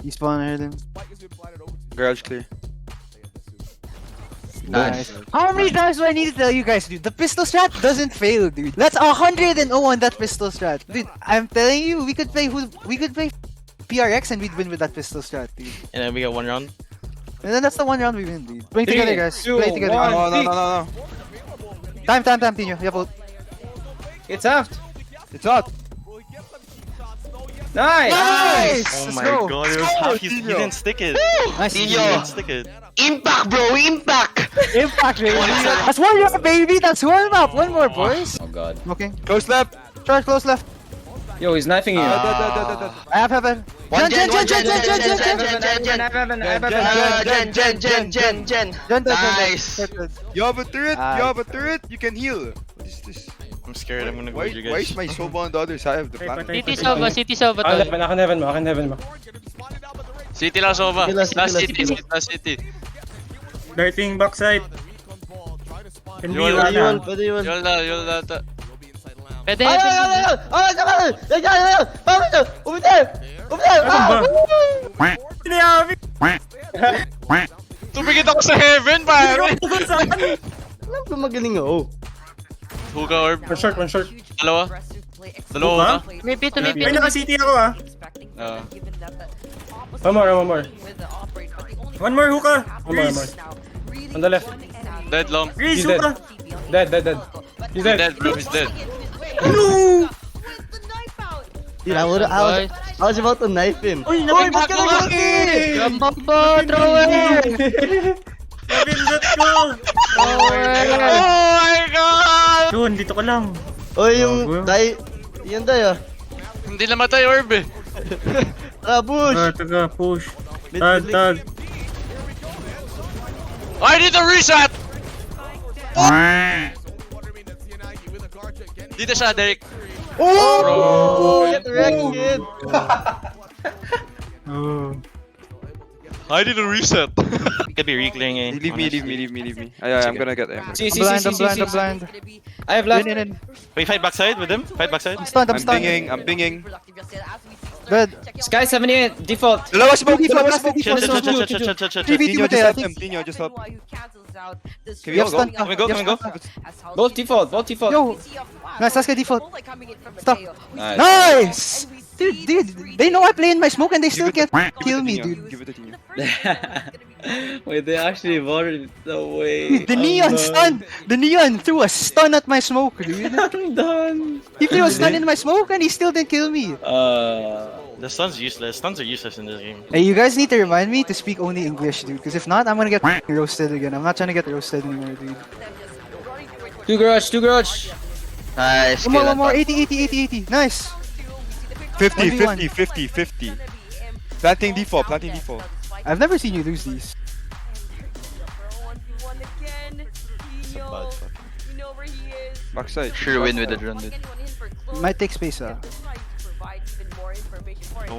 Despawn, I heard him. Garage clear. Nice. How many times do I need to tell you guys, dude? The pistol strat doesn't fail, dude. That's 100-0 on that pistol strat. Dude, I'm telling you, we could play PRX and we'd win with that pistol strat, dude. And then we got 1 round. And then that's the 1 round we win, dude. Play together, guys. Play together. No. Time, Tino. You have ult. It's aft. It's out. Nice. Nice! Oh Let's my go. god, it was half, he didn't stick it. Nice. He Tino. didn't stick it. Impact, bro. Impact. Impact, baby. That's 1 round, baby. That's 1 map. 1 more, boys. Oh god. Okay. Close left. Charge close left. Yo, he's knifing you. I have heaven. Jen. Nice. You have a turret. You can heal. What is this? I'm scared, I'm gonna go Why, with you why guys. is my Soba on the other side of the planet? City Sova to. Akin heaven mo. City lang, Sova. Last City. Darting backside. Can be Yun, wala. Yun na. Pwede. Tumigit ako sa heaven, pare! Alam ko magaling oh. Hookah orb. One short. Dalawa Hookah? ka? May pito. Ay, naka-city ako ah. One more. One more hookah. One more. On the left. Dead long. Grease, He's dead. hookah. Dead. He's dead. Dead, bro, he's dead. No! Dude, I was about to knife him. Uy, ba't ka nag-lucky? Gambang thrower! Napindot ko! Oh my god! Yun, dito ka lang. Oy, yung die. Yan die ah. Hindi namatay orb eh. Push. Taga, push. Tag. I need a reset! Dito siya, Derek. Oh! Get wrecked, kid. Oh. I need a reset. Could be reclearing eh. Leave me. I'm gonna get him. See. I'm blind. I have left. In. Wait, fight backside with him? Fight backside? I'm stunned. I'm binging. Good. Sky 78 default. Dalawa smoke. Chill. Tino, just help him. Tino, just help. Can we all go? Can we go? Both default. Yo. Nice, let's get default. Stop. Nice. Nice! Dude, they know I play in my smoke and they still can't kill me, dude. Give it to Tino. Wait, they actually voted no way. The neon stun! The neon threw a stun at my smoke, dude. I'm done. He threw a stun in my smoke and he still didn't kill me. The stun's useless. Stuns are useless in this game. Hey, you guys need to remind me to speak only English, dude. Because if not, I'm gonna get roasted again. I'm not trying to get roasted anymore, dude. Two garage. Nice. One more. 80. Nice. 50. Planting default. I've never seen you lose these. Backside. Sure win with the drone, dude. Might take space, ah.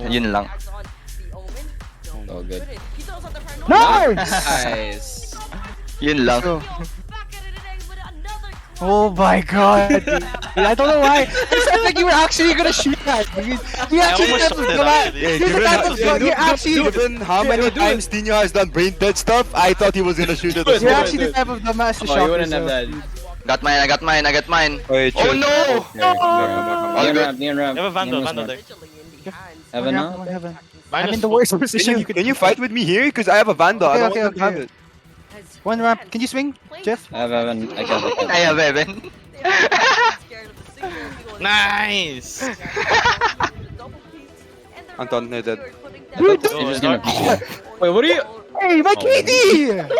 Yun lang. Oh, good. Nice! Nice. Yun lang. Go. Oh my god, dude. I don't know why. It sounded like you were actually gonna shoot that, dude. You actually almost shot it, You're actually Given how many times Tino has done brain dead stuff, I thought he was gonna shoot it as You're well. actually the type of dumbass to Oh, shock you wouldn't have yourself. that. I got mine. Wait, Oh chill. no! Neon ramp. You have a Vandal there. Heaven now? Heaven. I'm in the worst position. Can you fight with me here? Because I have a Vandal. I don't want to have it. One ramp. Can you swing, Jeff? I have Heaven. I have Heaven. Nice! Anton, they're dead. Dude, Go, start. Wait, what are you? hey, my KD!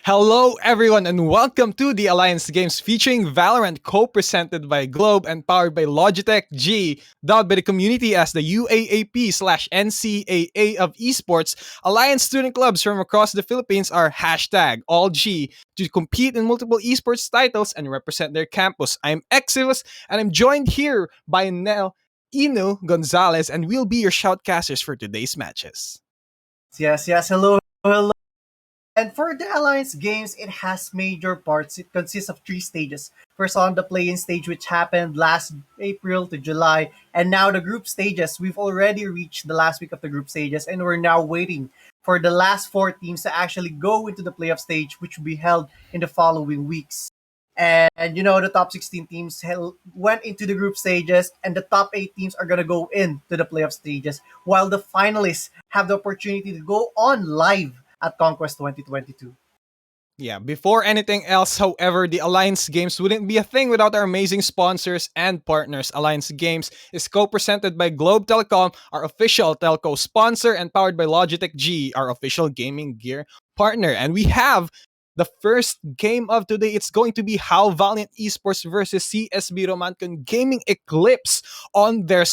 Hello, everyone, and welcome to the Alliance Games featuring Valorant, co-presented by Globe and powered by LogitechG, dubbed by the community as the UAAP/NCAA of Esports. Alliance student clubs from across the Philippines are hashtag AllG to compete in multiple esports titles and represent their campus. I'm Exivus, and I'm joined here by Nel Inu Gonzalez, and we'll be your shoutcasters for today's matches. Yes, hello. And for the Alliance Games, it has major parts. It consists of 3 stages. First on the play-in stage, which happened last April to July, and now the group stages. We've already reached the last week of the group stages, and we're now waiting for the last 4 teams to actually go into the playoff stage, which will be held in the following weeks. And the top 16 teams went into the group stages, and the top 8 teams are going to go into the playoff stages, while the finalists have the opportunity to go on live at Conquest 2022. Yeah, before anything else, however, the Alliance Games wouldn't be a thing without our amazing sponsors and partners. Alliance Games is co-presented by Globe Telecom, our official telco sponsor, and powered by LogitechG, our official gaming gear partner. And we have the first game of today. It's going to be how Valiant Esports versus CSB Romancon Gaming Eclipse on their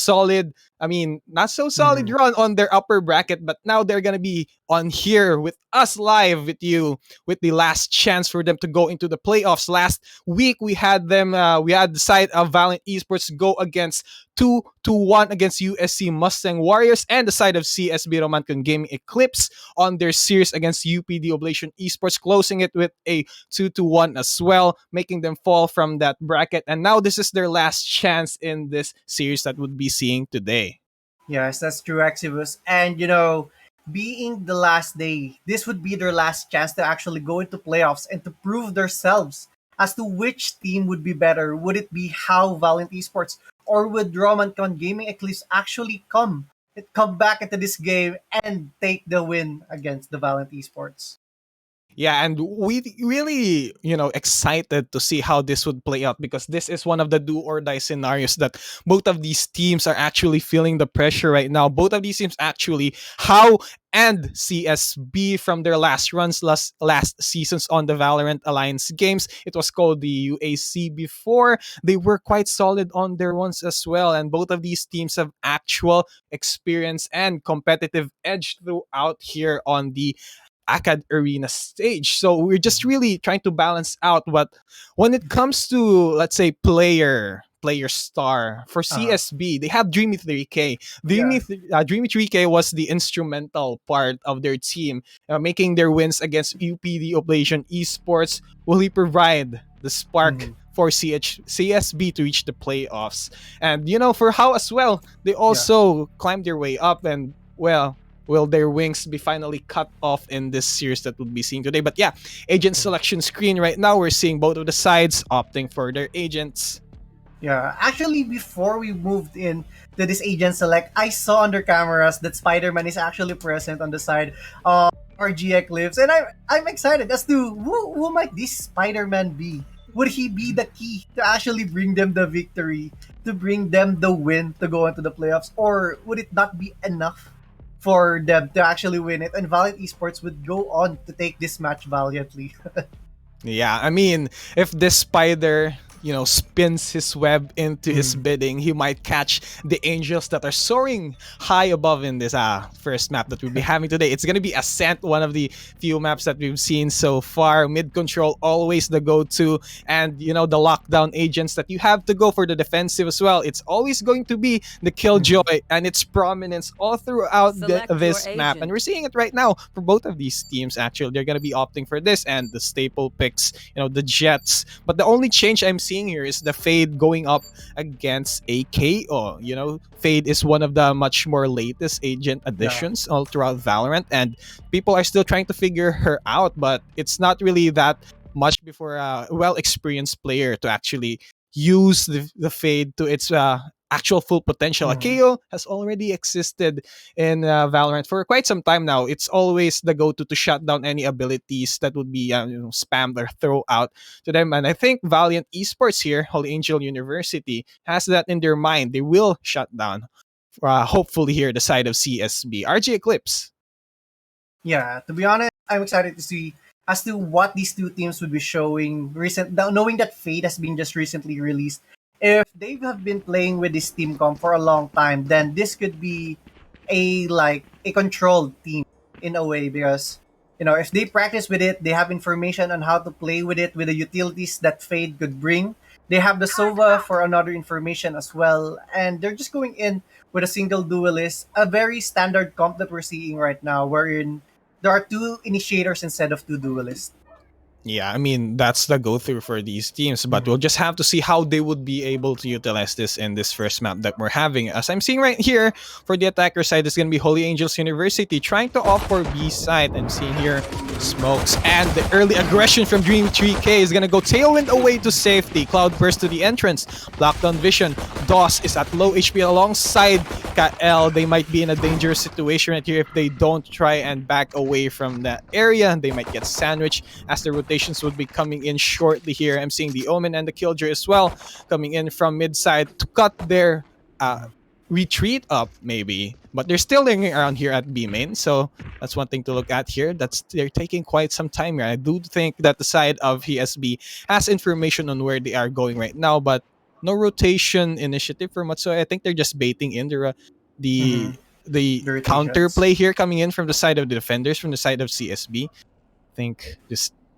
not so solid run on their upper bracket, but now they're going to be on here with us live with you with the last chance for them to go into the playoffs. Last week, we had the side of Valiant Esports go against 2-1 against USC Mustang Warriors, and the side of CSB Romancon Gaming Eclipse on their series against UPD Oblation Esports, closing it with a 2-1 as well, making them fall from that bracket. And now this is their last chance in this series that we'll be seeing today. Yes, that's true, Exivus. And being the last day, this would be their last chance to actually go into playoffs and to prove themselves as to which team would be better. Would it be how Valiant Esports, or would Romancon Gaming Eclipse actually come back into this game and take the win against the Valiant Esports? Yeah, and we really, excited to see how this would play out, because this is one of the do or die scenarios that both of these teams are actually feeling the pressure right now. Both of these teams actually, how and CSB from their last runs last seasons on the Valorant Alliance Games. It was called the UAC before. They were quite solid on their runs as well, and both of these teams have actual experience and competitive edge throughout here on the AcadArena stage. So we're just really trying to balance out what, when it comes to, let's say, player star for CSB, they have Dreamy 3K. Dreamy 3K was the instrumental part of their team, making their wins against UPD Oblation Esports. Will he provide the spark for CSB to reach the playoffs? And for how as well, they also climbed their way up, and will their wings be finally cut off in this series that we'll be seeing today? But yeah, agent selection screen right now, we're seeing both of the sides opting for their agents. Yeah, actually, before we moved in to this agent select, I saw under cameras that Spider-Man is actually present on the side of RG Eclipse, and I'm excited as to who might this Spider-Man be. Would he be the key to actually bring them the victory, to bring them the win to go into the playoffs, or would it not be enough for them to actually win it, and Valiant Esports would go on to take this match valiantly? Yeah, I mean, if this spider spins his web into his bidding, he might catch the angels that are soaring high above in this first map that we'll be having today. It's going to be Ascent, one of the few maps that we've seen so far. Mid control, always the go-to, and the lockdown agents that you have to go for the defensive as well. It's always going to be the Killjoy and its prominence all throughout this map, and we're seeing it right now for both of these teams. Actually, they're going to be opting for this, and the staple picks, the Jets. But the only change I'm seeing here is the Fade going up against a KO. Fade is one of the much more latest agent additions all throughout Valorant, and people are still trying to figure her out, but it's not really that much before a well-experienced player to actually use the Fade to its actual full potential. A KO has already existed in Valorant for quite some time now. It's always the go-to to shut down any abilities that would be spammed or throw out to them. And I think Valiant Esports here, Holy Angel University, has that in their mind. They will shut down, hopefully here, the side of CSB. RG Eclipse. Yeah, to be honest, I'm excited to see as to what these two teams would be showing knowing that Fate has been just recently released. If they have been playing with this team comp for a long time, then this could be a controlled team in a way, because if they practice with it, they have information on how to play with it with the utilities that Fade could bring. They have the Sova for another information as well, and they're just going in with a single duelist, a very standard comp that we're seeing right now, wherein there are two initiators instead of two duelists. Yeah, I mean, that's the go-through for these teams, but we'll just have to see how they would be able to utilize this in this first map that we're having. As I'm seeing right here, for the attacker side, it's going to be Holy Angels University trying to opt for B side. I'm seeing here smokes, and the early aggression from Dream 3K is going to go Tailwind away to safety. Cloudburst to the entrance. Blocked on vision. DOS is at low HP alongside KL. They might be in a dangerous situation right here if they don't try and back away from that area. They might get sandwiched as the rotation would be coming in shortly here. I'm seeing the Omen and the Killjoy as well coming in from mid side to cut their retreat up maybe, but they're still lingering around here at B main, so that's one thing to look at here. They're taking quite some time here. I do think that the side of ESB has information on where they are going right now, but no rotation initiative for Matsuo. I think they're just baiting in the counterplay here coming in from the side of the defenders, from the side of CSB. I think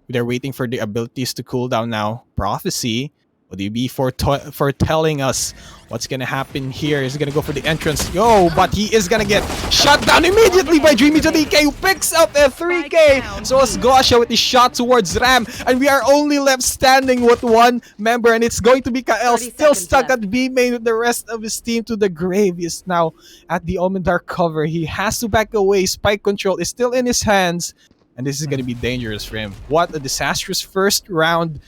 they're waiting for the abilities to cool down now. Prophecy, would you be foretelling us what's gonna happen here? Is gonna go for the entrance. Yo, but he is gonna get shot down immediately by Dreamy to DK, who picks up a 3K. So is Gosha with the shot towards Ram, and we are only left standing with one member, and it's going to be Kael, still stuck at B main with the rest of his team to the grave. He is now at the Omen Dark cover. He has to back away. Spike control is still in his hands, and this is going to be dangerous for him. What a disastrous first round.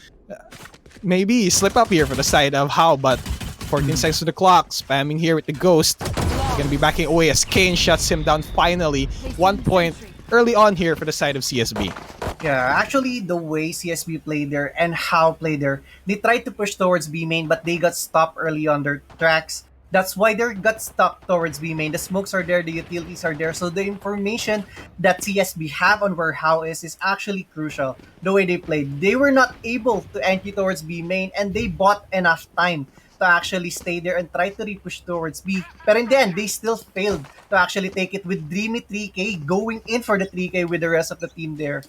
Maybe slip up here for the side of How, but 14 seconds to the clock. Spamming here with the Ghost. He's going to be backing away as Kane shuts him down finally. 1 point early on here for the side of CSB. Yeah, actually, the way CSB played there and How played there, they tried to push towards B main, but they got stopped early on their tracks. That's why they got stuck towards B main. The smokes are there, the utilities are there. So the information that CSB have on where How is actually crucial. The way they played, they were not able to entry towards B main, and they bought enough time to actually stay there and try to repush towards B. But in the end, they still failed to actually take it, with Dreamy 3K going in for the 3K with the rest of the team there.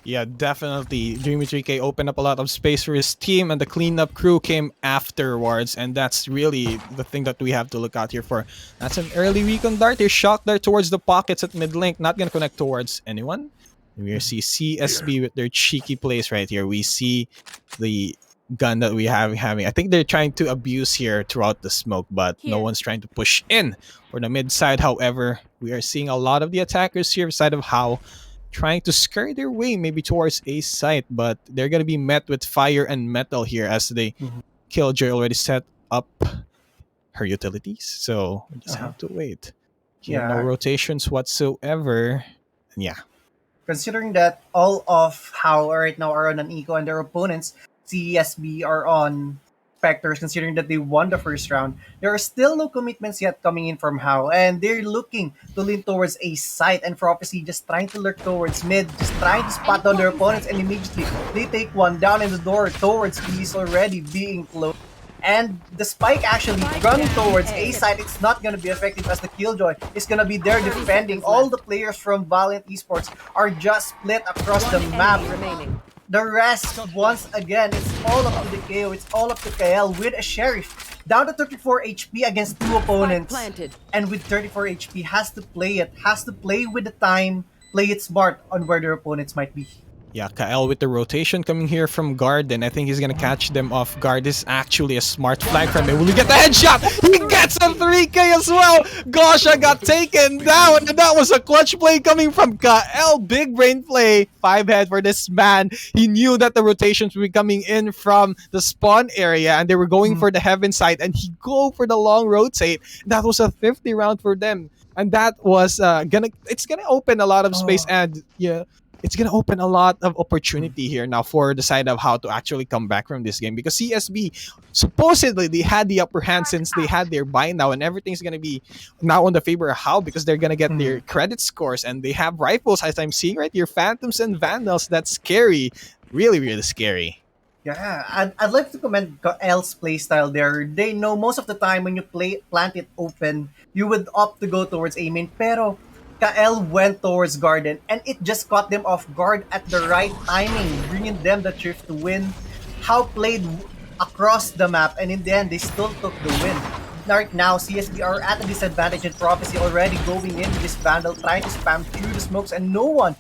Yeah, definitely. Dreamy 3K opened up a lot of space for his team, and the cleanup crew came afterwards, and that's really the thing that we have to look out here for. That's an early recon dart. They're shocked there towards the pockets at mid link, not gonna connect towards anyone. We see CSB with their cheeky plays right here. We see the gun that we have having. I think they're trying to abuse here throughout the smoke, but no one's trying to push in for the mid side. However, we are seeing a lot of the attackers here side of How trying to scurry their way maybe towards A site, but they're gonna be met with fire and metal here as they Killjoy already set up her utilities, so we just have to wait. Here, no rotations whatsoever. And yeah, considering that all of How right now are on an eco and their opponents, CSB, are on Spectres, considering that they won the first round, there are still no commitments yet coming in from How, and they're looking to lean towards a site, and Prophecy just trying to lurk towards mid, just trying to spot down their opponents, and immediately they take one down, and the door towards B is already being closed. And the Spike actually running towards A side, it's not going to be effective, as the Killjoy is going to be there defending. All the players from Valiant Esports are just split across the map. The rest, once again, it's all up to the KO, it's all up to KL with a Sheriff down to 34 HP against two opponents. And with 34 HP, has to play it, has to play with the time, play it smart on where their opponents might be. Yeah, Kael with the rotation coming here from Garden. I think he's gonna catch them off guard. This is actually a smart flag from him. Will he get the headshot? He gets a 3K as well! Gosha got taken down, and that was a clutch play coming from Kael. Big brain play. 5 head for this man. He knew that the rotations would be coming in from the spawn area, and they were going for the heaven side, and he go for the long rotate. That was a 50 round for them. And that was it's gonna open a lot of space, and yeah, it's gonna open a lot of opportunity here now for the side of how to actually come back from this game, because CSB supposedly they had the upper hand since they had their buy now, and everything's gonna be now on the favor of how, because they're gonna get their credit scores and they have rifles as I'm seeing right here, Phantoms and Vandals. That's scary, really, really scary. Yeah, I'd like to commend L's playstyle there. They know most of the time when you plant it open, you would opt to go towards A main. Pero Kael went towards Garden, and it just caught them off guard at the right timing, bringing them the thrift to win. How played across the map, and in the end, they still took the win. Right now, CSB are at a disadvantage in Prophecy, already going in with this Vandal, trying to spam through the smokes, and no one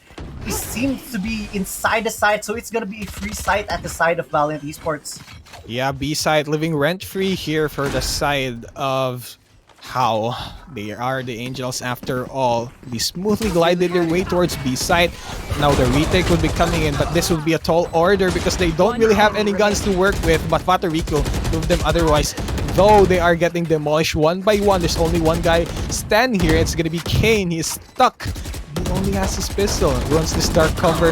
seems to be inside the site, so it's gonna be a free site at the side of Valiant Esports. Yeah, B side living rent free here for the side of how they are the Angels after all. They smoothly glided their way towards B side. Now the retake would be coming in, but this would be a tall order because they don't really have any guns to work with, but Fatorico proved them otherwise. Though they are getting demolished one by one, there's only one guy standing here. It's gonna be Kane. He's stuck. He only has his pistol. Runs this dark cover.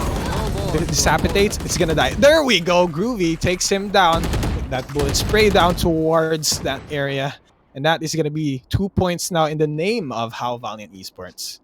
Disappetites. It's gonna die. There we go. Groovy takes him down. That bullet spray down towards that area. And that is gonna be 2 points now in the name of how Valiant Esports.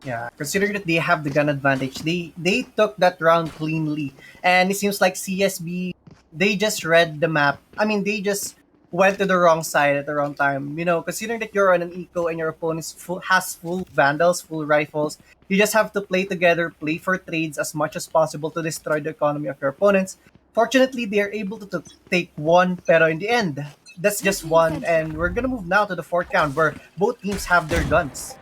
Yeah, considering that they have the gun advantage, they took that round cleanly. And it seems like CSB, they just read the map. I mean, they just went to the wrong side at the wrong time. You know, considering that you're on an eco and your opponent has full vandals, full rifles, you just have to play together, play for trades as much as possible to destroy the economy of your opponents. Fortunately, they are able to take one, pero in the end, that's just one. And we're gonna move now to the fourth round where both teams have their guns.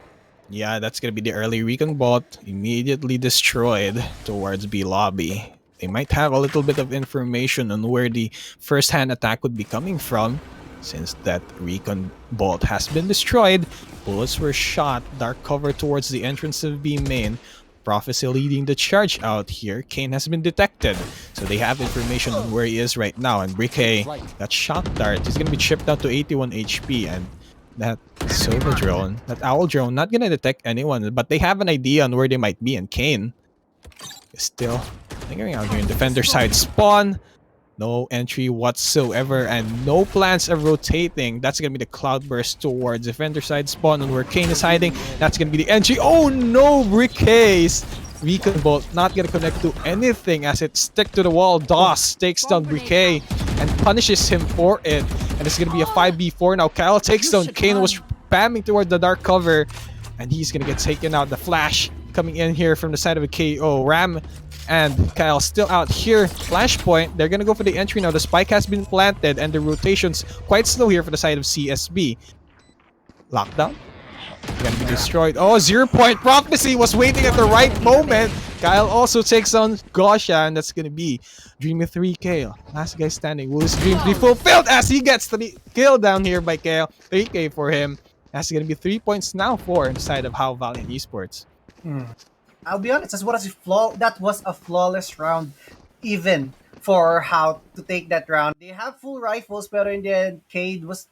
Yeah, that's gonna be the early recon bot immediately destroyed towards B lobby. They might have a little bit of information on where the first-hand attack would be coming from, since that recon bolt has been destroyed. Bullets were shot, dark cover towards the entrance of B main. Prophecy leading the charge out here. Kane has been detected, so they have information on where he is right now. And Brique got shot dart. He's gonna be chipped down to 81 HP, and that Sova drone, that owl drone, not gonna detect anyone, but they have an idea on where they might be. And Kane is still lingering out here in defender side spawn. No entry whatsoever and no plans of rotating. That's gonna be the cloudburst towards defender side spawn, and where Kane is hiding, that's gonna be the entry. Oh no, Brique's recon bolt not gonna connect to anything as it stick to the wall. DOS takes down Brique and punishes him for it, and it's gonna be a 5v4 now. Kyle takes down Kane, was spamming towards the dark cover, and he's gonna get taken out. The flash coming in here from the side of a KO. Ram and Kyle still out here. Flashpoint, they're gonna go for the entry now. The spike has been planted and the rotation's quite slow here for the side of CSB. Lockdown gonna be destroyed. Oh, 0 point. Prophecy was waiting at the right moment. Kyle also takes on Gosha, and that's gonna be Dreamy 3K. Last guy standing. Will his dream be fulfilled as he gets the kill down here by Kale? 3K for him. That's gonna be 3 points now for the side of how Valiant Esports. I'll be honest, that was a flawless round, even for how to take that round. They have full rifles, but in the end, Kane was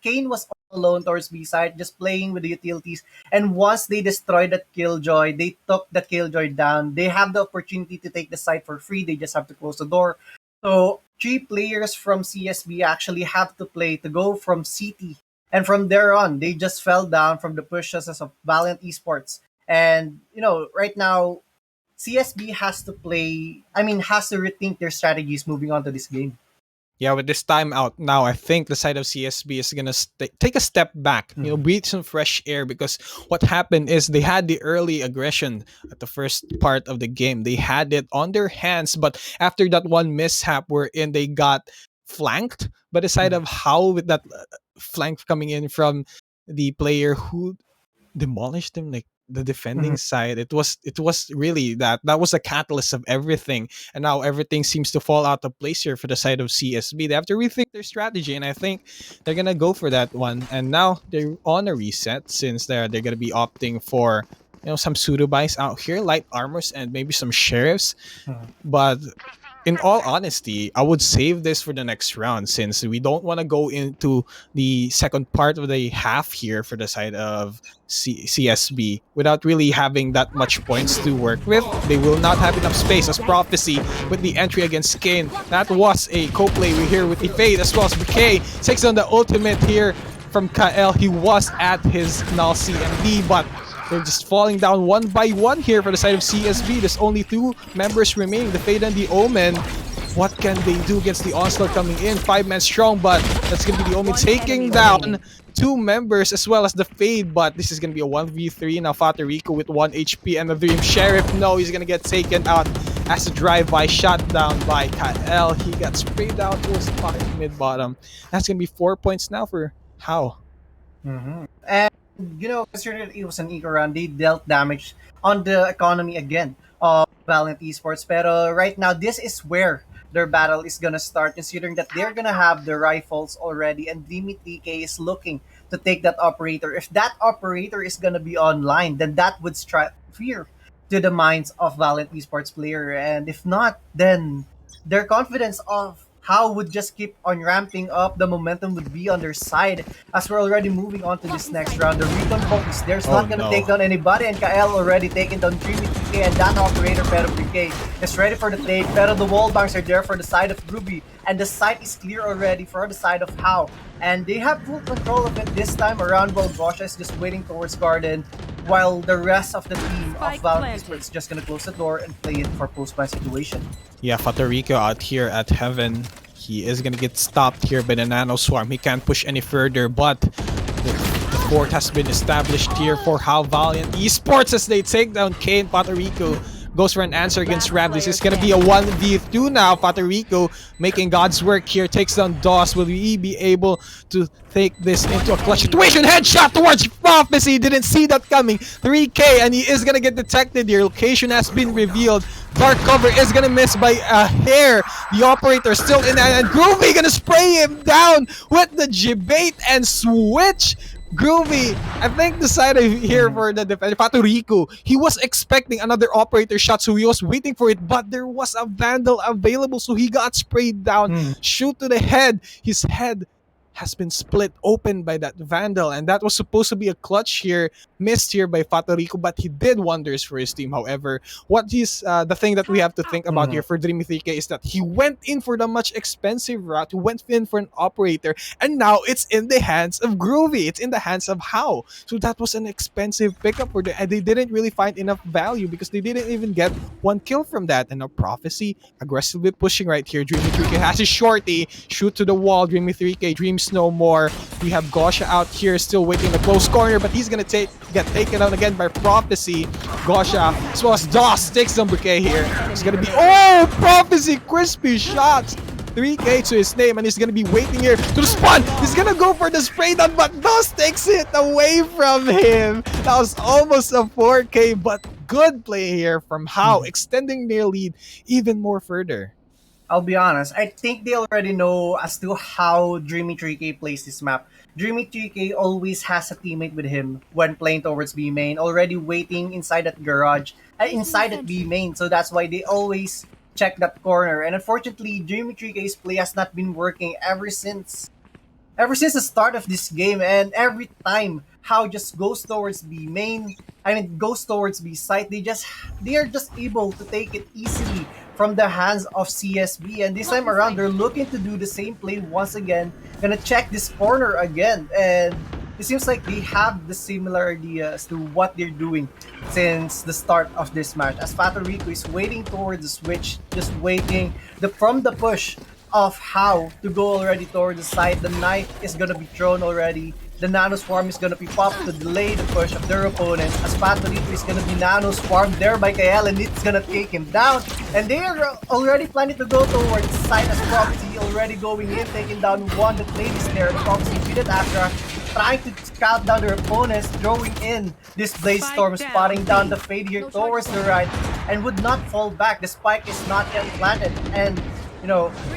all alone towards B side, just playing with the utilities. And once they destroyed that Killjoy, they took the Killjoy down. They have the opportunity to take the site for free. They just have to close the door. So 3 players from CSB actually have to play to go from CT. And from there on, they just fell down from the pushes of Valiant Esports. And, you know, right now, CSB has to rethink their strategies moving on to this game. Yeah, with this time out now, I think the side of CSB is gonna take a step back, you know, breathe some fresh air, because what happened is they had the early aggression at the first part of the game. They had it on their hands, but after that one mishap wherein they got flanked by the side of how, with that flank coming in from the player who demolished them, like the defending side, it was really that was the catalyst of everything, and now everything seems to fall out of place here for the side of CSB. They have to rethink their strategy, and I think they're gonna go for that one. And now they're on a reset, since they're gonna be opting for, you know, some pseudo buys out here, light armors and maybe some sheriffs. But in all honesty, I would save this for the next round since we don't want to go into the second part of the half here for the side of CSB without really having that much points to work with. They will not have enough space as Prophecy with the entry against Kane. That was a co-play we hear with the Fade as well as BK takes on the ultimate here from Kael. He was at his null CMD, but they're just falling down one by one here for the side of CSB. There's only 2 members remaining, the Fade and the Omen. What can they do against the Onslaught coming in? 5 men strong, but that's going to be the Omen taking down 2 members as well as the Fade. But this is going to be a 1v3. Now Fatorico with 1 HP and the Dream Sheriff. No, he's going to get taken out as a drive-by shot down by Kael. He got sprayed out towards the pocket mid-bottom. That's going to be 4 points now for How. And you know, considering it was an eco run, they dealt damage on the economy again of Valiant Esports. Pero right now, this is where their battle is gonna start, considering that they're gonna have the rifles already, and DMTK is looking to take that operator. If that operator is gonna be online, then that would strike fear to the minds of Valiant Esports player, and if not, then their confidence of How would just keep on ramping up. The momentum would be on their side as we're already moving on to this next round. The recon focus, there's not gonna take down anybody, and Kael already taken down 3 and that operator Pero BK is ready for the trade. Pero the wall banks are there for the side of Ruby, and the site is clear already for the side of How. And they have full control of it this time around, while Gosha is just waiting towards Garden, while the rest of the team of Valiant Esports is just gonna close the door and play it for post-plan situation. Yeah, Fatorico out here at Heaven. He is gonna get stopped here by the Nano Swarm. He can't push any further, but the fort has been established here for How Valiant Esports as they take down Kane. Fatorico goes for an answer against Ram. This is gonna be a 1v2 now. Fatorico making God's work here, takes down DOS. Will he be able to take this into a clutch situation? Headshot towards Prophecy, didn't see that coming. 3K, and he is gonna get detected here. Location has been revealed. Dark cover is gonna miss by a hair. The operator still in, and Groovy gonna spray him down with the G-bait and switch. Groovy, I think decided here for the defender. Fatorico, he was expecting another operator shot, so he was waiting for it, but there was a Vandal available, so he got sprayed down. Shoot to the head. His head has been split open by that Vandal, and that was supposed to be a clutch here, missed here by Fatorico, but he did wonders for his team. However, what is the thing that we have to think about here for Dreamy 3K is that he went in for the much expensive route, he went in for an operator, and now it's in the hands of Groovy, it's in the hands of How. So that was an expensive pickup for them, and they didn't really find enough value because they didn't even get 1 kill from that. And now Prophecy aggressively pushing right here. Dreamy 3K has his shorty, shoot to the wall. Dreamy 3K dreams no more. We have Gosha out here still waiting in the close corner, but he's gonna get taken out again by Prophecy. Gosha as well as DOS takes number K here. It's gonna be Prophecy, crispy shots. 3K to his name, and he's gonna be waiting here to the spawn. He's gonna go for the spray down, but DOS takes it away from him. That was almost a 4K, but good play here from How, extending their lead even more further. I'll be honest, I think they already know as to how Dreamy 3K plays this map. Dreamy 3K always has a teammate with him when playing towards B main, already waiting inside that garage, inside that B main, so that's why they always check that corner. And unfortunately, Dreamy 3K's play has not been working ever since the start of this game, and every time How just goes towards B main, goes towards B site, they are just able to take it easily from the hands of CSB. And this time around, they're looking to do the same play once again, gonna check this corner again, and it seems like they have the similar idea as to what they're doing since the start of this match, as Fatorico is waiting towards the switch, just waiting from the push of How to go already toward the side. The knife is gonna be thrown already. The Nano Swarm is gonna be popped to delay the push of their opponent, as Fatorico is gonna be Nano Swarm there by Kael, and it's gonna take him down. And they are already planning to go towards the side, as Prophecy already going in, taking down one. The plate is there. Prophecy beat it after trying to scout down their opponents, throwing in this Blaze Storm, spotting down the Fade here towards the right, and would not fall back. The spike is not yet planted, and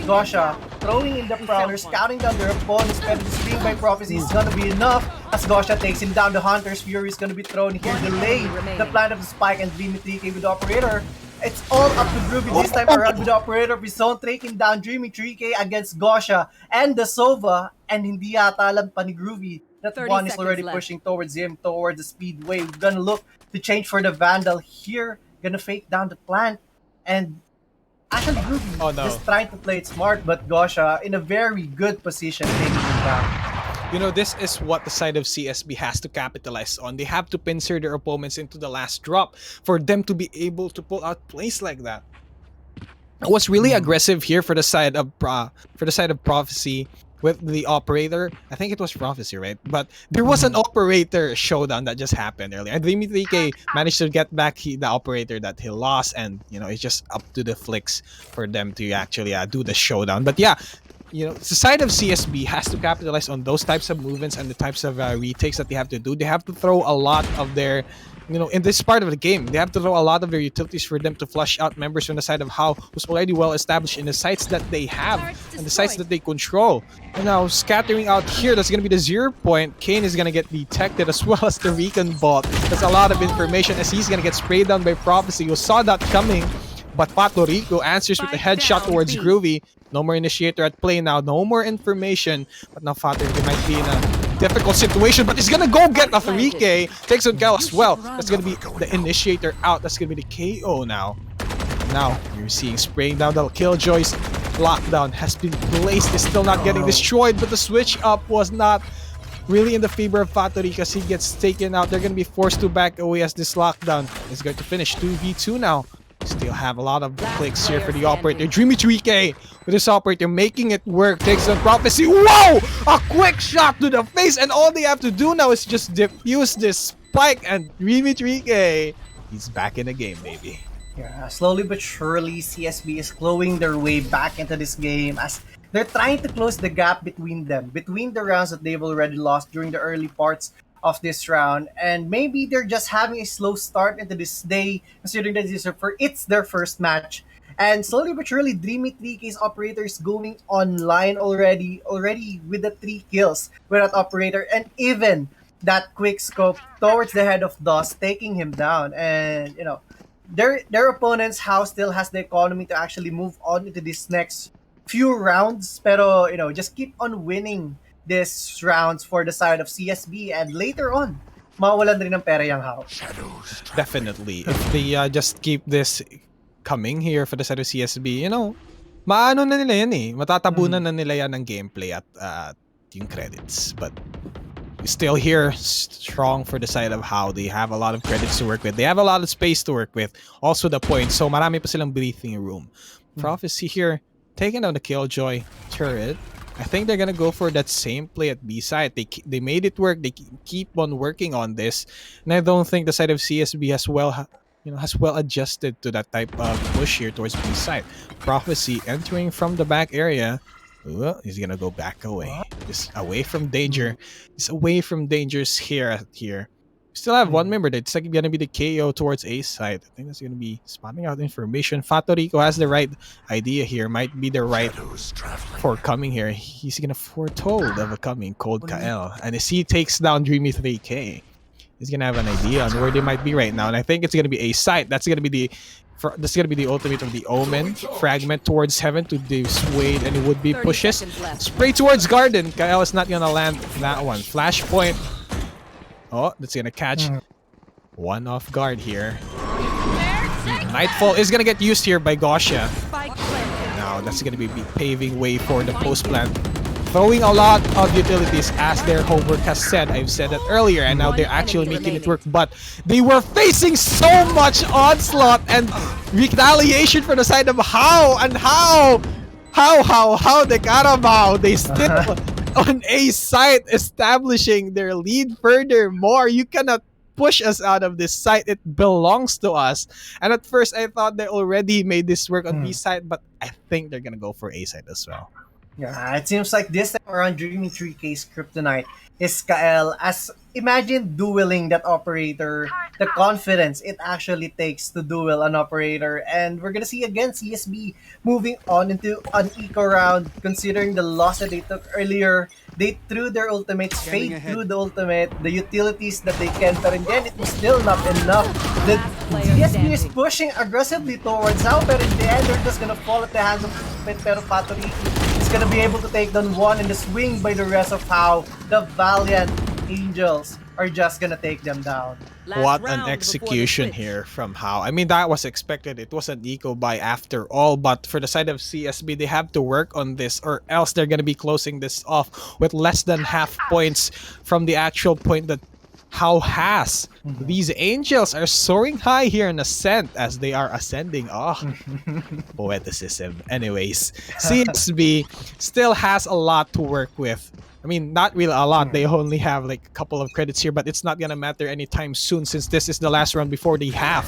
Gosha throwing in the Prowler, scouting down their opponents, but the swing by Prophecy is gonna be enough as Gosha takes him down. The Hunter's Fury is gonna be thrown here, delay the plant of the spike, and Dreamy 3K with the operator. it's all up to Groovy this time around with the operator of his zone taking down Dreamy 3K against Gosha and the Sova, and hindi yata alam pa ni Groovy that 30 one is seconds already left. pushing towards him, towards the Speedway. We're gonna look to change for the Vandal here, gonna fake down the plant, and actually Groovy just trying to play it smart, but Gosha in a very good position taking him down. You know, this is what the side of CSB has to capitalize on. They have to pincer their opponents into the last drop for them to be able to pull out plays like that. It was really aggressive here for the side of Prophecy with the operator. I think it was Prophecy, right? But there was an operator showdown that just happened earlier. And Dimitri K managed to get back the operator that he lost, and you know, it's just up to the flicks for them to actually do the showdown. But yeah, you know, the side of CSB has to capitalize on those types of movements and the types of retakes that they have to do. They have to throw a lot of their, you know, in this part of the game, they have to throw a lot of their utilities for them to flush out members from the side of How, who's already well established in the sites that they have and the sites that they control. And now scattering out here, that's going to be the 0 point. Kane is going to get detected as well as the Recon bot. That's a lot of information as he's going to get sprayed down by Prophecy, who saw that coming. But Pato Rico answers with a headshot towards Groovy. No more initiator at play now. No more information. But now Pato Rico might be in a difficult situation. But he's gonna go get a 3K. Takes on Gal as well. That's gonna be the initiator out. That's gonna be the KO now. Now you're seeing spraying down the Killjoy's lockdown has been placed. It's still not getting destroyed. But the switch up was not really in the favor of Pato Rico as he gets taken out. They're gonna be forced to back away as this lockdown is going to finish 2v2 now. Still have a lot of clicks here for the operator. Dreamy 3K with this operator making it work. Takes on Prophecy. Whoa! A quick shot to the face, and all they have to do now is just defuse this spike, and Dreamy 3K, he's back in the game, baby. Yeah, slowly but surely, CSB is clawing their way back into this game as they're trying to close the gap between them, between the rounds that they've already lost during the early parts of this round, and maybe they're just having a slow start into this day, considering that it's their first match. And slowly but surely, Dreamy 3K's operator is going online already with the 3 kills with that operator, and even that quick scope towards the head of DOS, taking him down. And you know, their opponents How still has the economy to actually move on into this next few rounds, pero you know, just keep on winning this rounds for the side of CSB, and later on, mawalan rin ng pera yung How. Definitely. If they just keep this coming here for the side of CSB, you know, maano na nila yan eh. Matatabunan na nila yan ng gameplay at yung credits. But still here, strong for the side of How. They have a lot of credits to work with. They have a lot of space to work with. Also the points. So marami pa silang breathing room. Prophecy here, taking down the Killjoy turret. I think they're gonna go for that same play at B side. They made it work. They keep on working on this, and I don't think the side of CSB has well adjusted to that type of push here towards B side. Prophecy entering from the back area. Well, he's gonna go back away. Just away from danger. He's away from dangers here. We still have one member that's like gonna be the KO towards A side. I think that's gonna be spotting out information. Pato Rico has the right idea here. Might be the right for coming here. He's gonna foretold of a coming Cold Kael. And as he takes down Dreamy 3K, he's gonna have an idea on where they might be right now. And I think it's gonna be A side. That's gonna be the ultimate of the Omen. Fragment towards Heaven to dissuade any would-be pushes. Spray towards Garden. Kael is not gonna land that one. Flashpoint. Oh, that's gonna catch one off guard here. Nightfall is gonna get used here by Gosha. Now that's gonna be paving way for the post plant. Throwing a lot of utilities as their homework has said. I've said that earlier, and now they're actually making it work. But they were facing so much onslaught and retaliation from the side of How the Carabao. They still on A site establishing their lead. Furthermore, you cannot push us out of this site. It belongs to us. And at first I thought they already made this work on B side, but I think they're gonna go for A side as well. Yeah, it seems like this time around Dreamy 3K's Kryptonite is Kael, as imagine dueling that operator, the confidence it actually takes to duel an operator, and we're gonna see again CSB moving on into an eco round, considering the loss that they took earlier. They threw their ultimates, fade through the ultimate, the utilities that they can, but again, it was still not enough. The CSB is pushing aggressively towards now, but in the end, they're just gonna fall at the hands of Pero Factory. It's gonna be able to take down one in the swing by the rest of how the Valiant Angels are just gonna take them down. What an execution here from How. I mean, that was expected. It was an eco buy after all, but for the side of CSB, they have to work on this or else they're going to be closing this off with less than half points from the actual point that How has. These Angels are soaring high here in Ascent as they are ascending. Oh, poeticism. Anyways, CSB still has a lot to work with. I mean, not really a lot. They only have like a couple of credits here, but it's not gonna matter anytime soon since this is the last round before they have.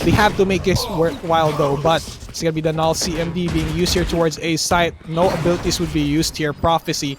They have to make it worthwhile though, but it's gonna be the null CMD being used here towards A site. No abilities would be used here. Prophecy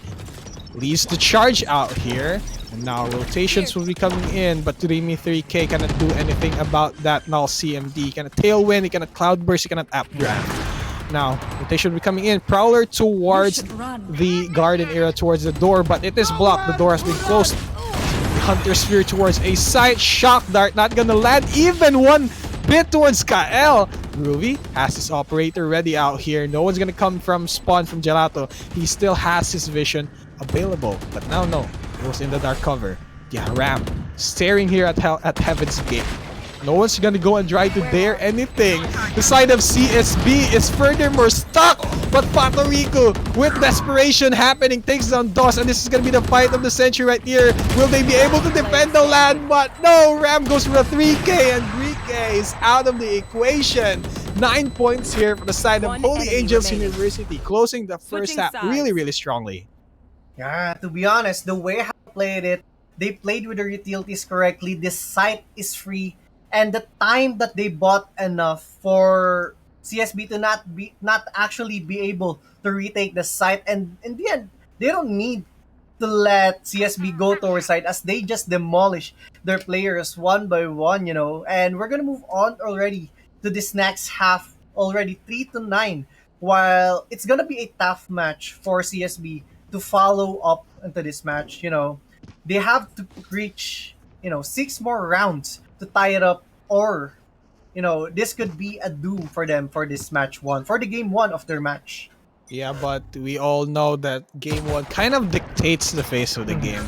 leaves the charge out here. And now rotations will be coming in, but Dreamy 3K cannot do anything about that null CMD. He cannot Tailwind, he cannot Cloudburst, he cannot Updraft. Now, rotation will be coming in. Prowler towards the garden area towards the door, but it is blocked. The door has been closed. The Hunter Sphere towards A site. Shock Dart not gonna land even one bit towards Kael. Groovy has his operator ready out here. No one's gonna come from spawn from Gelato. He still has his vision available, but now no. It was in the dark cover. Yeah, Ram staring here at Heaven's Gate. No one's gonna go and try to dare anything. The side of CSB is furthermore stuck, but Puerto Rico, with desperation happening, takes down DOS, and this is gonna be the fight of the century right here. Will they be able to defend the land? But no, Ram goes for a 3K, and 3K is out of the equation. 9 points here for the side of Holy Angels University, closing the first half really, really strongly. Yeah, to be honest, the way how they played it, they played with their utilities correctly. This site is free. And the time that they bought enough for CSB to not actually be able to retake the site, and in the end, they don't need to let CSB go towards site as they just demolish their players one by one, you know. And we're gonna move on already to this next half, already 3-9, while it's gonna be a tough match for CSB to follow up into this match. You know, they have to reach 6 more rounds to tie it up, or this could be a doom for them for this match one, for the game one of their match. Yeah, but we all know that game one kind of dictates the face of the game.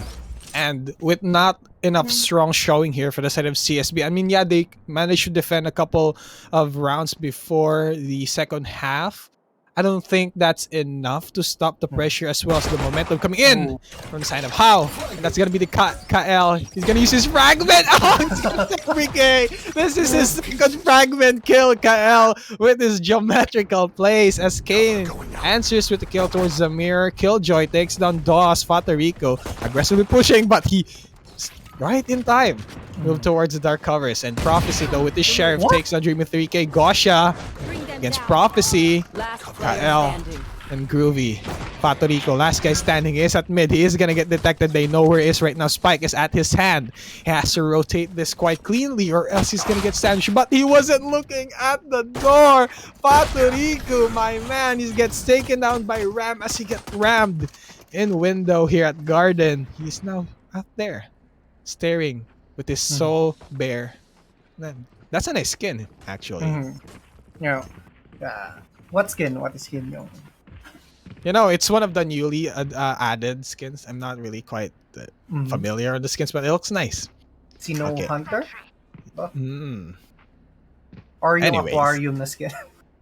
And with not enough strong showing here for the side of CSB, I mean, yeah, they managed to defend a couple of rounds before the second half. I don't think that's enough to stop the pressure as well as the momentum coming in from the side of How. That's gonna be the Kael. He's gonna use his fragment. Oh, 3K. This is his second fragment kill. Kael with his geometrical plays as Kane answers with the kill towards the mirror. Killjoy takes down DOS. Puerto Rico aggressively pushing, but he right in time move towards the dark covers. And Prophecy though with his sheriff takes down Dreamy 3K. Gosha against Prophecy. Kael and Groovy. Puerto Rico, last guy standing is at mid. He is gonna get detected. They know where he is right now. Spike is at his hand. He has to rotate this quite cleanly or else he's gonna get sandwiched. But he wasn't looking at the door. Puerto Rico, my man, he gets taken down by Ram as he gets rammed in window here at Garden. He's now out there staring with his soul bare. Man, that's a nice skin, actually. What skin? What is skin, yo? It's one of the newly added skins. I'm not really quite familiar with the skins, but it looks nice. Sino Okay. Hunter? Or yung aquarium na skin?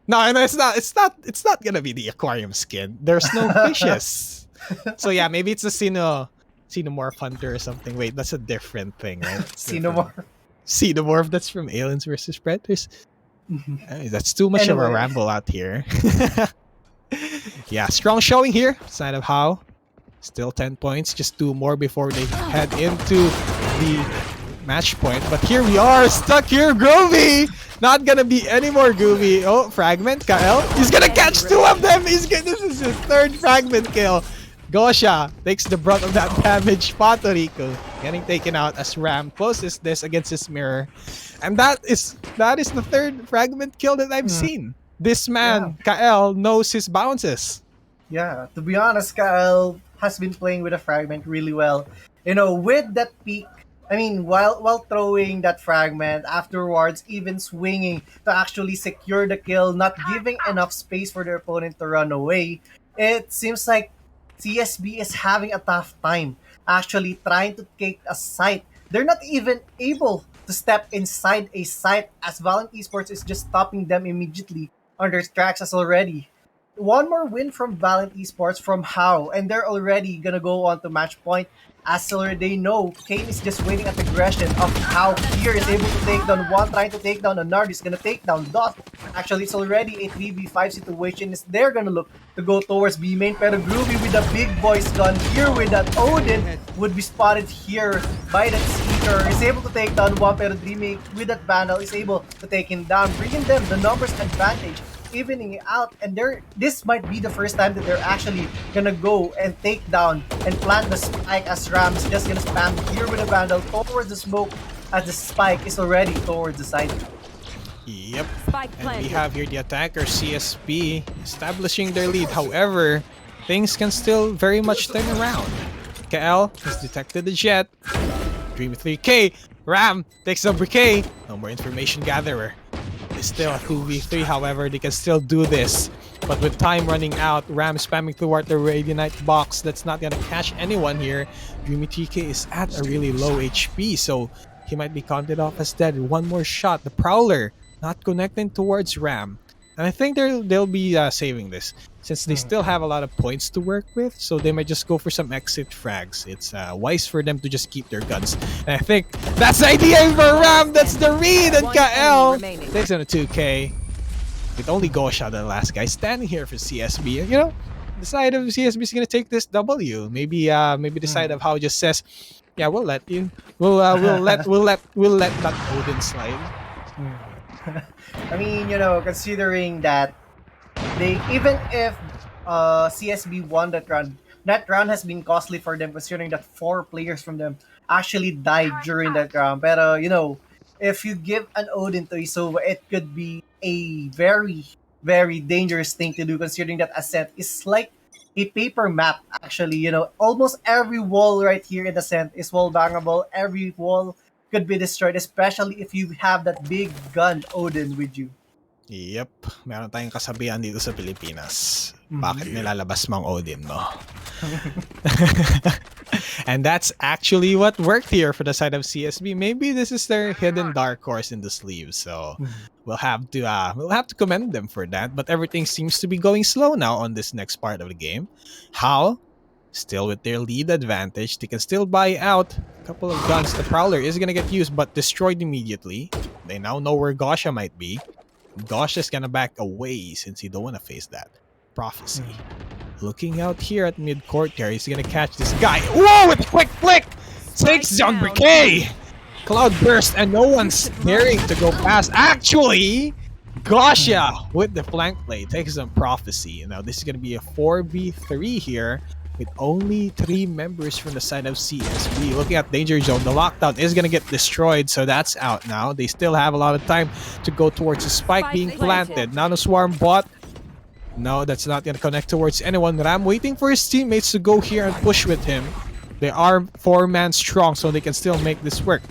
No, it's not. It's not gonna be the aquarium skin. There's no fishes. So yeah, maybe it's a Xenomorph Hunter or something. Wait, that's a different thing, right? Xenomorph. That's from Aliens vs Predators. Hey, that's too much of a ramble out here. Yeah, strong showing here. Side of How. Still 10 points. Just 2 more before they head into the match point. But here we are, stuck here. Groovy! Not gonna be any more Groovy. Oh, fragment. Kael. He's gonna catch 2 of them. This is his 3rd fragment kill. Gosha takes the brunt of that damage. Puerto Rico getting taken out as Ram closes this against his mirror. And that is the 3rd fragment kill that I've seen. This man, Kael, knows his bounces. Yeah, to be honest, Kael has been playing with a fragment really well. With that peak I mean, while throwing that fragment, afterwards even swinging to actually secure the kill, not giving enough space for their opponent to run away, it seems like CSB is having a tough time actually trying to take a site. They're not even able to step inside a site as Valiant Esports is just stopping them immediately on their tracks as already. One more win from Valiant Esports from How, and they're already gonna go on to match point. As already they know, Kane is just waiting at the aggression of how Fear is able to take down one, trying to take down Nard is gonna take down Dot. Actually, it's already a 3v5 situation. Is they're gonna look to go towards B main, pero Groovy with the big boys gun here with that Odin would be spotted here by that Seeker. Is able to take down one, pero Dreamy with that Vandal is able to take him down, bringing them the numbers advantage, evening it out, and this might be the first time that they're actually gonna go and take down and plant the spike as Ram is just gonna spam here with a Vandal towards the smoke as the spike is already towards the side. Yep. And we have here the attacker CSB establishing their lead. However, things can still very much turn around. KL has detected the jet. Dream 3K. Ram takes number K. No more information gatherer. It's still a 2v3, however, they can still do this. But with time running out, Ram spamming toward the Radianite box. That's not gonna catch anyone here. Dreamy TK is at a really low HP, so he might be counted off as dead. One more shot. The Prowler not connecting towards Ram. And I think they'll be saving this, since they still have a lot of points to work with, so they might just go for some exit frags. It's wise for them to just keep their guns. And I think that's the idea for Ram! That's the read! And Kael takes on a 2K. With only Gosha, the last guy, standing here for CSB. You know, the side of CSB is gonna take this W. Maybe the side of how just says, yeah, we'll let you. We'll let that Odin slide. I mean, considering that even if CSB won that round has been costly for them considering that 4 players from them actually died during that round. Pero, if you give an Odin to Isova, it could be a very, very dangerous thing to do considering that Ascent is like a paper map actually. Almost every wall right here in Ascent is wall bangable. Every wall could be destroyed, especially if you have that big gun Odin with you. Yep, meron tayong kasabihan dito sa Pilipinas. Bakit nilalabas mo ang Odin mo? And that's actually what worked here for the side of CSB. Maybe this is their hidden dark horse in the sleeve. So we'll have to commend them for that. But everything seems to be going slow now on this next part of the game. How? Still with their lead advantage, they can still buy out a couple of guns. The Prowler is gonna get used but destroyed immediately. They now know where Gosha might be. Gosha is gonna back away since he don't want to face that. Prophecy. Looking out here at mid-court here, he's gonna catch this guy. Whoa, with a quick flick! Takes down Briquet! Cloud burst and no one's daring to go past. Actually, Gosha with the flank play takes on Prophecy. Now this is gonna be a 4v3 here, with only 3 members from the side of CSB. Looking at Danger Zone, the lockdown is going to get destroyed, so that's out now. They still have a lot of time to go towards the spike being planted. Nano Swarm bot. No, that's not going to connect towards anyone. Ram waiting for his teammates to go here and push with him. They are 4-man strong, so they can still make this work.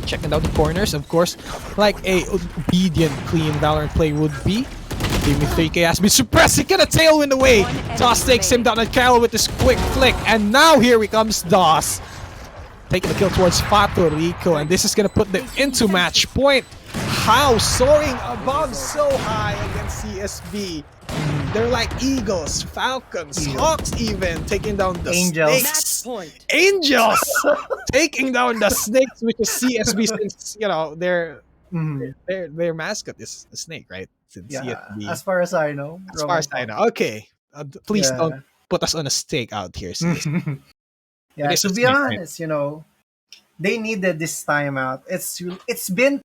Checking out the corners, of course, like a obedient, clean Valorant play would be. Dreamy 3K has been suppressed. He got a tailwind away. DOS takes him down, and Carol with this quick flick. And now here he comes DOS. Taking the kill towards Fato Rico. And this is going to put them into match point. How soaring above so high against CSB. They're like eagles, falcons, hawks even. Taking down the snakes. Angels! Taking down the snakes, which is CSB since, their mascot is a snake, right? CSB. As far as I know. As far as I know. Okay. Please don't put us on a stake out here. Yeah, to be honest, they needed this timeout. It's been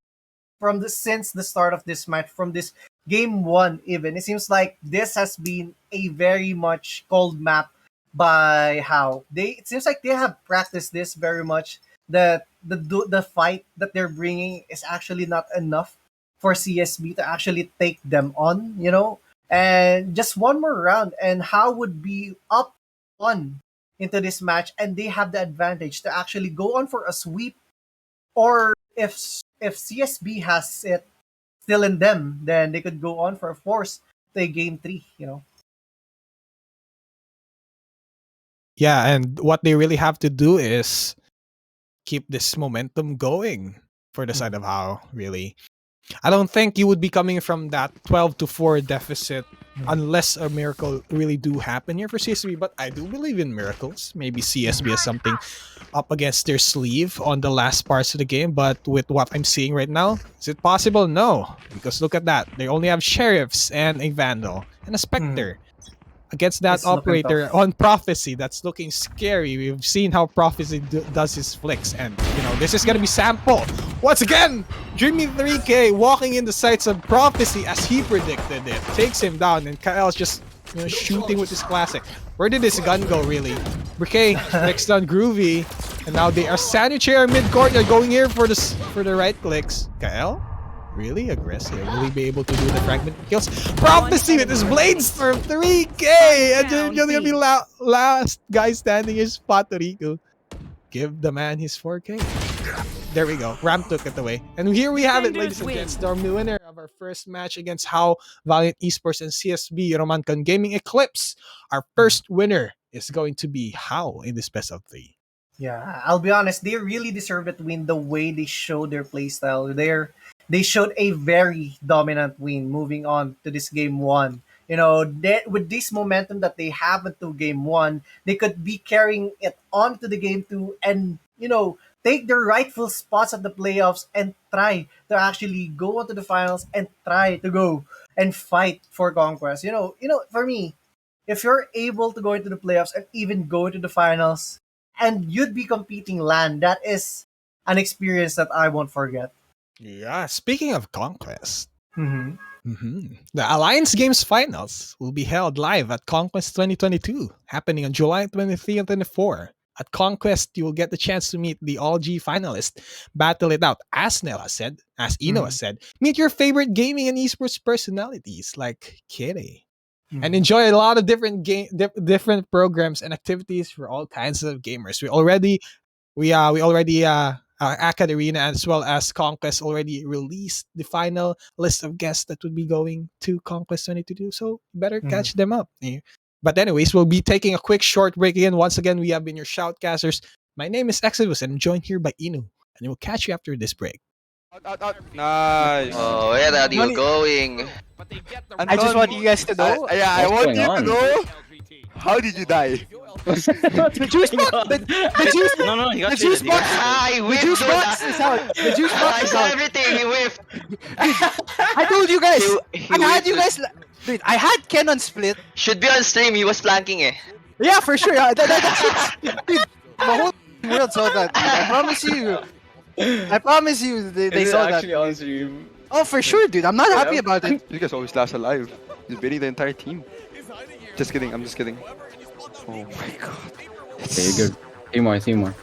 since the start of this match, from this game 1 even. It seems like this has been a very much cold map by How. It seems like they have practiced this very much. That the fight that they're bringing is actually not enough for CSB to actually take them on, and just one more round and How would be up 1 into this match, and they have the advantage to actually go on for a sweep Or if CSB has it still in them, then they could go on for a force to a game 3, you know. Yeah, and what they really have to do is keep this momentum going for the side of how really. I don't think you would be coming from that 12-4 deficit unless a miracle really do happen here for CSB, but I do believe in miracles. Maybe CSB has something up against their sleeve on the last parts of the game, but with what I'm seeing right now, is it possible? No, because look at that. They only have Sheriffs and a Vandal and a Spectre. Against that It's looking operator tough. on Prophecy, that's looking scary. We've seen how Prophecy does his flicks, and you know this is gonna be Sample once again. Jimmy 3K walking in the sights of Prophecy as he predicted it, takes him down, and Kyle's just shooting with his classic. Where did this gun go really? Briquet next on Groovy, and now they are sandwiching mid court. They're going here for the right clicks. Kyle? Really aggressive. Will he be able to do the fragment kills? Prophecy with his Bladestorm 3K! And then you're gonna be last guy standing is Patorico. Give the man his 4K. There we go. Ram took it away. And here we have it, ladies and gents. The winner of our first match against how Valiant Esports and CSB Romancon Gaming Eclipse. Our first winner is going to be how in this best of 3. Yeah, I'll be honest, they really deserve that win the way they showed their playstyle. They showed a very dominant win moving on to this game 1. You know, with this momentum that they have into game 1, they could be carrying it on to the game 2 and, you know, take their rightful spots at the playoffs and try to actually go on to the finals and try to go and fight for conquest. For me, if you're able to go into the playoffs and even go into the finals and you'd be competing LAN, that is an experience that I won't forget. Yeah, speaking of conquest, Mm-hmm. the Alliance Games Finals will be held live at Conquest 2022, happening on July 23 and 24. At Conquest, you will get the chance to meet the All-G finalists, battle it out, as Nel has said, as Ino has said, meet your favorite gaming and esports personalities like Kitty, and enjoy a lot of different different programs and activities for all kinds of gamers. We already AcadArena as well as Conquest already released the final list of guests that would be going to Conquest 2022, so you better catch them up. But anyways, we'll be taking a quick short break again. Once again, we have been your shoutcasters. My name is Exodus and I'm joined here by Inu, and we'll catch you after this break. Out. Nice. Oh, where are you going? I just want you guys to know. I want going you to on? know. How did you die? The juice box. The juice. No, he got The juice box. I The whiffed, juice dude. box is out. The juice box I is saw out. everything, he whiffed. I told you guys. He I had you whiffed. guys. Dude, I had Ken on split. Should be on stream, he was flanking eh. Yeah, for sure. That's dude, the whole world saw that. Dude. I promise you. They Is it saw that. actually on stream? Oh, for sure, dude. I'm not happy about it. You guys always last alive. He's beating the entire team. Just kidding. I'm just kidding. Oh my god. Okay, you're good. See more.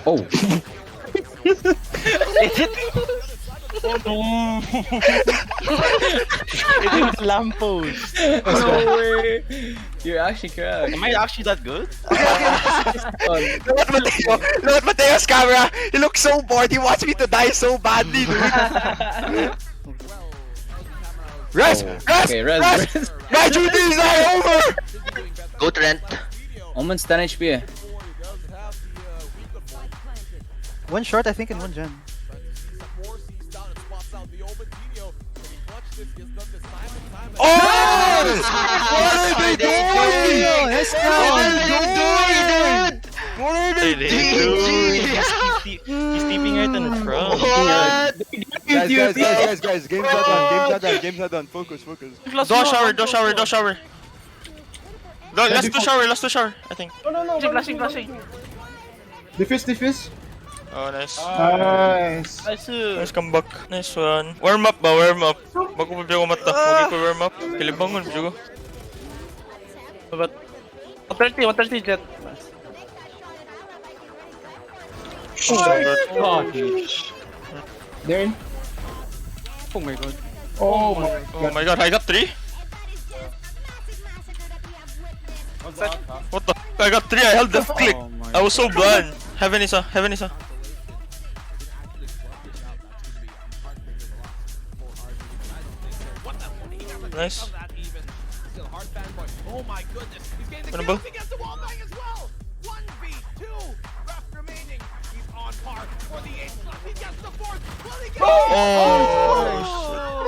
Oh. Lamppost. No way. You're actually correct. Am I actually that good? Look at Mateo's camera. He looks so bored. He wants me to die so badly, dude. Rest! Okay, res. My duty is not over! Go Trent. Omen's 10 HP eh. One short, I think, and one gen. Oh! What are they doing? Let's What go. are you doing, dude? What are they doing? He's sleeping right in front. What? Guys, game's not done. Focus. Do shower. Let's do shower, I think. No. Flashing. Defuse. Oh, nice. Nice. Nice comeback. Nice one. Warm up. Bago pa ko mata. Wagi ko warm up. Kilibangon, Jugo. But 130 jet. They're in. Oh my god. Oh my Oh my god, I got 3? What the? I got 3, I held the click. I was so blind. Heaven is a. Nice. Ano ba? Oh!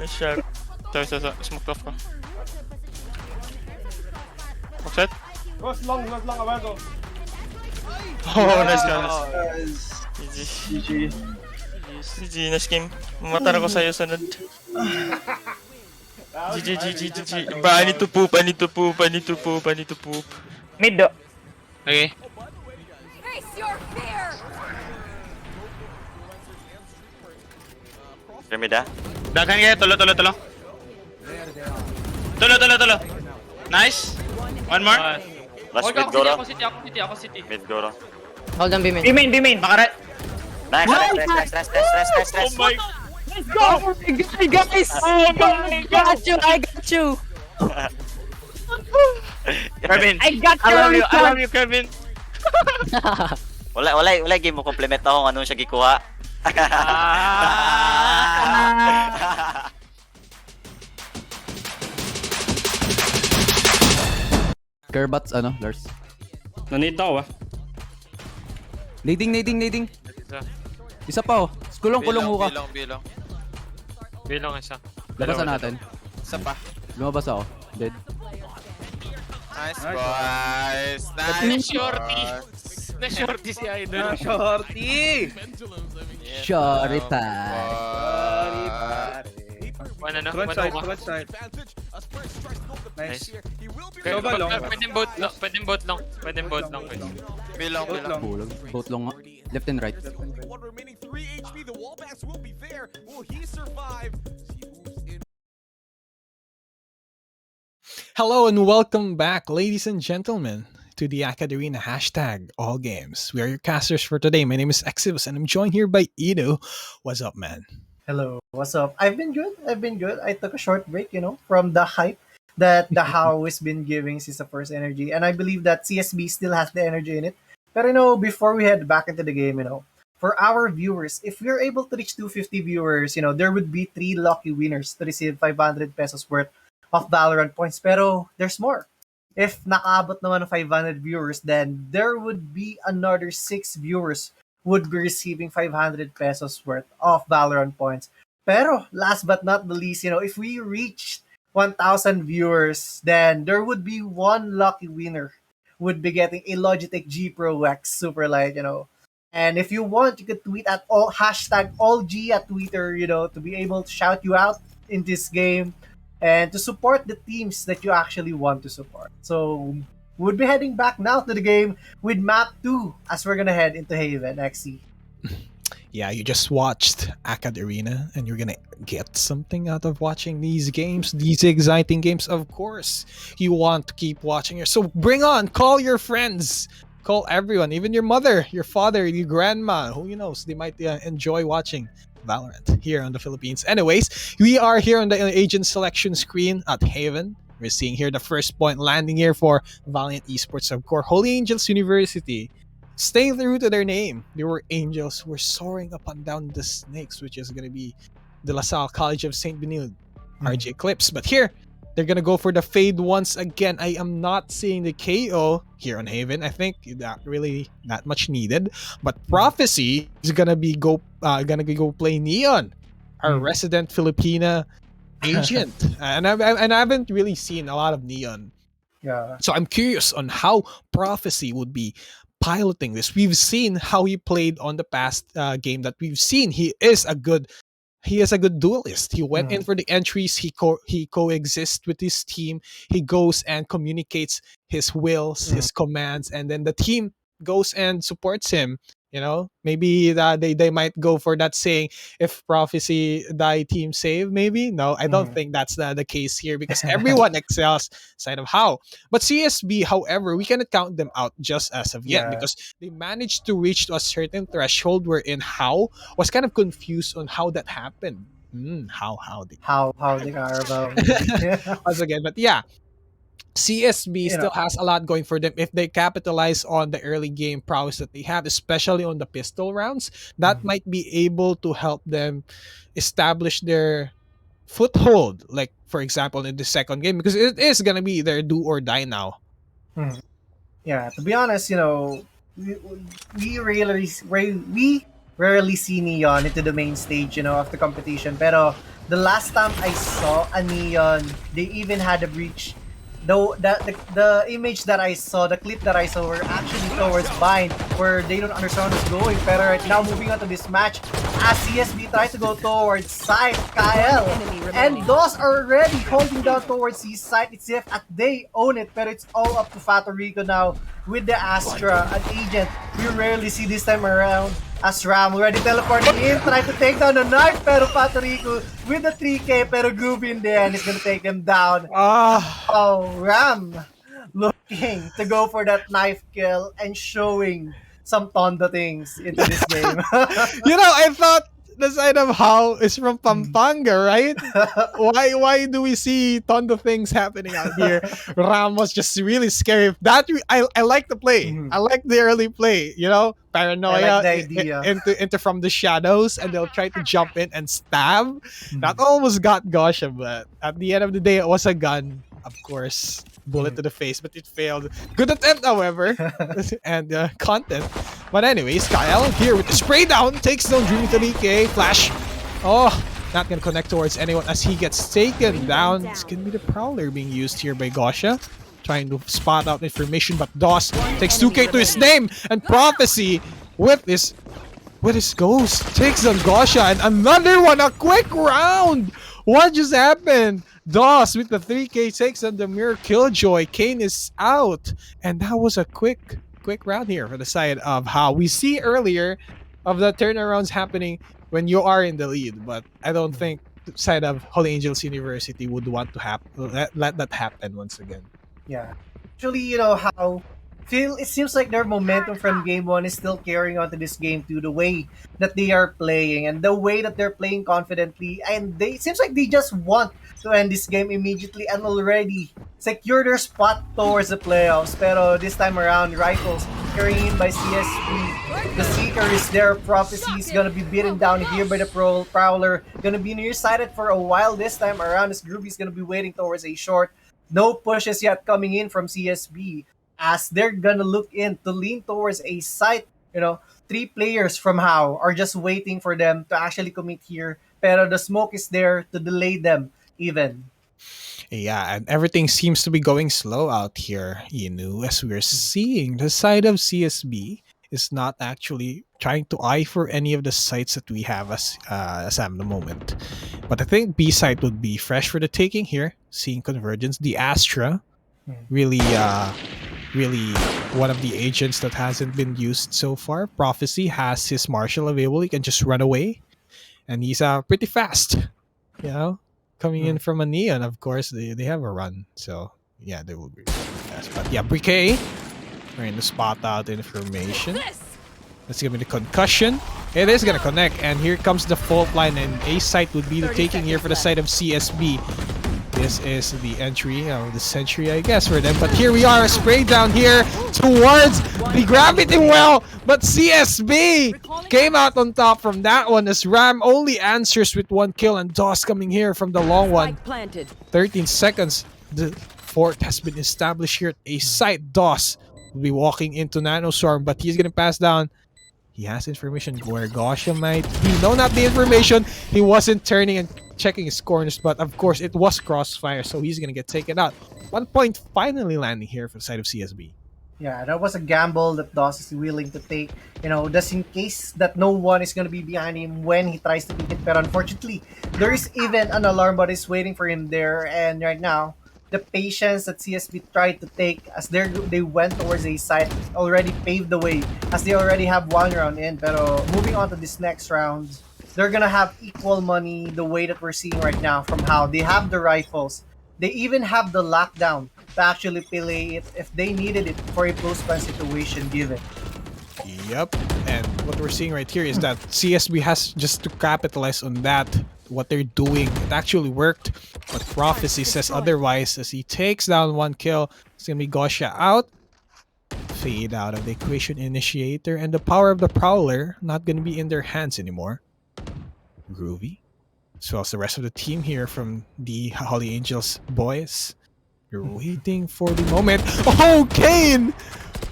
Nice shot. Sorry. Smoke off ka. Offset? Goes long, Abago. Oh, nice guys. GG, nice game. Mamatara ko sa'yo sunod. GG. Ba, I need to poop. Mid do. Okay. Face your fear! Remida. Dagan kayo, tulo. Tulo. Nice. One more. Last Hold mid ako Goro. ako city. Mid Goro. Hold on, B-main. B-main. Makara. Nice. Oh my. Let's go! Guys! I got you! Kevin. I got I love you, Kevin. Wala game mo komplement ako kung anong siya gikuha. Kerbats, Lars. Nanita ako Nading. Isa pa, Kulong ka. Bilong isa. Labasan natin. Isa pa. Lumabas ako. Dead. Nice boys. Nice shorty. Na-shorty si Idol. Shorty One ano? Front side. Nice. Global long. Pwedeng boat long. Bilong. Both long. Left and right. Hello and welcome back, ladies and gentlemen, to the AcadArena hashtag All Games. We are your casters for today. My name is Eclipse and I'm joined here by Edo. What's up, man? Hello, what's up? I've been good. I took a short break, from the hype that the How has been giving since the first energy. And I believe that CSB still has the energy in it. But before we head back into the game, for our viewers, if we're able to reach 250 viewers, there would be 3 lucky winners to receive 500 pesos worth of Valorant points. Pero there's more. If nakaabot naman ng 500 viewers, then there would be another 6 viewers would be receiving 500 pesos worth of Valorant points. Pero last but not the least, if we reach 1,000 viewers, then there would be one lucky winner would be getting a LogitechG Pro X Super Light, And if you want, you could tweet at hashtag AllG at Twitter, to be able to shout you out in this game and to support the teams that you actually want to support. So we'll be heading back now to the game with map 2 as we're gonna head into Haven XC. Yeah, you just watched AcadArena and you're gonna get something out of watching these games, these exciting games. Of course, you want to keep watching it. So bring on, call your friends, call everyone, even your mother, your father, your grandma, who knows, they might enjoy watching Valorant here on the Philippines. Anyways, we are here on the agent selection screen at Haven. We're seeing here the first point landing here for Valiant Esports, of course. Holy Angels University. Staying true to their name. They were angels who were soaring up and down the snakes, which is going to be the La Salle College of St. Benilde, RJ Eclipse. But here, they're going to go for the fade once again. I am not seeing the KO here on Haven. I think that really not much needed. But Prophecy is going to be go play Neon, our resident Filipina agent. and I haven't really seen a lot of Neon. Yeah. So I'm curious on how Prophecy would be piloting this. We've seen how he played on the past game that we've seen. He is a good duelist. He went in for the entries. He coexists with his team. He goes and communicates his wills, his commands, and then the team goes and supports him. Maybe they might go for that saying, if Prophecy die, team save. Maybe no, I don't think that's the case here because everyone excels side of how. But CSB, however, we cannot count them out just as of yet because they managed to reach to a certain threshold wherein how was kind of confused on how that happened. How they are about once again, but yeah. CSB still has a lot going for them if they capitalize on the early game prowess that they have, especially on the pistol rounds. That might be able to help them establish their foothold, like for example in the second game, because it is gonna be their do or die now. Yeah, to be honest, you know, we rarely see Neon into the main stage, you know, of the competition. Pero the last time I saw a Neon, they even had a breach. Though the image that I saw, the clip that I saw were actually towards Bind, where they don't understand what's going. Pero right now, moving on to this match, as CSB tries to go towards side, Kyle and DOS are already holding down towards his side. It's if at they own it, but it's all up to Fatorico now with the Astra, an agent. We rarely see this time around. As Ram already teleporting in, trying to take down the knife, pero Fatorico with the 3K, pero Groovy in there and he's gonna take him down. Oh, Ram looking to go for that knife kill and showing some Tondo things into this game. You know, I thought the side of How is from Pampanga, right? Why do we see Tondo things happening out here? Ram was just really scary. I like the play. I like the early play, you know? Paranoia I like the idea. into from the shadows, and they'll try to jump in and stab. That almost got Gosha, but at the end of the day, it was a gun, of course. Bullet to the face, but it failed. Good attempt, however, and content. But anyways, Kyle here with the spray down takes down Dreamy 3K. Flash. Oh, not gonna connect towards anyone as he gets taken down. It's gonna be the Prowler being used here by Gosha, trying to spot out information, but DOS takes 2K to his name, and Prophecy with his ghost takes on Gosha, and another one, a quick round. What just happened? DOS with the 3K takes on the Mirror Killjoy. Kane is out, and that was a quick round here for the side of How. We see earlier of the turnarounds happening when you are in the lead, but I don't think the side of Holy Angels University would want to let that happen once again. Yeah. Actually, you know how it seems like their momentum from game 1 is still carrying on to this game 2, the way that they are playing and the way that they're playing confidently, and it seems like they just want to end this game immediately and already secure their spot towards the playoffs. Pero this time around, Rifles carrying in by CSB. The Seeker is there. Prophecy is gonna be beaten down here by the Prowler. Gonna be nearsighted for a while this time around as Groovy is gonna be waiting towards a short. No pushes yet coming in from CSB as they're gonna look in to lean towards a site. You know, 3 players from How are just waiting for them to actually commit here. Pero the smoke is there to delay them even. Yeah, and everything seems to be going slow out here, as we're seeing the side of CSB is not actually trying to eye for any of the sites that we have as at the moment. But I think B site would be fresh for the taking here, seeing Convergence. The Astra, really one of the agents that hasn't been used so far. Prophecy has his Marshal available. He can just run away, and he's pretty fast, coming in from a Neon. Of course, they have a run, so yeah, they will be fast. But yeah, Briquet trying to spot out information. Let's give me the concussion. It is gonna connect, and here comes the fault line, and A site would be the taking here for the side of CSB. This is the entry of the century, I guess, for them. But here we are, a spray down here towards the gravity well. But CSB came out on top from that one as Ram only answers with 1 kill, and DOS coming here from the long one. 13 seconds. The fort has been established here at A site. DOS will be walking into Nanoswarm, but he's gonna pass down. He has information where Gosha might be. No, not the information. He wasn't turning and checking his corners, but of course it was crossfire, so he's gonna get taken out. 1 point finally landing here for the side of CSB. Yeah, that was a gamble that DOS is willing to take, just in case that no one is gonna be behind him when he tries to pick it. But unfortunately, there is even an alarm bot is waiting for him there, and right now, the patience that CSB tried to take as they went towards a site already paved the way as they already have 1 round in. Pero moving on to this next round, they're gonna have equal money the way that we're seeing right now from How. They have the rifles. They even have the lockdown to actually play it if they needed it for a close-run situation given. Yep, and what we're seeing right here is that CSB has just to capitalize on that. What they're doing, it actually worked, but Prophecy says otherwise as he takes down 1 kill. It's gonna be Gosha out, fade out of the equation initiator, and the power of the Prowler not gonna be in their hands anymore. Groovy as well as the rest of the team here from the Holy Angels boys. You're waiting for the moment. Oh, Kane!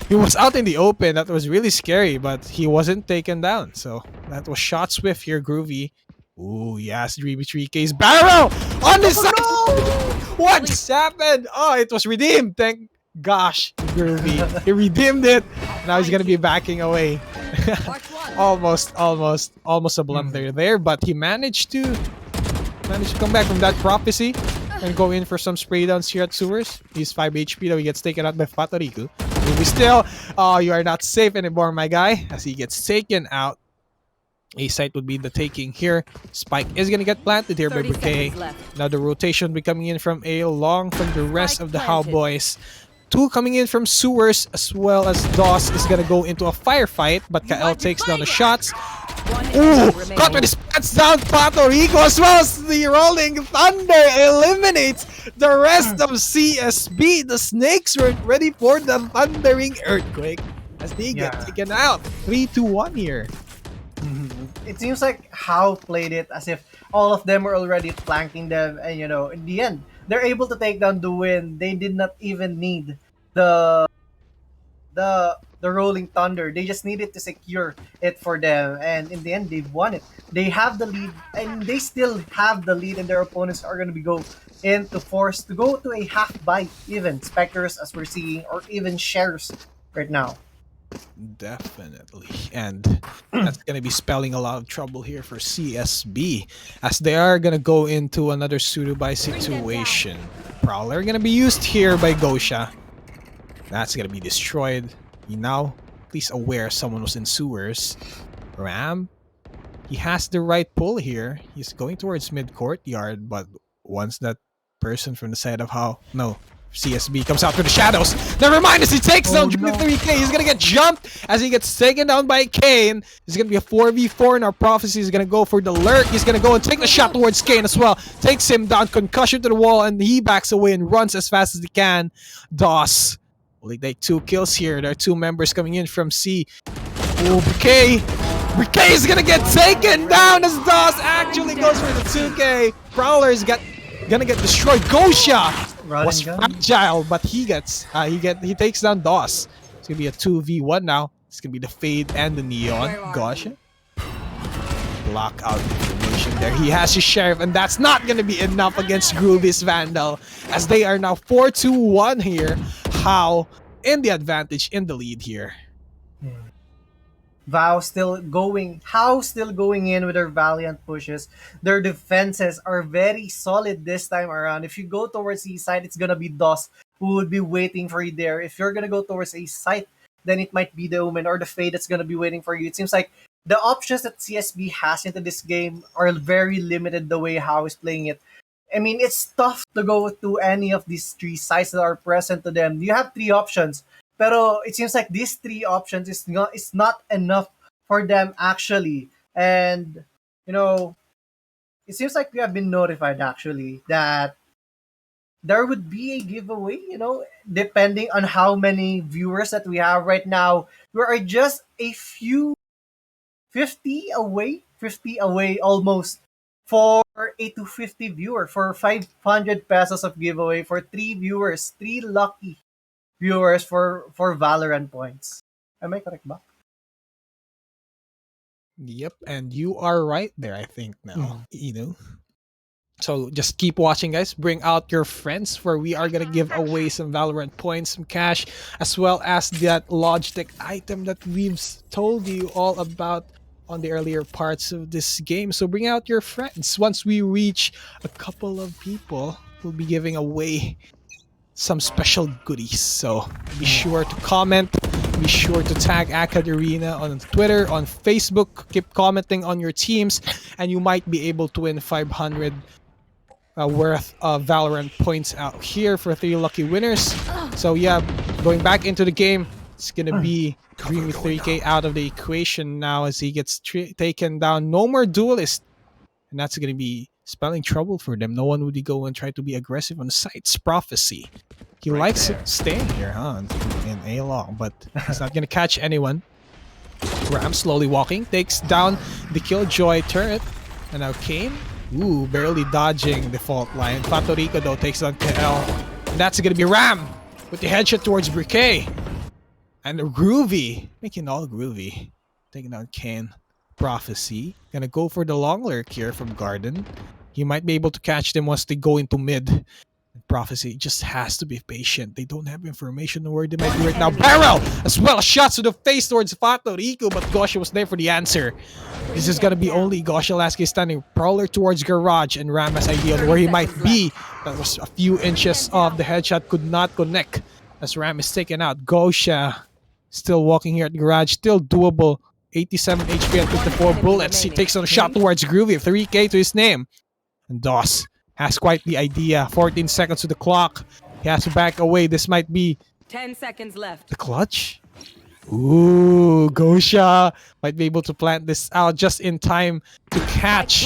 He was out in the open. That was really scary, but he wasn't taken down. So that was shot swift here, Groovy. Ooh, yes, 3v3K's barrel on the side. What's happened? Oh, it was redeemed. Thank gosh, Groovy. He redeemed it. Now he's gonna be backing away. almost a blunder there, but he managed to come back from that prophecy and go in for some spray downs here at Sewers. He's 5 HP though. He gets taken out by Fatoriku. Groovy still. Oh, you are not safe anymore, my guy. As he gets taken out. A site would be the taking here. Spike is gonna get planted here by Bouquet. Now the rotation will be coming in from A along from the rest of the How boys. 2 coming in from Sewers, as well as DOS is gonna go into a firefight, but Kael takes down the shots. Ooh, caught with his pants down. Fatoriku as well as the Rolling Thunder eliminates the rest of CSB. The Snakes were ready for the Thundering Earthquake as they get taken out. 3-2-1 here. It seems like How played it as if all of them were already flanking them, and in the end, they're able to take down the win. They did not even need the Rolling Thunder. They just needed to secure it for them, and in the end, they've won it. They have the lead, and they still have the lead, and their opponents are going to go into force to go to a half bite, even Spectres as we're seeing, or even shares right now. Definitely, and that's gonna be spelling a lot of trouble here for CSB as they are gonna go into another pseudo-buy situation. Prowler gonna be used here by Gosha. That's gonna be destroyed. He now at least aware someone was in Sewers. Ram, he has the right pull here. He's going towards mid-courtyard, but once that person from the side of CSB comes out through the shadows. Never mind, as he takes down 3K. He's gonna get jumped as he gets taken down by Kane. It's gonna be a 4v4 in our prophecy. He's gonna go for the lurk. He's gonna go and take the shot towards Kane as well. Takes him down, concussion to the wall, and he backs away and runs as fast as he can. DOS will take 2 kills here. There are 2 members coming in from C. Oh, Bouquet is gonna get taken down as DOS actually goes for the 2K. Prowler is gonna get destroyed. Gosha was fragile, but he takes down DOS. It's gonna be a 2v1 now. It's gonna be the Fade and the Neon. Gosh. Block out information there. He has his Sheriff, and that's not gonna be enough against Groovy's Vandal. As they are now 4-2-1 here. How in the advantage, in the lead here. How still going in with their Valiant pushes. Their defenses are very solid this time around. If you go towards the side, it's gonna be DOS who would be waiting for you there. If you're gonna go towards a site, then it might be the Omen or the Fade that's gonna be waiting for you. It seems like the options that CSB has into this game are very limited the way How is playing it. I mean, it's tough to go to any of these 3 sites that are present to them. You have 3 options. Pero it seems like these 3 options is not enough for them actually. And, it seems like we have been notified actually that there would be a giveaway, depending on how many viewers that we have right now. We are just a few 50 away almost for a 250 viewer for 500 pesos of giveaway for 3 viewers, 3 lucky viewers for Valorant points. Am I correct ba? Yep, and you are right there, I think now. So just keep watching, guys. Bring out your friends, for we are gonna give away some Valorant points, some cash, as well as that Logitech item that we've told you all about on the earlier parts of this game. So bring out your friends. Once we reach a couple of people, we'll be giving away some special goodies. So be sure to comment. Be sure to tag AcadArena on Twitter, on Facebook. Keep commenting on your teams, and you might be able to win 500 worth of Valorant points out here for 3 lucky winners. So yeah, going back into the game, it's gonna be Green with 3K out of the equation now as he gets taken down. No more duelist, and that's gonna be spelling trouble for them. No one would go and try to be aggressive on the site's prophecy. He likes staying here, in A long, but he's not gonna catch anyone. Ram slowly walking, takes down the Killjoy turret, and now Kane Ooh, barely dodging the fault line. Fatorico though takes on KL. And that's gonna be Ram with the headshot towards Briquet. And Groovy, making all groovy. Taking out Kane. Prophecy. Gonna go for the long lurk here from Garden. He might be able to catch them once they go into mid. Prophecy just has to be patient. They don't have information on where they might be right now. Barrel as well. Shots to the face towards Fatorico, but Gosha was there for the answer. This is gonna be only Gosha Lasky standing. Prowler towards Garage and Ramas idea on where he might be. That was a few inches off. The headshot could not connect as Ram is taken out. Gosha still walking here at Garage. Still doable. 87 HP and 54 bullets. He takes on a shot towards Groovy. 3K to his name. And DOS has quite the idea. 14 seconds to the clock. He has to back away. This might be 10 seconds left. the clutch. Ooh, Gosha might be able to plant this out just in time to catch.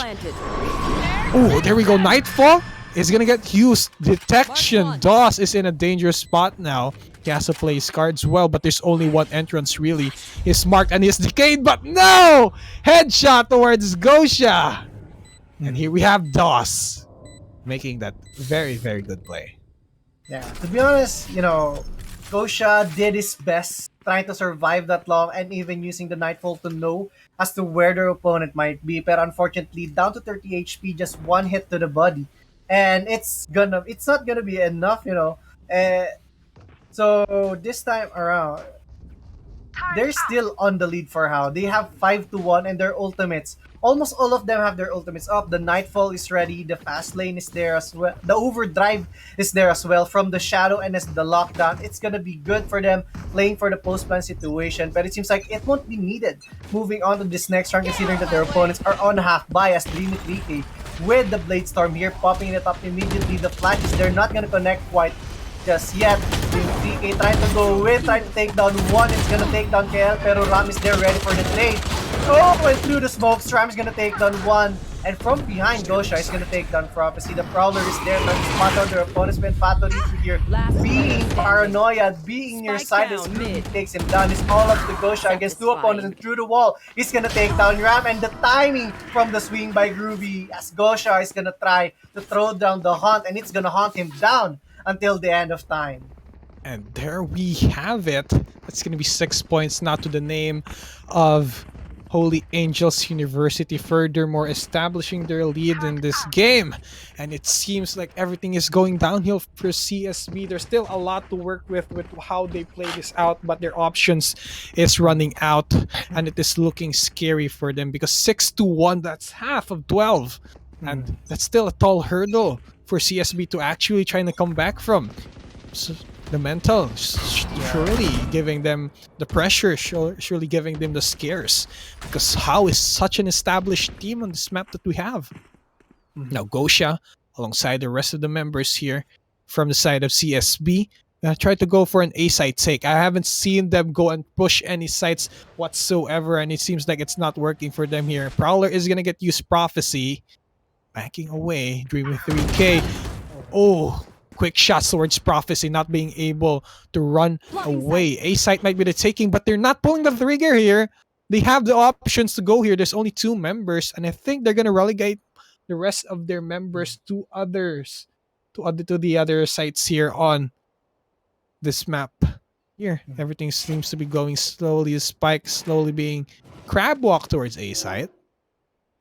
Oh, there we go. Nightfall is gonna get used. Detection. DOS is in a dangerous spot now. He has to play his cards well, but there's only one entrance really. He's marked and he's decayed, but no! Headshot towards Gosha. And here we have DOS making that very, very good play. Yeah, to be honest, you know, Gosha did his best trying to survive that long and even using the Nightfall to know as to where their opponent might be. But unfortunately, down to 30 HP, just one hit to the body. And it's not gonna be enough, you know. So this time around, they're still on the lead for how. They have 5-1 and their ultimates. Almost all of them have their ultimates up. The Nightfall is ready. The Fast Lane is there as well. The Overdrive is there as well. From the Shadow and as the Lockdown, it's gonna be good for them playing for the post-plan situation. But it seems like it won't be needed. Moving on to this next round, considering that their opponents are on half bias, Dreamy 3K. With the Blade Storm here, popping it up immediately. The flashes, they're not gonna connect quite just yet. Dreamy 3K trying to go with, trying to take down one. It's gonna take down KL, pero Ram is there ready for the trade. Oh, and through the smokes, Ram is gonna take down one. And from behind, Gosha is gonna take down Prophecy. The Prowler is there trying to spot out their opponents. When Fatorico here being paranoia, being near side as Ruby takes him down. It's all up to Gosha against two opponents, and through the wall, he's gonna take down Ram. And the timing from the swing by Groovy as Gosha is gonna try to throw down the hunt, and it's gonna hunt him down until the end of time. And there we have it. That's gonna be 6 points, not to the name of Holy Angels University, furthermore establishing their lead in this game. And it seems like everything is going downhill for CSB. There's still a lot to work with how they play this out, but their options is running out, and it is looking scary for them because 6-1, that's half of 12. And that's still a tall hurdle for CSB to actually trying to come back from. So the mental surely giving them the pressure, surely giving them the scares, because how is such an established team on this map that we have. Now Gosha alongside the rest of the members here from the side of CSB try to go for an A site take. I haven't seen them go and push any sites whatsoever, and it seems like it's not working for them here. Prowler is gonna get used. Prophecy backing away. Dreamy 3K. Oh, quick shots towards Prophecy, not being able to run away. A site might be the taking, but they're not pulling the trigger here. They have the options to go here. There's only 2 members, and I think they're gonna relegate the rest of their members to the other sites here on this map. Here, everything seems to be going slowly. Spike slowly being crab walk towards A site,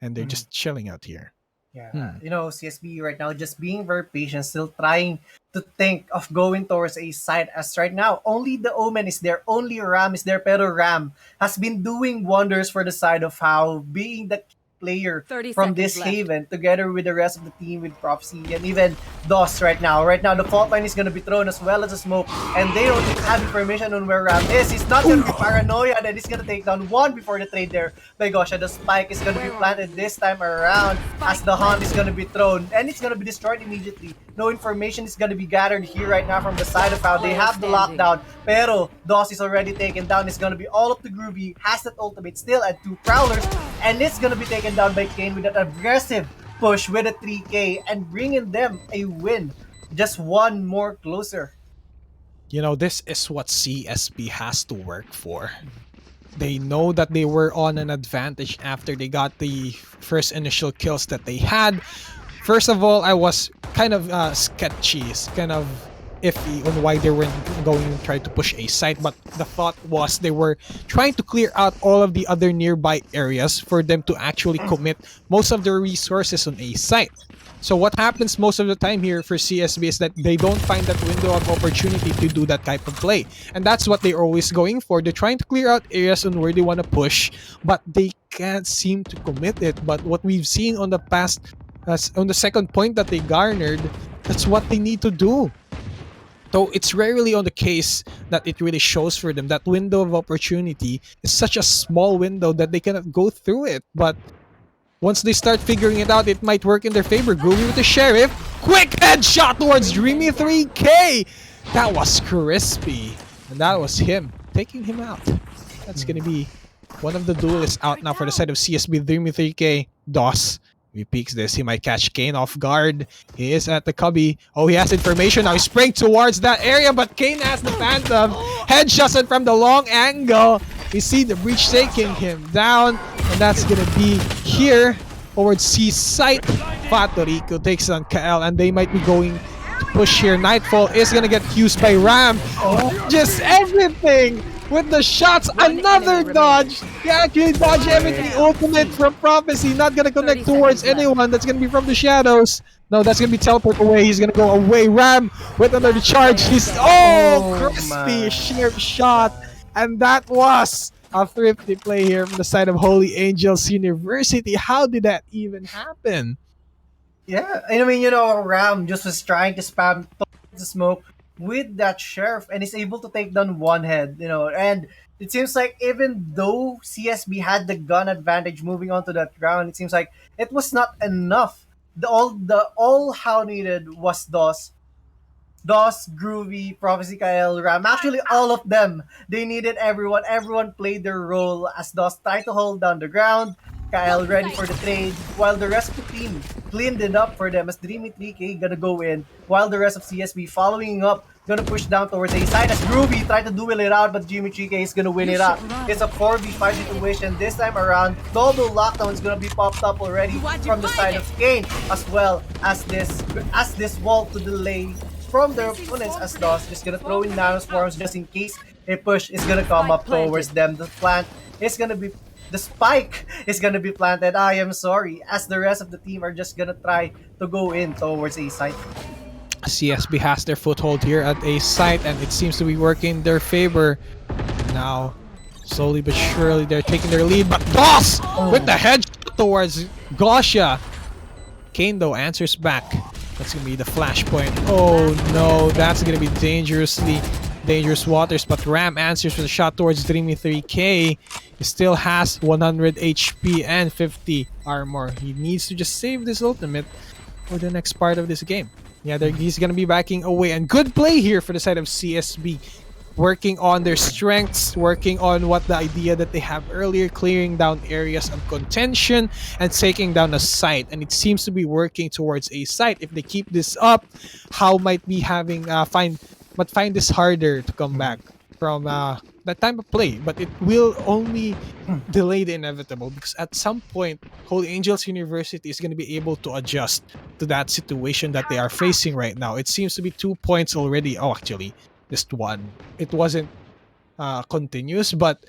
and they're just chilling out here. Yeah, you know, CSB right now just being very patient, still trying to think of going towards a side as right now. Only the Omen is there, only Ram is there, pero Ram has been doing wonders for the side of how being the player from this haven together with the rest of the team with Prophecy and even DOS right now. Right now, the fault line is going to be thrown as well as a smoke, and they don't have information on where Ram is. He's not going to be paranoia that he's going to take down one before the trade there by Gosha. The spike is going to be planted this time around as the hunt is going to be thrown, and it's going to be destroyed immediately. No information is going to be gathered here right now from the side of how they have the lockdown, pero DOS is already taken down. It's going to be all up to Groovy, has that ultimate still at 2 Prowlers, and it's going to be taken down by Kane with that aggressive push with a 3K and bringing them a win. Just one more closer. You know, this is what CSB has to work for. They know that they were on an advantage after they got the first initial kills that they had. First of all, I was kind of sketchy, kind of iffy on why they weren't going to try to push a site, but the thought was they were trying to clear out all of the other nearby areas for them to actually commit most of their resources on a site. So what happens most of the time here for CSB is that they don't find that window of opportunity to do that type of play. And that's what they're always going for. They're trying to clear out areas on where they want to push, but they can't seem to commit it. But what we've seen on the past, on the second point that they garnered, that's what they need to do. So it's rarely on the case that it really shows for them. That window of opportunity is such a small window that they cannot go through it. But once they start figuring it out, it might work in their favor. Groovy with the Sheriff. Quick headshot towards Dreamy 3K. That was crispy. And that was him taking him out. That's going to be one of the duelists out now for the side of CSB. Dreamy 3K. DOS. He peeks this. He might catch Kane off guard. He is at the cubby. Oh, he has information. Now he's spraying towards that area, but Kane has the Phantom. Headshots it from the long angle. We see the breach taking him down. And that's going to be here towards C site. Fatorico takes on KL, and they might be going to push here. Nightfall is going to get used by Ram. Just everything with the shots. Another dodge. He actually dodged everything. Ultimate from Prophecy. Not going to connect towards anyone. That's going to be from the shadows. No, that's going to be teleport away. He's going to go away. Ram with another charge. He's crispy. Sharp shot. And that was a thrifty play here from the side of Holy Angels University. How did that even happen? Yeah, I mean, Ram just was trying to spam the smoke with that Sheriff, and is able to take down one head, and it seems like even though CSB had the gun advantage moving on to that round, it seems like it was not enough. All how needed was DOS, Groovy, Prophecy, Kyle, Ram. Actually, all of them. They needed everyone. Everyone played their role as DOS tried to hold down the ground. Kyle ready for the trade, while the rest of the team cleaned it up for them as Dreamy 3K gonna go in, while the rest of CSB following up, gonna push down towards A side as Groovy tried to duel it out, but Dreamy 3K is gonna win it out. It's a 4v5 situation this time around. Double lockdown is gonna be popped up already from the side of Kane, as well as this wall to delay from their opponents, as DOS is gonna throw in nano swarms just in case a push is gonna come up towards them. The spike is gonna be planted. I am sorry, as the rest of the team are just gonna try to go in towards A site. CSB has their foothold here at A site, and it seems to be working in their favor. Now, slowly but surely, they're taking their lead, but DOS with the headshot towards Gosha. Kane, though, answers back. That's gonna be the flashpoint. Oh no, that's gonna be dangerous waters, but Ram answers with a shot towards Dreamy 3K. He still has 100 HP and 50 armor. He needs to just save this ultimate for the next part of this game. Yeah, he's gonna be backing away, and good play here for the side of CSB. Working on their strengths, working on what the idea that they have earlier, clearing down areas of contention and taking down a site, and it seems to be working towards a site. If they keep this up, how might be having find this harder to come back from that type of play, but it will only delay the inevitable, because at some point Holy Angels University is going to be able to adjust to that situation that they are facing right now. It seems to be 2 points already. Oh, actually just one. It wasn't continuous, but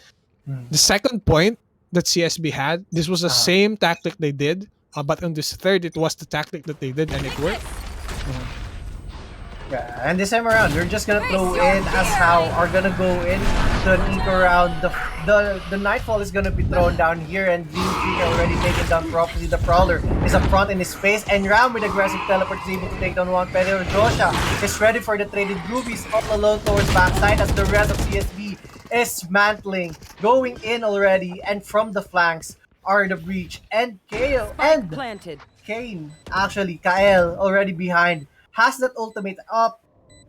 the second point that CSB had, this was the same tactic they did, but on this third, it was the tactic that they did, and it worked. Yeah, and this time around, they're just gonna throw in as how are gonna go in to an eco round. The Nightfall is gonna be thrown down here, and Dreamy already taken down Prophecy. The Prowler is up front in his face, and Ram with aggressive teleport is able to take down one. Pero Joshua is ready for the traded Groovies all alone towards backside, as the rest of CSB is mantling, going in already, and from the flanks are the Breach and Kale and Kane. Actually, Kael already behind. Has that ultimate up,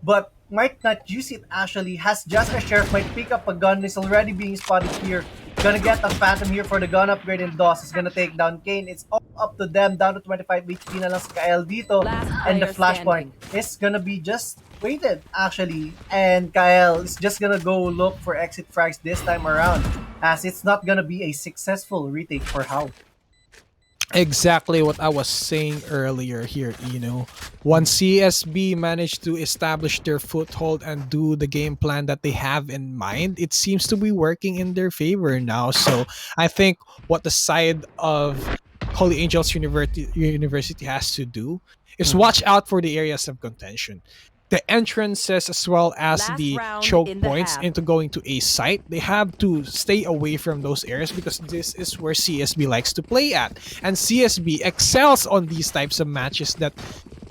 but might not use it actually. Has just a Sheriff, might pick up a gun, is already being spotted here. Gonna get a Phantom here for the gun upgrade, and DOS is gonna take down Kane. It's all up to them, down to 25 HP na lang si Kael dito. And the flashpoint is gonna be just waited actually. And Kael is just gonna go look for exit frags this time around, as it's not gonna be a successful retake for How. Exactly what I was saying earlier here, Once CSB managed to establish their foothold and do the game plan that they have in mind, it seems to be working in their favor now. So I think what the side of Holy Angels University has to do is watch out for the areas of contention. The entrances as well as Last the round choke in the points half. into going to a site, they have to stay away from those areas because this is where CSB likes to play at. And CSB excels on these types of matches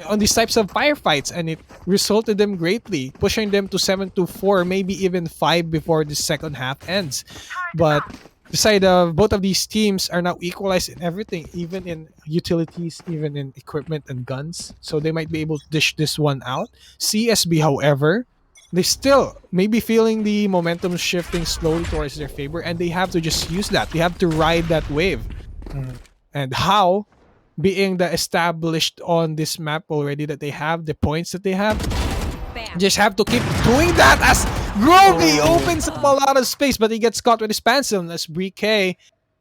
on these types of firefights, and it resulted them greatly, pushing them to 7-4, maybe even 5 before the second half ends. But the side of both of these teams are now equalized in everything, even in utilities, even in equipment and guns. So they might be able to dish this one out. CSB, however, they still may be feeling the momentum shifting slowly towards their favor, and they have to just use that. They have to ride that wave. And how, being the established on this map already that they have, the points that they have, Bam. just have to keep doing that as Groby opens up a lot of space, but he gets caught with his Pansum as Brie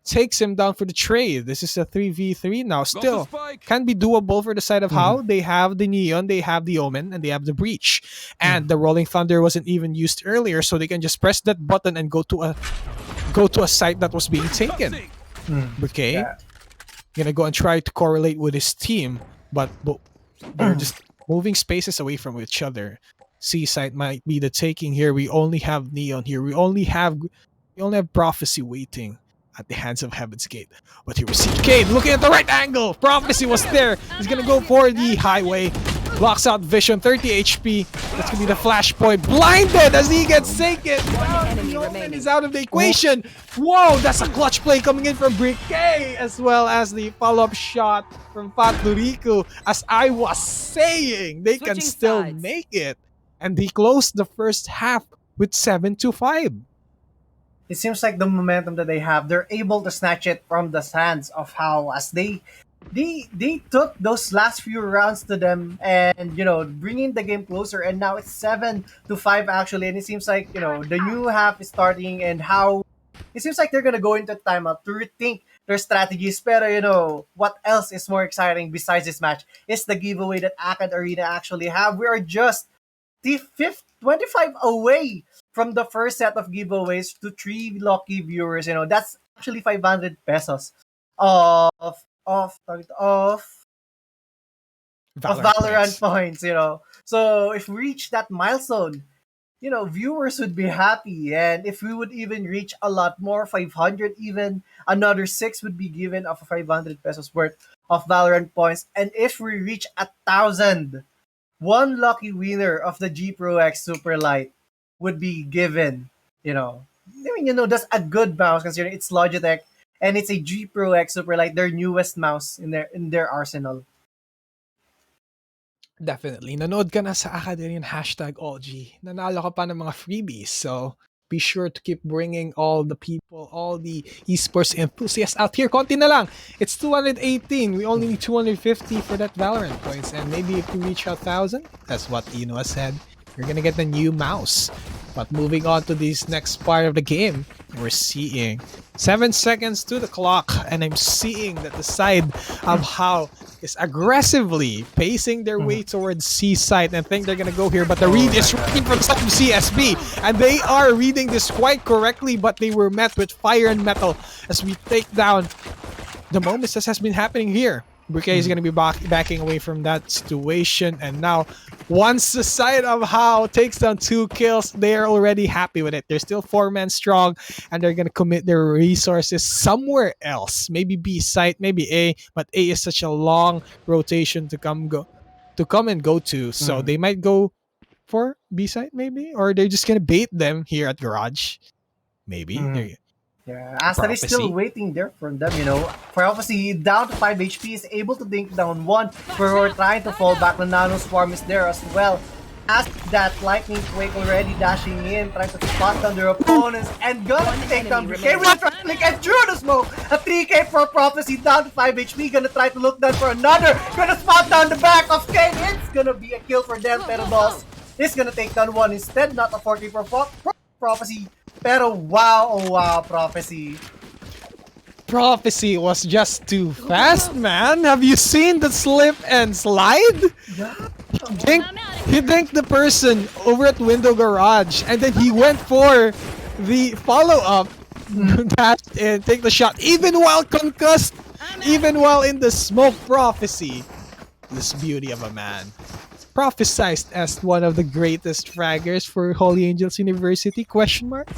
takes him down for the trade. This is a 3v3 now. Still, can be doable for the side of How. They have the Neon, they have the Omen, and they have the Breach. And the Rolling Thunder wasn't even used earlier, so they can just press that button and go to a site that was being taken. Okay? Gonna go and try to correlate with his team, but they're just moving spaces away from each other. C site might be the taking here. We only have Neon here. We only have Prophecy waiting at the hands of Heaven's Gate. But here we see Cade looking at the right angle. Prophecy was there. He's gonna go for the highway. Blocks out Vision, 30 HP. That's gonna be the flashpoint. Blinded as he gets taken. The Omen is out of the equation. Whoa, that's a clutch play coming in from Briquet, as well as the follow-up shot from Faturiku. As I was saying, they can Switching still sides. make it. And they closed the first half with 7-5. It seems like the momentum that they have, they're able to snatch it from the hands of How, as they took those last few rounds to them and bringing the game closer, and now it's 7-5 actually, and it seems like the new half is starting, and How, it seems like they're gonna go into timeout to rethink their strategies. Pero what else is more exciting besides this match is the giveaway that AcadArena actually have. We are just the 25 away from the first set of giveaways to 3 lucky viewers. That's actually 500 pesos of Valorant points. So if we reach that milestone, viewers would be happy. And if we would even reach a lot more, 500, even another 6 would be given of 500 pesos worth of Valorant points. And if we reach 1,000, one lucky winner of the G Pro X Super Light would be given. That's a good mouse considering it's Logitech and it's a G Pro X Super Light, their newest mouse in their arsenal. Definitely. Nanood ka na sa AcadArena #OG. Nanalo ka pa ng mga freebies. So, be sure to keep bringing all the people, all the esports enthusiasts out here. Konti na lang. It's 218. We only need 250 for that Valorant points. And maybe if we reach 1,000, that's what Inoa said, you're gonna get the new mouse. But moving on to this next part of the game, we're seeing 7 seconds to the clock, and I'm seeing that the side of How is aggressively pacing their way towards C side and think they're gonna go here, but the read is working from the side of CSB, and they are reading this quite correctly, but they were met with fire and metal as we take down the moments that has been happening here. Briquet is going to be backing away from that situation, and now once the side of How takes down 2 kills, they are already happy with it. They're still 4-man strong, and they're going to commit their resources somewhere else. Maybe B site, maybe A, but A is such a long rotation to come and go to, so they might go for B site maybe, or they're just going to bait them here at Garage. Maybe. Yeah, Asta is still waiting there for them, Prophecy down to 5 HP is able to dink down 1, where we're trying to fall back. The Nano Swarm is there as well. As that Lightning Quake already dashing in, trying to spot down their opponents, and gonna take down Briquet with a traffic and through the smoke. A 3K for Prophecy down to 5 HP, gonna try to look down for another, gonna spot down the back of Kane. It's gonna be a kill for them, pero Boss is gonna take down 1 instead, not a 40 for Prophecy. Pero wow, oh wow, Prophecy. Prophecy was just too fast, man. Have you seen the slip and slide? Yeah. He dinked the person over at Window Garage, and then he went for the follow-up. Dash and take the shot, even while concussed, even while in the smoke. Prophecy. This beauty of a man. Prophesized as one of the greatest fraggers for Holy Angels University, question mark?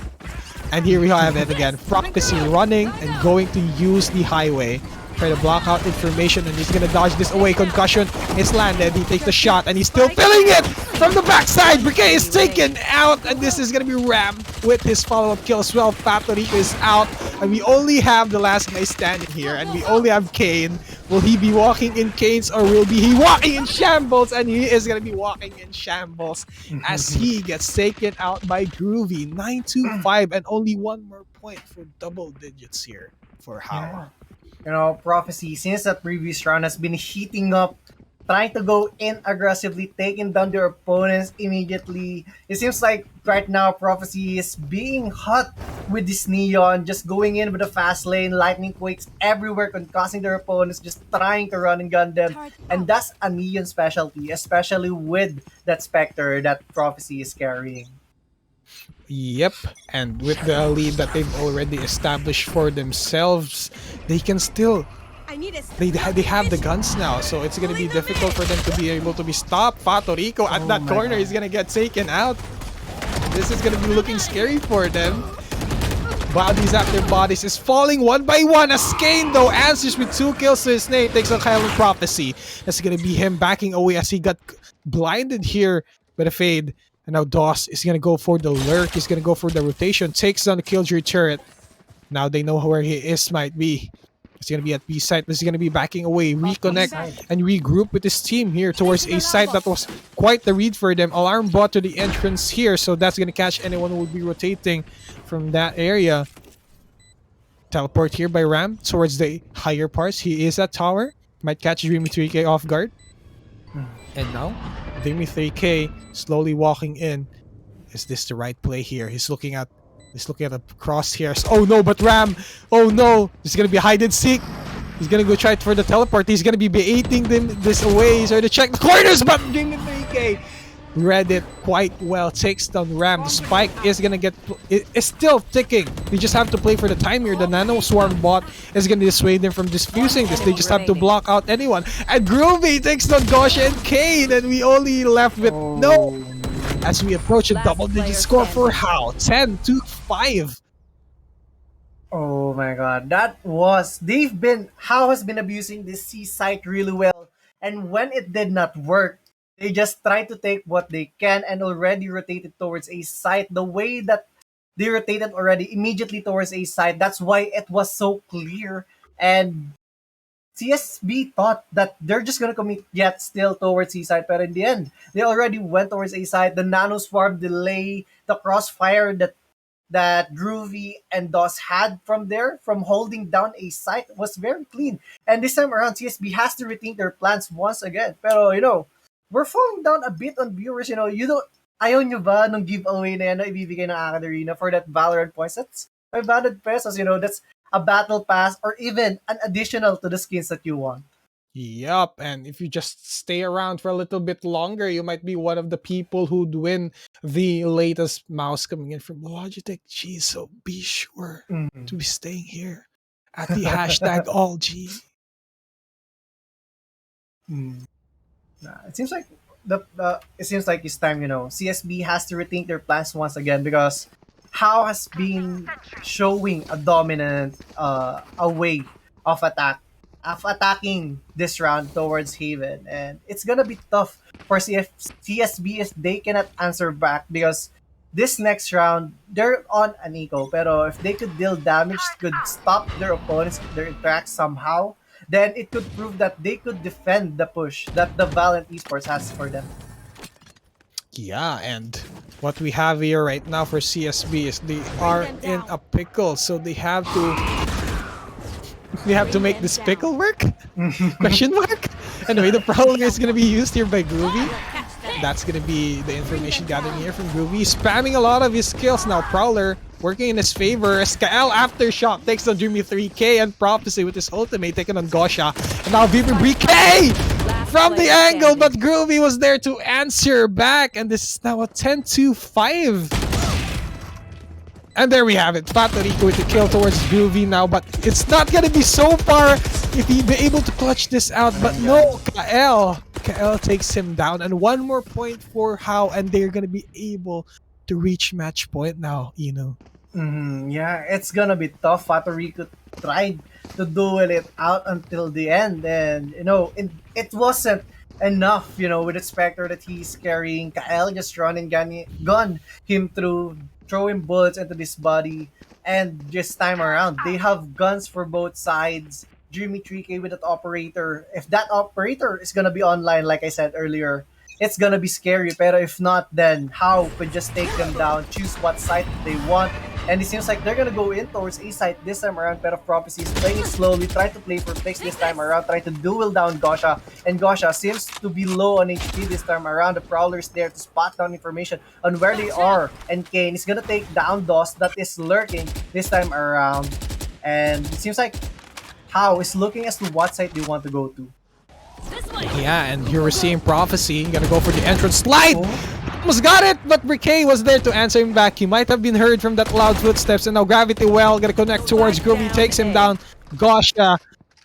And here we have it again. Prophecy running and going to use the highway. Try to block out information, and he's gonna dodge this away. Concussion is landed. He takes the shot, and he's still filling it from the backside. Briquet is taken out, and this is gonna be Ram with his follow-up kill as well. Patorico is out, and we only have the last guy standing here, and we only have Kane. Will he be walking in Kane's, or will he walking in shambles? And he is gonna be walking in shambles as he gets taken out by Groovy. 9-5, and only one more point for double digits here for Hawa. You know, Prophecy, since that previous round, has been heating up, trying to go in aggressively, taking down their opponents immediately. It seems like right now, Prophecy is being hot with this Neon, just going in with a fast lane, lightning quakes everywhere, concussing their opponents, just trying to run and gun them. And that's a Neon specialty, especially with that Spectre that Prophecy is carrying. Yep, and with the lead that they've already established for themselves, they can still they have the guns now, so it's gonna be difficult for them to be able to be stopped. Patorico at that corner is gonna get taken out. This is gonna be looking scary for them. Bodies after bodies is falling one by one as Kane though answers with 2 kills to his name, takes on Kylan Prophecy. That's gonna be him backing away as he got blinded here by the fade. And now Doss is going to go for the lurk. He's going to go for the rotation. Takes down the Killjoy turret. Now they know where he is, might be. He's going to be at B site, but he's going to be backing away. Reconnect and regroup with his team here towards A site. That was quite the read for them. Alarm bot to the entrance here. So that's going to catch anyone who will be rotating from that area. Teleport here by Ram towards the higher parts. He is at tower. Might catch Dreamy 3K off guard. And now, Dreamy 3K slowly walking in. Is this the right play here? He's looking at the crosshairs. Oh no, but Ram! Oh no! He's gonna be hide and seek. He's gonna go try for the teleport. He's gonna be baiting them this away. He's trying to check the corners, but Dreamy 3K read it quite well. Takes down Ram. The spike is gonna get. It's still ticking. They just have to play for the time here. The Nano Swarm bot is gonna dissuade them from diffusing this. They just have to block out anyone. And Groovy takes down Gosh and Kane, and we only left with no. As we approach a double-digit score for How. 10-5. Oh my god, How has been abusing this C site really well, and when it did not work, they just try to take what they can and already rotated towards A site. The way that they rotated already immediately towards A site, that's why it was so clear. And CSB thought that they're just gonna commit yet still towards C site, but in the end, they already went towards A site. The Nano Swarm delay, the crossfire that Groovy and Doss had from holding down A site was very clean. And this time around, CSB has to rethink their plans once again. Pero, we're falling down a bit on viewers. Ayaw nyo ba nung giveaway na yan na ibibigay ng AcadArena for that Valorant points? That's 500 pesos, that's a battle pass or even an additional to the skins that you want. Yup, and if you just stay around for a little bit longer, you might be one of the people who'd win the latest mouse coming in from LogitechG. So be sure to be staying here at the hashtag AllG. It seems like it's time, CSB has to rethink their plans once again, because How has been showing a dominant a way of attacking this round towards Haven, and it's gonna be tough for CSB if they cannot answer back, because this next round they're on an eco. Pero if they could deal damage, could stop their opponents, their attacks somehow, then it could prove that they could defend the push that the Valiant Esports has for them. Yeah, and what we have here right now for CSB is they are in a pickle, so they have to make this pickle work? Question mark? Anyway, the problem is gonna be used here by Groovy. That's gonna be the information gathering here from Groovy. Spamming a lot of his skills now. Prowler working in his favor. SKL Aftershock takes on Dreamy 3K and Prophecy with his ultimate taking on Gosha. And now VP from the angle, but Groovy was there to answer back. And this is now a 10-5. And there we have it. Fatorico with the kill towards Groovy now, but it's not gonna be so far if he'd be able to clutch this out. But no, Kael takes him down, and one more point for How, and they're gonna be able to reach match point now, Yeah, it's gonna be tough. Fatorico tried to duel it out until the end, and it wasn't enough, with the Spectre that he's carrying. Kael just run and gun him through, throwing bullets into this body, and this time around they have guns for both sides. Dreamy 3K with that operator. If that operator is gonna be online, like I said earlier, it's gonna be scary. Pero if not, then How could just take them down, choose what side they want. And it seems like they're gonna go in towards A side this time around. Pero Prophecy is playing it slowly, try to play for picks this time around, try to duel down Gosha. And Gosha seems to be low on HP this time around. The Prowler's there to spot down information on where they are. And Kane is gonna take down DOS that is lurking this time around. And it seems like How is looking as to what side they want to go to. Yeah, and here we're seeing Prophecy. Gonna go for the entrance slide. Almost got it, but Briquet was there to answer him back. He might have been heard from that loud footsteps, and now Gravity Well gonna connect towards Groovy, takes him down. Gosha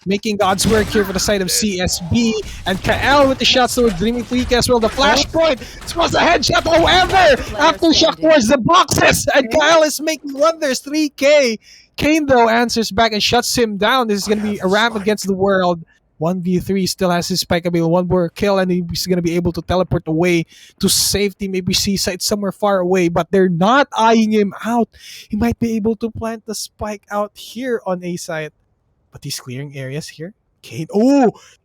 making God's work here for the side of CSB, and Kael with the shots towards Dreamy 3K as well. The flashpoint, this was a headshot, however, Aftershock towards the boxes, and Kael is making wonders. 3K. Kane though answers back and shuts him down. This is gonna be a ramp against the world. 1v3 still has his spike available, one more kill, and he's going to be able to teleport away to safety, maybe seaside somewhere far away, but they're not eyeing him out. He might be able to plant the spike out here on A side, but he's clearing areas here. Kane,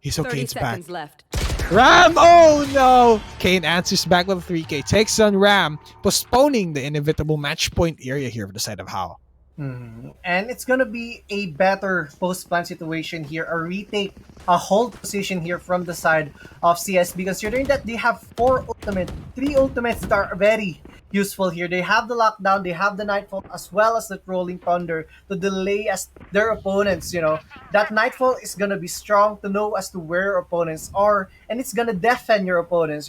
he's okay, it's back. Left. Ram, oh no! Kane answers back with a 3K, takes on Ram, postponing the inevitable match point area here for the side of How. And it's gonna be a better post-plan situation here, a retake, a hold position here from the side of CSB, considering that they have 3 ultimates that are very useful here. They have the lockdown, they have the Nightfall, as well as the Rolling Thunder to delay as their opponents, That Nightfall is gonna be strong to know as to where your opponents are, and it's gonna defend your opponents,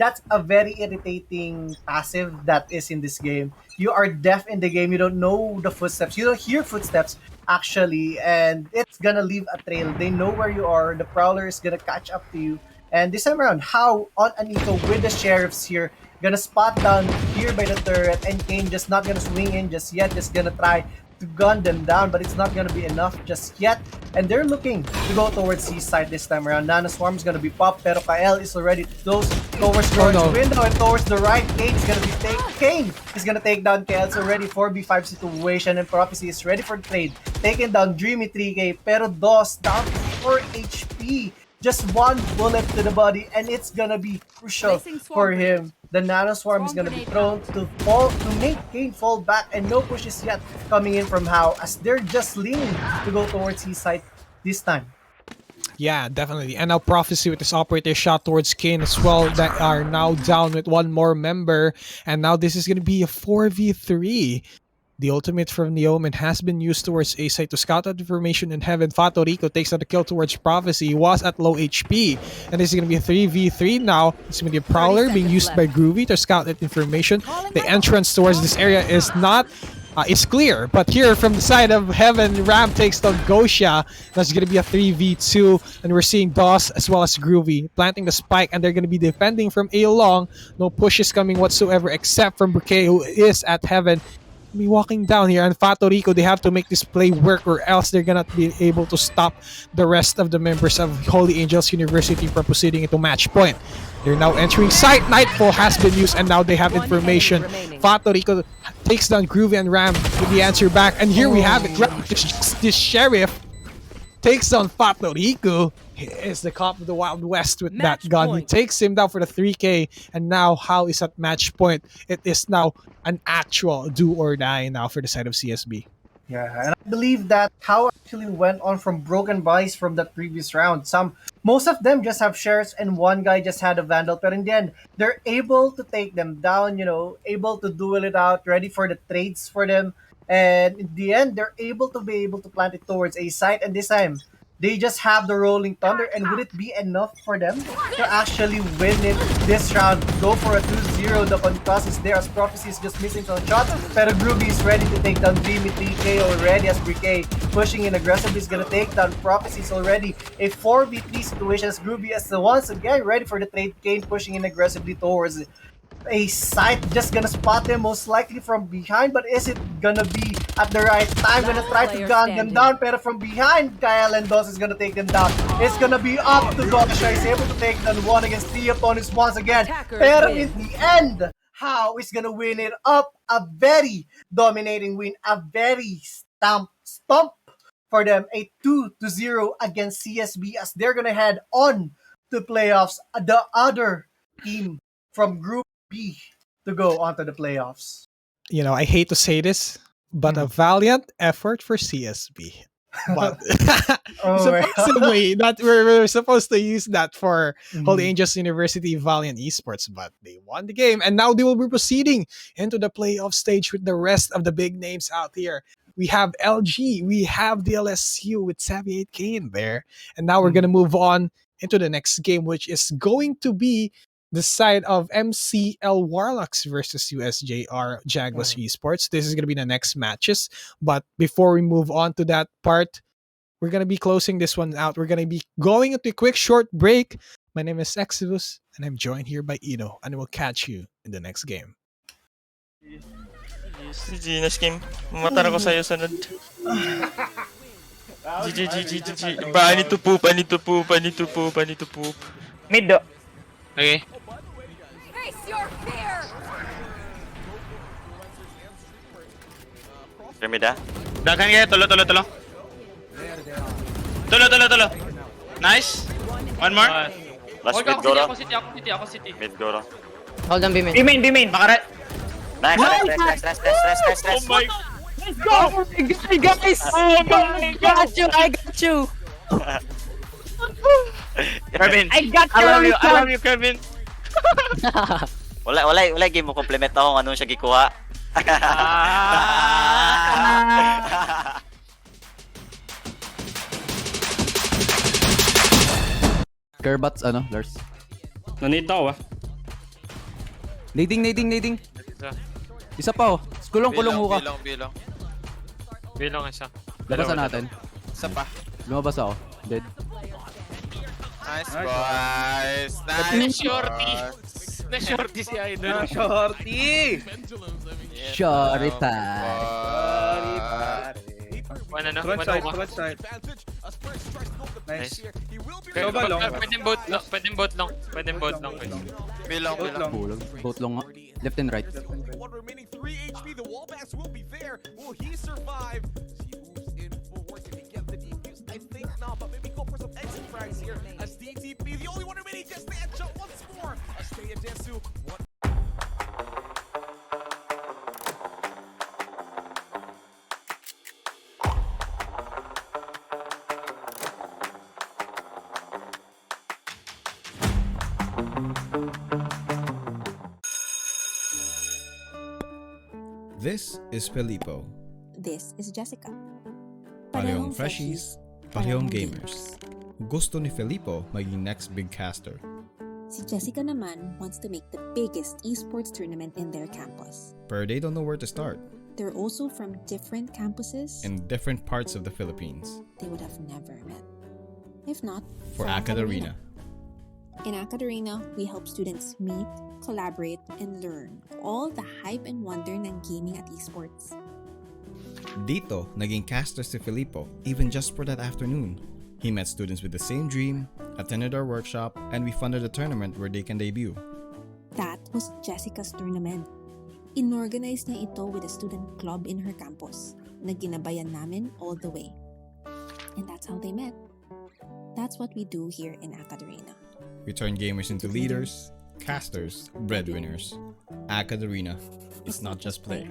That's a very irritating passive that is in this game. You are deaf in the game, you don't know the footsteps, you don't hear footsteps actually, and it's gonna leave a trail. They know where you are, the Prowler is gonna catch up to you. And this time around, How on an eco with the Sheriffs here, gonna spot down here by the turret, and Kane just not gonna swing in just yet, just gonna try to gun them down, but it's not gonna be enough just yet. And they're looking to go towards C-side this time around. Nano Swarm is gonna be popped, pero Kael is already close towards the window and towards the right. Kane is gonna take down Kael. It's already 4v5 situation, and Prophecy is ready for trade. Taking down Dreamy 3K, pero DOS down to 4 HP. Just one bullet to the body, and it's gonna be crucial for him. The Nano Swarm is gonna be thrown to make Kane fall back, and no pushes yet coming in from How, as they're just leaning to go towards his side this time. Yeah, definitely. And now Prophecy with his operator shot towards Kane as well, that are now down with one more member, and now this is gonna be a 4v3. The ultimate from Neoman has been used towards A side to scout out information in heaven. Fatorico takes out the kill towards Prophecy. He was at low HP. And this is going to be a 3v3 now. It's going to be a Prowler being used by Groovy to scout that information. The entrance towards this area is not... is clear. But here from the side of heaven, Ram takes down Gosha. That's going to be a 3v2. And we're seeing DOS as well as Groovy planting the spike. And they're going to be defending from A long. No pushes coming whatsoever except from Bouquet, who is at heaven. Be walking down here, and Fatorico, they have to make this play work, or else they're gonna be able to stop the rest of the members of Holy Angels University from proceeding into match point. They're now entering site. Nightfall has been used, and now they have information. Fatorico takes down Groovy and Ram with the answer back, and here we have it. This Sheriff takes down Fatorico. He is the cop of the Wild West with that gun. He takes him down for the 3K, and now How is at match point. It is now an actual do or die now for the side of CSB. Yeah, and I believe that how actually went on from broken buys from that previous round. Most of them just have shares, and one guy just had a vandal. But in the end, they're able to take them down. Able to duel it out, ready for the trades for them. And in the end, they're able to plant it towards a site. And this time, they just have the Rolling Thunder. And would it be enough for them to actually win it this round? Go for a 2-0. The concuss is there as Prophecy is just missing some shots. Pero Groovy is ready to take down Jimmy 3K already as Briquet pushing in aggressively is gonna take down Prophecies already. A 4v3 situation as Groovy is once again ready for the trade. Kane pushing in aggressively towards a site, just gonna spot him most likely from behind, but is it gonna be at the right time? Gonna try to gun them down, pero from behind, Kyle and Dos is gonna take them down. It's gonna be up to Gosha. He's able to take down one against 3 opponents once again, pero in the end, How is gonna win it up? A very dominating win, a very stomp for them, a 2-0 against CSB as they're gonna head on to playoffs. The other team from Group B to go onto the playoffs. I hate to say this, but a valiant effort for CSB. But supposedly that we're supposed to use that for Holy Angels University Valiant Esports, but they won the game and now they will be proceeding into the playoff stage with the rest of the big names out here. We have LG, we have DLS-CSB with 78K in there, and now we're gonna move on into the next game, which is going to be the side of MCL Warlocks versus USJ-r Jaguars Esports. This is going to be the next matches. But before we move on to that part, we're going to be closing this one out. We're going to be going into a quick short break. My name is Exodus, and I'm joined here by Ino, and we'll catch you in the next game. GG, next game. Mamatara ko sa'yo sunod. GG. I need to poop. Mid do. Okay. Face your fear! Remida. Dagan kayo, tulo. Tulo. Nice. One more. Last mid Goro. Ako city. Mid Goro. Hold on, B-main. Baka Nice. Oh my. Let's go! Oh my God, guys! Oh my God! I got you! Kevin. I got you! I love you, Kevin. Wala game mo komplemento kung anong siya gikuha. Kerbats, Lars. Nanit ako Nading. Isa pa, Kulong ka. Bilang isa. Labasan natin. Isa pa. Lumabas ako. Dead. Nice boys. Nice shorty. Na-shorty si Idol. Shorty! Shorty time. Front side. Nice. Pwedeng boat long. Bilang. Both long. Left and right. One remaining 3 HP, the Wildcats will be there. Will he survive? He moves in forward. Can he get the defuse? I think not, but maybe go for some exit frags here as DTP, the only one remaining, just stay and jump once more. Stay at Desu. This is Filippo. This is Jessica. Parehong freshies, parehong gamers. Gusto ni Filippo maging next big caster. Si Jessica naman wants to make the biggest esports tournament in their campus. But they don't know where to start. They're also from different campuses. In different parts of the Philippines. They would have never met. If not, For AcadArena. In AcadArena, we help students meet, collaborate, and learn all the hype and wonder ng gaming at esports. Dito, naging caster si Filippo even just for that afternoon. He met students with the same dream, attended our workshop, and we funded a tournament where they can debut. That was Jessica's tournament. Inorganize niya ito with a student club in her campus na ginabayan namin all the way. And that's how they met. That's what we do here in AcadArena. We turn gamers into leaders, casters, breadwinners. AcadArena is not just play.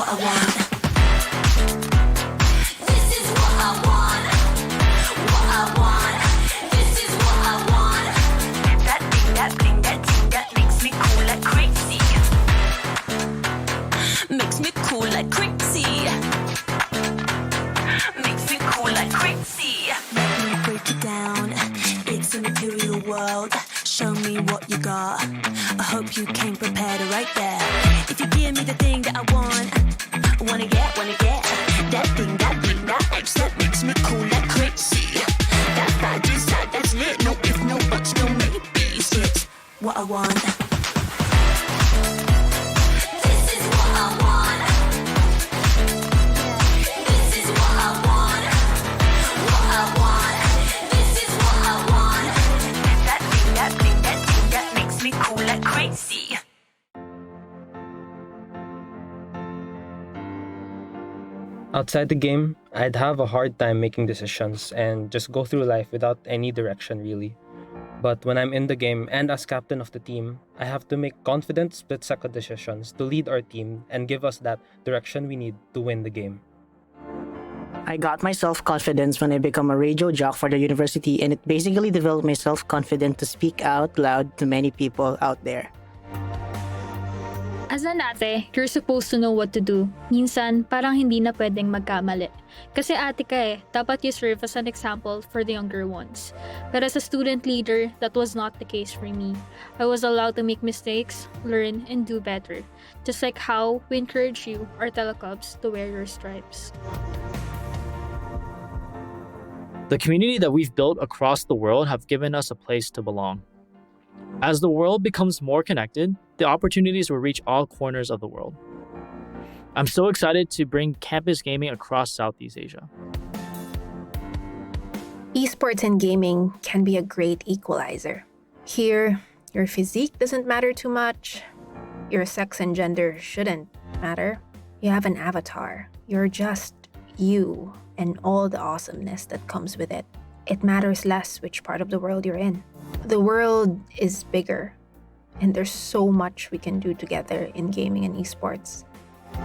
what I want. This is what I want. What I want. This is what I want. That thing, that thing, that thing that makes me cool like crazy. Makes me cool like crazy. Makes me cool like crazy. Let me break it down. It's a material world. Show me what you got. I hope you came prepared right there. If you give me the thing that I want, wanna get that thing, that edge that makes me cool like crazy. That vibe inside, that's lit. No if, no buts, no maybes. It's what I want. This is what I want. This is what I want. What I want. This is what I want. That thing, that thing, that thing that makes me cool like crazy. Outside the game, I'd have a hard time making decisions and just go through life without any direction really. But when I'm in the game and as captain of the team, I have to make confident split-second decisions to lead our team and give us that direction we need to win the game. I got my self-confidence when I become a radio jock for the university, and it basically developed my self-confidence to speak out loud to many people out there. As an ate, you're supposed to know what to do. Minsan, parang hindi na pwedeng magkamali. Kasi ate ka eh, dapat you serve as an example for the younger ones. But as a student leader, that was not the case for me. I was allowed to make mistakes, learn, and do better. Just like how we encourage you, our Telecoms, to wear your stripes. The community that we've built across the world have given us a place to belong. As the world becomes more connected, the opportunities will reach all corners of the world. I'm so excited to bring campus gaming across Southeast Asia. Esports and gaming can be a great equalizer. Here, your physique doesn't matter too much. Your sex and gender shouldn't matter. You have an avatar. You're just you and all the awesomeness that comes with it. It matters less which part of the world you're in. The world is bigger, and there's so much we can do together in gaming and esports.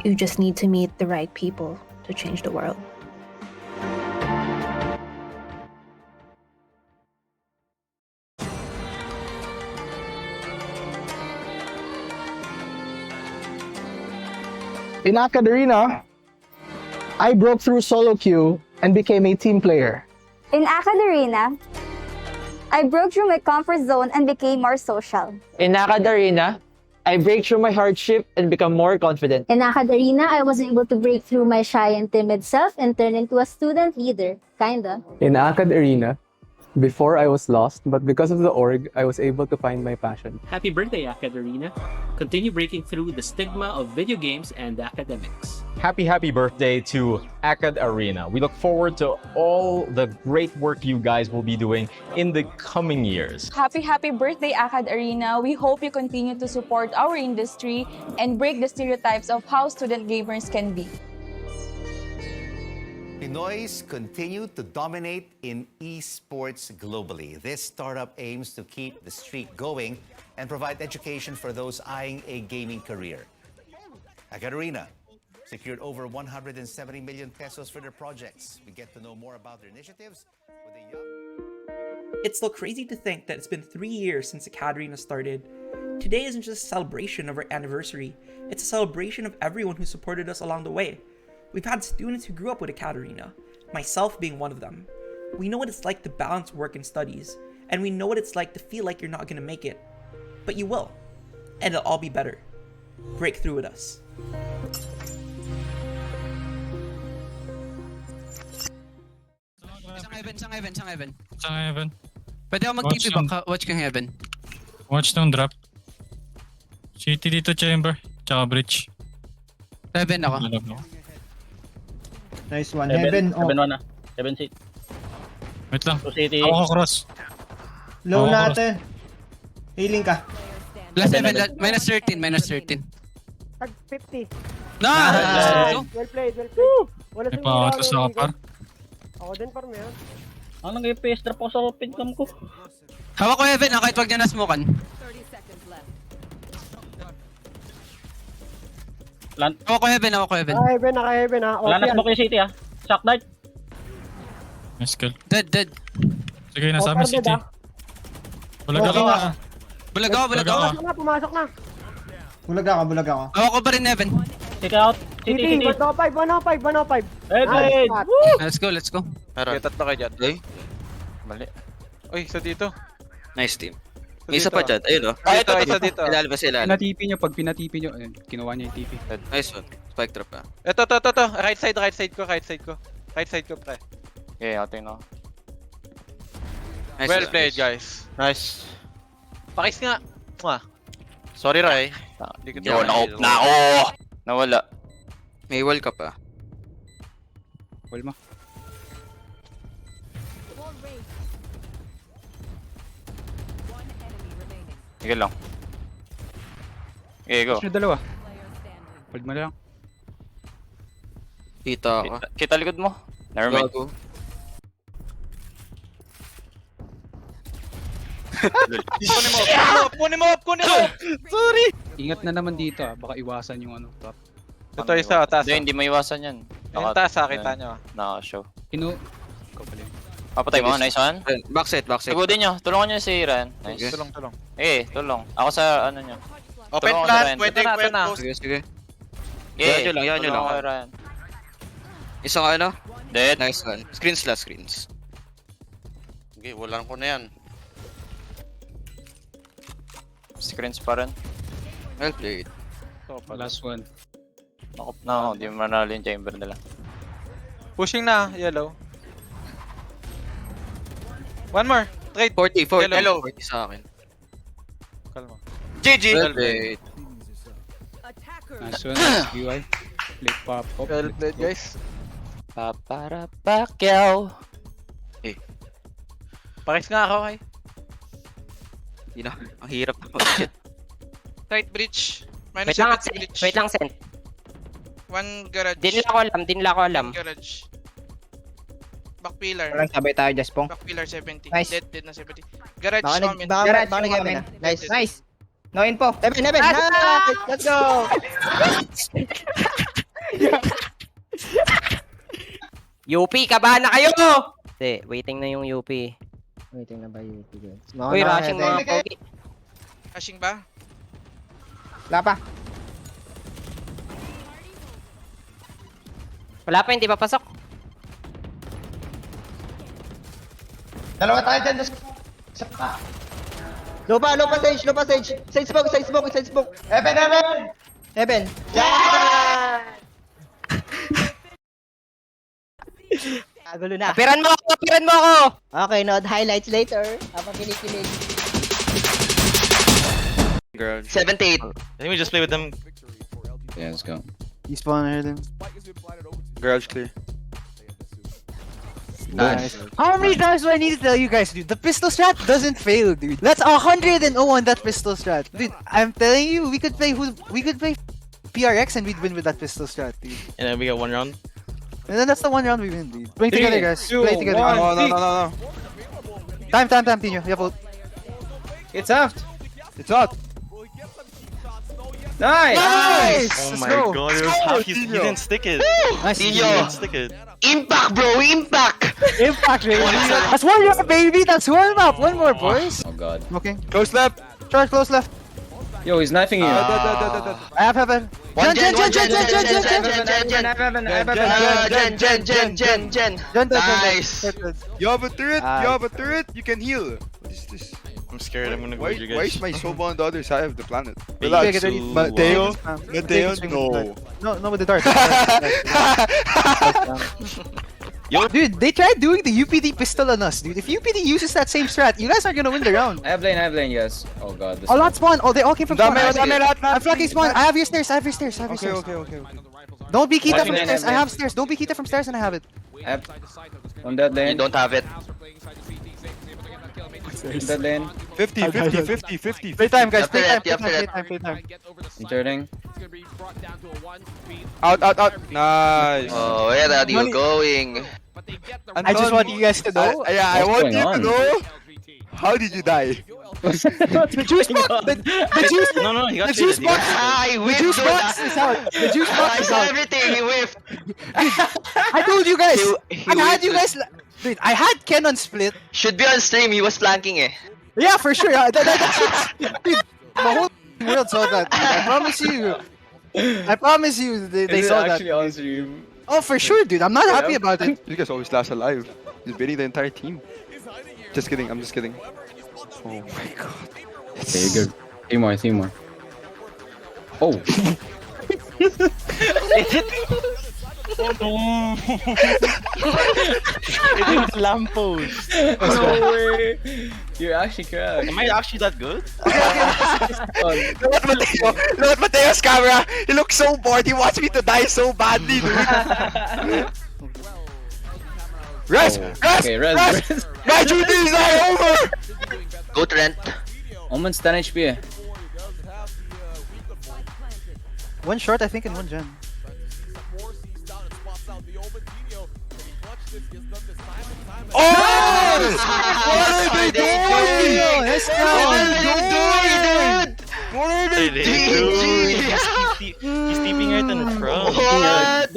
You just need to meet the right people to change the world. In AcadArena, I broke through solo queue and became a team player. In AcadArena, I broke through my comfort zone and became more social. In AcadArena, I break through my hardship and become more confident. In AcadArena, I was able to break through my shy and timid self and turn into a student leader, kinda. In AcadArena, before I was lost, but because of the org, I was able to find my passion. Happy birthday, AcadArena. Continue breaking through the stigma of video games and academics. Happy birthday to AcadArena. We look forward to all the great work you guys will be doing in the coming years. Happy birthday, AcadArena. We hope you continue to support our industry and break the stereotypes of how student gamers can be. Pinoys continue to dominate in esports globally. This startup aims to keep the streak going and provide education for those eyeing a gaming career. AcadArena secured over 170 million pesos for their projects. We get to know more about their initiatives with a young... It's still crazy to think that it's been 3 years since AcadArena started. Today isn't just a celebration of our anniversary, it's a celebration of everyone who supported us along the way. We've had students who grew up with AcadArena, myself being one of them. We know what it's like to balance work and studies, and we know what it's like to feel like you're not gonna make it. But you will, and it'll all be better. Break through with us. Isang heaven. Pwede ako mag-TP baka watch kang heaven. Watch nung drop. CT dito chamber, tsaka bridge. Heaven ako. Nice one. Heaven. Heaven one na. Heaven seat. Wait lang. City. Ako cross. Low natin. Healing ka. Last heaven, minus 13. 50. Nice! Well played. Wala May pa-autos na kapar. Ako din par mo yan. Ang nag-FPS drop ako sa pincam ko. Hawak ko heaven kahit wag niya na-smokean. Land. Ako ko heaven, ako ko heaven. Naka-heaven, naka-heaven ha. Wala na smoke yung city ha. Shock dart. Nice kill. Dead. Sige, nasa amin city. Bulag ako. Bulag ako. Pumasok na. Bulag ako. Ako ko pa rin heaven. Take out. City. 105. Hey, Let's go. Meron. Tatlo kayo dyan. Ay, Mali. Uy, isa dito. nice team. May isa pa dyan. Ayun o. Ah, ito, isa dito. Ilalim pa sila. Pinatipi nyo, pag pinatipi nyo, kinuha niya yung TP. Nice one. Spike trap pa. Ito. Right side ko. Right side ko, pre. Okay, ating na. Nice Well one, played, nice. guys. Nice. Pakis nga. Mwah. Sorry, Ray. Yo, na-op na ako! Nawala. May wall ka pa. Wall mo. Sige lang. Okay, go. Push nyo dalawa. Hold mo na lang. Kita ako. Kita likod mo. Nevermind. Gago. Kunin mo up! Sorry! Ingat na naman dito baka iwasan yung ano, top. Ito isa, taas. Hindi maiwasan yan. Yung taas, kita nyo. Naka-show. Ikaw pala yun. Papatay mo, nice one. Backside. Tugudin nyo, tulungan nyo si Ryan. Nice. Tulong. Tulong. Ako sa ano nyo. Open Tulungan plan, si Ryan. pwede na. Sige. Okay, Yan nyo lang. tulungan kay Ryan. Isang ano? Dead. Nice one. Screens. Okay, walang ko na yan. Screens pa rin. Well played. Last one. No, di mo manalo yung chamber nila. Pushing na, yellow. One more. Trade. 40. Yellow. 40 sa akin. Kalma. GG! Well played. Nice one. UI. Play pop up. Well played, guys. Paparapakyaw. Pakis nga ako, kay. Hindi na. Ang hirap na mag-shit. Tight breach. Wait lang, Sent. One garage. Di nila ko alam. Garage. Back pillar. Walang sabay tayo, Jaspong. Back pillar 70. Nice. Dead na 70. Garage Baka comment. Garage comment. Nice. No info. Heaven. Let's go. UP, kabahan na kayo! Hindi, waiting na yung UP. Waiting na ba UP, guys? Uy, rushing mga pogi. Rushing ba? Wala pa, hindi pa pasok. Dalawa tayo dyan. Lupa, sage. Sage smoke. Heaven. Gulo na. Apiran mo ako! Okay, nod highlights later. Habang kinikilig. Girl. I 78. think we just play with them. Yeah, let's go. You spawn ahead him. Garage clear. Nice. How many times do I need to tell you guys, dude? The pistol strat doesn't fail, dude. That's 100 and 0 on that pistol strat. Dude, I'm telling you, we could play PRX and we'd win with that pistol strat, dude. And then we get one round. And then that's the one round we win, dude. Play together, guys. Play together. No. Time, Tino. You have ult. It's aft. It's out. Nice! Oh my god, he didn't stick it. Nice. He didn't stick it. Impact, bro! Impact, baby! That's one more, baby! That's warm up! One more, boys! Oh god. Okay. Close left! Charge close left! Yo, he's knifing you. I have heaven. Gen. Nice. You have a turret, you can heal. What is this? I'm scared, I'm gonna go with you guys. Why is my Soba on the other side of the planet? Relax. Mateo, no. No, with the dart. Yo, dude, they tried doing the UPD pistol on us, dude. If UPD uses that same strat, you guys aren't gonna win the round. I have lane, yes. Oh god. A lot spawn. Oh, they all came from spawn. I'm flanking spawn. I have your stairs. Okay. Don't be Kita from stairs. I have stairs. Don't be Kita from stairs and I have it. On that lane. You don't have it. On that lane. 50. Play time, guys. Play time. I'm turning. Out. Nice. Oh, where are you going? I just want you guys to know. I want you to know. How did you die? The juice box! The juice No, he got The juice shielded, he got box! I The whiffed, juice dude. box is out! The juice box I is saw out! everything. He whiffed. I told you guys! He I had whiffed, you dude. guys... Dude, I had Ken on split. Should be on stream. He was flanking eh. Yeah, for sure. That shit's... Dude, the whole world saw that, dude. I promise you. I promise you, they Is it saw that. actually on stream? Oh, for sure, dude. I'm not happy about it. You guys always last alive. He's baiting the entire team. Just kidding. I'm just kidding. Oh my god. Okay, you're good. Three more. Oh. It is the lamppost. No way. You're actually correct. Am I actually that good? Look at Mateo. Look at Mateo's camera. He looks so bored. He wants me to die so badly, dude. Rest! Okay, rest. My duty is not over! Go Trent. Omen's 10 HP. One short, I think, and one gen. Oh! What are they doing? Let's go! What are they doing? He's sleeping right in the front. What?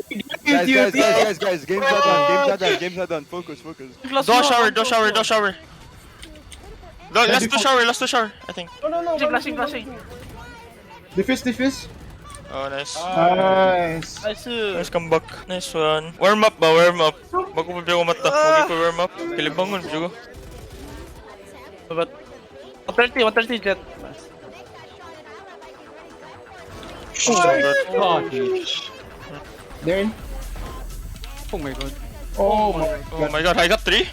Guys, games are done. Focus. Don't shower. Let's do shower, I think. No. Flashing. Defuse. Oh, nice. Nice. Comeback. Nice one. Warm up. Bago pa biyo mata. Huwag ko warm up. Kilibangon, biyo. But 130 jet. They're in. Oh my god. Oh my god, I got 3?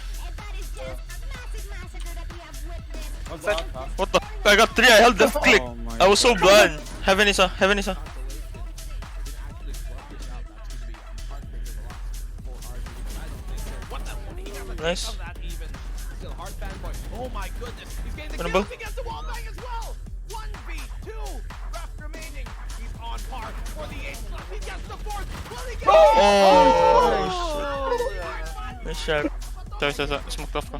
What the f? I got 3, I held the click. I was so blind. Heaven is a. Nice. Oh my goodness. He's getting the Ano ba? kills against the wall bang as well. 1v2 left remaining. He's on par for the 8th. He gets the 4th. Will he get Nice shot. Sorry. Smoked off ko.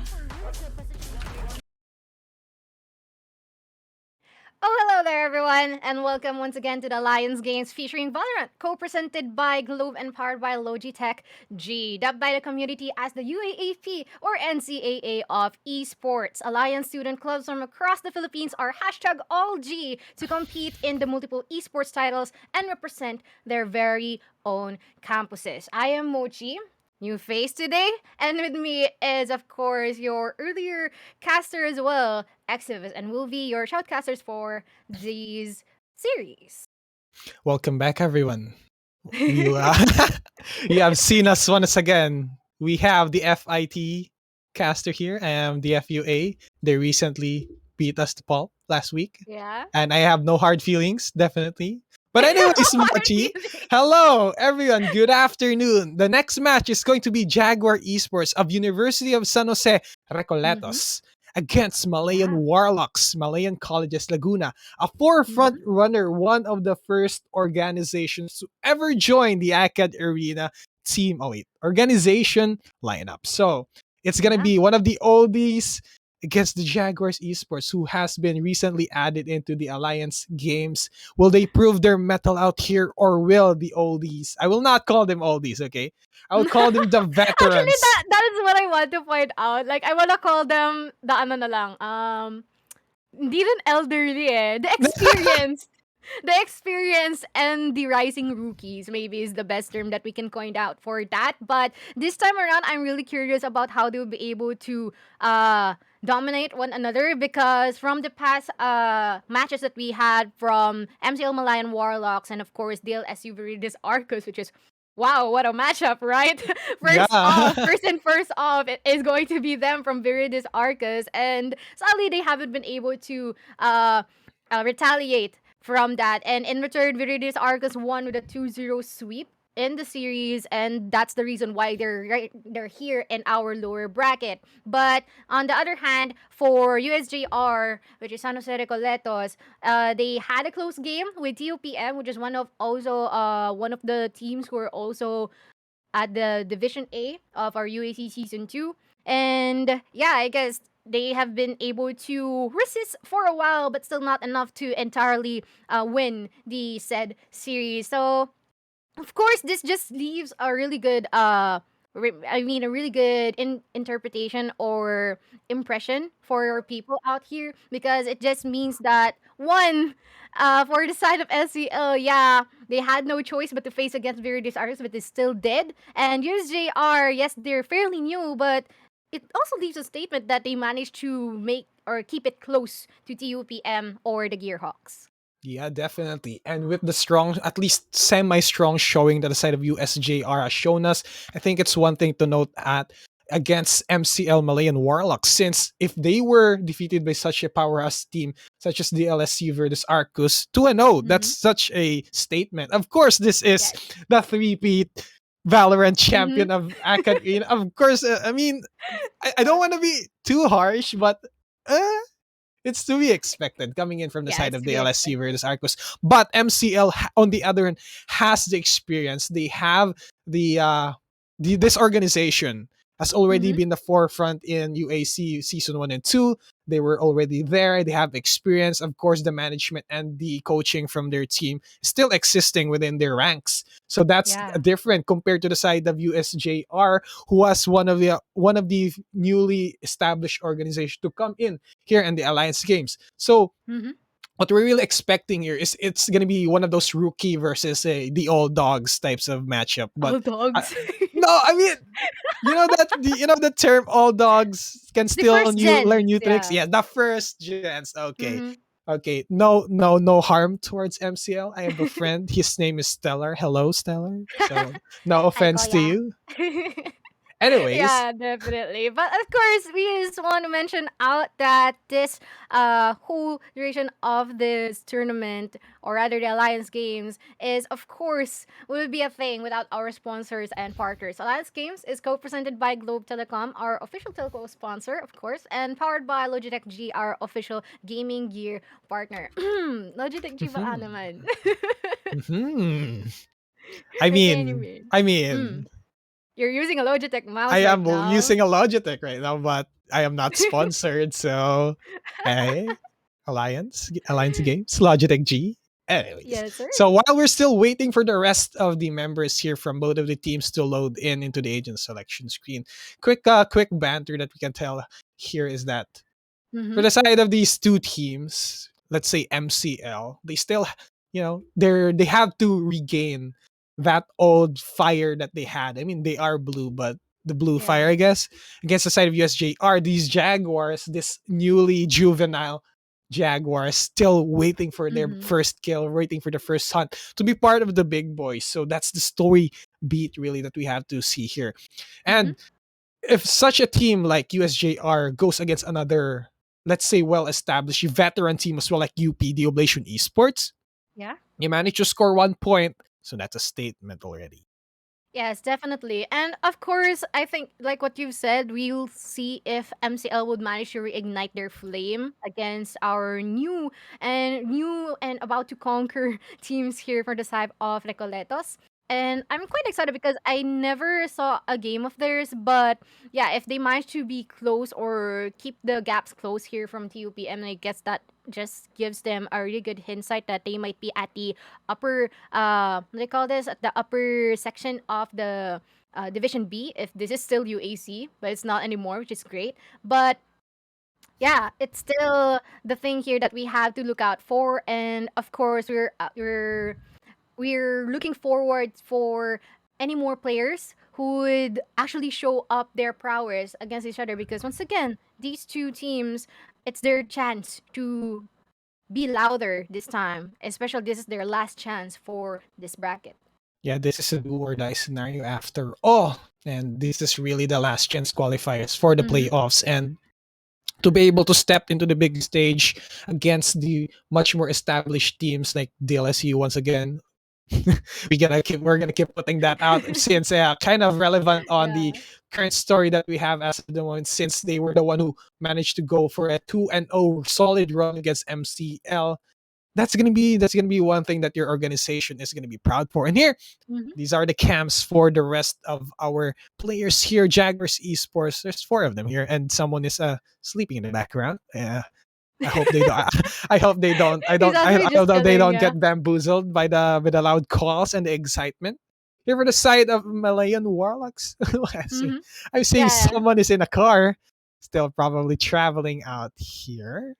Oh, hello there, everyone, and welcome once again to the Lions Games featuring Valorant, co-presented by Globe and powered by LogitechG, dubbed by the community as the UAAP or NCAA of Esports. Alliance student clubs from across the Philippines are #AllG to compete in the multiple esports titles and represent their very own campuses. I am Mochi, new face today, and with me is, of course, your earlier caster as well, Exivus, and will be your shoutcasters for these series. Welcome back, everyone. You have seen us once again. We have the FIT caster here and the FUA. They recently beat us to Paul last week. Yeah. And I have no hard feelings, definitely. But anyways, Mochi, hello everyone, good afternoon. The next match is going to be Jaguar Esports of University of San Jose Recoletos against Malayan Warlocks, Malayan Colleges Laguna, a forefront runner, one of the first organizations to ever join the AcadArena team. Organization lineup. So it's gonna be one of the oldies against the Jaguars Esports, who has been recently added into the Alliance Games. Will they prove their mettle out here, or will the oldies? I will not call them oldies, okay? I will call them the veterans. Actually, that is what I want to point out. Like, I wanna call them the ano na lang. Hindi rin elderly eh. The experience. The experience and the rising rookies maybe is the best term that we can coin out for that. But this time around, I'm really curious about how they'll be able to dominate one another, because from the past matches that we had from MCL Malayan Warlocks and of course DLS-CSB Viridius Arcus, which is wow, what a matchup, right? First off, it is going to be them from Viridius Arcus, and sadly they haven't been able to retaliate from that. And in return, Viridius Arcus won with a 2-0 sweep in the series, and that's the reason why they're here in our lower bracket. But on the other hand, for USJ-r, which is San Jose Recoletos, they had a close game with TUPM, which is one of the teams who are also at the Division A of our UAC Season 2. And yeah, I guess they have been able to resist for a while, but still not enough to entirely win the said series. So of course, this just leaves a really good a really good interpretation or impression for people out here, because it just means that one, for the side of SEL, yeah, they had no choice but to face against very desirous, but they still did. And USJ-r, yes, they're fairly new, but it also leaves a statement that they managed to make or keep it close to TUPM or the Gearhawks. Yeah, definitely. And with the strong, at least semi-strong showing that the side of USJ-r has shown us, I think it's one thing to note at against MCL Malayan Warlocks, since if they were defeated by such a powerhouse team such as DLS-C versus Arcus 2-0, that's such a statement. Of course, this is the three-peat Valorant champion of AcadArena. Of course, I mean, I don't want to be too harsh, but it's to be expected coming in from the side of the LSC versus Arcus. But MCL, on the other hand, has the experience. They have this organization has already been the forefront in UAC season 1 and 2. They were already there. They have experience. Of course, the management and the coaching from their team still existing within their ranks. So that's different compared to the side of USJ-r, who was one of the newly established organization to come in here in the Alliance Games. So what we're really expecting here is it's gonna be one of those rookie versus the old dogs types of matchup. But old dogs. no, I mean, you know the term all dogs can still learn new tricks. Yeah, the first gens. Okay. Okay. No harm towards MCL. I have a friend. His name is Stellar. Hello, Stellar. So no offense to you. Anyways. Yeah, definitely. But of course, we just want to mention out that this whole duration of this tournament, or rather the Alliance Games, is of course will be a thing without our sponsors and partners. Alliance Games is co-presented by Globe Telecom, our official telco sponsor, of course, and powered by LogitechG, our official gaming gear partner. LogitechG ba naman? I mean, you're using a Logitech mouse. I am right now. using a Logitech right now, but I am not sponsored. So, hey, Alliance Games, Logitech G. Anyways, yes, sir. So while we're still waiting for the rest of the members here from both of the teams to load into the agent selection screen, quick banter that we can tell here is that for the side of these two teams, let's say MCL, they still, they have to regain that old fire that they had. I mean, they are blue, but the blue fire, I guess, against the side of USJ-r, these Jaguars, this newly juvenile Jaguars, still waiting for their first kill, waiting for the first hunt to be part of the big boys. So that's the story beat, really, that we have to see here. And if such a team like USJ-r goes against another, let's say, well-established veteran team as well, like UP, the Oblation Esports, you manage to score 1 point. So that's a statement already. Yes, definitely. And of course, I think, like what you've said, we'll see if MCL would manage to reignite their flame against our new and about to conquer teams here for the side of Recoletos. And I'm quite excited because I never saw a game of theirs, but yeah, if they manage to be close or keep the gaps close here from TUPM, I guess that just gives them a really good insight that they might be at the upper, what do they call this? At the upper section of the Division B, if this is still UAC, but it's not anymore, which is great. But yeah, it's still the thing here that we have to look out for. And of course, we're looking forward for any more players who would actually show up their prowess against each other, because once again, these two teams, it's their chance to be louder this time, especially this is their last chance for this bracket. Yeah, this is a do or die scenario after all, and this is really the last chance qualifiers for the playoffs, and to be able to step into the big stage against the much more established teams like DLS-CSB once again. we're gonna keep putting that out since kind of relevant on the current story that we have as of the moment, since they were the one who managed to go for a 2-0 solid run against MCL. that's gonna be one thing that your organization is gonna be proud for. And here, these are the camps for the rest of our players here. Jaguars Esports. There's 4 of them here, and someone is sleeping in the background. Yeah. I hope they don't. I hope they don't. He's actually I just hope they chilling, don't yeah. get bamboozled by the loud calls and the excitement. Here for the side of Malayan Warlocks. I'm saying someone is in a car, still probably traveling out here.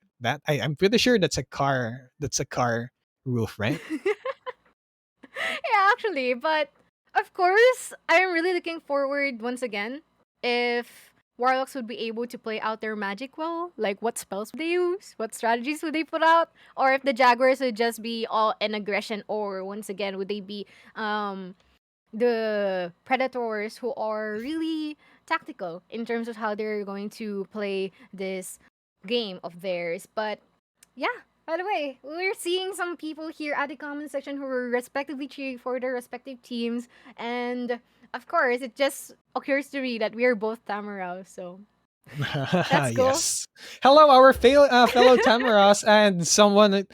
I'm pretty sure that's a car. That's a car roof, right? Yeah, actually, but of course, I'm really looking forward once again if Warlocks would be able to play out their magic well. Like, what spells would they use? What strategies would they put out? Or if the Jaguars would just be all in aggression, or once again, would they be the Predators who are really tactical in terms of how they're going to play this game of theirs? But yeah, by the way, we're seeing some people here at the comment section who are respectively cheering for their respective teams. And of course, it just occurs to me that we are both Tamaraw, so that's cool. Yes. Hello, our fellow Tamaras, and someone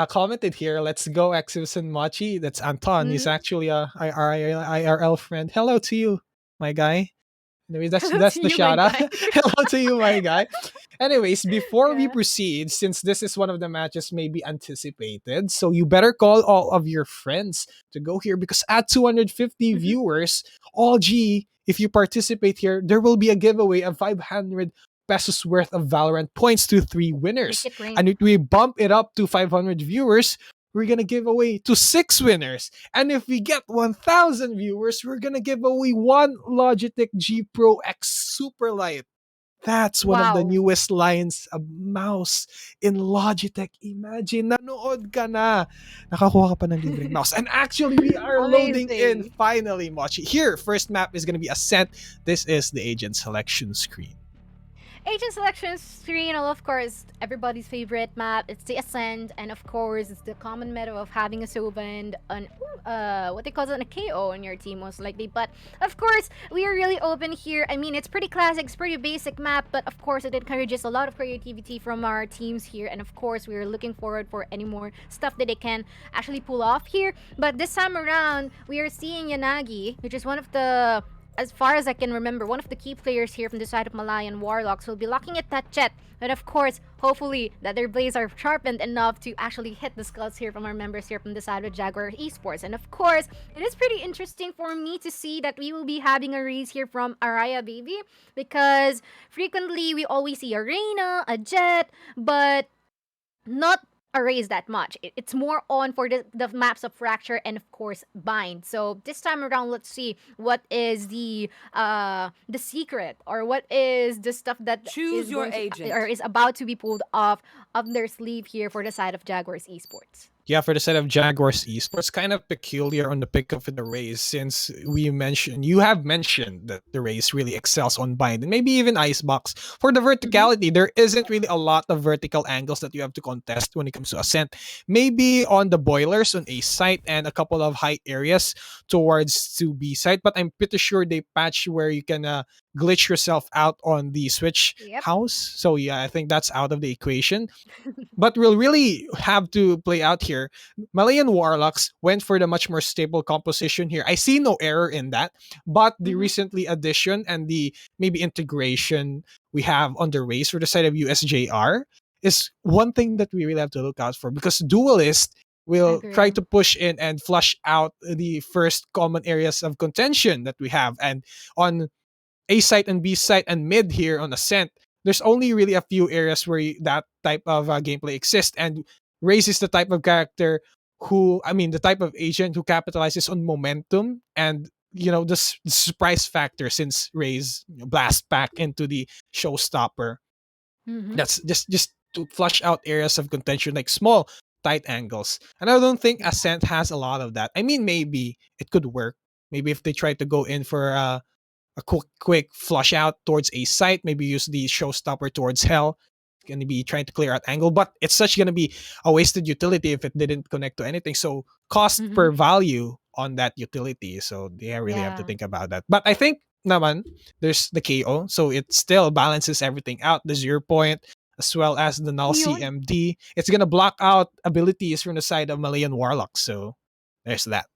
commented here. Let's go, Exus and Machi. That's Anton. He's actually a IRL friend. Hello to you, my guy. Anyways, that's the shout out. Hello to you, my guy. Anyways, before we proceed, since this is one of the matches maybe anticipated, so you better call all of your friends to go here, because at 250 viewers, all G, if you participate here, there will be a giveaway of 500 pesos worth of Valorant points to 3 winners. And if we bump it up to 500 viewers, we're gonna give away to 6 winners. And if we get 1,000 viewers, we're gonna give away 1 Logitech G Pro X Super Light. That's one of the newest lines of mouse in Logitech. Imagine, nanood ka na. Nakakuha ka pa ng libreng mouse. And actually, we are loading in finally, Mochi. Here, first map is gonna be Ascent. This is the agent selection screen. Agent selection screen, well, of course, everybody's favorite map. It's the Ascend, and of course, it's the common meta of having a Sova and what they call it, a KO on your team, most likely. But of course, we are really open here. I mean, it's pretty classic, it's pretty basic map, but of course, it encourages a lot of creativity from our teams here. And of course, we are looking forward for any more stuff that they can actually pull off here. But this time around, we are seeing Yanagi, which is one of the, as far as I can remember, one of the key players here from the side of Malayan Warlocks will be locking at that jet. And of course, hopefully that their blades are sharpened enough to actually hit the skulls here from our members here from the side of Jaguar Esports. And of course, it is pretty interesting for me to see that we will be having a raise here from Araya Baby, because frequently we always see Arena, a jet, but not erase that much. It's more on for the maps of Fracture and of course Bind. So this time around, let's see what is the secret, or what is the stuff that Choose is your going to- agent. or is about to be pulled off of their sleeve here for the side of Jaguars Esports. Yeah, for the set of Jaguars Esports, kind of peculiar on the pickup of the Rays, since you have mentioned that the Rays really excels on bind and maybe even icebox. For the verticality, there isn't really a lot of vertical angles that you have to contest when it comes to Ascent. Maybe on the boilers on A site and a couple of high areas towards to B site, but I'm pretty sure they patch where you can glitch yourself out on the switch house. So yeah, I think that's out of the equation. But we'll really have to play out here. Malayan Warlocks went for the much more stable composition here. I see no error in that, but the recently addition and the maybe integration we have on the race for the side of USJ-r is one thing that we really have to look out for, because Duelist will try to push in and flush out the first common areas of contention that we have. And on A site and B site and mid here on Ascent, there's only really a few areas where that type of gameplay exists. And Raze is the type of character the type of agent who capitalizes on momentum and, the surprise factor, since Raze blast back into the showstopper. That's just to flush out areas of contention, like small, tight angles. And I don't think Ascent has a lot of that. I mean, maybe it could work. Maybe if they try to go in for a quick flush out towards a site, maybe use the showstopper towards hell. It's going to be trying to clear out angle, but it's such going to be a wasted utility if it didn't connect to anything. So cost per value on that utility. So they really have to think about that. But I think naman there's the KO, so it still balances everything out. The 0 point, as well as the null Yun. CMD. It's gonna block out abilities from the side of Malayan Warlocks. So there's that.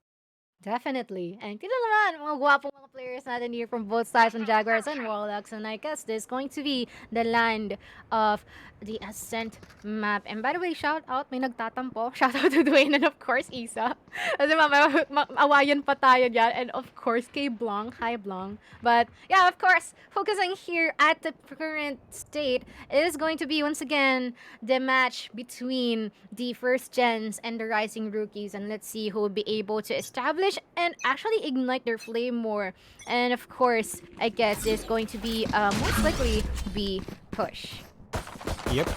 Definitely. And kita naman, mga gwapong mga players natin here from both sides from Jaguars and Warlocks. And I guess this is going to be the land of the Ascent map. And by the way, shout out, may nagtatampo. Shout out to Dwayne and of course, Isa. Kasi awayan pa tayo dyan. And of course, kay Blanc. Hi, Blanc. But yeah, of course, focusing here at the current state, it is going to be once again the match between the first gens and the rising rookies. And let's see who will be able to establish and actually ignite their flame more. And of course, I guess it's going to be most likely be push. Yep.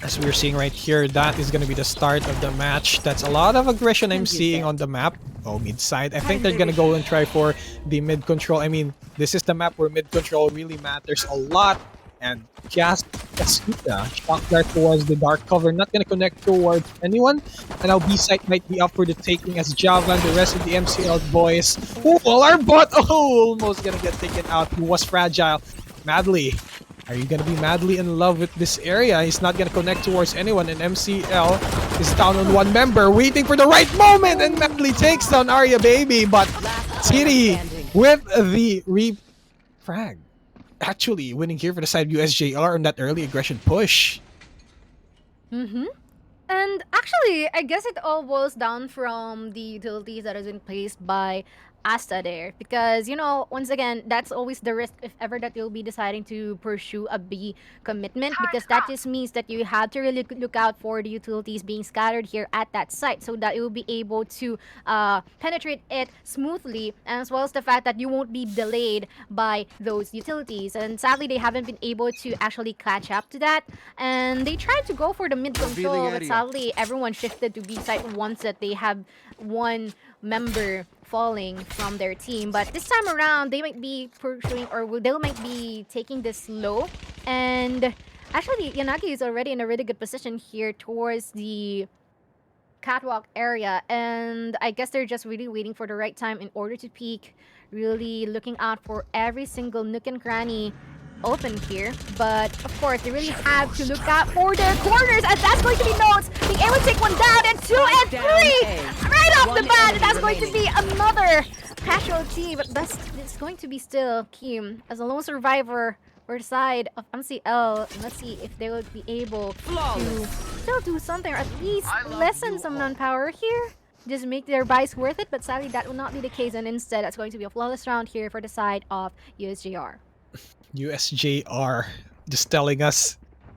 As we're seeing right here, that is going to be the start of the match. That's a lot of aggression I'm seeing on the map. Oh, mid side. I think they're going to go and try for the mid control. I mean, this is the map where mid control really matters a lot. And just shock dart towards the dark cover, not gonna connect towards anyone. And now B side might be up for the taking as Java and the rest of the MCL boys. Oh, our bot! Oh, almost gonna get taken out. He was fragile. Madly. Are you gonna be madly in love with this area? He's not gonna connect towards anyone, and MCL is down on one member, waiting for the right moment, and Madly takes down Arya Baby, but City with the refrag. Actually winning here for the side of USJ-r on that early aggression push. And actually, I guess it all boils down from the utilities that has been placed by Asta there. Because, you know, once again, that's always the risk if ever that you'll be deciding to pursue a B commitment. Because that just means that you have to really look out for the utilities being scattered here at that site. So that you'll be able to penetrate it smoothly. And as well as the fact that you won't be delayed by those utilities. And sadly, they haven't been able to actually catch up to that. And they tried to go for the mid control. But sadly, everyone shifted to B site once that they have one member falling from their team. But this time around, they might be pursuing, or they might be taking this slow. And actually, Yanagi is already in a really good position here towards the catwalk area. And I guess they're just really waiting for the right time in order to peek. Really looking out for every single nook and cranny open here. But of course, they really have to look out for their corners, and that's going to be Notes being able to take one down, and 2 and 3 right off the bat. And that's going to be another casualty, but it's going to be still Kim as a lone survivor for the side of MCL. And let's see if they will be able to still do something, or at least lessen some manpower here. Just make their buys worth it, but sadly that will not be the case, and instead that's going to be a flawless round here for the side of USJ-r. USJ-r just telling us,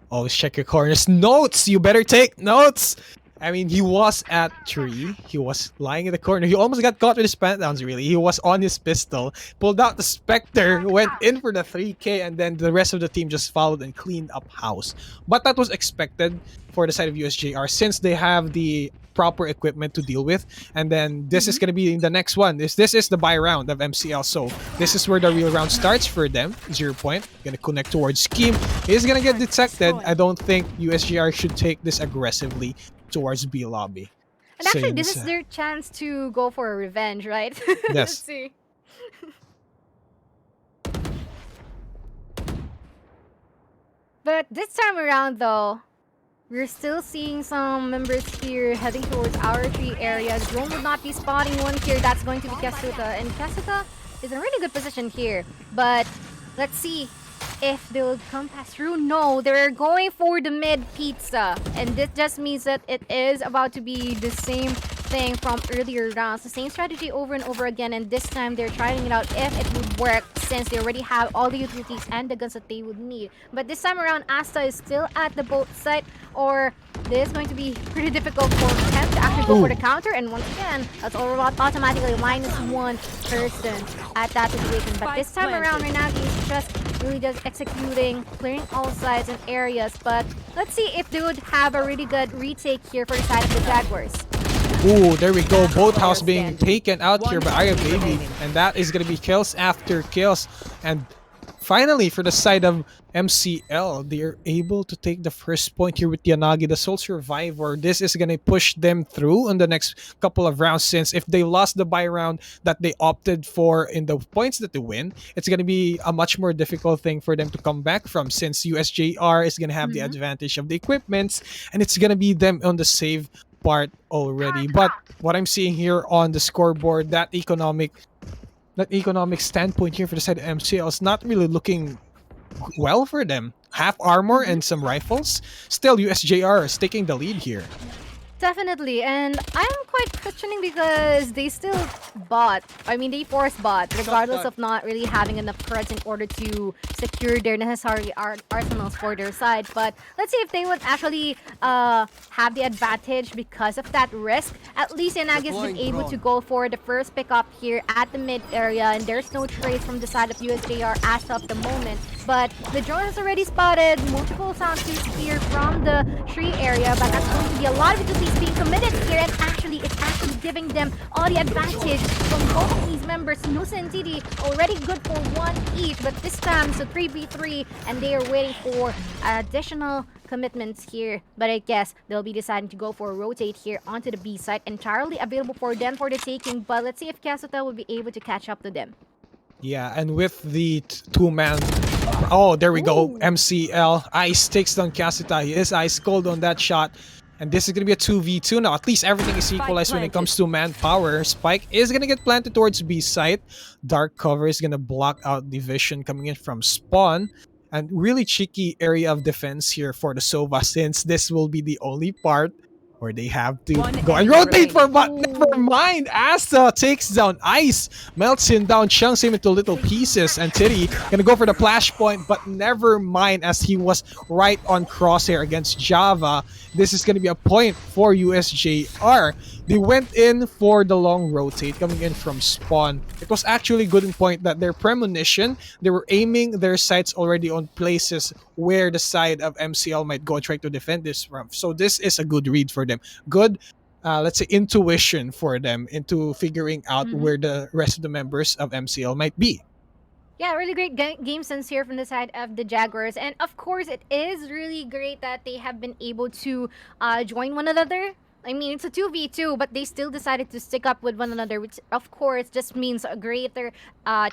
always check your corners. Notes! You better take notes! I mean, he was at 3. He was lying in the corner. He almost got caught with his pant downs, really. He was on his pistol, pulled out the Spectre, went in for the 3K, and then the rest of the team just followed and cleaned up house. But that was expected for the side of USJ-r since they have the proper equipment to deal with. And then this is going to be the next one. This is the buy round of MCL. So this is where the real round starts for them. 0 point. Going to connect towards Scheme. He's going to get detected. I don't think USJ-r should take this aggressively towards B lobby. And actually, this is their chance to go for a revenge, right? Yes. Let's see. But this time around, though, we're still seeing some members here heading towards our 3 areas. Drone would not be spotting one here. That's going to be Kasuka. And Kasuka is in a really good position here. But let's see if they'll come pass through. No, they're going for the mid pizza. And this just means that it is about to be the same thing from earlier rounds. The same strategy over and over again. And this time they're trying it out if it would work, since they already have all the utilities and the guns that they would need. But this time around, Asta is still at the boat site, or this is going to be pretty difficult for them to actually go for the counter. And once again, that's automatically -1 person at that situation. But this time around, Renagi is just executing, clearing all sides and areas. But let's see if they would have a really good retake here for the side of the Jaguars. Ooh, there we go. Both house being taken out here by Arya Baby. And that is going to be kills after kills. And finally, for the side of MCL, they're able to take the first point here with Yanagi, the sole survivor. This is going to push them through on the next couple of rounds, since if they lost the buy round that they opted for in the points that they win, it's going to be a much more difficult thing for them to come back from, since USJ-r is going to have the advantage of the equipments, and it's going to be them on the save part already. But what I'm seeing here on the scoreboard, that economic standpoint here for the side of MCL is not really looking well for them. Half armor and some rifles. Still, USJ-r is taking the lead here. Definitely, and I'm quite questioning because they still bought. I mean, they forced bought, regardless of not really having enough cards in order to secure their necessary arsenals for their side. But let's see if they would actually have the advantage because of that risk. At least Yanagi's been able to go for the first pickup here at the mid area, and there's no trace from the side of USJ-r as of the moment. But the drone has already spotted multiple sound tubes here from the tree area, but that's going to be a lot of utilities being committed here, and it's actually giving them all the advantage from both of these members. Nusa and TD already good for 1 each, but this time it's a 3v3, and they are waiting for additional commitments here. But I guess they'll be deciding to go for a rotate here onto the B side, entirely available for them for the taking. But let's see if Casuta will be able to catch up to them. Yeah, and with the two-man... Oh, there we go. MCL. Ice takes down Casuta. He is ice cold on that shot. And this is going to be a 2v2 now. At least everything is equalized when it comes to manpower. Spike is going to get planted towards B site. Dark cover is going to block out the vision coming in from spawn. And really cheeky area of defense here for the Sova, since this will be the only part where they have to go and rotate for, but never mind. Asa takes down Ice, melts him down, chunks him into little pieces, and Titty gonna go for the flashpoint, but never mind, as he was right on crosshair against Java. This is gonna be a point for USJ-r. They went in for the long rotate coming in from spawn. It was actually good in point that their premonition, they were aiming their sights already on places where the side of MCL might go and try to defend this ramp. So this is a good read for them. Good, let's say, intuition for them into figuring out where the rest of the members of MCL might be. Yeah, really great game sense here from the side of the Jaguars. And of course, it is really great that they have been able to join one another. I mean, it's a 2v2, but they still decided to stick up with one another, which of course just means a greater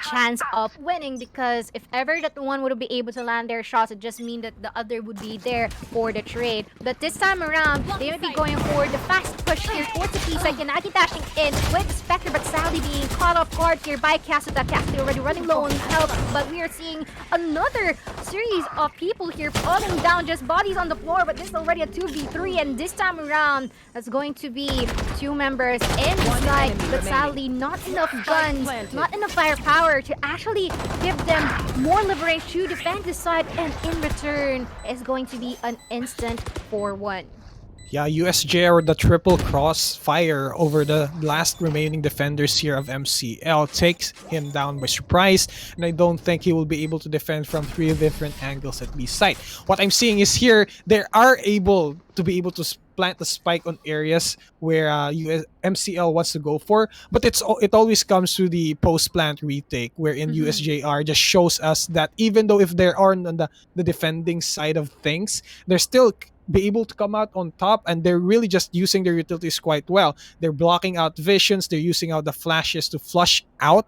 chance of winning, because if ever that one would be able to land their shots, it just means that the other would be there for the trade. But this time around, they may be going for the fast push here towards the P side. Yanagi dashing in with Spectre, but sadly being caught off guard here by Casuta. Casuta already running low on health, but we are seeing another series of people here falling down, just bodies on the floor, but this is already a 2v3, and this time around, it's going to be 2 members inside, but sadly not enough guns, not enough firepower to actually give them more leverage to defend this side, and in return is going to be an instant 4-1. Yeah, USJ-r, the triple crossfire over the last remaining defenders here of MCL, takes him down by surprise, and I don't think he will be able to defend from 3 different angles at B site. What I'm seeing is here, they are able to plant the spike on areas where MCL wants to go for, but it always comes to the post-plant retake, wherein USJ-r just shows us that even though if they are on the defending side of things, they're still be able to come out on top, and they're really just using their utilities quite well. They're blocking out visions, they're using out the flashes to flush out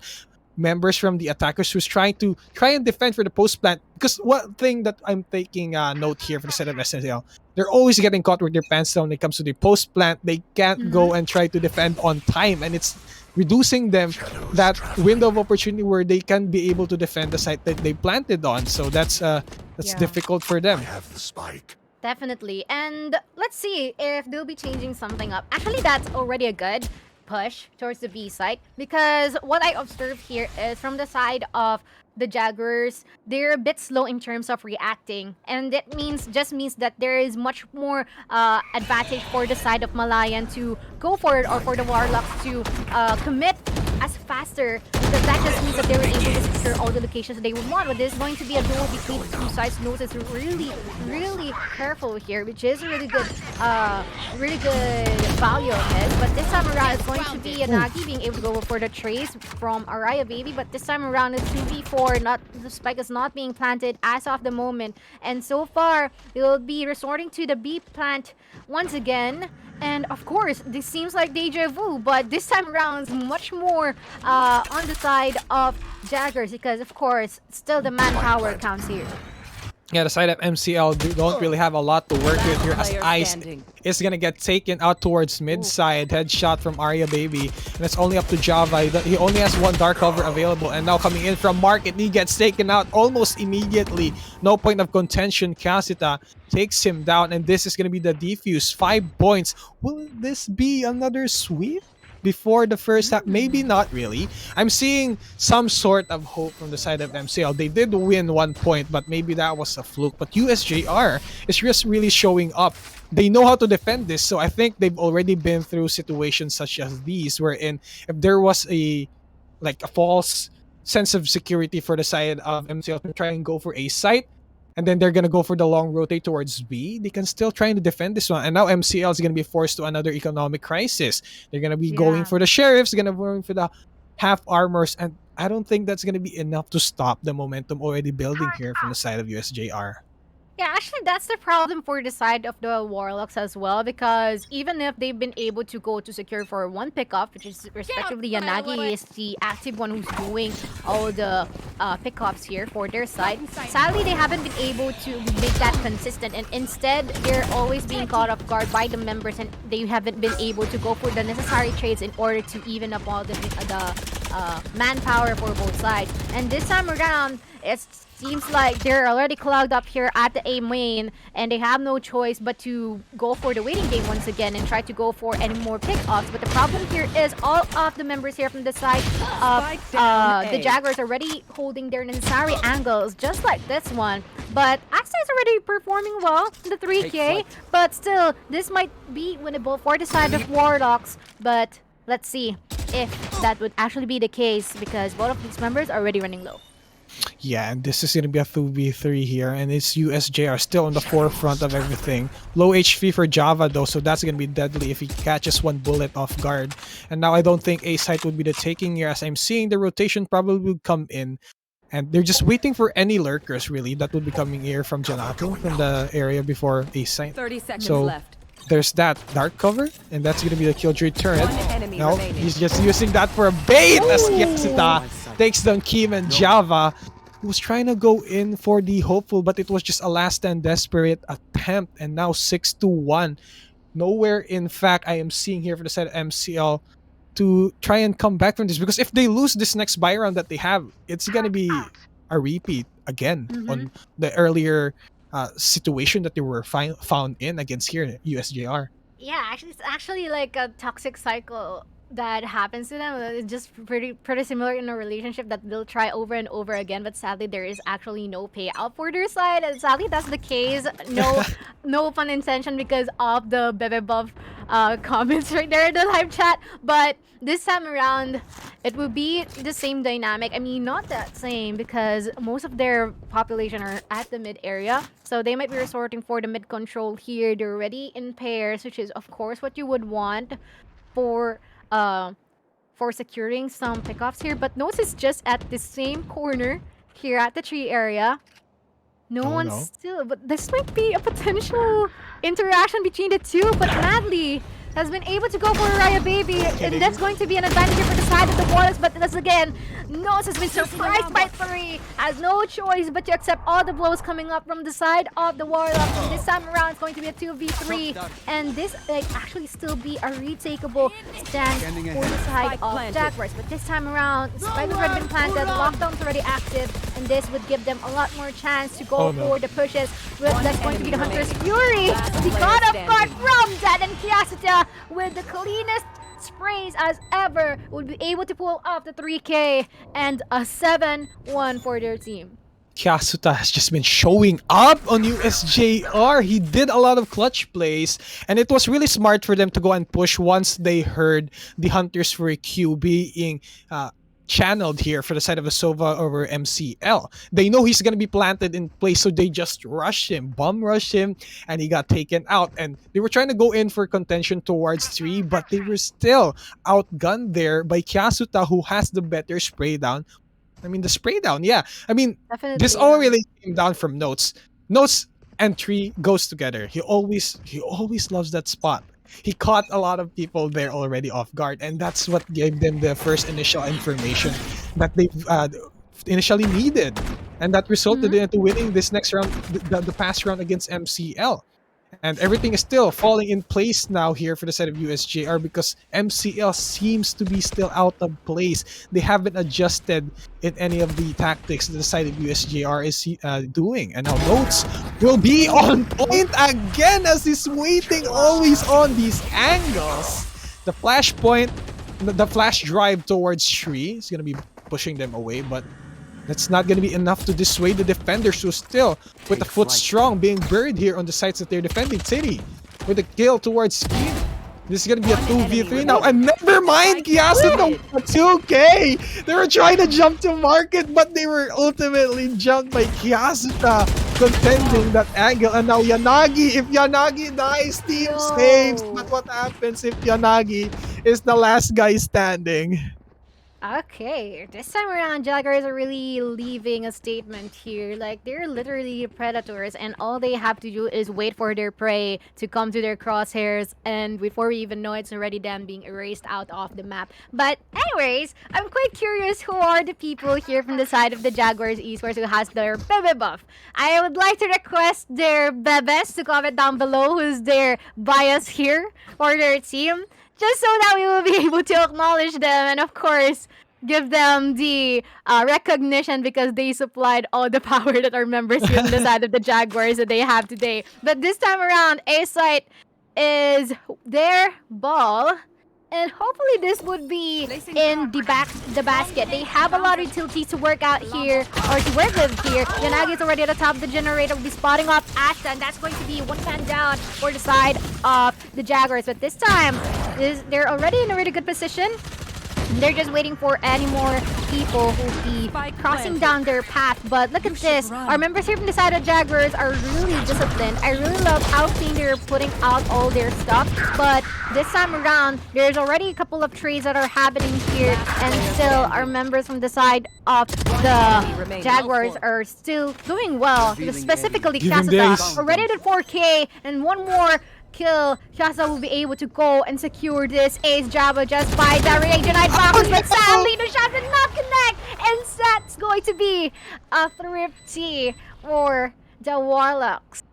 members from the attackers who's trying and defend for the post plant. Because one thing that I'm taking note here for the set of SNL, they're always getting caught with their pants down when it comes to the post plant. They can't go and try to defend on time, and it's reducing them that window of opportunity where they can be able to defend the site that they planted on. So that's difficult for them. I have the spike. Definitely. And let's see if they'll be changing something up. Actually, that's already a good push towards the B side, because what I observed here is from the side of the Jaguars, they're a bit slow in terms of reacting, and that just means that there is much more advantage for the side of Malayan to go for it, or for the Warlocks to commit as faster because that just means that they were able to secure all the locations they would want. But there's going to be a duel between the two sides. Nose is really, really careful here, which is a really good value of his. But this time around, it's going to be a Nagi being able to go for the trace from Araya Baby. But this time around, it's 2v4. The spike is not being planted as of the moment. And so far, they will be resorting to the B plant once again. And of course, this seems like deja vu, but this time around it's much more on the side of Jaguars because, of course, still the manpower counts here. Yeah, the side of MCL don't really have a lot to work with here as Ice is gonna get taken out towards mid side. Headshot from Arya Baby, and it's only up to Java. He only has one dark cover available, and now coming in from Market, he gets taken out almost immediately. No point of contention. Kasita takes him down, and this is gonna be the defuse. 5 points. Will this be another sweep before the first half? Maybe not really. I'm seeing some sort of hope from the side of MCL. They did win 1 point, but maybe that was a fluke. But USJ-r is just really showing up. They know how to defend this, so I think they've already been through situations such as these, wherein if there was a false sense of security for the side of MCL to try and go for a site, and then they're gonna go for the long rotate towards B, they can still try to defend this one. And now MCL is gonna be forced to another economic crisis. They're gonna be going for the sheriffs, gonna going for the half armors, and I don't think that's gonna be enough to stop the momentum already building here from the side of USJ-r. Yeah, actually, that's the problem for the side of the Warlocks as well, because even if they've been able to go to secure for one pickoff, which is respectively Yanagi is the active one who's doing all the pickoffs here for their side. Sadly, they haven't been able to make that consistent, and instead, they're always being caught off guard by the members, and they haven't been able to go for the necessary trades in order to even up all the manpower for both sides. And this time around, it seems like they're already clogged up here at the A main, and they have no choice but to go for the waiting game once again and try to go for any more pickoffs. But the problem here is all of the members here from the side of the Jaguars are already holding their necessary angles, just like this one. But Asta is already performing well in the 3K, but still, this might be winnable for the side of Warlocks. But let's see if that would actually be the case, because both of these members are already running low. Yeah, and this is going to be a 2v3 here, and it's USJ-r still on the forefront of everything. Low HP for Java though, so that's going to be deadly if he catches one bullet off guard. And now I don't think A-site would be the taking here, as I'm seeing the rotation probably would come in. And they're just waiting for any lurkers, really, that would be coming here from Janato, from the area before A-site. 30 seconds so, left. There's that dark cover, and that's going to be the Killjoy turret. No, he's just using that for a bait as Kasita takes down Kim and Java, who was trying to go in for the hopeful, but it was just a last-stand desperate attempt, and now 6-1. Nowhere, in fact, I am seeing here for the side of MCL to try and come back from this, because if they lose this next buy round that they have, it's going to be a repeat again on the earlier situation that they were found in against here USJ-r. Yeah, actually, it's actually like a toxic cycle that happens to them. It's just pretty similar in a relationship that they'll try over and over again, but sadly there is actually no payout for their side, and sadly that's the case. No pun intention because of the Bebe Buff comments right there in the live chat. But this time around, it will be the same dynamic. I mean, not that same, because most of their population are at the mid area, so they might be resorting for the mid control here. They're already in pairs, which is of course what you would want for securing some pickoffs here. But Nose is just at the same corner here at the tree area. No one's still, but this might be a potential interaction between the two. But Madly has been able to go for Raya Baby, and that's going to be an advantage here for the side of the Warlocks. But that's again, Nose has been surprised by 3, has no choice but to accept all the blows coming up from the side of the Warlocks. And this time around, it's going to be a 2v3, and this actually still be a retakeable stand for the side of Jaguars. But this time around, spike has already been planted, lockdown's already active, and this would give them a lot more chance to go for the pushes. That's going to be the Hunter's Fury. He got off guard from that, and Kiasuta, with the cleanest sprays as ever, would be able to pull off the 3K and a 7-1 for their team. Kiasuta has just been showing up on USJ-r. He did a lot of clutch plays, and it was really smart for them to go and push once they heard the Hunters for a Q being channeled here for the side of the Sova over MCL. They know he's gonna be planted in place, so they just rush him, bomb rush him, and he got taken out. And they were trying to go in for contention towards 3, but they were still outgunned there by Kyasuta, who has the better spray down. I mean, the spray down, yeah. I mean, this all really came down from Notes. Notes and 3 goes together. He always loves that spot. He caught a lot of people there already off guard, and that's what gave them the first initial information that they initially needed, and that resulted into winning this next round, the past round against MCL. And everything is still falling in place now here for the side of USJ-r because MCL seems to be still out of place. They haven't adjusted in any of the tactics that the side of USJ-r is doing. And now Notes will be on point again as he's waiting always on these angles. The flash point, the flash drive towards Shri is going to be pushing them away, but that's not going to be enough to dissuade the defenders who still, with the foot strong, being buried here on the sites that they're defending. City with a kill towards Skin. This is going to be a 2v3 now. And never mind, Kyasuta 2K! They were trying to jump to market, but they were ultimately jumped by Kyasuta, contending that angle. And now Yanagi, if Yanagi dies, team saves. But what happens if Yanagi is the last guy standing? Okay, this time around, Jaguars are really leaving a statement here. Like, they're literally predators, and all they have to do is wait for their prey to come to their crosshairs, and before we even know it's already them being erased out of the map. But anyways, I'm quite curious who are the people here from the side of the Jaguars Esports who has their Bebe buff. I would like to request their Bebes to comment down below who's their bias here for their team, just so that we will be able to acknowledge them and, of course, give them the recognition because they supplied all the power that our members here on the side of the Jaguars that they have today. But this time around, A-Site is their ball. And hopefully this would be in the basket. They have a lot of utilities to work out here, or to work with here. Yanagi is already at the top of the generator. Will be spotting up Ashta, and that's going to be one man down for the side of the Jaguars. But this time, they're already in a really good position. They're just waiting for any more people who will be crossing down their path. But look at this. Our members here from the side of Jaguars are really disciplined. I really love how clean they're putting out all their stuff. But this time around, there's already a couple of trades that are happening here. And still, our members from the side of the Jaguars are still doing well. Specifically, Kyasuta already at 4K. And one more kill, Shasta will be able to go and secure this ace Jabba just by the Reagenite box, but sadly the shot did not connect, and that's going to be a thrifty for the Warlocks.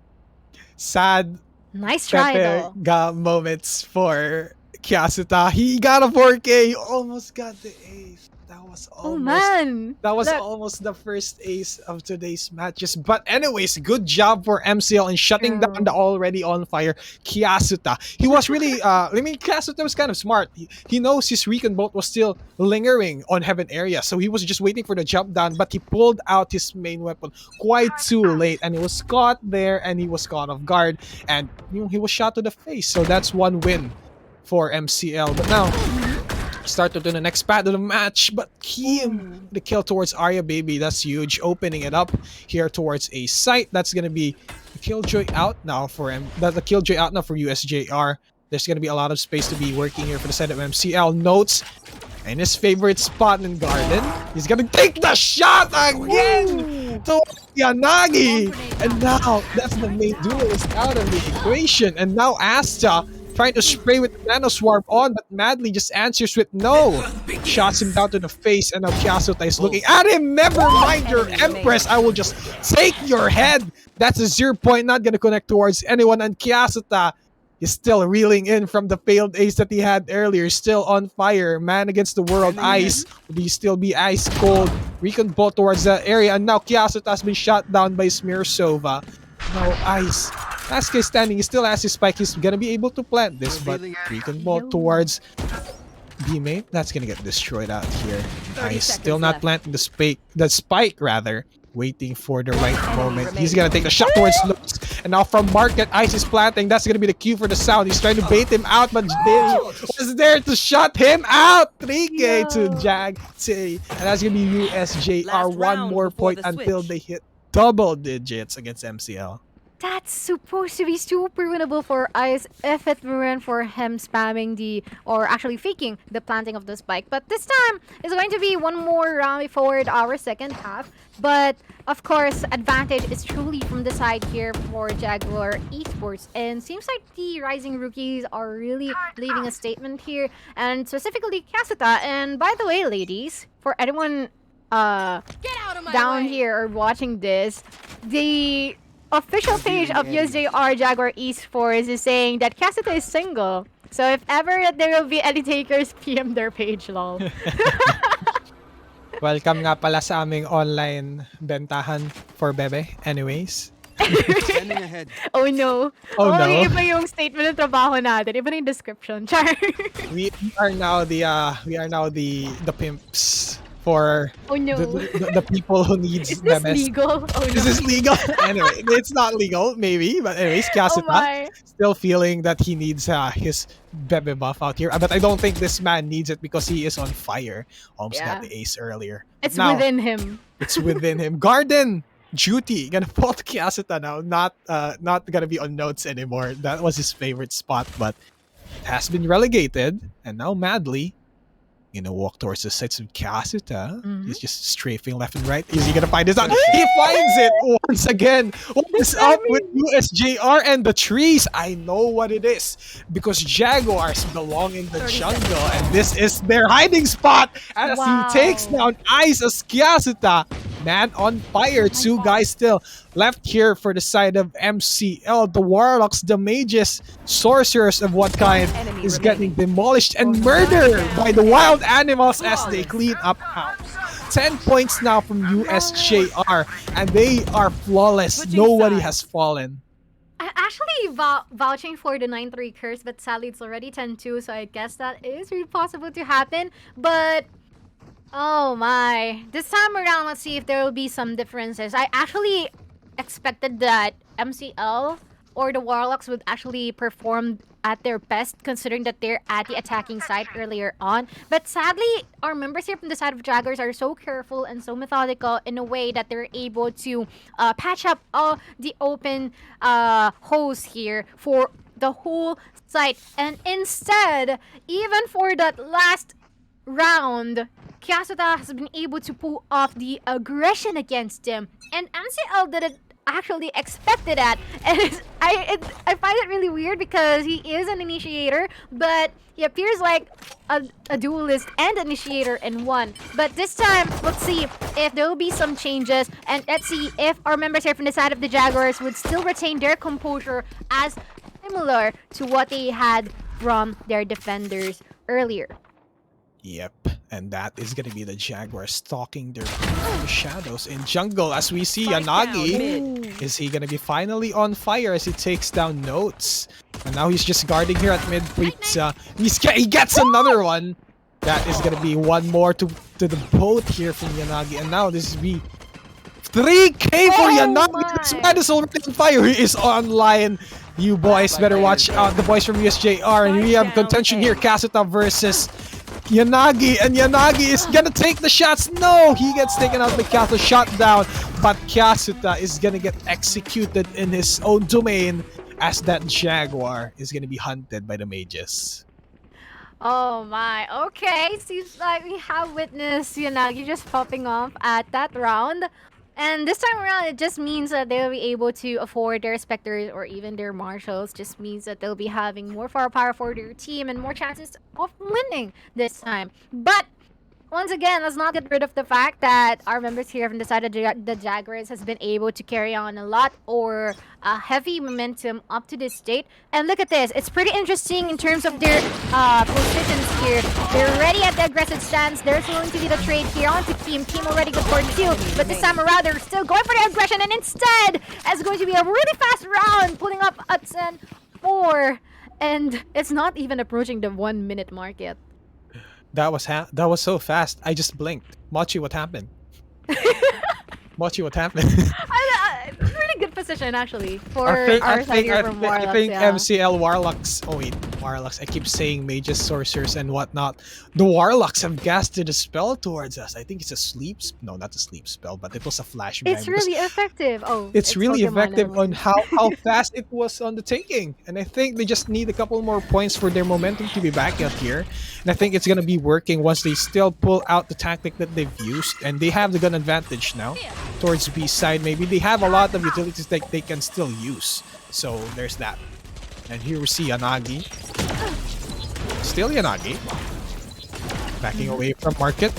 Sad. Nice try though. Got moments for Kyasuta. He got a 4K. He almost got the ace. That was almost the first ace of today's matches. But anyways, good job for MCL in shutting down the already on fire Kyasuta. He was really, Kyasuta was kind of smart. He knows his recon bolt was still lingering on heaven area, so he was just waiting for the jump down, but he pulled out his main weapon quite too late, and he was caught there, and he was caught off guard, and he was shot to the face. So that's one win for MCL. But now, started to the next part of the match, but Kim, the kill towards Arya Baby, that's huge, opening it up here towards a site. That's gonna be a killjoy out now for him. That's a killjoy out now for USJ-r. There's gonna be a lot of space to be working here for the side of MCL. Notes in his favorite spot in Garden. He's gonna take the shot again to Yanagi, and now that's the main duelist out of the equation. And now Asta trying to spray with the Nano Swarm on, but Madly just answers with no. Shots him down to the face, and now Kyasuta is looking at him. Never mind your Empress, I will just take your head. That's a 0 point, not gonna connect towards anyone, and Kyasuta is still reeling in from the failed ace that he had earlier. Still on fire. Man against the world. Ice. Will he still be ice cold? Recon bolt towards the area, and now Kyasuta has been shot down by Smirsova. No Ice. Last guy standing, he still has his spike. He's gonna be able to plant this, but Recon bolt towards B-Mate. That's gonna get destroyed out here. Ice still not planting the spike rather. Waiting for the right moment. He's gonna take a shot towards Looks, And now from Market, Ice is planting. That's gonna be the cue for the Sound. He's trying to bait him out, but they was there to shut him out. 3K to Jag T. And that's gonna be USJ-r. One more point until they hit double digits against MCL. That's supposed to be super winnable for Ice if it weren't for him spamming or actually faking the planting of the spike. But this time, it's going to be one more round before our second half. But, of course, advantage is truly from the side here for Jaguar Esports. And seems like the Rising Rookies are really leaving a statement here. And specifically, Kasita. And by the way, ladies, for anyone down here or watching this, the official page of USJ-r Jaguar Esports is saying that Kasita is single. So if ever there will be any takers, PM their page, lol. Welcome nga pala sa aming online bentahan for Bebe. Anyways. Oh no. Oh no. Iba yung statement ng trabaho natin. Iba na yung description. Char. we are now the pimps for the people who needs Is this Bebes. legal? Oh no. Is this legal? Anyway, it's not legal, maybe. But anyways, Kasita still feeling that he needs his Bebe buff out here. But I don't think this man needs it because he is on fire. Almost got the ace earlier. It's now, within him. It's within him. Garden duty gonna put Kasita now. Not gonna be on notes anymore. That was his favorite spot, but it has been relegated. And now Madly gonna walk towards the sides of Kasita. He's just strafing left and right. Is he gonna find this out? He finds it once again. What is up with USJ-r and the trees? I know what it is. Because Jaguars belong in the jungle. And this is their hiding spot. As he takes down Ice as Kasita. Man on fire. Two guys still left here for the side of MCL. The Warlocks, the mages, sorcerers of what kind is getting demolished and murdered by the wild animals as they clean up house. 10 points now from USJ-r, and they are flawless. Nobody has fallen. I'm actually vouching for the 9-3 curse, but sadly it's already 10-2, so I guess that is really possible to happen. But oh my, this time around, let's see if there will be some differences. I actually expected that MCL or the Warlocks would actually perform at their best, considering that they're at the attacking side earlier on. But sadly, our members here from the side of Jaguars are so careful and so methodical in a way that they're able to patch up all the open holes here for the whole site. And instead, even for that last round, Kasita has been able to pull off the aggression against him, and MCL didn't actually expected that. And I find it really weird because he is an initiator, but he appears like a duelist and initiator in one. But this time, let's see if there will be some changes, and let's see if our members here from the side of the Jaguars would still retain their composure as similar to what they had from their defenders earlier. Yep, and that is gonna be the Jaguars stalking their shadows in jungle. As we see Yanagi, is he gonna be finally on fire as he takes down Notes? And now he's just guarding here at mid pizza. He gets another one. That is gonna be one more to the boat here from Yanagi. And now this is 3K for Yanagi. This man is already on fire. He is online. You boys better watch out. The boys from USJ-r, and we have contention here. Kasita versus Yanagi, and Yanagi is gonna take the shots. No, he gets taken out by Kasita, shot down, but Kasita is gonna get executed in his own domain as that Jaguar is gonna be hunted by the mages. Oh my, okay, seems like we have witnessed Yanagi just popping off at that round. And this time around, it just means that they'll be able to afford their Spectres or even their Marshals. Just means that they'll be having more firepower for their team and more chances of winning this time. But once again, let's not get rid of the fact that our members here from the side of the Jaguars has been able to carry on a lot or a heavy momentum up to this state. And look at this, it's pretty interesting in terms of their positions here. They're ready at the aggressive stance. There's going to be the trade here onto Team. Team already good for 2, but this time around they're still going for the aggression, and instead it's going to be a really fast round, pulling up a 10-4, and it's not even approaching the 1 minute mark yet. That was so fast. I just blinked. Mochi, what happened? Mochi, what happened? Really good position actually for I our side here from Warlocks. think Yeah. MCL Warlocks. Oh wait, Warlocks. I keep saying mages, sorcerers, and whatnot. The Warlocks have casted a spell towards us. I think it's a sleep. No, not a sleep spell, but it was a flashbang. It's really effective. Oh, It's really Pokemon, effective never on mind. how fast it was on the taking. And I think they just need a couple more points for their momentum to be back out here. And I think it's gonna be working once they still pull out the tactic that they've used. And they have the gun advantage now towards B side. Maybe they have a lot of utilities that they can still use. So there's that. And here we see Yanagi. Still Yanagi. Backing away from Market.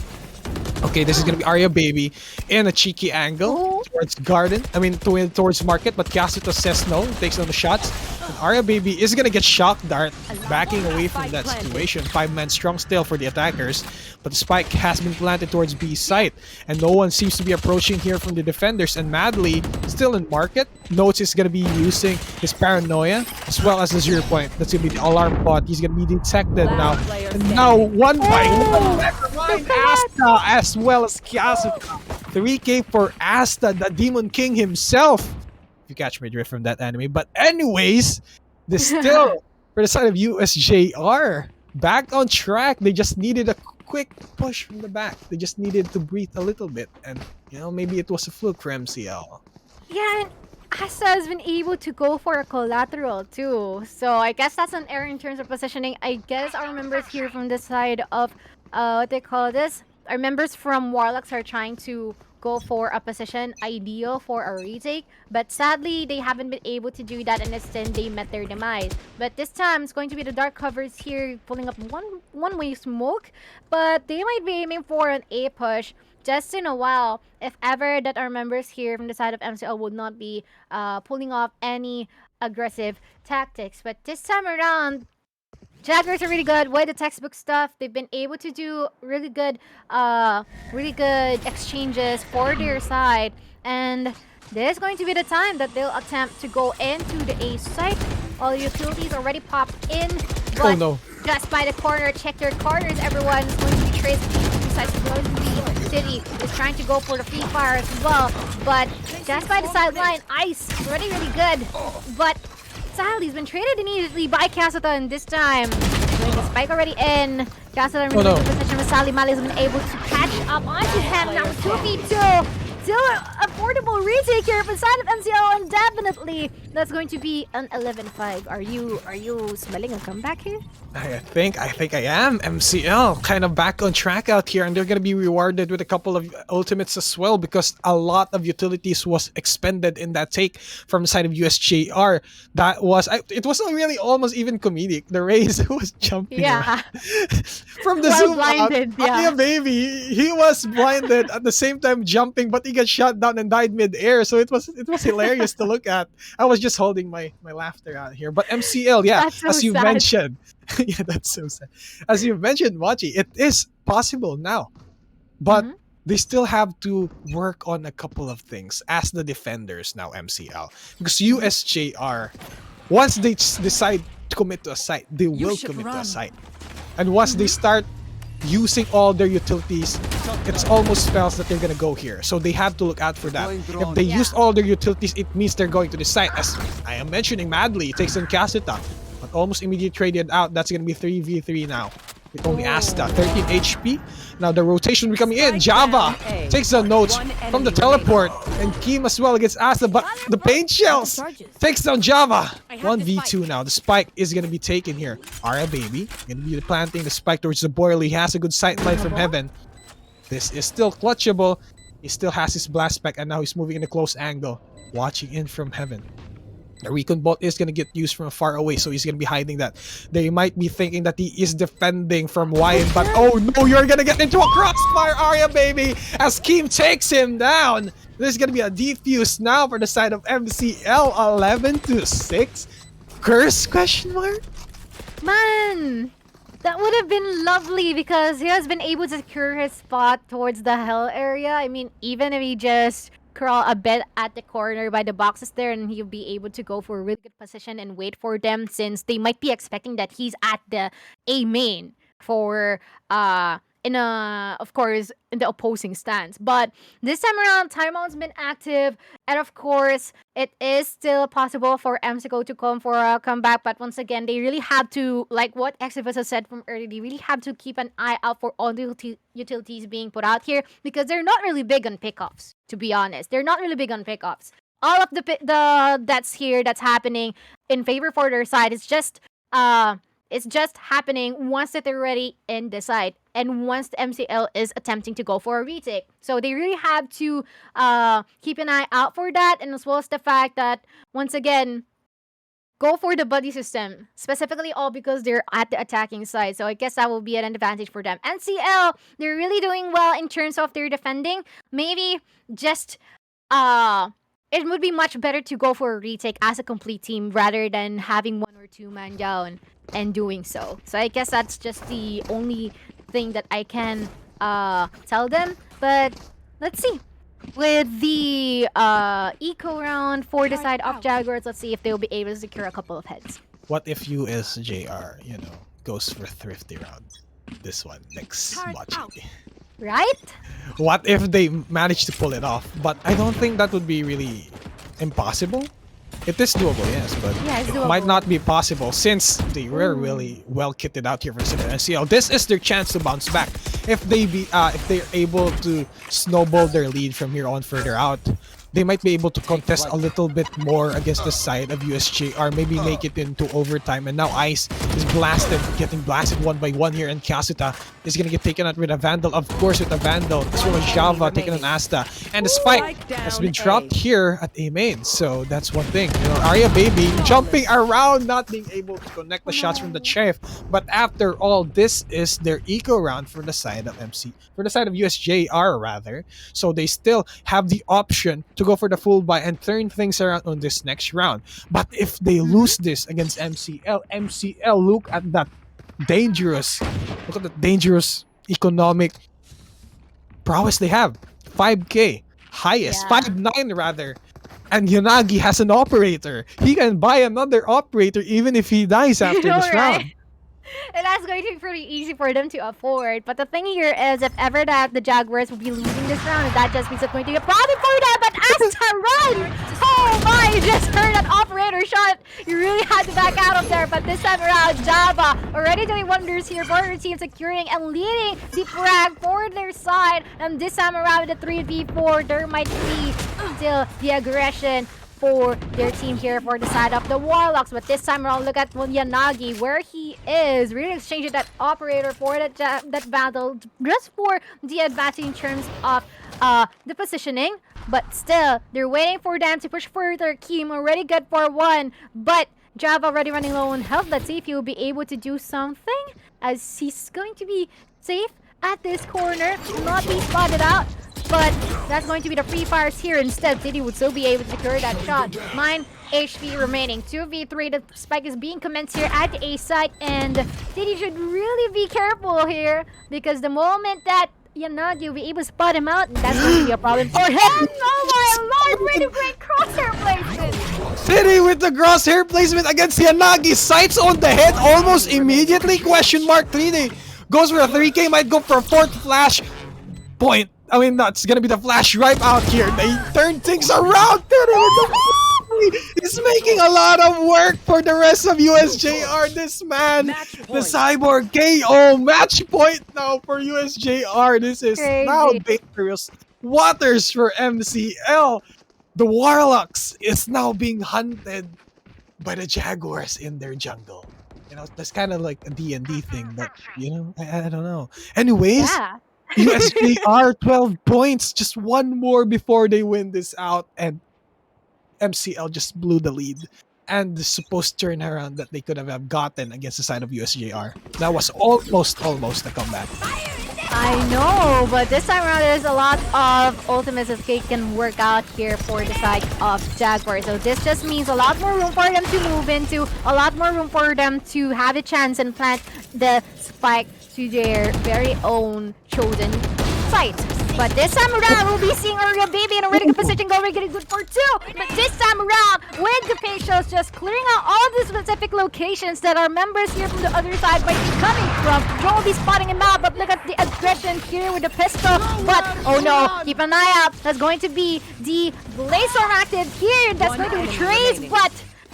Okay, this is gonna be Arya Baby in a cheeky angle towards Garden. I mean, towards Market, but Kazuto says no, takes on the shots. And Arya Baby is gonna get shock dart, backing away from that situation. 5-man strong still for the attackers, but the spike has been planted towards B site, and no one seems to be approaching here from the defenders. And Madly still in Market. Notes is gonna be using his paranoia as well as the 0 point. That's gonna be the alarm bot. He's gonna be detected now. And now 1 by 1. Never mind Asta as well as Kazuto. 3K for Asta, the Demon King himself. If you catch my drift from that anime. But anyways, this still for the side of USJ-r. Back on track. They just needed a quick push from the back. They just needed to breathe a little bit. And, you know, maybe it was a fluke for MCL. Yeah, and Asa has been able to go for a collateral too. So I guess that's an error in terms of positioning. I guess our members here from the side of what they call this, our members from Warlocks are trying to go for a position ideal for a retake, but sadly they haven't been able to do that, and instead they met their demise. But this time it's going to be the dark covers here pulling up one-way smoke, but they might be aiming for an A push just in a while, if ever that our members here from the side of MCL would not be pulling off any aggressive tactics. But this time around, Jaguars are really good with the textbook stuff. They've been able to do really good exchanges for their side, and this is going to be the time that they'll attempt to go into the A site. All the utilities already popped in, but Oh no. just by the corner, check your corners, everyone. Is going to be traced. Besides, going to be City is trying to go for the free fire as well, but just by the sideline, Ice is already really good, but sadly he's been traded immediately by Kazuto, and this time with the spike already in, Kazuto in no. the position with Sally Mali has been able to catch up onto him. Now 2v2. Still an affordable retake here from side of MCL, and definitely that's going to be an 11-5. Are you smelling a comeback here? I think I am. MCL kind of back on track out here, and they're gonna be rewarded with a couple of ultimates as well, because a lot of utilities was expended in that take from the side of USJ-r. That was it wasn't really almost even comedic. The Raze was jumping Yeah. from the Well zoom blinded, out. yeah. Yeah, baby, he was blinded at the same time jumping, but he got shot down and died mid-air. So it was hilarious to look at. I was just holding my laughter out here. But MCL, yeah, That's so as you sad. mentioned. Yeah, that's so sad. As you mentioned, Machi, it is possible now. But they still have to work on a couple of things as the defenders now, MCL. Because USJ-r, once they decide to commit to a site, they will commit to a site. And once they start using all their utilities, it's almost spells that they're gonna go here. So they have to look out for that. If they use all their utilities, it means they're going to the site. As I am mentioning, Madly takes on Kazuta, but almost immediately traded out. That's gonna be 3v3 now. With only Asta, 13 HP. Now the rotation will be coming in. Java takes the notes from the teleport. And Kim as well against Asta, but the paint shells takes down Java. 1v2 now. The spike is going to be taken here. Arya Baby going to be planting the spike towards the boiler. He has a good sight line from heaven. This is still clutchable. He still has his blast spec, and now he's moving in a close angle. Watching in from heaven. The recon bot is going to get used from far away, so he's going to be hiding that. They might be thinking that he is defending from Wyan, but oh no, you're going to get into a crossfire, Arya Baby, as Kim takes him down. There's going to be a defuse now for the side of MCL, 11-6. Curse, question mark? Man, that would have been lovely because he has been able to secure his spot towards the hell area. I mean, even if he just crawl a bit at the corner by the boxes there, and he'll be able to go for a really good position and wait for them, since they might be expecting that he's at the A main for of course, in the opposing stance. But this time around, timeout's been active, and of course, it is still possible for MCO to come for a comeback. But once again, they really have to, like what Exivus has said from earlier, they really have to keep an eye out for all the utilities being put out here, because they're not really big on pickoffs. To be honest, they're not really big on pickoffs. All of the that's here that's happening in favor for their side is just it's just happening once that they're ready in the side, and once the MCL is attempting to go for a retake. So they really have to keep an eye out for that, and as well as the fact that, once again, go for the buddy system, specifically all because they're at the attacking side. So I guess that will be an advantage for them. NCL, they're really doing well in terms of their defending. Maybe just it would be much better to go for a retake as a complete team rather than having 1 or 2 man down and doing so. So I guess that's just the only thing that I can tell them. But let's see. With the eco round for the side of Jaguars, let's see if they'll be able to secure a couple of heads. What if USJ-r, goes for thrifty round? This one, next Machi. Right? What if they manage to pull it off? But I don't think that would be really impossible. It is doable, yes, but yeah, it might not be possible since they were really well kitted out here for NCL. This is their chance to bounce back if they're able to snowball their lead from here on further out. They might be able to contest a little bit more against the side of USJ-r, maybe make it into overtime. And now Ice is getting blasted 1 by 1 here, and Kasuta is gonna get taken out with a Vandal, of course, with a Vandal, as well as Java taking an Asta. And the spike has been dropped here at A main, so that's one thing. Arya Baby jumping around, not being able to connect the shots from the Chef. But after all, this is their eco round for the side of USJ-r rather. So they still have the option to go for the full buy and turn things around on this next round. But if they lose this against MCL, look at that dangerous economic prowess they have. 5k highest, 5'9" rather. And Yanagi has an operator. He can buy another operator even if he dies after this round. And that's going to be pretty easy for them to afford. But the thing here is, if ever that the Jaguars will be losing this round, that just means it's going to be a problem for them. But Asta run! Oh my, you just heard that operator shot. You really had to back out of there. But this time around, Java already doing wonders here for their team, securing and leading the frag for their side. And this time around, with the 3v4, there might be still the aggression for their team here for the side of the Warlocks. But this time around, look at Yanagi, where he is really exchanging that operator for that battle, just for the advantage in terms of the positioning. But still, they're waiting for them to push further. Kim already good for 1, but Java already running low on health. Let's see if he'll be able to do something, as he's going to be safe at this corner, not be spotted out. But that's going to be the free fires here. Instead, City would still be able to secure that shot. 9 HP remaining. 2v3. The spike is being commenced here at the A site. And City should really be careful here, because the moment that Yanagi will be able to spot him out, that's going to be a problem for him. Oh my lord, really great crosshair placement. City with the crosshair placement against Yanagi. Sights on the head almost immediately. Question mark 3D. Goes for a 3k, might go for a 4th flash. Point. I mean, that's gonna be the flash right out here. They turn things around. He's making a lot of work for the rest of USJ-r. This man, the Cyborg KO, match point now for USJ-r. This is now dangerous waters for MCL. The Warlocks is now being hunted by the Jaguars in their jungle. That's kind of like a D&D thing, but I don't know. Anyways. Yeah. USJ-r 12 points, just 1 more before they win this out, and MCL just blew the lead. And the supposed turnaround that they could have gotten against the side of USJ-r. That was almost a comeback. I know, but this time around there's a lot of ultimates that can work out here for the side of Jaguar. So this just means a lot more room for them to move into, a lot more room for them to have a chance and plant the spike to their very own chosen site. But this time around, we'll be seeing Uriah Baby in a really good position, going getting good for 2. But this time around, with the facials just clearing out all the specific locations that our members here from the other side might be coming from. Joe will be spotting him out, but look at the aggression here with the pistol. But, oh no, keep an eye out. That's going to be the Blazestorm active here. That's going to be Trace, but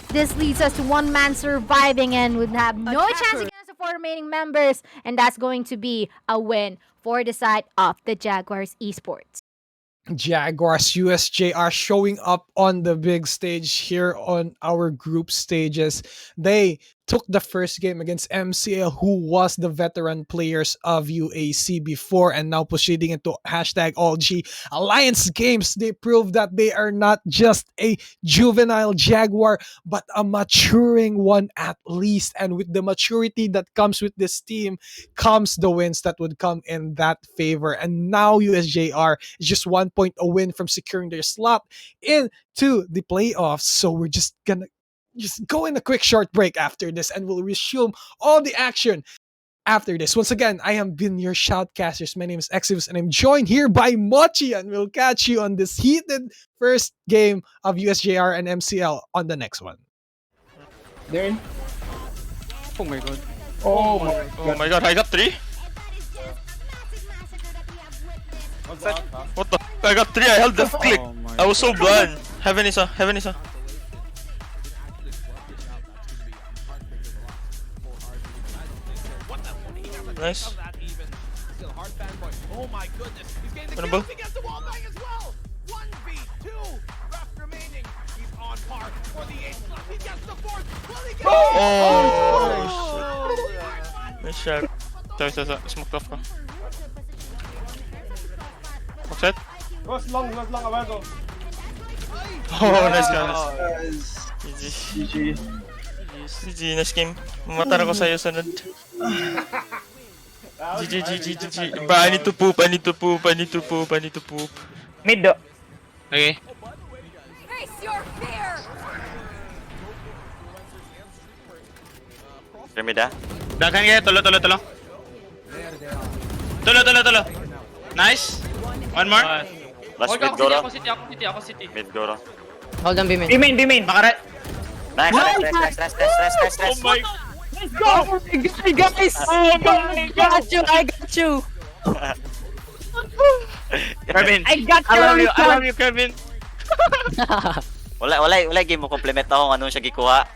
this leads us to one man surviving and would have no chance against the 4 remaining members. And that's going to be a win for the side of the Jaguars Esports. Jaguars USJ-r showing up on the big stage here on our group stages. They took the first game against MCL, who was the veteran players of UAC before, and now proceeding into #AllG Alliance games. They proved that they are not just a juvenile Jaguar, but a maturing one at least. And with the maturity that comes with this team comes the wins that would come in that favor. And now USJ-r is just 1 point a win from securing their slot into the playoffs. So we're just gonna go in a quick short break after this, and we'll resume all the action after this. Once again, I have been your shoutcasters. My name is Exivus, and I'm joined here by Mochi, and we'll catch you on this heated first game of USJ-r and MCL on the next one. Darren. Oh my god. Oh my god. Oh my god, I got 3? What the? I got 3, I held the click. I was so blind. Heaven is a. Nice. Oh my goodness. He's getting the Ano kills ba? against the wall bang as well. 1v2 left remaining. He's on par for the 8th. He gets the 4th. Will he get Nice shot. Sorry. Smoke off ka. Offset? Was long, Abago. Oh, nice guys. GG. GG, nice game. Mamatara ko sa'yo sunod. GG. Ba, I need to poop. Mid do. Okay. Face your fear! Remida. Dagan kayo, tulo. Tulo. Nice. One more. Last mid Goro. Ako city. Mid Goro. Hold on, B-main. B-main. Baka Nice. Oh my. Let's go! Guys! Oh my God! I got you! Kevin. I got you! I love you, Kevin. Wala game mo komplemento kung anong siya gikuha.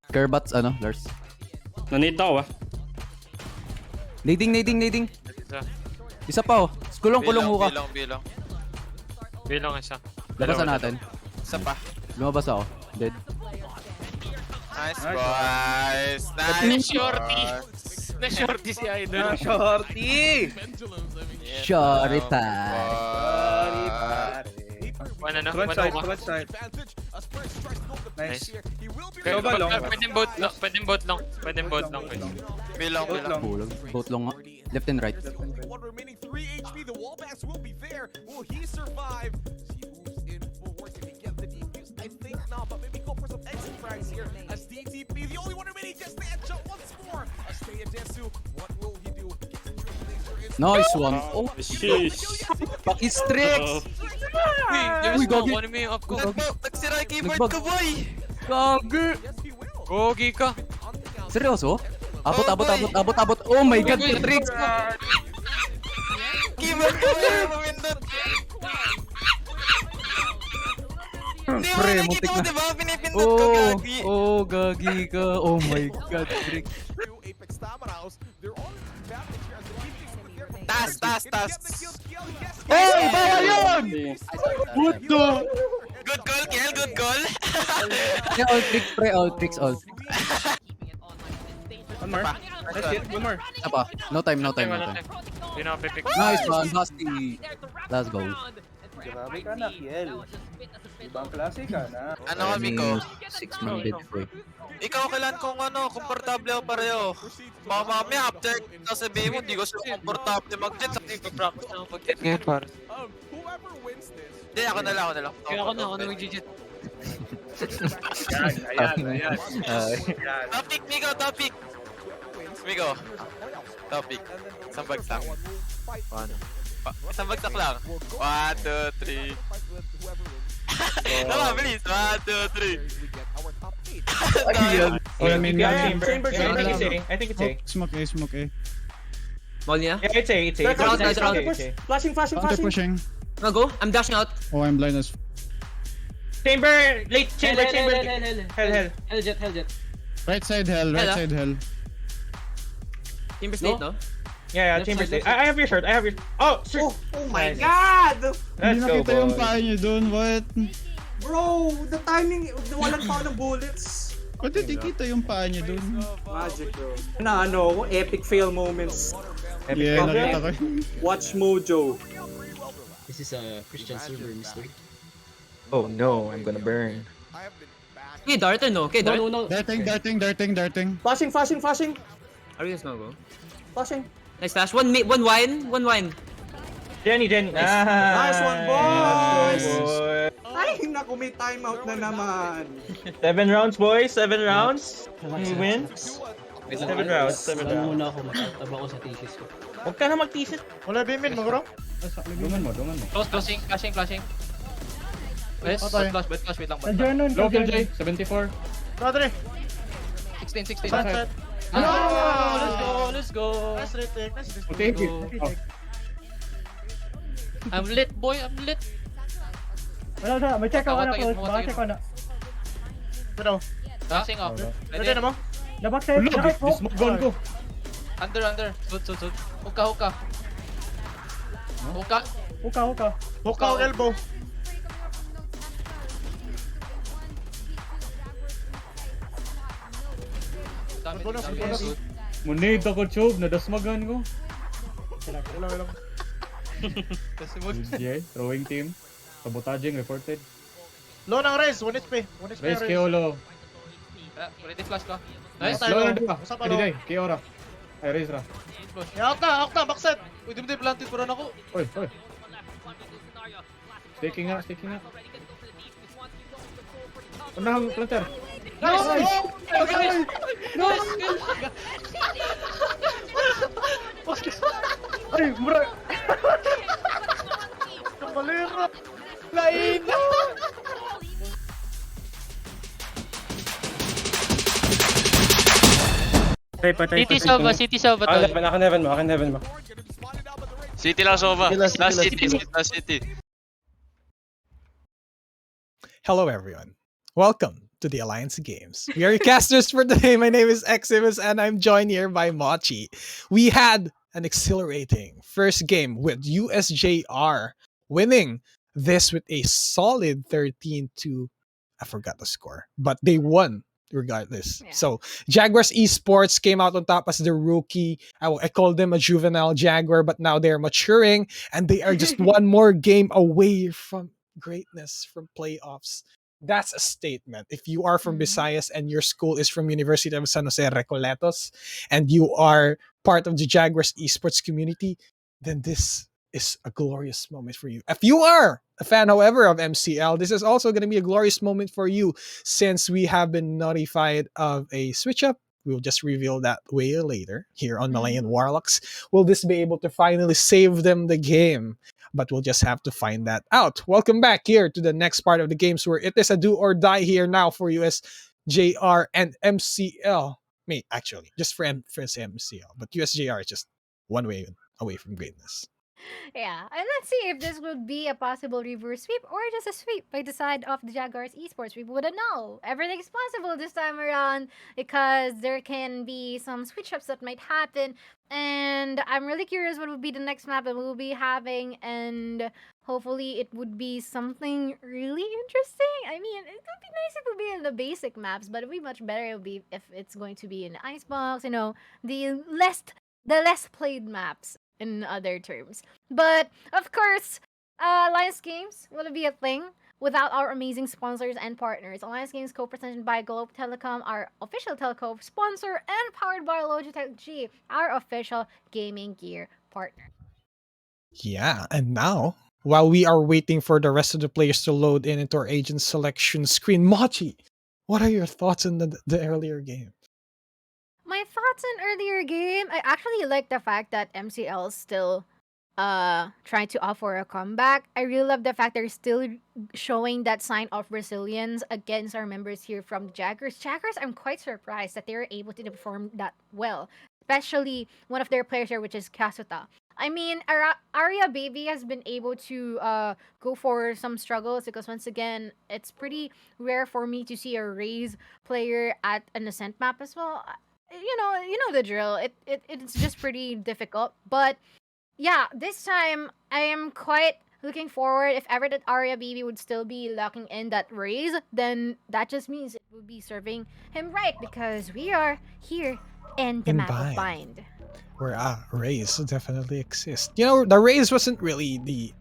Kerbats, Lars. Nanita ako Nading. Isa pa Kulong ka. Bilang isa. Labasan natin. Isa pa. Lumabas ako. Dead. Nice boys. Nice shorty. Na-shorty si Idol. Shorty! Shorty Front side. Nice. Pwedeng boat long. Bilang. Both long nga. Left and right. One remaining 3 HP. The Wallbacks will be there. Will he survive? He moves in forward. Can he get the defuse? I think not, but maybe go for some exit frags here. As DTP, the only one remaining, just stand jump once more. Stay at Desu. What will he do? Nice one. Oh, sheesh. Pakis tricks. Uy, gagi. Ano mo yung up ko? Nagsira yung keyboard ko, boy. Gogi ka. Seryoso? Abot. Oh my God, tricks. Keyboard ko, mamindot. Pre, muntik na. Diba? Pinipindot ko, gagi. Oh, gagi ka. Oh my God, tricks. Tas. Hey, bawal yun! Good call, Kiel. Good call. All tricks, pre. All tricks. One more. Nice hit. One more. Apa? No time. Hindi na pipick. Nice one, Basti. Let's go. Grabe ka na, Kiel. Ibang klase ka na. Ano kami ko? 6-man dead, pre. Ikaw kailan kung komportable ako pareho. Baka mamaya after sasabihin mo, hindi ko siya komportable mag-jet sa practice na mag-jet ngayon para. Hindi, ako na lang. Kaya ako na mag-jet. Topic, Migo, topic. Migo. Topic. Isang bagsak. Isang bagsak lang. 1, 2, 3. Tama, bilis. 1, 2, 3. Chamber, it's A. I think it's A. Smoke A. Ball niya? Yeah, it's A, it's A. It's out. Flashing. Counter pushing. I'll go. I'm dashing out. Oh, I'm blind as. Chamber, late chamber. Hell. Hell jet. Right side hell. Chamber's late, no? Yeah, chamber's late. I have your shirt. Oh, shirt. Oh my god! Hindi nakita yung paa niyo dun, what? Bro, the timing, walang pa ng bullets. Ba't hindi kita yung paa niyo dun? Magic, bro. Epic fail moments. Yeah, nakita ko. Watch Mojo. This is a Christian server mistake. Oh no, I'm gonna burn. Okay, Darton, no? Okay, Darton. No. Darting. Flashing. Are you guys gonna go? Flashing. Nice flash. One wine. Jenny. Nice one, boys! Ay, naku, may timeout na naman. 7 rounds, boys. 7 rounds. We win. 7 rounds. Muna ako, matataba ko sa thesis ko. Huwag ka na mag-thesis. Wala bimin mo, bro. Dungan mo. Flashing. West, flash, wait lang. Low kill J, 74. Brother. 16. Let's go. Nice retake. Thank you. I'm lit, boy. Wala, may check ako na close. Baka check ako na. Pero, Flashing up. ready na mo? Labak sa'yo. Smoke gun ko. Under. Sud. Hookah. Hook out elbow. Dami. Munid ako tube, nadasmagan ko. Wala. USJ, throwing team. Sabotaging reported. Low ng raise, 1 HP. Raise Keolo. Ready flash ko. Nice. Low na diba? Ediday, Keora. Ay, raise ra. Out na, backset. Uy, di planted pa rin ako. Oy. Staking nga. Unahang planter. Nice! Ay, bro! Kamalera! Lain na! City Sova to. Akin heaven mo. City lang, Sova. Last City. Hello, everyone. Welcome to the Alliance Games. We are your casters for today. My name is Eximus, and I'm joined here by Mochi. We had an exhilarating first game with USJ-r winning this with a solid 13-2. I forgot the score, but they won regardless. Yeah. So Jaguars Esports came out on top as the rookie. I called them a juvenile Jaguar, but now they're maturing, and they are just one more game away from greatness, from playoffs. That's a statement. If you are from Visayas and your school is from University of San Jose Recoletos and you are part of the Jaguars esports community, then this is a glorious moment for you. If you are a fan, however, of MCL, this is also going to be a glorious moment for you since we have been notified of a switch up. We'll just reveal that way later here on Malayan Warlocks. Will this be able to finally save them the game? But we'll just have to find that out. Welcome back here to the next part of the games where it is a do or die here now for USJ-r and MCL. Actually, just for MCL. But USJ-r is just one way away from greatness. Yeah, and let's see if this would be a possible reverse sweep or just a sweep by the side of the Jaguars Esports. We wouldn't know. Everything's possible this time around because there can be some switch-ups that might happen. And I'm really curious what would be the next map that we'll be having, and hopefully it would be something really interesting. I mean, it would be nice if it would be in the basic maps, but it would be much better it would be if it's going to be in the Icebox, you know, the less played maps in other terms. But of course, Alliance Games will be a thing without our amazing sponsors and partners. Alliance Games co-presented by Telecom, our official telco sponsor, and powered by LogitechG, our official gaming gear partner. Yeah, and now, while we are waiting for the rest of the players to load in into our agent selection screen, Mochi, What are your thoughts on the earlier game? My thoughts on earlier game, I actually like the fact that MCL is still trying to offer a comeback. I really love the fact they're still showing that sign of resilience against our members here from the Jaguars. Jaguars, I'm quite surprised that they're able to perform that well, especially one of their players here, which is Kasuta. I mean, Arya Baby has been able to go for some struggles because once again, it's pretty rare for me to see a Raze player at an Ascent map as well. You know the drill. It's just pretty difficult, but yeah, this time I am quite looking forward. If ever that Arya Baby would still be locking in that Raze, then that just means it will be serving him right because we are here in the map of Bind. Where Raze definitely exists. You know, the Raze wasn't really the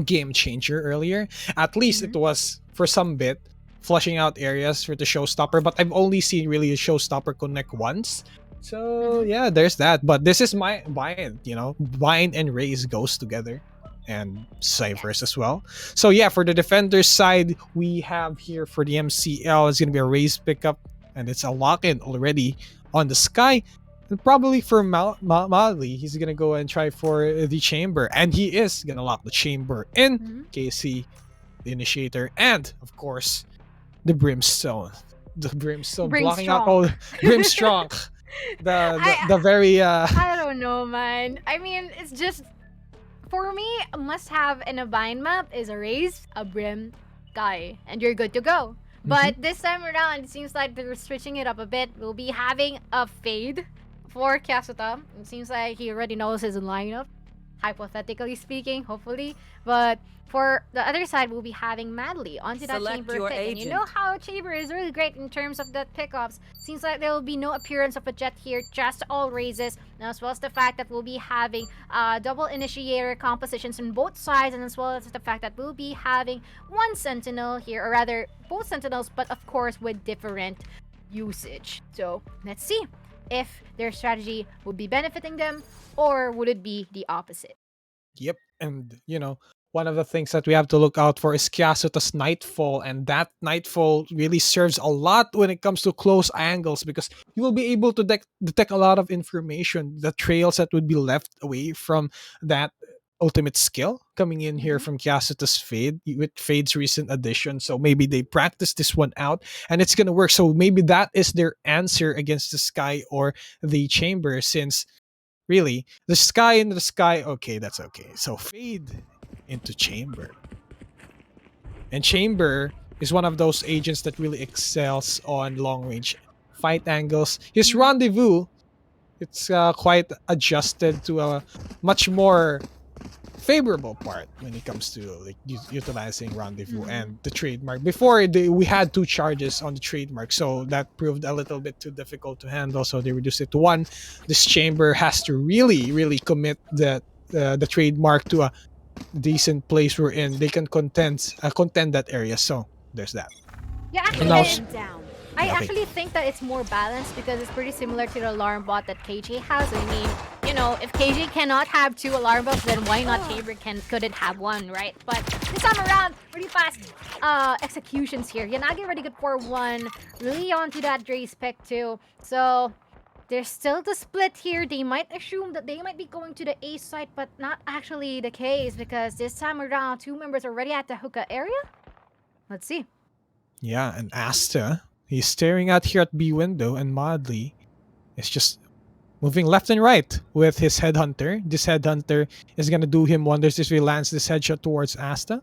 game changer earlier. At least it was for some bit, flushing out areas for the showstopper, but I've only seen really a showstopper connect once. So yeah, there's that. But this is my Bind, you know, Bind and Raze goes together, and Cyphers as well. So yeah, for the defenders side, we have here for the MCL, it's gonna be a Raze pickup, and it's a lock-in already on the Sky. And probably for Madly, he's gonna go and try for the chamber, and he is gonna lock the chamber in. KC, the initiator, and of course, the Brimstone. The Brimstone blocking out all Brimstrong. The very I don't know, man. I mean, it's just for me, a must-have in a Bind map is a Raze, a Brim, Sky, and you're good to go. But this time around, it seems like they're switching it up a bit. We'll be having a Fade for Kasuta. It seems like he already knows his lineup, hypothetically speaking, hopefully. But for the other side, we'll be having Madly onto that chamber pick. And you know how chamber is really great in terms of the pickups. Seems like there will be no appearance of a Jet here, just all Razes. As well as the fact that we'll be having double initiator compositions on both sides, and as well as the fact that we'll be having one Sentinel here, or rather both Sentinels, but of course with different usage. So let's see if their strategy would be benefiting them, or would it be the opposite? Yep, and you know, one of the things that we have to look out for is Kyasuta's Nightfall, and that Nightfall really serves a lot when it comes to close angles, because you will be able to detect a lot of information, the trails that would be left away from that ultimate skill coming in here from Kyasuta's Fade, with Fade's recent addition. So maybe they practice this one out and it's gonna work. So maybe that is their answer against the Sky or the chamber, since really the Sky into the Sky, okay, that's okay. So Fade into chamber, and chamber is one of those agents that really excels on long range fight angles. His rendezvous, it's quite adjusted to a much more favorable part when it comes to like utilizing rendezvous and the trademark. Before we had 2 charges on the trademark, so that proved a little bit too difficult to handle, so they reduced it to 1. This chamber has to really commit the trademark to a decent place we're in. They can contend that area, so there's that. Yeah, actually, I actually think that it's more balanced because it's pretty similar to the alarm bot that KJ has. I mean, you know, if KJ cannot have 2 alarm bots, then why not Chamber couldn't have 1, right? But this time around, pretty fast executions here. Yanagi already good for 1. Really onto that Dre's pick too. So there's still the split here. They might assume that they might be going to the A site, but not actually the case, because this time around 2 members already at the hookah area. Let's see. Yeah, and Asta, he's staring out here at B window, and Madly is just moving left and right with his headhunter. This headhunter is gonna do him wonders if he lands this headshot towards Asta.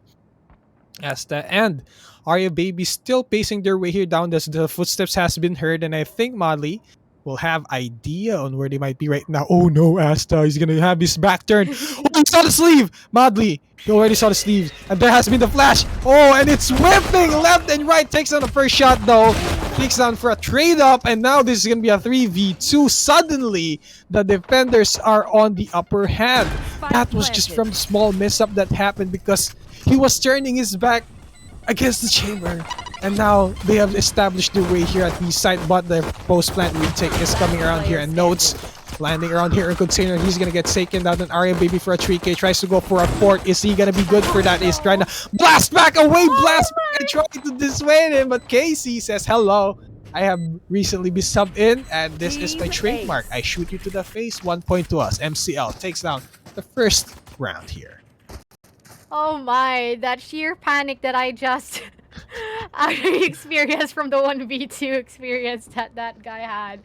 And Arya Baby still pacing their way here down. The footsteps has been heard, and I think Madly will have idea on where they might be right now. Oh no, Asta, he's gonna have his back turned. Oh, he saw the sleeve! Madly, he already saw the sleeves, and there has been the flash. Oh, and it's whipping left and right. Takes on the first shot though. Takes down for a trade up, and now this is gonna be a 3v2. Suddenly, the defenders are on the upper hand. That was just from the small mess up that happened because he was turning his back against the chamber. And now they have established their way here at the site, but the post-plant retake is coming around here, and Notes Landing around here in container. He's gonna get taken down. An Arya baby for a 3K. Tries to go for a fort. Is he gonna be good for that? He's trying to blast back away. Blast back and trying to dissuade him. But Casey says, hello. I have recently been subbed in, and this is my trademark. I shoot you to the face. 1 point to us. MCL takes down the first round here. Oh my, that sheer panic that I just actually experienced from the 1v2 experience that that guy had.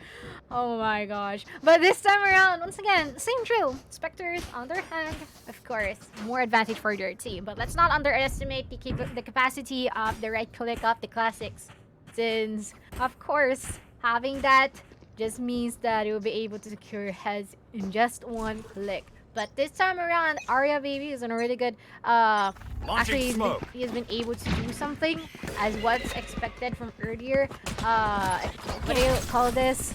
Oh my gosh. But this time around, once again, same drill. Spectres on their hand, of course, more advantage for their team. But let's not underestimate the capacity of the right click of the classics. Since, of course, having that just means that it will be able to secure heads in just one click. But this time around, Arya baby is in a really good, actually he has been able to do something as what's expected from earlier. What do you call this?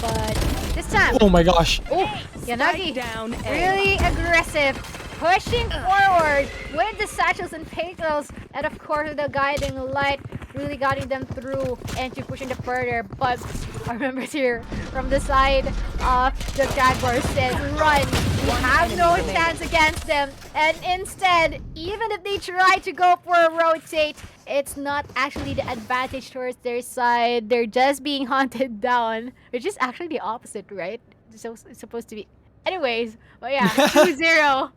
But this time, Oh my gosh. oh, Yanagi, really aggressive, pushing forward with the satchels and payloads, and of course the guiding light, really guiding them through and to pushing the further. But our members here from the side of the Jaguars says, run, we have no chance against them. And instead, even if they try to go for a rotate, it's not actually the advantage towards their side. They're just being hunted down, which is actually the opposite, right? So it's supposed to be. Anyways, but yeah, 2-0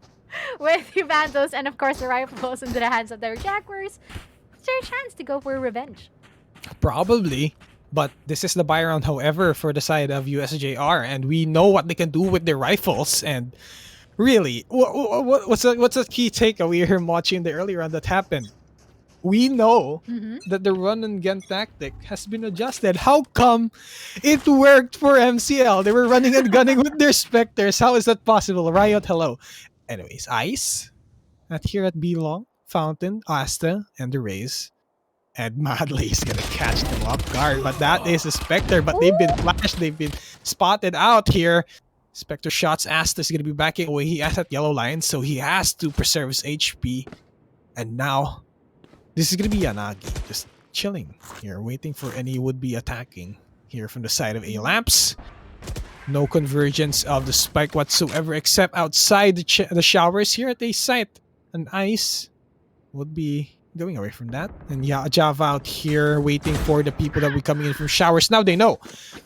with the Vandals and of course the rifles into the hands of their Jaguars. It's their chance to go for revenge. Probably. But this is the buy round, however, for the side of USJ-r, and we know what they can do with their rifles. And really, what's a key takeaway here watching the early round that happened? We know that the run and gun tactic has been adjusted. How come it worked for MCL? They were running and gunning with their Spectres. How is that possible? Riot, hello. Anyways, Ice at here at B Long, Fountain, Asta, and the Rays. And Madley is gonna catch them off guard, but that is a Spectre. But they've been flashed, they've been spotted out here. Spectre shots. Asta is gonna be backing away. He has that yellow line, so he has to preserve his HP. And now, this is gonna be Yanagi, just chilling here, waiting for any would-be attacking here from the side of A-Lamps. No convergence of the spike whatsoever, except outside the showers here at A site. And Ice would be going away from that. And yeah, Java out here waiting for the people that will be coming in from showers. Now they know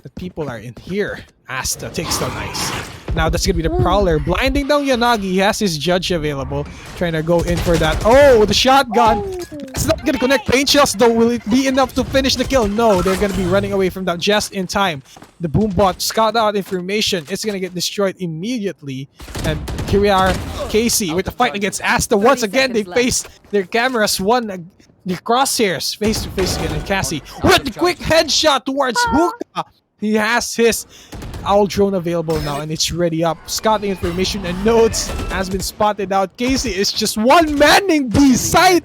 that people are in here. Asta takes down Ice. Now that's gonna be the Prowler blinding down Yanagi. He has his Judge available, trying to go in for that. Oh, the shotgun! It's not gonna connect. Pain shells though. Will it be enough to finish the kill? No, they're gonna be running away from that just in time. The Boombot scout out information. It's gonna get destroyed immediately. And here we are, Casey with the fight against Asta. Once again, they face their cameras. The crosshairs face to face again. And Cassie with the quick headshot towards Hookah. He has his Owl drone available now, and it's ready up. Scouting information and notes has been spotted out. Casey is just one manning B site.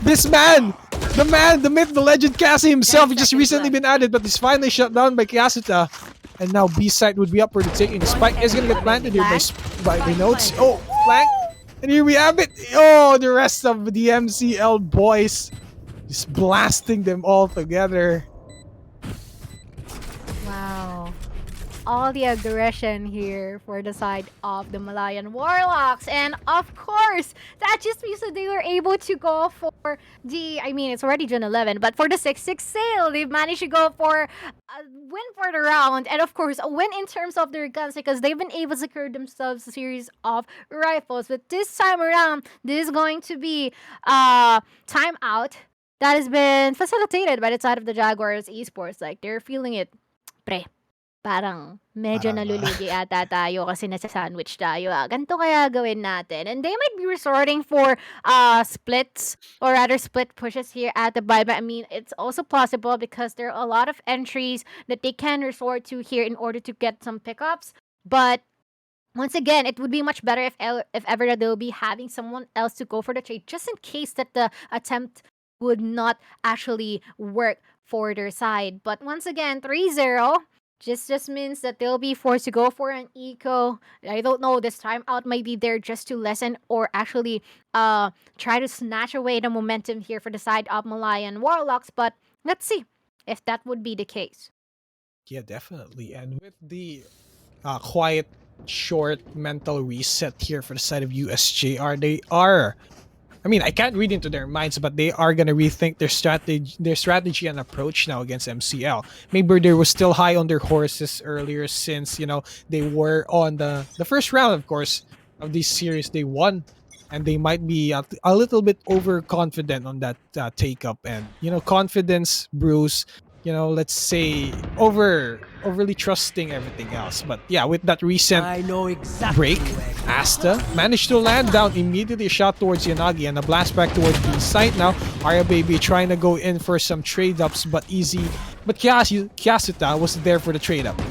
This man, the myth, the legend, Cassie himself, he just recently been added, but he's finally shut down by Kasuta. And now B site would be up for the taking. The spike is gonna get planted here by the notes. Oh, flank. And here we have it. Oh, the rest of the MCL boys just blasting them all together. Wow. All the aggression here for the side of the Malayan Warlocks. And of course, that just means that they were able to go for the, I mean, it's already June 11, but for the 6-6 sale, they've managed to go for a win for the round. And of course, a win in terms of their guns because they've been able to secure themselves a series of rifles. But this time around, this is going to be a timeout that has been facilitated by the side of the Jaguars Esports. Like, they're feeling it. Pre, parang medyo nalulugi ata tayo kasi nasa sandwich tayo. Ganito kaya gawin natin. And they might be resorting for splits or rather split pushes here at the buy. But I mean, it's also possible because there are a lot of entries that they can resort to here in order to get some pickups. But once again, it would be much better if ever they'll be having someone else to go for the trade just in case that the attempt would not actually work for their side. But once again, 3-0 just means that they'll be forced to go for an eco. I don't know, this time out might be there just to lessen or actually try to snatch away the momentum here for the side of Malayan Warlocks. But let's see if that would be the case. Yeah, definitely. And with the quite short mental reset here for the side of USJ-r. They are, I mean, I can't read into their minds, but they are gonna rethink their strategy and approach now against MCL. Maybe they were still high on their horses earlier, since they were on the first round, of course, of this series. They won, and they might be a little bit overconfident on that take up, and confidence brews. Let's say overly trusting everything else. But yeah, with that recent break, Asta managed to land down immediately, a shot towards Yanagi and a blast back towards the site now. Arya Baby trying to go in for some trade-ups, but Kyasuta was there for the trade-up.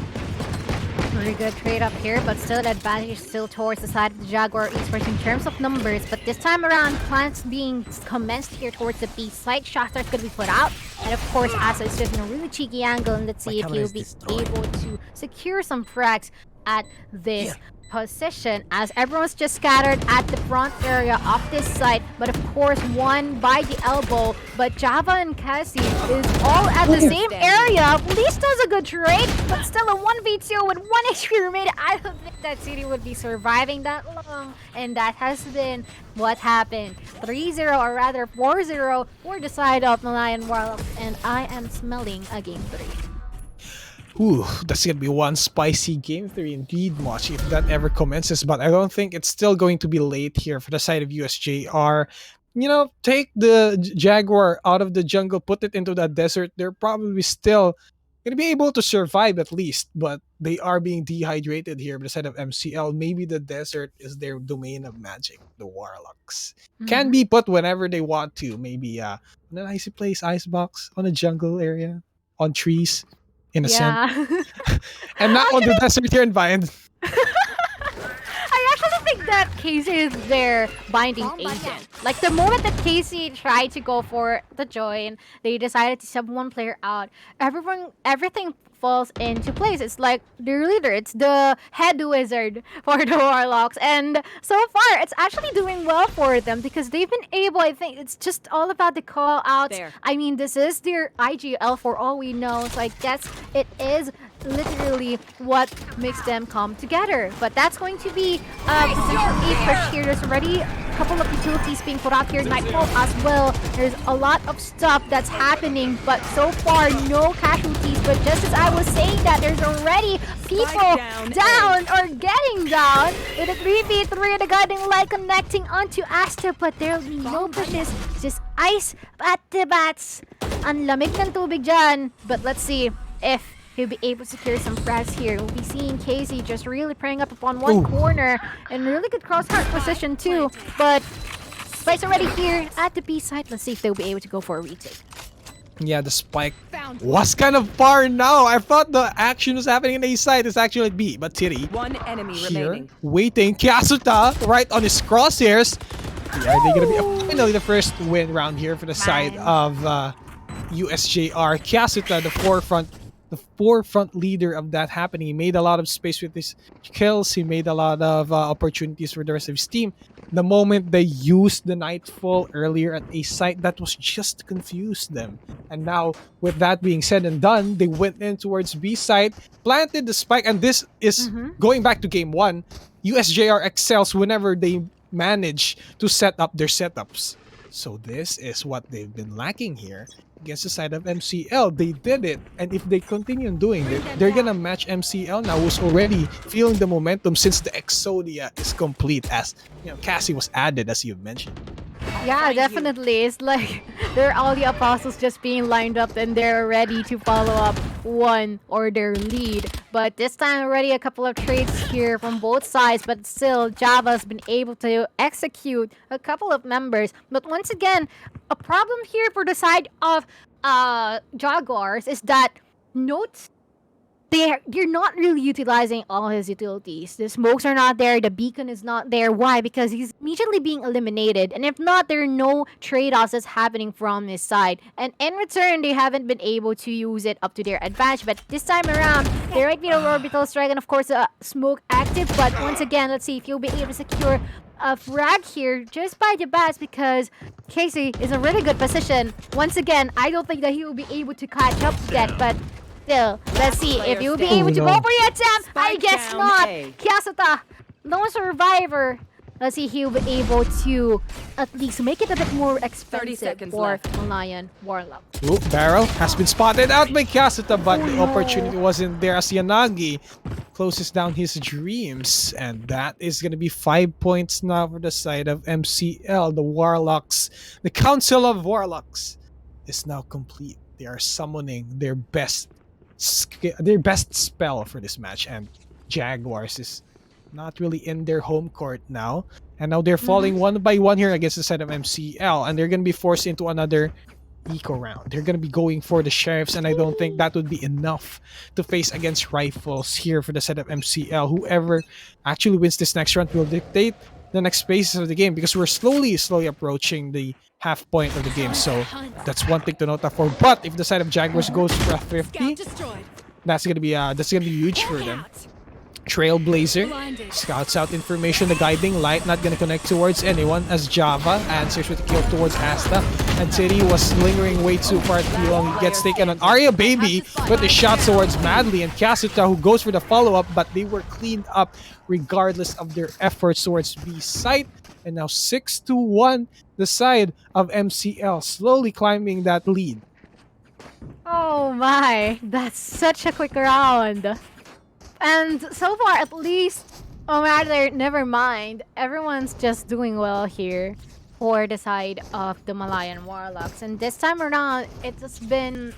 Very good trade up here, but still the advantage is still towards the side of the Jaguar Esports in terms of numbers. But this time around, plans being commenced here towards the B site. Shots are going to be put out. And of course, Asa is just in a really cheeky angle. And let's see if he'll be able to secure some frags at this position, as everyone's just scattered at the front area of this site, but of course one by the elbow. But Java and Cassie is all at the same area. Least does a good trade, but still a 1v2 with 1 HP remaining. I don't think that city would be surviving that long, and that has been what happened. 3-0, or rather 4-0 for the side of Malayan Warlocks, and I am smelling a game 3. Ooh, that's gonna be one spicy game 3 indeed, Mochi, if that ever commences. But I don't think it's still going to be late here for the side of USJ-r. Take the Jaguar out of the jungle, put it into that desert. They're probably still gonna be able to survive at least, but they are being dehydrated here by the side of MCL. Maybe the desert is their domain of magic. The Warlocks can be put whenever they want to. Maybe on an icy place, icebox, on a jungle area, on trees. Innocent. And not on the desert here in Valiant. I actually think that Casey is their binding agent. Like, the moment that Casey tried to go for the join, they decided to sub one player out. Everything falls into place. It's like their leader. It's the head wizard for the Warlocks. And so far, it's actually doing well for them because they've been able, I think it's just all about the call outs. I mean, this is their IGL for all we know. So I guess it is literally what makes them come together. But that's going to be Esports here. There's already a couple of utilities being put out here. Nightfall as well. There's a lot of stuff that's happening, but so far no casualties. But just as I was saying that, there's already people down or getting down with a 3v3 and a guiding light connecting onto Asta, but there'll be no pushes, just ice at the bats. Ang lamig ng tubig dyan. But let's see if he'll be able to secure some frags here. We'll be seeing Casey just really preying up upon one corner and really good crosshair position too. But Spike's already here at the B side. Let's see if they'll be able to go for a retake. Yeah, the spike was kind of far now. I thought the action was happening in A side. It's actually at B, but Tiri one enemy here, remaining. Waiting. Kyasuta right on his crosshairs. Yeah, they're gonna be finally the first win round here for the side of USJ-r. Kyasuta, the forefront leader of that happening. He made a lot of space with his kills. He made a lot of opportunities for the rest of his team. The moment they used the Nightfall earlier at a site, that was just to confuse them. And now, with that being said and done, they went in towards B site, planted the spike, and this is going back to game 1. USJ-r excels whenever they manage to set up their setups. So this is what they've been lacking here against the side of MCL. They did it, and if they continue doing it, they're gonna match MCL now, who's already feeling the momentum since the Exodia is complete, as Cassie was added, as you've mentioned. Yeah, definitely. It's like they're all the apostles just being lined up and they're ready to follow up one or their lead. But this time already a couple of trades here from both sides, but still Java's been able to execute a couple of members. But once again, a problem here for the side of Jaguars is that Notes, you're not really utilizing all his utilities. The smokes are not there, the beacon is not there. Why? Because he's immediately being eliminated, and if not, there are no trade-offs that's happening from his side. And in return, they haven't been able to use it up to their advantage. But this time around, there might be an orbital strike and of course a smoke active. But once again, let's see if you'll be able to secure a frag here just by the bats, because Casey is in a really good position. Once again, I don't think that he will be able to catch up yet, but Still, let's see if you'll be able to go for your attempt. I guess not. Kyasuta, no survivor. Let's see if he'll be able to at least make it a bit more expensive for Malayan Warlock. Ooh, Barrel has been spotted out by Kasuta, but the opportunity wasn't there as Yanagi closes down his dreams. And that is going to be 5 points now for the side of MCL. The Warlocks, the Council of Warlocks is now complete. They are summoning their best spell for this match, and Jaguars is not really in their home court now, and now they're falling one by one here against the side of MCL, and they're going to be forced into another eco round. They're going to be going for the sheriffs, and I don't think that would be enough to face against rifles here for the side of MCL. Whoever actually wins this next round will dictate the next phases of the game, because we're slowly approaching the half point of the game. So that's one thing to note for. But if the side of Jaguars goes for a 50, that's gonna be huge for them. Trailblazer scouts out information. The guiding light not gonna connect towards anyone as Java answers with a kill towards Asta, and City was lingering way too far too long. He gets taken on. Arya Baby with the shot towards Madly, and Kasuta who goes for the follow-up, but they were cleaned up regardless of their efforts towards B site. And now 6-1, the side of MCL slowly climbing that lead. Oh my, that's such a quick round. And so far, at least, oh rather, never mind. Everyone's just doing well here for the side of the Malayan Warlocks. And this time around, it's been...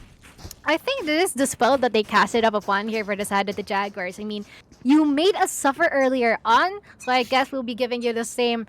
I think this is the spell that they casted up upon here for the side of the Jaguars. I mean, you made us suffer earlier on, so I guess we'll be giving you the same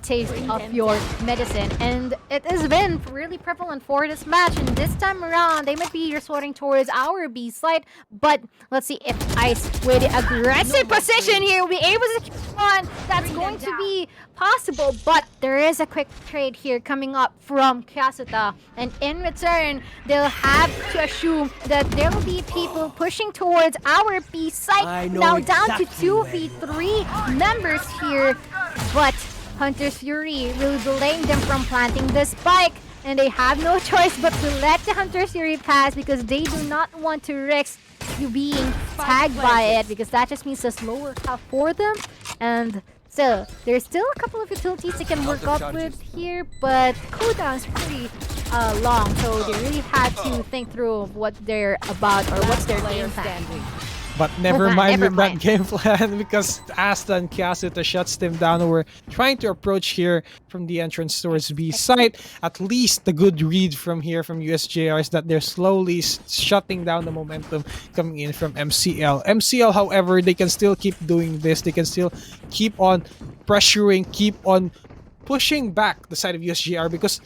taste of your medicine. And it has been really prevalent for this match, and this time around, they might be resorting towards our B side, but let's see if Ice, with the aggressive position here, will be able to keep on. That's going to be possible, but there is a quick trade here coming up from Kasuta, and in return, they'll have to assume that there will be people pushing towards our B site. Now down to 2v3 members here, but Hunter's Fury really delaying them from planting the spike, and they have no choice but to let the Hunter's Fury pass because they do not want to risk you being tagged by it, because that just means a slower path for them. And still, there's still a couple of utilities they can work up with here, but cooldown's pretty long, so they really had to think through what they're about or what's their game plan. But never mind with that game plan, because Asta and Kasuta shuts them down. We're trying to approach here from the entrance towards B site. At least the good read from here from USJ-r is that they're slowly shutting down the momentum coming in from MCL. MCL, however, they can still keep doing this. They can still keep on pressuring, keep on pushing back the side of USJ-r, because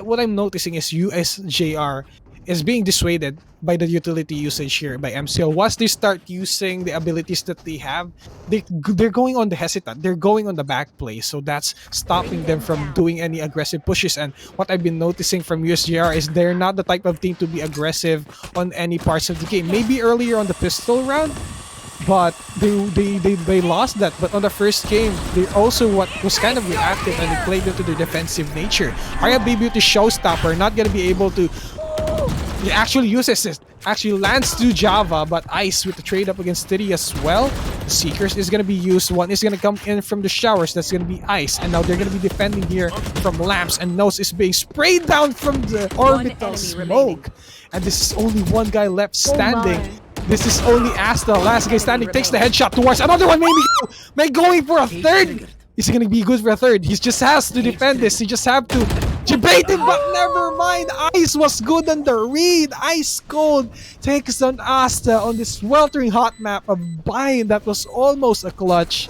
what I'm noticing is USJ-r is being dissuaded by the utility usage here by MCL. Once they start using the abilities that they have, they're going on the hesitant, they're going on the back play, so that's stopping them from doing any aggressive pushes. And what I've been noticing from USJ-r is they're not the type of team to be aggressive on any parts of the game. Maybe earlier on the pistol round, but they lost that. But on the first game, they also was kind of reactive, and they played into their defensive nature. Arya Baby with the showstopper, not gonna be able to. He actually uses it. Actually lands to Java, but Ice with the trade up against Titty as well. The Seekers is going to be used. One is going to come in from the showers. That's going to be Ice. And now they're going to be defending here from Lamps. And Nose is being sprayed down from the orbital smoke. And this is only one guy left standing. This is only Asta. Last guy standing takes the headshot towards another one. Maybe going for a third. Is going to be good for a third. He just has to defend this. He just have to debate it, but never mind. Ice was good on the read. Ice Cold takes on Asta on this sweltering hot map of Bind. That was almost a clutch.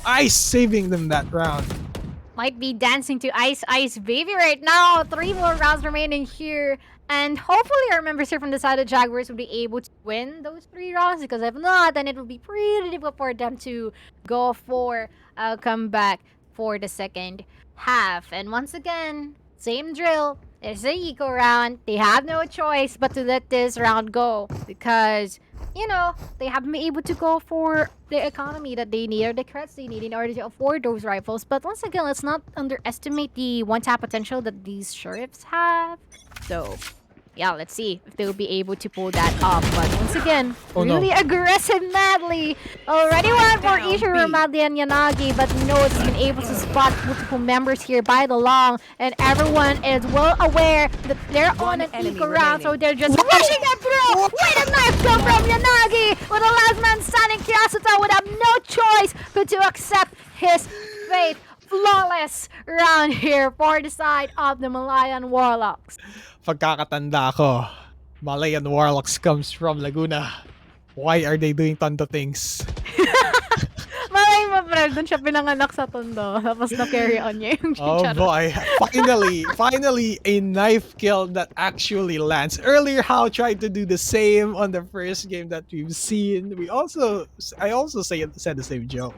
Ice saving them that round. Might be dancing to Ice Ice Baby right now. 3 more rounds remaining here. And hopefully our members here from the side of Jaguars will be able to win those 3 rounds, because if not, then it will be pretty difficult for them to go for a comeback for the second half. And once again, same drill. It's an eco round. They have no choice but to let this round go, because, you know, they haven't been able to go for the economy that they need, or the credits they need in order to afford those rifles. But once again, let's not underestimate the one-tap potential that these sheriffs have. So yeah, let's see if they'll be able to pull that off. But once again, Oh, no. really aggressive Madly. Already one for Ishiro, Madly, and Yanagi, but Notes has been able to spot multiple members here by the long, and everyone is well aware that they're on an eco round, so they're just rushing it through. Wait, a knife come from Yanagi, with the last man standing. Kyasuta would have no choice but to accept his fate. Flawless round here for the side of the Malayan Warlocks. Pagkakatanda ko, Malayan Warlocks comes from Laguna. Why are they doing Tondo things? Malay mo, Fred, dun siya pinanganak sa Tondo. Tapos na-carry on niya yung Oh chicharo. boy, finally a knife kill that actually lands. Earlier, How tried to do the same on the first game that we've seen. I also said the same joke.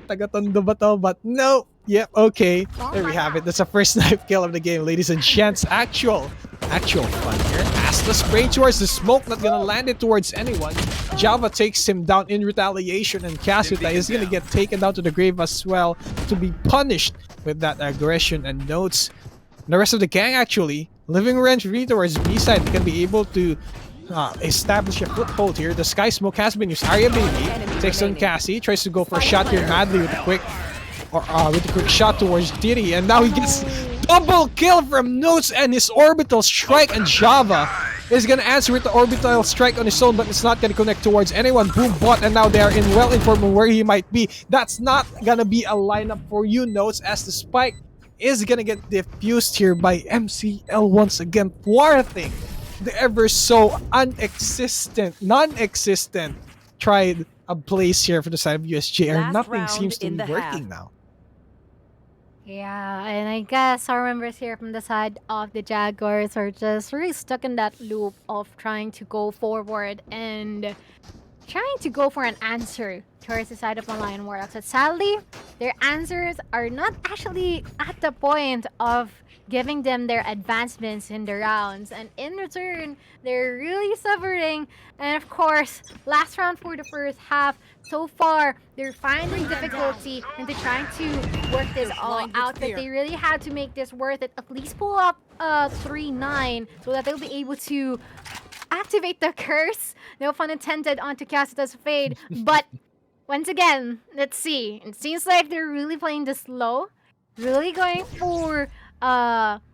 Taga-Tondo ba to? But no. Yep, okay. There we have it. That's the first knife kill of the game, ladies and gents. Actual fun here. As the spray towards the smoke, not gonna land it towards anyone. Java takes him down in retaliation, and Kasuta is gonna get taken down to the grave as well to be punished with that aggression. And Notes, the rest of the gang actually, living range free towards B side, can be able to establish a foothold here. The sky smoke has been used. Arya Baby takes on Cassie, tries to go for a shot here madly with a quick shot towards Diddy, and now he gets double kill from Notes and his orbital strike, and Java is gonna answer with the orbital strike on his own, but it's not gonna connect towards anyone. Boom bot, and now they are well informed on where he might be. That's not gonna be a lineup for you, Notes, as the spike is gonna get diffused here by MCL once again, thwarting the ever so non-existent tried a place here for the side of USJ-r. Nothing seems to be working now. Yeah, and I guess our members here from the side of the Jaguars are just really stuck in that loop of trying to go forward and trying to go for an answer towards the side of Malayan Warlocks. But sadly, their answers are not actually at the point of giving them their advancements in the rounds, and in return they're really suffering. And of course, last round for the first half, so far they're finding difficulty into trying to work this all out, but they really had to make this worth it, at least pull up 3-9 so that they'll be able to activate the curse, no pun intended, onto Kasuta's fade. But once again, let's see, it seems like they're really playing this slow, really going for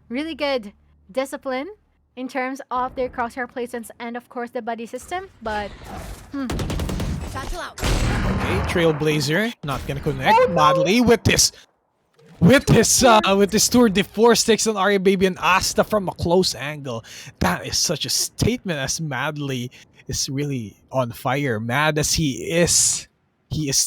really good discipline in terms of their crosshair placements and of course the buddy system, but Okay, Trailblazer not gonna connect. Madly with this tour de force takes on Arya Baby and Asta from a close angle. That is such a statement, as Madly is really on fire. Mad as he is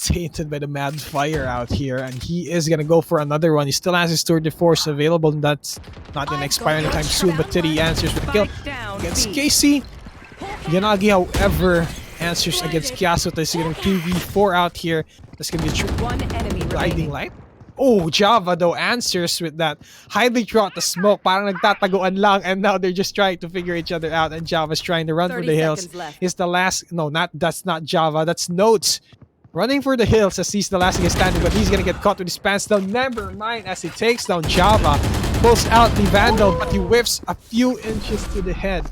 tainted by the mad fire out here, and he is gonna go for another one. He still has his tour de force available, and that's not gonna expire anytime soon, but Titty answers with a kill against Casey. Yanagi, however, answers against Kyasuta. He's getting 2v4 out here. That's gonna be a true guiding light. Oh, Java though answers with that hiding throughout the smoke. Parang nagtataguan lang, and now they're just trying to figure each other out, and Java's trying to run for the hills. It's the last, no, that's not Java, that's Notes. Running for the hills as he's the last guy standing, but he's gonna get caught with his pants down. Never mind, as he takes down Java. Pulls out the Vandal, but he whiffs a few inches to the head.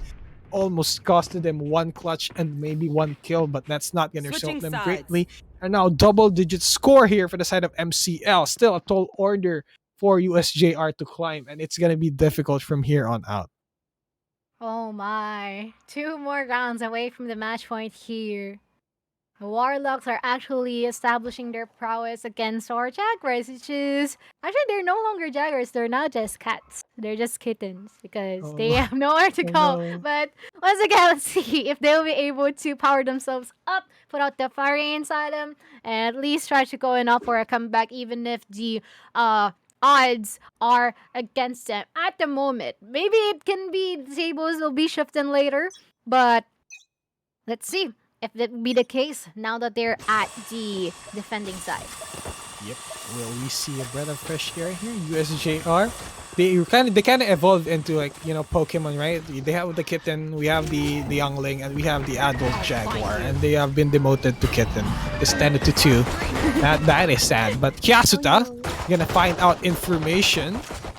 Almost costed them one clutch and maybe one kill, but that's not gonna result them greatly. And now double-digit score here for the side of MCL. Still a tall order for USJ-r to climb, and it's gonna be difficult from here on out. oh my, 2 more rounds away from the match point here. The Warlocks are actually establishing their prowess against our Jaguars, which is... Actually, they're no longer Jaguars. They're now just cats. They're just kittens because they have nowhere to go. no. But once again, let's see if they'll be able to power themselves up, put out the fire inside them, and at least try to go enough for a comeback, even if the odds are against them at the moment. Maybe it can be the tables will be shifting later, but let's see if that will be the case now that they're at the defending side. Yep. Will we see a breath of fresh air here? USJ-r. They kind of evolved into, like, you know, Pokemon, right? They have the kitten, we have the youngling, and we have the adult Jaguar, and they have been demoted to kitten. It's 10-2. That is sad. But Kyasuta gonna find out information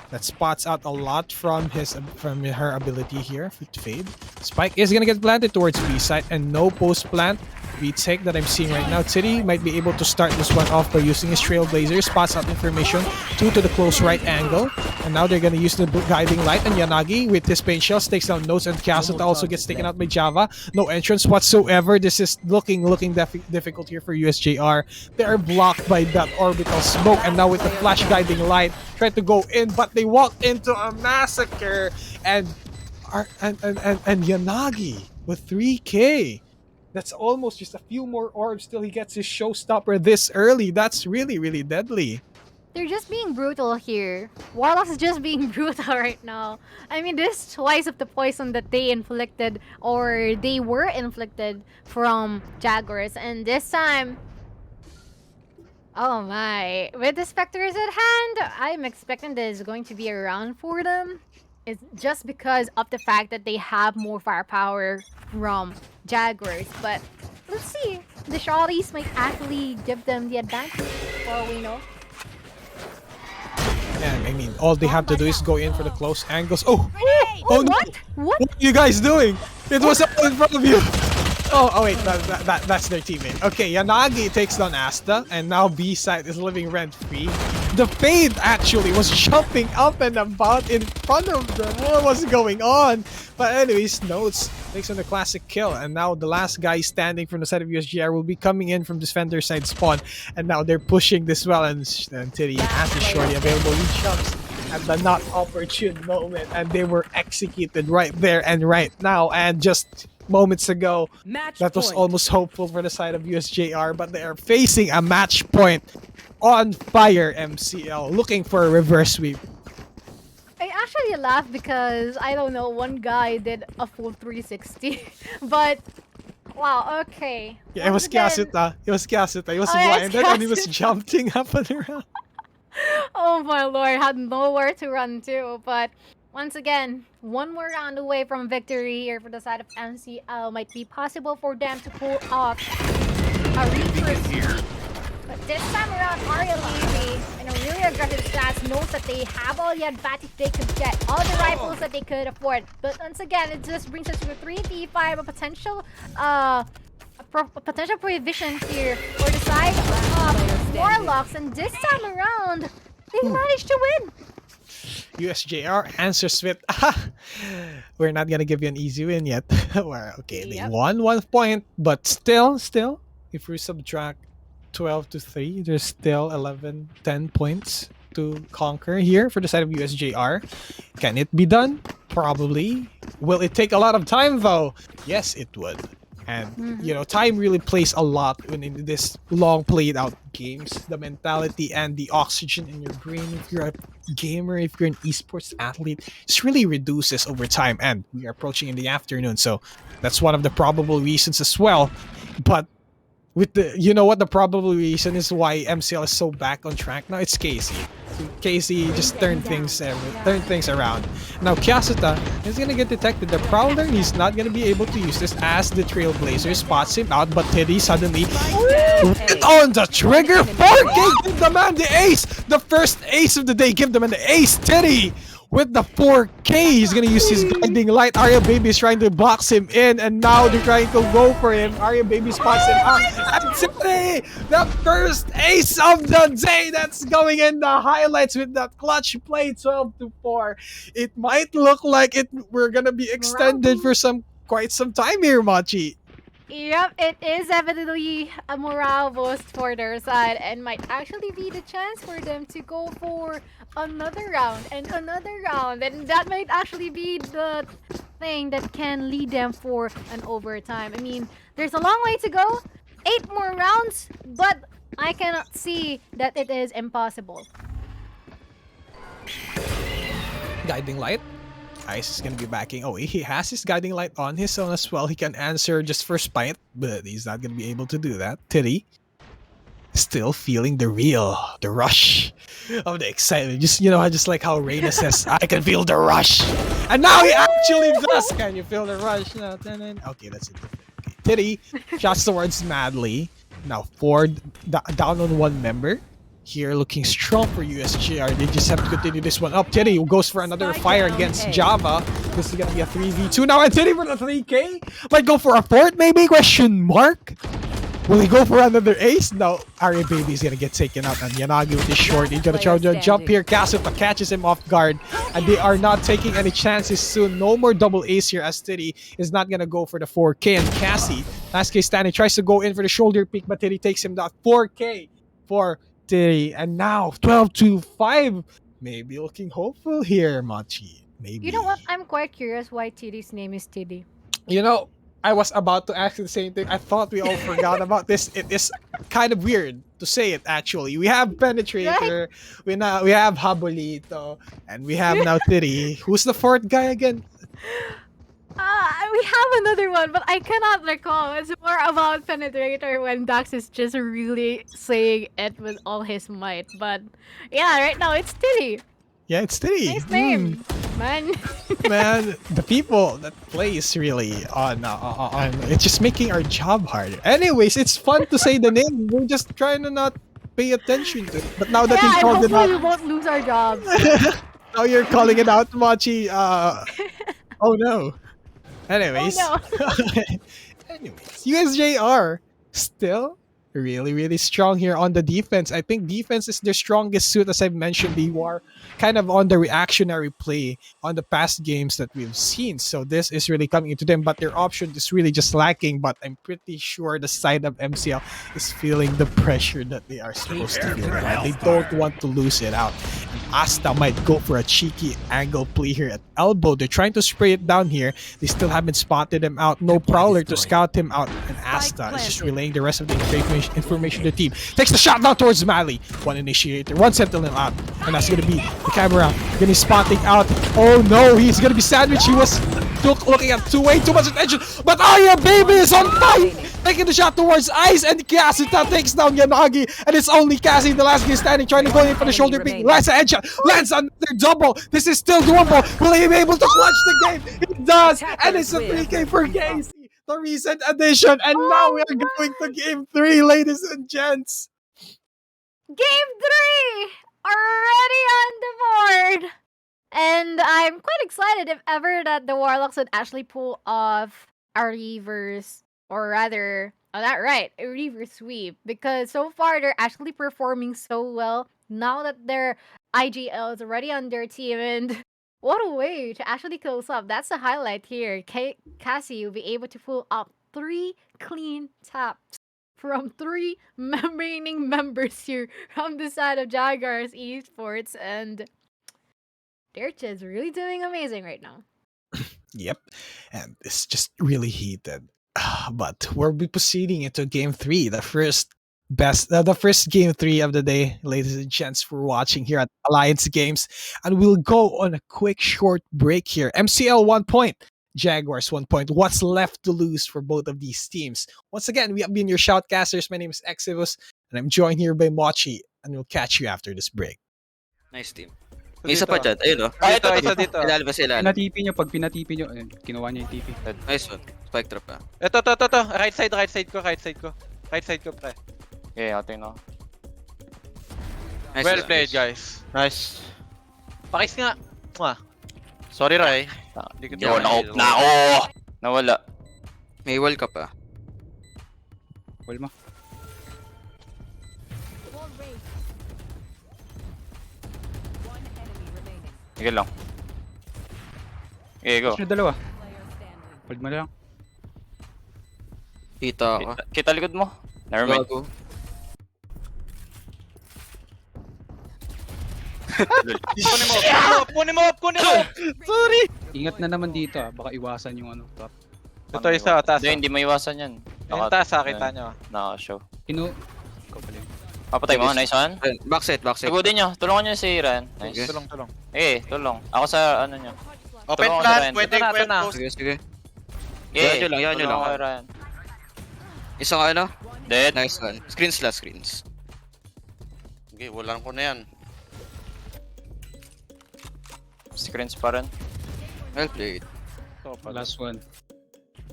that spots out a lot from her ability here to fade. Spike is gonna get planted towards B side and no post plant retake that I'm seeing right now. Titty might be able to start this one off by using his Trailblazer, spots out information, 2 to the close right angle, and now they're gonna use the guiding light, and Yanagi with his paint shells takes down Nodes, and Kasuta also gets taken out by Java. No entrance whatsoever. This is looking difficult here for USJ-r. They are blocked by that orbital smoke, and now with the flash guiding light, try to go in, but they walk into a massacre, and Yanagi with 3K. That's almost just a few more orbs till he gets his showstopper this early. That's really, really deadly. They're just being brutal here. Warlocks is just being brutal right now. I mean, this is twice of the poison that they inflicted, or they were inflicted from Jaguars. And this time, oh my. With the Spectres at hand, I'm expecting this is going to be a round for them. It's just because of the fact that they have more firepower from Jaguars. But let's see. The Shawties might actually give them the advantage, for all we know. And I mean, all they have to do is go in for the close angles. Oh! Oh, no! what? What? What are you guys doing? It was all in front of you! Oh wait, that's their teammate. Okay, Yanagi takes down Asta, and now B side is living rent-free. The Fade actually was jumping up and about in front of them. What was going on? But anyways, Notes takes on the classic kill, and now the last guy standing from the side of USJ-r will be coming in from defender side spawn, and now they're pushing this well, and Titty has the shorty available. He jumps at the not opportune moment, and they were executed right there and right now, and just moments ago, that was almost hopeful for the side of USJ-r, but they are facing a match point. On fire, MCL, looking for a reverse sweep. I actually laughed because, I don't know, one guy did a full 360. But, wow, okay. Yeah, it was Kasuta. It was Kasuta. He was blinded and he was jumping up and around. Oh my lord, had nowhere to run to. But, once again, one more round away from victory here for the side of MCL. Might be possible for them to pull off a retreat. But this time around, Arya Levy, in a really aggressive stance, knows that they have all the advantage they could get, all the rifles that they could afford. But once again, it just brings us to a 3v5, a potential prohibition here for the side of Warlocks. And this time around, they managed to win. USJ-r answers with, we're not gonna give you an easy win yet. Okay, they won 1 point, but still, if we subtract 12 to 3, there's still 10 points to conquer here for the side of USJ-r. Can it be done? Probably. Will it take a lot of time though? Yes, it would. And you know, time really plays a lot when in this long played out games. The mentality and the oxygen in your brain, if you're a gamer, if you're an esports athlete, this really reduces over time, and we are approaching in the afternoon, so that's one of the probable reasons as well. But with the, you know what the probable reason is why MCL is so back on track now? It's Casey. Casey just turned things around. Now Kasuta is gonna get detected. The Prowler, he's not gonna be able to use this as the Trailblazer spots him out, but Teddy suddenly on the trigger. 4K, give the man the ace! The first ace of the day, give the man the ace! Teddy with the 4K, he's gonna use his guiding light. Arya Baby is trying to box him in, and now they're trying to go for him. Arya Baby spots him out. And Teddy, the first ace of the day, that's going in the highlights with that clutch play, 12-4. It might look like we're gonna be extended for quite some time here, Machi. Yep, it is evidently a morale boost for their side, and might actually be the chance for them to go for another round, and that might actually be the thing that can lead them for an overtime. I mean, there's a long way to go, 8 more rounds, but I cannot see that it is impossible. Guiding light. Ice is gonna be backing. Oh, he has his guiding light on his own as well. He can answer just for spite, but he's not gonna be able to do that. Titty still feeling the rush of the excitement. Just, you know, I just like how Reina says, I can feel the rush. And now he actually does. Can you feel the rush? No, okay, that's it. Okay. Titty shots towards Madly. Now 4 down on 1 member. here looking strong for USJ-r. They just have to continue this one up. Teddy goes for another fire against Java. This is gonna be a 3v2 now, and Teddy for the 3k? Might go for a fourth maybe? Question mark? Will he go for another ace? No, Ari Baby is gonna get taken out, and Yanagi with his short. He's gonna try to jump here. Kasupa catches him off guard, and they are not taking any chances soon. No more double ace here, as Teddy is not gonna go for the 4k, and Cassie, last case standing, tries to go in for the shoulder pick, but Teddy takes him down. 4k for Teddy, and now 12-5. Maybe looking hopeful here, Machi. Maybe. You know what? I'm quite curious why TD's name is TD. You know, I was about to ask the same thing. I thought we all forgot about this. It is kind of weird to say it, actually. We have Penetrator, we have Habolito, and we have now Titty. Who's the fourth guy again? We have another one, but I cannot recall. It's more about Penetrator when Dax is just really saying it with all his might. But yeah, right now it's Titty. Yeah, it's Titty. Nice name, man. Man, the people that plays really on it's just making our job harder. Anyways, it's fun to say the name. We're just trying to not pay attention to it. But now that you called it out, we won't lose our jobs. now you're calling it out, Machi. Oh no. Anyways, Oh, no. anyways, USJ-r still really strong here on the defense. I think defense is their strongest suit. As I've mentioned, they were kind of on the reactionary play on the past games that we've seen, so this is really coming into them, but their option is really just lacking. But I'm pretty sure the side of MCL is feeling the pressure that they are supposed to feel, right? They don't want to lose it out, and Asta might go for a cheeky angle play here at elbow. They're trying to spray it down here. They still haven't spotted him out. No Prowler to scout him out, and Asta is just relaying the rest of the information to the team. Takes the shot down towards Mali. One initiator, one sentinel out, and that's gonna be the camera. Gonna be spotting out. Oh no, he's gonna be sandwiched. He was looking at way too much attention, but Aya Baby is on fire, taking the shot towards Ice, and Casita takes down Yanagi, and it's only Cassie, the last guy standing, trying to go in for the shoulder pick. Lands a headshot, lands another double. This is still doable. Will he be able to clutch the game? It does, and it's a 3k for Casey, the recent addition, and now we are going to game 3, ladies and gents. Game 3 already on the board, and I'm quite excited if ever that the Warlocks would actually pull off a reverse, or rather, a reverse sweep, because so far they're actually performing so well now that their IGL is already on their team, and what a way to actually close up. That's the highlight here. Cassie will be able to pull up 3 clean taps from 3 remaining members here from the side of Jaguars Esports, and they're just really doing amazing right now. Yep, and it's just really heated. But we'll be proceeding into game 3, the first game 3 of the day, ladies and gents, for watching here at Alliance Games, and we'll go on a quick short break here. MCL 1 point, Jaguars 1 point. What's left to lose for both of these teams? Once again, we have been your shoutcasters. My name is Exivus, and I'm joined here by Mochi, and we'll catch you after this break. Nice team. May isa pa dyan. Ayun o. Dito. Ilal ba sila? Pinatipi nyo, pag pinatipi nyo, ayun, kinuha niya yung TP. Nice one. Spike trap ka. Ito. Right side ko. Right side ko, pre. Okay, atin na. Nice Well one. played, guys. Nice. Pakis nga. Mwah. Sorry, Rai. Yo, na-op na ako! Nawala. May wall ka pa. Wall mo. Sige lang. Okay, go. Push nyo dalawa. Hold mo lang. Kita ka. Kita likod mo. Nevermind. Gago. Kunin mo up! Sorry! Ingat na naman dito baka iwasan yung top. Ito isa, taas. Hindi maiwasan yan. Yung taas, kita nyo. Naka-show. Ikaw pala yun. Papatay mo, nice one. Backside. Tugodin nyo, tulungan nyo si Ran. Nice. Tulong. Tulong. Ako sa ano nyo. Open plan, pwede na. Sige. Yeah, Yan nyo lang. Ran. Isang ano? Dead. Nice one. Screens. Okay, walang ko na yan. Screens pa rin. Well played. Last one.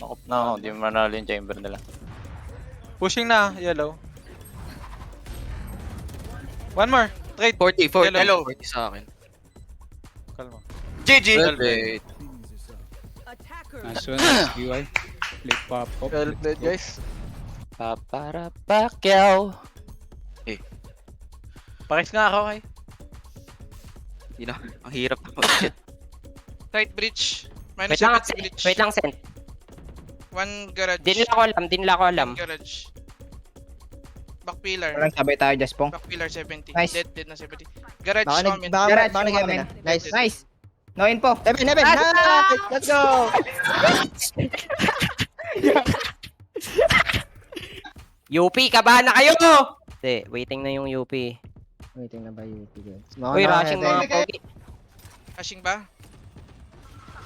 Nakop na ako, di manalo yung chamber nila. Pushing na, yellow. One more. Trade. 40, 40. Yellow. 40 sa akin. Kalma. GG! Well played. Nice one, nice UI. Flip pop up. Well played, guys. Paparapakyaw. Eh, Pakis nga ako, kay. yun na. Ang hirap na mag-shit. Right breach. Wait Minus lang, 70 breach. wait lang, Sent. One garage. Di nila ko alam. Garage. Back pillar. Walang sabay tayo, Jaspong. Back pillar 70. Nice. Dead na 70. Garage Baka comment. baka nag-Evan na. Nice. Nice. No info. Evan. Nice. Let's go. UP, kabahan na kayo! Hindi, waiting na yung UP. Waiting na ba UP, guys? Uy, rushing mga pogi. Rushing ba?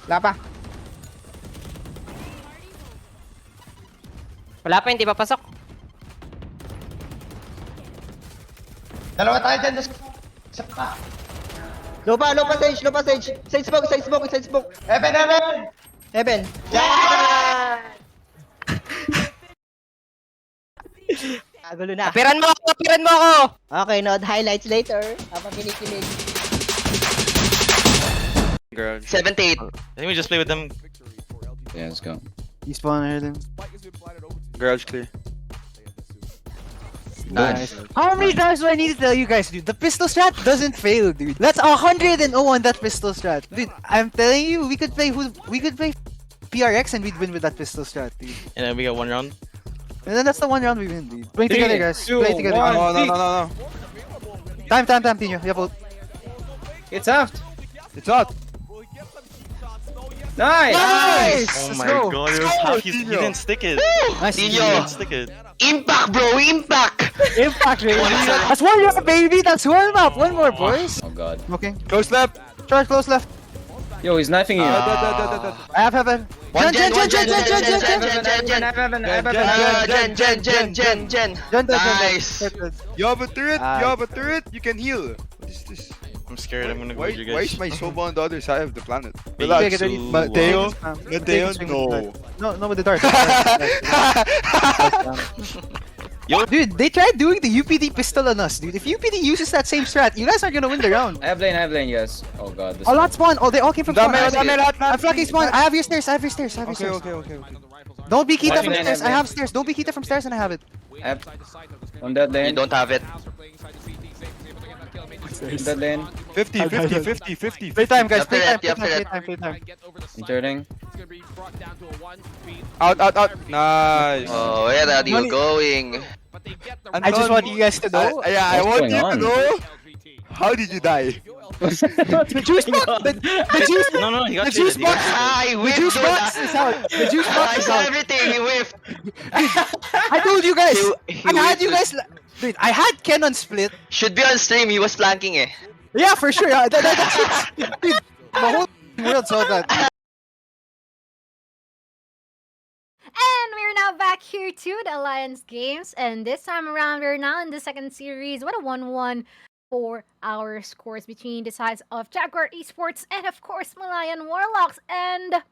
Wala pa. Wala pa, hindi pa pasok. Dalawa tayo dyan. Isa pa. Low pa stage. Side smoke. Evan. Gulo na. Apiran mo ako! Okay, nod highlights later. Habang kinikilig. Girl. 78. I think we just play with them. Yeah, let's go. Despawn, I heard him. Garage clear. Nice. How many times do I need to tell you guys, dude? The pistol strat doesn't fail, dude. That's 100 and 0 on that pistol strat. Dude, I'm telling you, we could play PRX and we'd win with that pistol strat, dude. And then we got one round. And then that's the one round we win, dude. Play together, guys. Play together. No. Time, Tino. You have ult. It's out. It's out. Nice. Oh Let's my go. god, it was half, he didn't stick it. Nice. He didn't stick it. Impact, bro! Impact! Impact, baby. That's one more, baby. That's one up. One more, boys. Oh god. Okay. Close left. Charge close left. Yo, he's knifing you. I have heaven. One gen. Nice. You have a turret. You can heal. What is this? I'm scared, I'm gonna go Why, with you guys. why is my Soba on the other side of the planet? Relax. Mateo, no. No, with the dart. Yo, dude, they tried doing the UPD pistol on us, dude. If UPD uses that same strat, you guys aren't gonna win the round. I have lane, yes. Oh god. Oh, lot spawn. Oh, they all came from spawn. Dame, I'm flanking spawn. I have your stairs. Okay. Don't be Kita from Watching stairs. lane, I have stairs. Don't be Kita from stairs, and I have it. On that lane. You don't have it. On that lane. 50. Play time, guys. After Play that. time. Turning. Out. Nice. Oh, where are you going? I just want you guys to know. I want going you to on? know. How did you die? The juice box. The juice. No, he got The shielded, juice he got box. I The whiffed, juice dude. box is out. The juice I box is saw out. everything, he whiffed. I told you guys. He I had whiffed. you guys. Dude, I had Ken on split. Should be on stream, he was flanking eh. Yeah, for sure. That's dude, the whole world saw that. And we're now back here to the Alliance Games, and this time around we're now in the second series. What a 1-1 for our scores between the sides of Jaguar Esports and of course Malayan Warlocks. And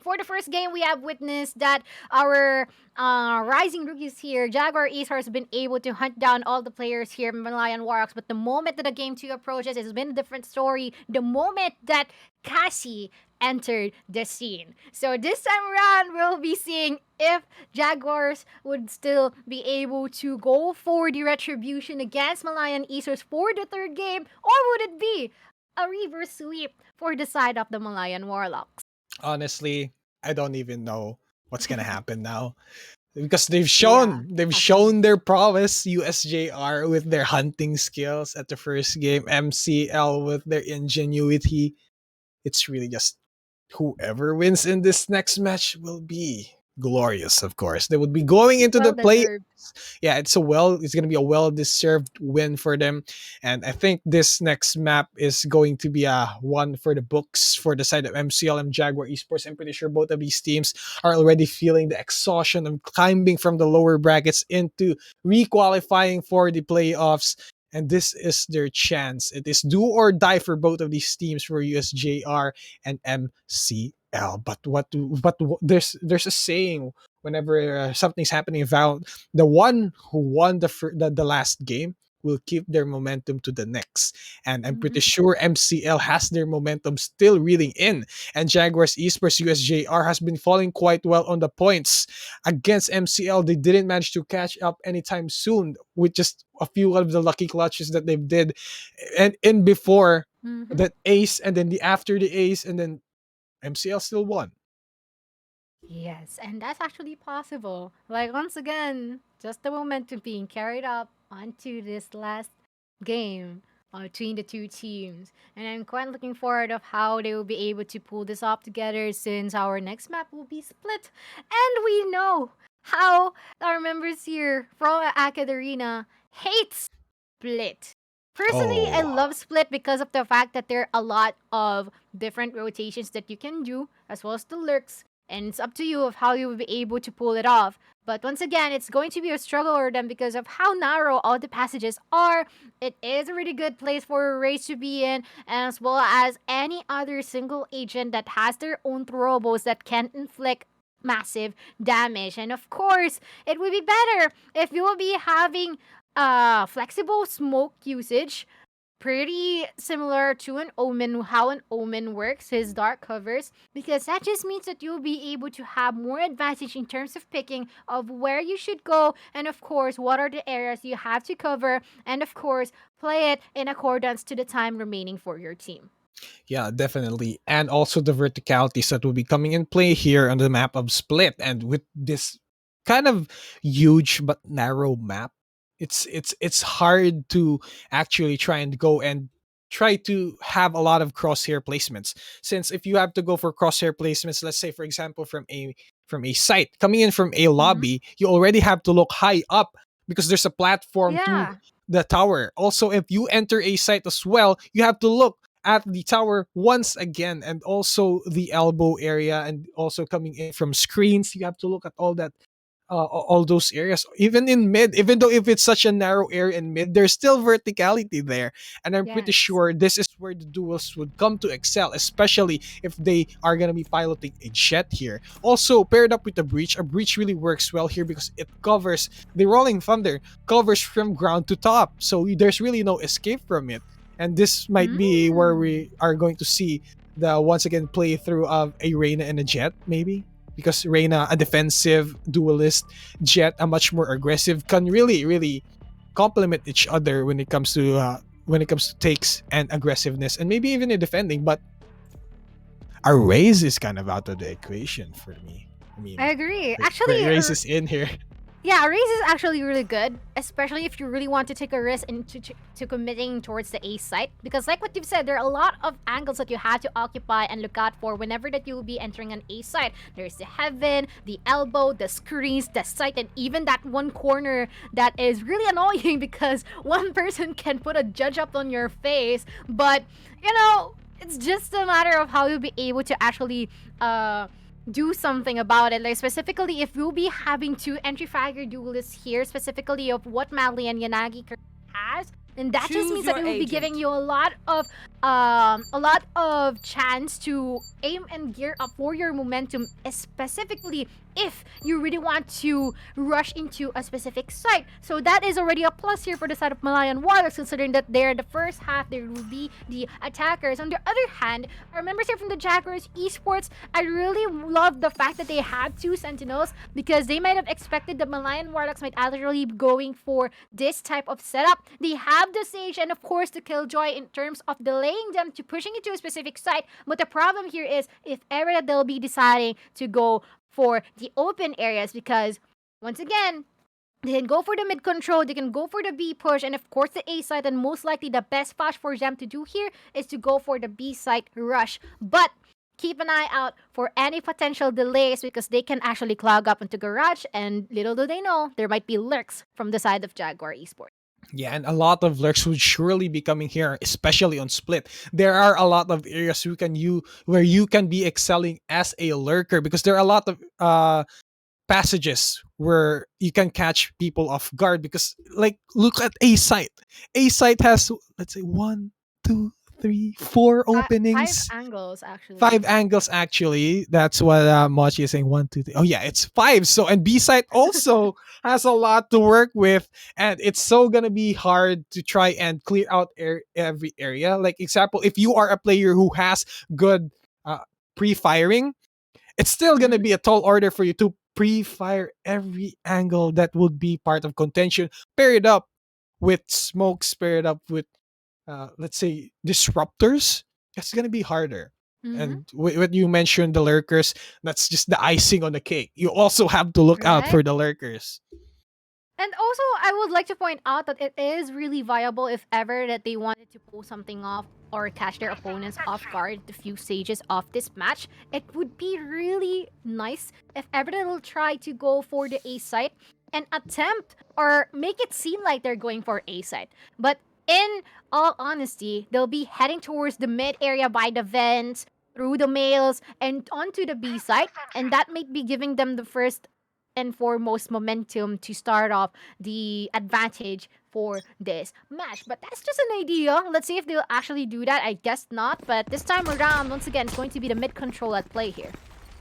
for the first game, we have witnessed that our rising rookies here, Jaguar Esports, have been able to hunt down all the players here in Malayan Warlocks. But the moment that the game 2 approaches, it's been a different story. The moment that Cassie entered the scene. So this time around, we'll be seeing if Jaguars would still be able to go for the retribution against Malayan Esports for the third game, or would it be a reverse sweep for the side of the Malayan Warlocks? Honestly, I don't even know what's gonna happen now. Because they've shown their prowess, USJ-r with their hunting skills at the first game, MCL with their ingenuity. It's really just whoever wins in this next match will be glorious, of course. They would be going into the play. Yeah, it's gonna be a well-deserved win for them. And I think this next map is going to be a one for the books for the side of MCL and Jaguar Esports. I'm pretty sure both of these teams are already feeling the exhaustion of climbing from the lower brackets into re-qualifying for the playoffs. And this is their chance. It is do or die for both of these teams, for USJ-r and MCL. But there's a saying whenever something's happening about the one who won the last game will keep their momentum to the next. And I'm pretty Mhm. sure MCL has their momentum still reeling in. And Jaguars Esports USJ-r has been falling quite well on the points. Against MCL, they didn't manage to catch up anytime soon with just a few of the lucky clutches that they did. And in before Mhm. that ace, and then the after the ace, and then MCL still won. Yes, and that's actually possible. Like once again, just the momentum being carried up onto this last game between the two teams. And I'm quite looking forward of how they will be able to pull this off together since our next map will be split. And we know how our members here from AcadArena hate Split. Personally, I Oh. love Split because of the fact that there are a lot of different rotations that you can do, as well as the lurks, and it's up to you of how you will be able to pull it off. But once again, it's going to be a struggle for them because of how narrow all the passages are. It is a really good place for a race to be in, as well as any other single agent that has their own throwables that can inflict massive damage. And of course, it would be better if you will be having flexible smoke usage, pretty similar to an Omen, how an Omen works, his dark covers, because that just means that you'll be able to have more advantage in terms of picking of where you should go, and of course, what are the areas you have to cover, and of course, play it in accordance to the time remaining for your team. Yeah, definitely. And also the verticalities that will be coming in play here on the map of Split. And with this kind of huge but narrow map, it's hard to actually try and go and try to have a lot of crosshair placements. Since if you have to go for crosshair placements, let's say for example from a site coming in from a lobby, you already have to look high up because there's a platform to Yeah. the tower. Also, if you enter a site as well, you have to look at the tower once again, and also the elbow area, and also coming in from screens. You have to look at all that, all those areas. Even in mid, even though if it's such a narrow area in mid, there's still verticality there. And I'm pretty Yes. sure this is where the duels would come to excel, especially if they are gonna be piloting a jet here. Also paired up with a breach really works well here because it covers the rolling thunder, covers from ground to top. So there's really no escape from it. And this might be where we are going to see the once again playthrough of a Reyna and a Jet, maybe, because Reyna, a defensive duelist, Jet, a much more aggressive, can really complement each other when it comes to takes and aggressiveness, and maybe even in defending. But a Raze is kind of out of the equation for me. I mean, I agree. Actually, Raze is in here. yeah, Raze is actually really good, especially if you really want to take a risk into to committing towards the A site. Because like what you've said, there are a lot of angles that you have to occupy and look out for whenever that you will be entering an A site. There's the heaven, the elbow, the screens, the site, and even that one corner that is really annoying because one person can put a judge up on your face. But, you know, it's just a matter of how you'll be able to actually do something about it. Like specifically if we'll be having two entry fragger duelists here, specifically of what Malayan Yanagi has, and that just Choose means that it your will be agent. giving you a lot of chance to aim and gear up for your momentum, specifically if you really want to rush into a specific site. So that is already a plus here for the side of Malayan Warlocks, considering that they're the first half, they will be the attackers. On the other hand, our members here from the Jaguars Esports, I really love the fact that they have two Sentinels, because they might have expected the Malayan Warlocks might actually be going for this type of setup. They have the Sage and of course the Killjoy in terms of delaying them to pushing into a specific site. But the problem here is if ever that they'll be deciding to go for the open areas, because once again, they can go for the mid control, they can go for the B push, and of course the A side, and most likely the best flash for them to do here is to go for the B side rush. But keep an eye out for any potential delays because they can actually clog up into garage, and little do they know, there might be lurks from the side of Jaguar Esports. Yeah, and a lot of lurks would surely be coming here, especially on Split. There are a lot of areas where you can be excelling as a lurker, because there are a lot of passages where you can catch people off guard. Because like look at A site. A site has, let's say, 1, 2, three, four Five openings. angles, actually. 5 angles actually. That's what Mochi is saying. 1, 2, 3. Oh yeah, it's 5. So and B side also has a lot to work with, and it's so gonna be hard to try and clear out every area. Like example, if you are a player who has good pre-firing, it's still gonna be a tall order for you to pre-fire every angle that would be part of contention. Pair it up with smokes. Pair it up with let's say disruptors. It's gonna be harder. And when you mentioned the lurkers, that's just the icing on the cake. You also have to look out for the lurkers. And also, I would like to point out that it is really viable if ever that they wanted to pull something off or catch their opponents off guard the few stages of this match. It would be really nice if ever they'll try to go for the A site and attempt or make it seem like they're going for A site. But in all honesty, they'll be heading towards the mid area by the vents, through the males, and onto the B site. And that might be giving them the first and foremost momentum to start off the advantage for this match. But that's just an idea. Let's see if they'll actually do that. I guess not. But this time around, once again, it's going to be the mid control at play here.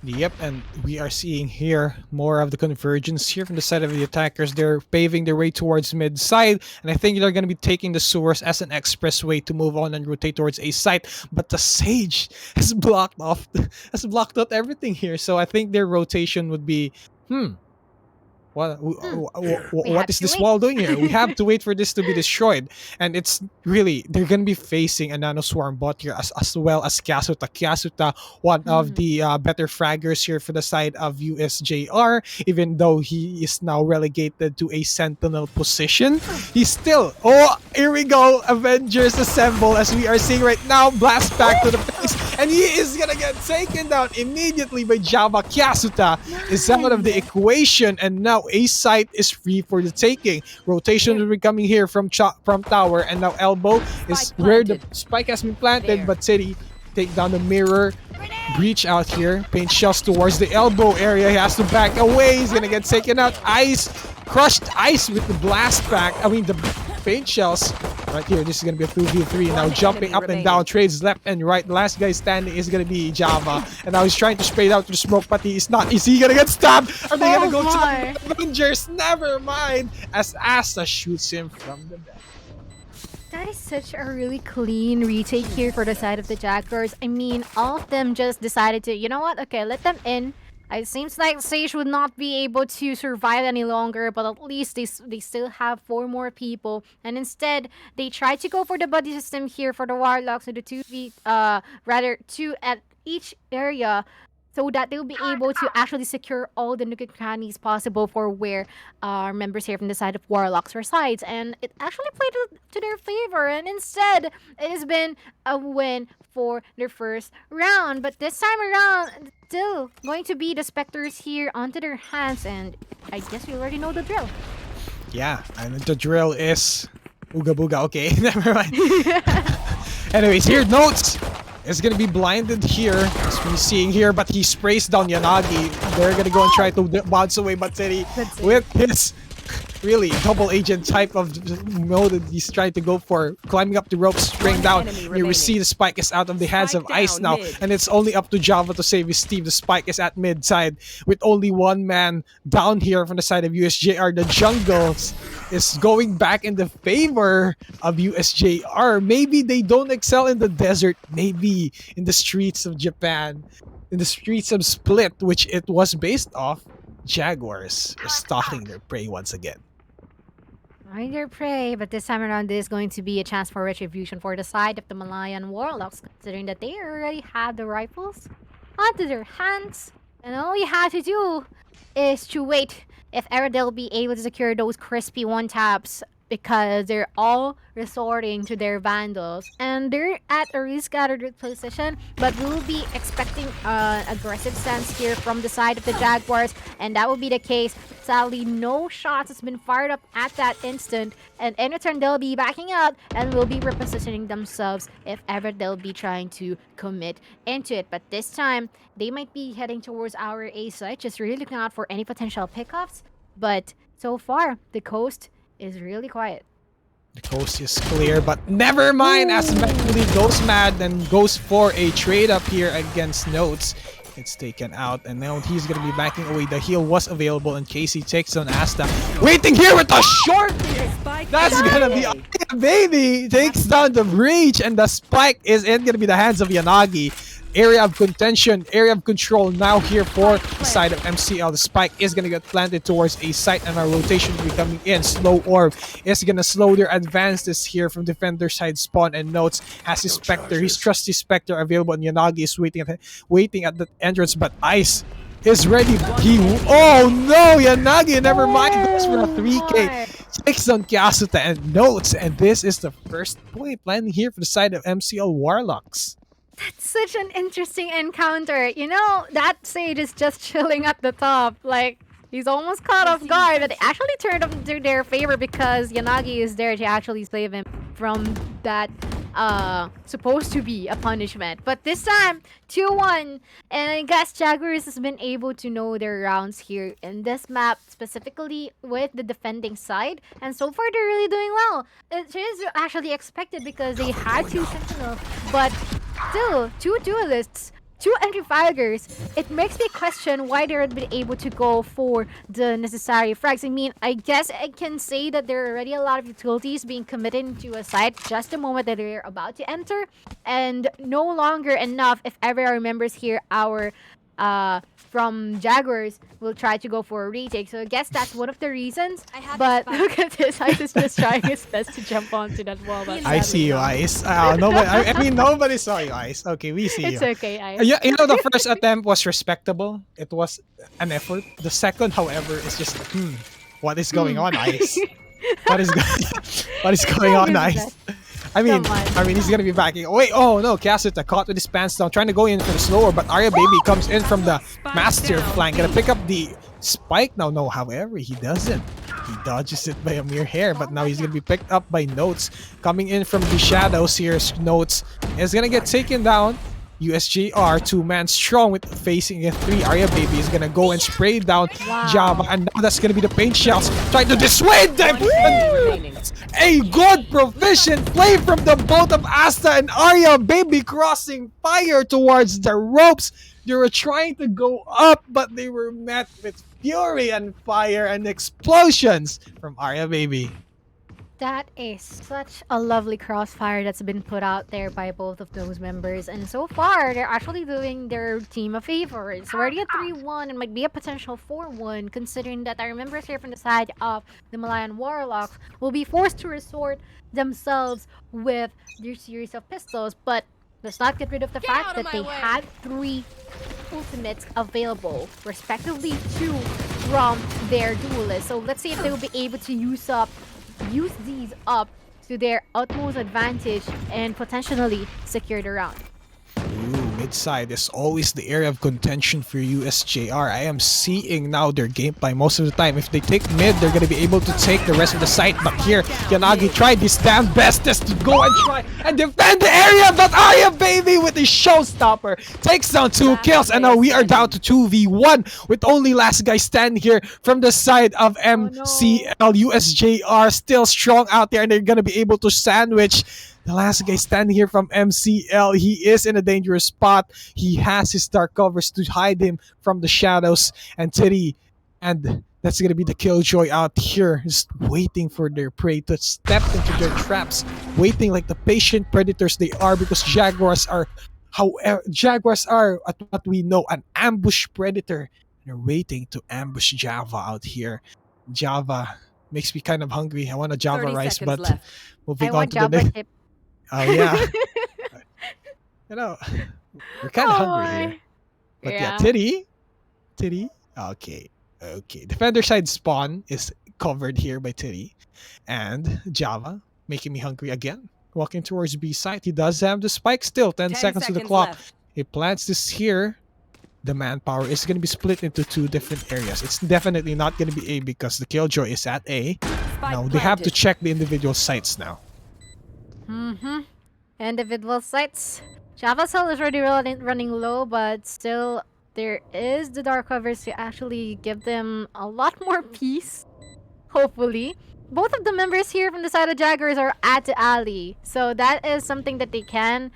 Yep, and we are seeing here more of the convergence here from the side of the attackers. They're paving their way towards mid side, and I think they're going to be taking the sewers as an expressway to move on and rotate towards a site. But the Sage has blocked out everything here, so I think their rotation would be, what is this wall doing here? We have to wait for this to be destroyed. And it's really, they're going to be facing a Nano Swarm bot here as well as Kyasuta. Kyasuta, one of the better fraggers here for the side of USJ-r. Even though he is now relegated to a Sentinel position, he's still, here we go, Avengers assemble as we are seeing right now. Blast back to the face, and he is going to get taken down immediately by Java. Kyasuta is out of the equation, and now A site is free for the taking. Rotation will be coming here from tower, and now elbow is where the spike has been planted. But City take down the mirror, breach out here, paint shells towards the elbow area. He has to back away. He's gonna get taken out. Ice, crushed ice with the blast back. I mean the paint shells. Right here, this is gonna be a 2v3. Now jumping up and down, trades left and right. The last guy standing is gonna be Java, and now he's trying to spray out to the smoke, but he is not. Is he gonna get stabbed? Are they gonna go to the Avengers? Never mind. As Asa shoots him from the back. That is such a really clean retake here for the side of the Jaguars. I mean, all of them just decided to, you know what? Okay, let them in. It seems like Sage would not be able to survive any longer, but at least they still have 4 more people. And instead, they tried to go for the buddy system here for the Warlocks with the 2 at each area, so that they'll be able to actually secure all the nook and crannies possible for where our members here from the side of Warlocks resides. And it actually played to their favor, and instead, it has been a win for their first round. But this time around, it's still going to be the Spectres here onto their hands, and I guess you already know the drill. Yeah, and the drill is Ooga Booga. Okay, never mind. Anyways, here, notes! Is gonna be blinded here, as we're seeing here, but he sprays down Yanagi. They're gonna go and try to bounce away, but City with his really double agent type of mode that he's trying to go for, climbing up the ropes, spraying down. You see the spike is out of the hands of Ice now, and it's only up to Java to save his team. The spike is at mid side with only one man down here from the side of USJ-r. The jungles is going back in the favor of USJ-r. Maybe they don't excel in the desert, maybe in the streets of Japan, in the streets of Split, which it was based off. Jaguars are stalking their prey once again. Find their prey, but this time around, this is going to be a chance for retribution for the side of the Malayan Warlocks, considering that they already have the rifles onto their hands, and all you have to do is to wait if ever they'll be able to secure those crispy one-taps, because they're all resorting to their Vandals, and they're at a really scattered position, but we'll be expecting an aggressive stance here from the side of the Jaguars, and that will be the case. Sadly, no shots has been fired up at that instant, and in return, they'll be backing out and will be repositioning themselves if ever they'll be trying to commit into it. But this time, they might be heading towards our A site, just really looking out for any potential pickups, but so far, the coast is really quiet. The coast is clear, but never mind as Mentally goes mad and goes for a trade up here against Notes. It's taken out, and now he's gonna be backing away. The heal was available, and Casey takes on Asta. Waiting here with a short! That's gonna be baby! Takes down the breach, and the spike is in gonna be the hands of Yanagi. Area of contention, area of control now here for the side of MCL. The spike is gonna get planted towards a site, and our rotation will be coming in. Slow Orb is gonna slow their advances here from defender side. Spawn and Notes has his Spectre, his trusty Spectre available, and Yanagi is waiting at the entrance, but Ice is ready. Oh no, Yanagi, never mind, goes for a 3K. Takes on Kyasuta and Notes, and this is the first point landing here for the side of MCL Warlocks. That's such an interesting encounter. You know, that Sage is just chilling at the top. Like, he's almost caught off guard, but it actually turned up to their favor because Yanagi is there to actually save him from that supposed to be a punishment. But this time, 2-1, and I guess Jaguars has been able to know their rounds here in this map, specifically with the defending side, and so far they're really doing well. It is actually expected because they had 2 Sentinels, but still, 2 duelists, 2 entry fighters. It makes me question why they would be able to go for the necessary frags. I mean, I guess I can say that there are already a lot of utilities being committed into a site just the moment that they're about to enter, and no longer enough. If ever our members here, our from Jaguars will try to go for a retake. So I guess that's one of the reasons. But look at this, Ice is just trying his best to jump onto that wall. But I see you, Ice. Nobody, I mean, nobody saw you, Ice. Okay, we see it's you. okay, Ice. You know, the first attempt was respectable. It was an effort. The second, however, is just, what is going on, Ice? What is going on, Ice? I mean, he's gonna be backing. Oh, wait, oh no, Kyasuta caught with his pants down, trying to go in for the slower, but Arya Baby comes in from the master flank, gonna pick up the spike now. No, however, he doesn't. He dodges it by a mere hair, but now he's gonna be picked up by Notes. Coming in from the shadows here, Notes is gonna get taken down. USJ-r 2-man strong with facing a 3. Arya Baby is gonna go and spray down Java, and now that's gonna be the paint shells trying to dissuade them. A good proficient play from the both of Asta and Arya Baby, crossing fire towards the ropes. They were trying to go up, but they were met with fury and fire and explosions from Arya Baby. That is such a lovely crossfire that's been put out there by both of those members. And so far, they're actually doing their team a favor. It's already a 3-1 and might be a potential 4-1, considering that our members here from the side of the Malayan Warlocks will be forced to resort themselves with their series of pistols. But let's not get rid of the fact that they had 3 ultimates available, respectively 2 from their duelists. So let's see if they will be able to use these up to their utmost advantage and potentially secure the round. Ooh, mid side is always the area of contention for USJ-r. I am seeing now their gameplay most of the time. If they take mid, they're going to be able to take the rest of the site. But here, Yanagi tried his damn bestest to go and try and defend the area. But Arya Baby with the showstopper takes down 2 kills. And now we are down to 2v1 with only last guy standing here from the side of MCL. USJ-r still strong out there, and they're going to be able to sandwich the last guy standing here from MCL. He is in a dangerous spot. He has his dark covers to hide him from the shadows. And Titty, and that's going to be the Killjoy out here, just waiting for their prey to step into their traps, waiting like the patient predators they are, because Jaguars are, at what we know, an ambush predator. They're waiting to ambush Java out here. Java makes me kind of hungry. I want a Java rice, but moving on to the next. Oh yeah. You know, we're kind of hungry here. But yeah, Titty. Okay. Defender side spawn is covered here by Titty. And Java, making me hungry again. Walking towards B side. He does have the spike still. 10 seconds to the clock. He plants this here. The manpower is going to be split into 2 different areas. It's definitely not going to be A because the Killjoy is at A. Now they have to check the individual sites now. Individual sites. Java Cell is already running low, but still there is the dark covers to actually give them a lot more peace, hopefully. both of the members here from the side of Jaguars are at the alley. So that is something that they can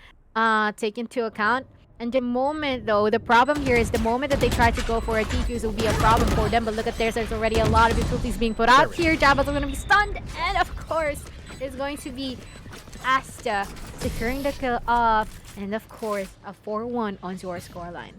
take into account. And the moment, though, the problem here is the moment that they try to go for a defuse will be a problem for them. But look at there's already a lot of utilities being put out here. Jabba's going to be stunned. And, of course, it's going to be Asta securing the kill off. And, of course, a 4-1 on your scoreline.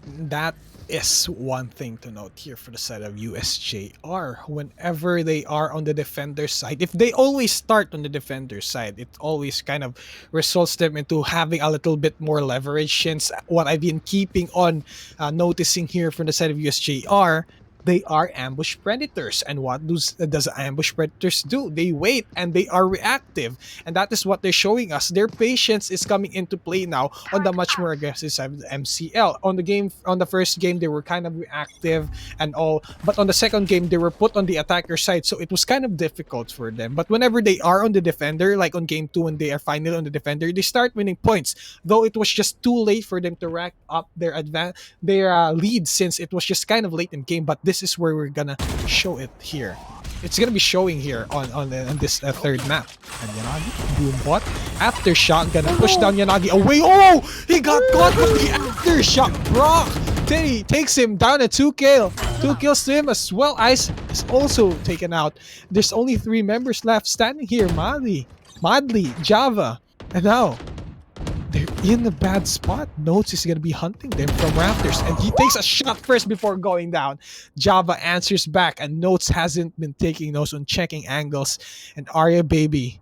That is one thing to note here for the side of USJ-r. Whenever they are on the defender side, if they always start on the defender side, it always kind of results them into having a little bit more leverage. Since what I've been keeping on noticing here from the side of USJ-r, they are ambush predators. And what does ambush predators do? They wait and they are reactive. And that is what they're showing us. Their patience is coming into play now on the much more aggressive side of the MCL. On the first game, they were kind of reactive and all. But on the second game, they were put on the attacker side. So it was kind of difficult for them. But whenever they are on the defender, like on game 2 when they are finally on the defender, they start winning points. Though it was just too late for them to rack up their lead, since it was just kind of late in game. But this is where we're gonna show it here. It's gonna be showing here on this third map. And Yanagi, Boombot, aftershock, gonna push down Yanagi away. Oh! He got caught with the aftershock. Brock Teddy takes him down at 2 kills. 2 kills to him as well. Ice is also taken out. There's only 3 members left standing here. Madly, Java, and now they're in a bad spot. Notes is gonna be hunting them from rafters, and he takes a shot first before going down. Java answers back, and Notes hasn't been taking those on checking angles. And Arya Baby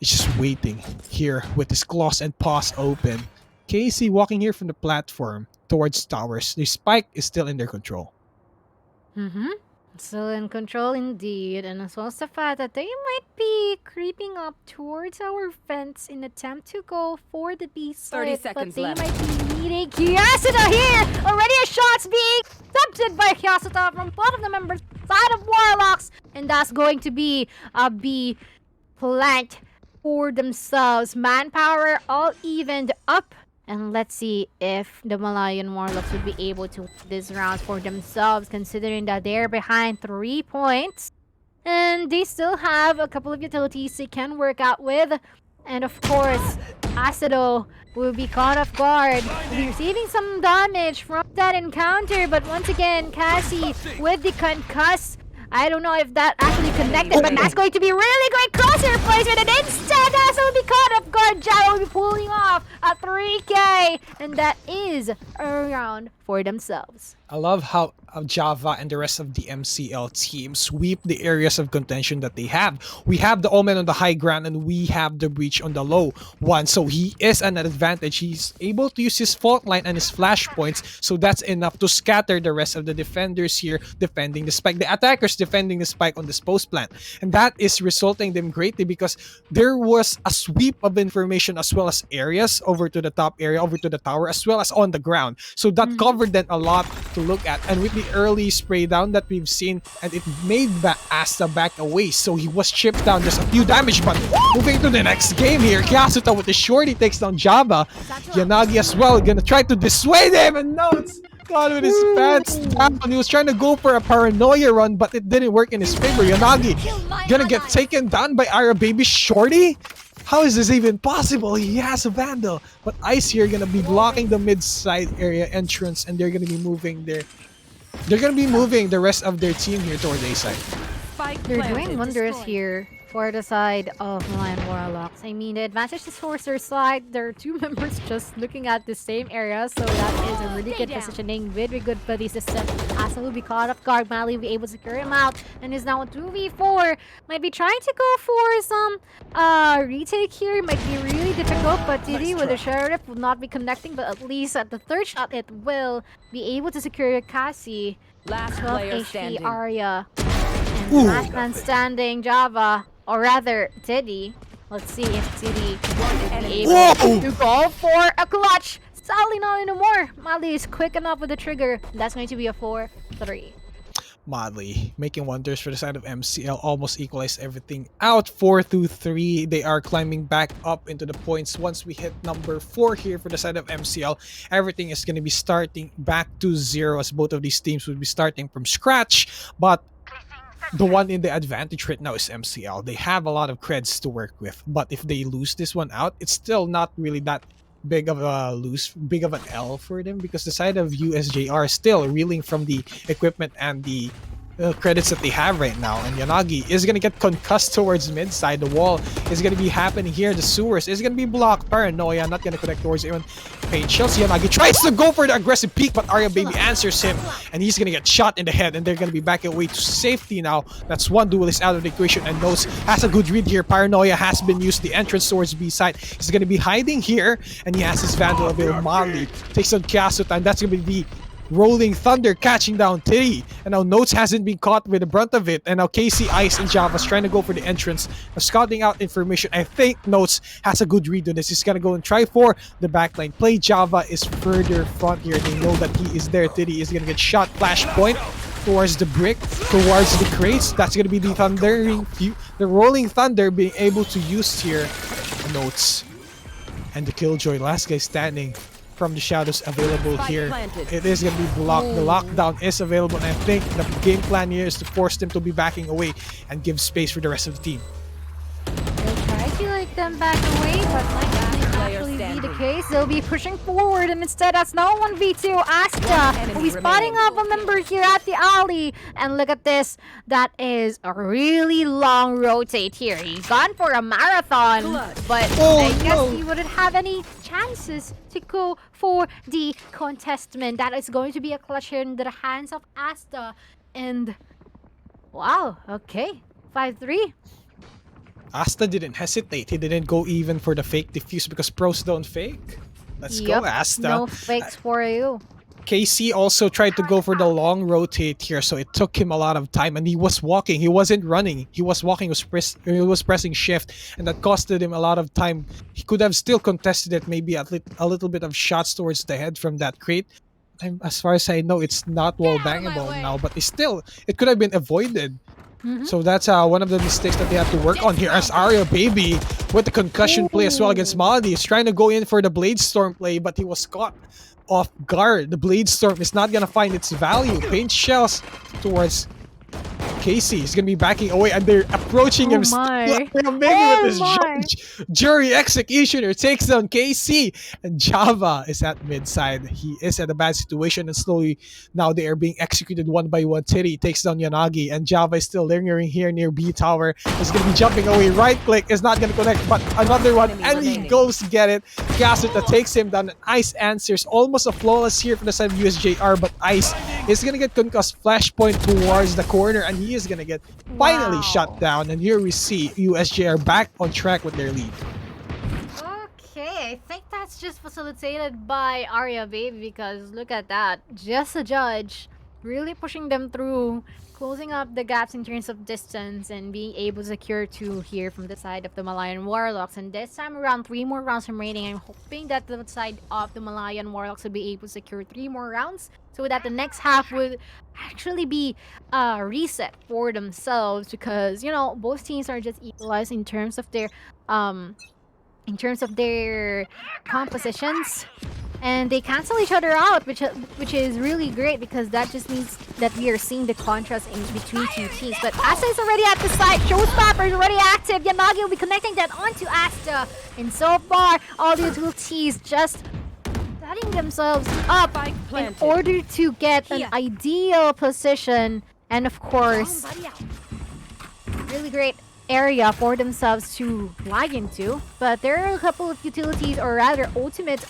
is just waiting here with his claws and paws open. Casey walking here from the platform towards towers. The spike is still in their control. Still in control indeed, and as well as the fact that they might be creeping up towards our fence in attempt to go for the B side, 30 seconds but they left. might be needing Kyasuta here! Already a shot's being attempted by Kyasuta from both of the members side of Warlocks, and that's going to be a B plant for themselves. Manpower all evened up. And let's see if the Malayan Warlocks would be able to win this round for themselves, considering that they're behind 3 points. And they still have a couple of utilities they can work out with. And of course, Acido will be caught off guard. Will be receiving some damage from that encounter. But once again, Cassie with the concuss. I don't know if that actually connected, but that's going to be really great crosshair placement. And instead, Asa will be caught off guard. Jao will be pulling off a 3K. And that is a round for themselves. I love how Java and the rest of the MCL team sweep the areas of contention that they have. We have the Omen on the high ground and we have the Breach on the low one. So he is an advantage. He's able to use his fault line and his flash points. So that's enough to scatter the rest of the defenders here defending the spike. The attackers defending the spike on this post plant. And that is resulting them greatly because there was a sweep of information as well as areas over to the top area, over to the tower, as well as on the ground. So that covered them a lot to look at. And with the early spray down that we've seen, and it made Asta back away, so he was chipped down just a few damage. But moving to the next game here, Kyasuta with the shorty takes down Java. Yanagi as well gonna try to dissuade him, and no, it's gone with his pants down. He was trying to go for a paranoia run, but it didn't work in his favor. Yanagi gonna get taken down by Ara Baby Shorty. How is this even possible? He has a Vandal, but Ice here gonna be blocking the mid-side area entrance, and they're gonna be moving their. They're gonna be moving the rest of their team here towards A side. They're doing wonders here for the side of Malayan Warlocks. I mean, the advantage is for their side. There are 2 members just looking at the same area, so that is a really good positioning with a good buddy system. Asa will be caught off guard. Mali will be able to secure him out, and is now a 2v4. Might be trying to go for some retake here. Might be really difficult, but Didi with the Sheriff will not be connecting, but at least at the 3rd shot, it will be able to secure Cassie. Last 12 player HP standing. Arya. And last man standing, Java. Or rather, Diddy. Let's see if Diddy will be able to go for a clutch. Sadly, not anymore. Mali is quick enough with the trigger. That's going to be a 4-3. Madly making wonders for the side of MCL, almost equalized everything out. 4-3. They are climbing back up into the points. Once we hit number 4 here for the side of MCL, everything is going to be starting back to 0, as both of these teams will be starting from scratch. But the one in the advantage right now is MCL. They have a lot of creds to work with, but if they lose this one out, it's still not really that big of an L for them, because the side of USJ-r is still reeling from the equipment and the credits that they have right now. And Yanagi is gonna get concussed towards mid side. The wall is gonna be happening here. The sewers is gonna be blocked. Paranoia not gonna connect towards even Pain Chills. Yanagi tries to go for the aggressive peek, but Arya Baby answers him, and he's gonna get shot in the head, and they're gonna be backing away to safety now. That's one duelist out of the equation, and Notes has a good read here. Paranoia has been used. The entrance towards B side. He's gonna be hiding here, and he has his Vandal available. Mali takes on Kyasuta, and that's gonna be the Rolling Thunder catching down Titty, and now Notes hasn't been caught with the brunt of it, and now KC, Ice, and Java's trying to go for the entrance, scouting out information. I think Notes has a good read on this. He's gonna go and try for the backline play. Java is further front here. They know that he is there. Titty is gonna get shot. Flashpoint towards the brick, towards the crates. That's gonna be the the Rolling Thunder being able to use here Notes, and the Killjoy, last guy standing from the shadows available here. It is going to be blocked. The lockdown is available, and I think the game plan here is to force them to be backing away and give space for the rest of the team. They'll try to like them back away, but might not actually be the case. They'll be pushing forward, and instead that's now 1v2. Asta will be spotting up a member here at the alley, and look at this. That is a really long rotate here. He's gone for a marathon, but I guess he wouldn't have any chances to go for the contestment. That is going to be a clutch here into the hands of Asta, and wow, okay, 5-3. Asta didn't hesitate. He didn't go even for the fake defuse because pros don't fake. Let's go, Asta. No fakes for you. KC also tried to go for the long rotate here, so it took him a lot of time, and he was walking. He wasn't running. He was walking. He was pressing shift, and that costed him a lot of time. He could have still contested it, maybe a little bit of shots towards the head from that crate. As far as I know, it's not wall bangable now, but it could have been avoided. So that's one of the mistakes that they have to work on here, as Arya Baby with the concussion play as well against Maladi is trying to go in for the Blade Storm play, but he was caught off guard. The Blade Storm is not gonna find its value. Paint shells towards Casey. He's gonna be backing away, and they're approaching him. With his jury executioner takes down KC, and Java is at mid side. He is at a bad situation, and slowly now they are being executed one by one. Tiri takes down Yanagi, and Java is still lingering here near B tower. He's gonna be jumping away. Right click is not gonna connect, but another one, and he goes to get it. Gasuta takes him down, and Ice answers. Almost a flawless here from the side of USJ-r, but Ice is gonna get concussed. Flashpoint towards the corner, and he is gonna get finally shut down. And here we see USJ-r back on track with their lead. Okay, I think that's just facilitated by Arya Baby, because look at that. Just a judge really pushing them through, closing up the gaps in terms of distance, and being able to secure 2 here from the side of the Malayan Warlocks. And this time around, 3 more rounds remaining. I'm hoping that the side of the Malayan Warlocks will be able to secure 3 more rounds, so that the next half would actually be a reset for themselves, because, you know, both teams are just equalized in terms of their compositions, and they cancel each other out, which is really great, because that just means that we are seeing the contrast in between 2 teams. But Asta is already at the site. Showstopper is already active. Yanagi will be connecting that onto Asta, and so far all the utilities just setting themselves up in order to get an ideal position, and of course, really great area for themselves to lag into. But there are a couple of utilities, or rather ultimates,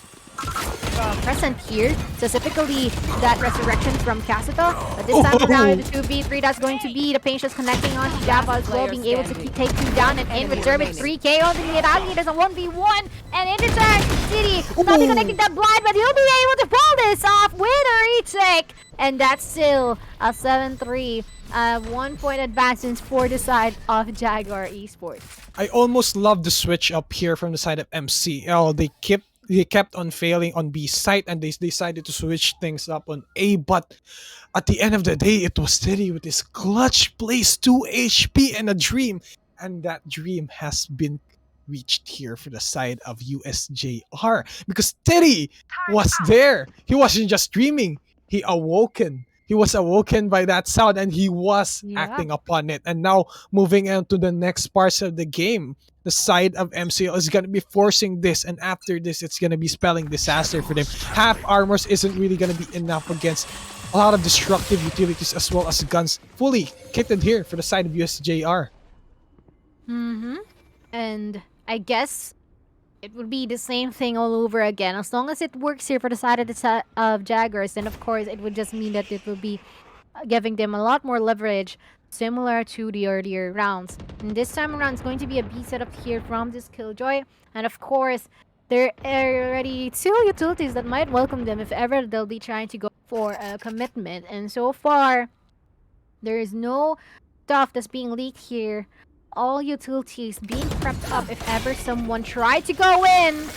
present here, specifically that resurrection from Kasuta. But this time around, the 2v3, that's going to be the Patience connecting on to Java as well, being able to take 2 down, and in with Zerbic 3k on the Miragi. There's a 1v1, and in return, City not connecting that blind, but he'll be able to pull this off with a retake, and that's still a 7-3. 1-point advantage for the side of Jaguar Esports. I almost love the switch up here from the side of MCL. They kept on failing on B site, and they decided to switch things up on A, but at the end of the day, it was Steady with his clutch plays, 2 HP and a dream, and that dream has been reached here for the side of USJ-r, because Steady was there. He wasn't just dreaming, he awoken he was awoken by that sound and he was acting upon it. And now moving on to the next parts of the game, the side of MCL is going to be forcing this, and after this it's going to be spelling disaster for them. Half armors isn't really going to be enough against a lot of destructive utilities as well as guns fully kitted here for the side of USJ-r. And I guess it would be the same thing all over again. As long as it works here for the side of Jaguars, then of course it would just mean that it will be giving them a lot more leverage, similar to the earlier rounds. And this time around, it's going to be a B setup here from this Killjoy. And of course, there are already 2 utilities that might welcome them if ever they'll be trying to go for a commitment. And so far, there is no stuff that's being leaked here. All utilities being prepped up if ever someone tried to go in.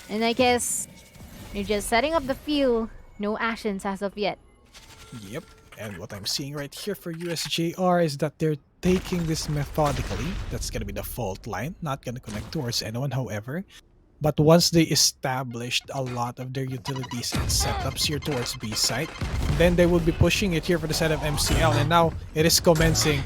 And I guess you're just setting up the field. No actions as of yet. Yep. And what I'm seeing right here for USJ-r is that they're taking this methodically. That's going to be the fault line. Not going to connect towards anyone, however. But once they established a lot of their utilities and setups here towards B site, then they will be pushing it here for the side of MCL. And now it is commencing.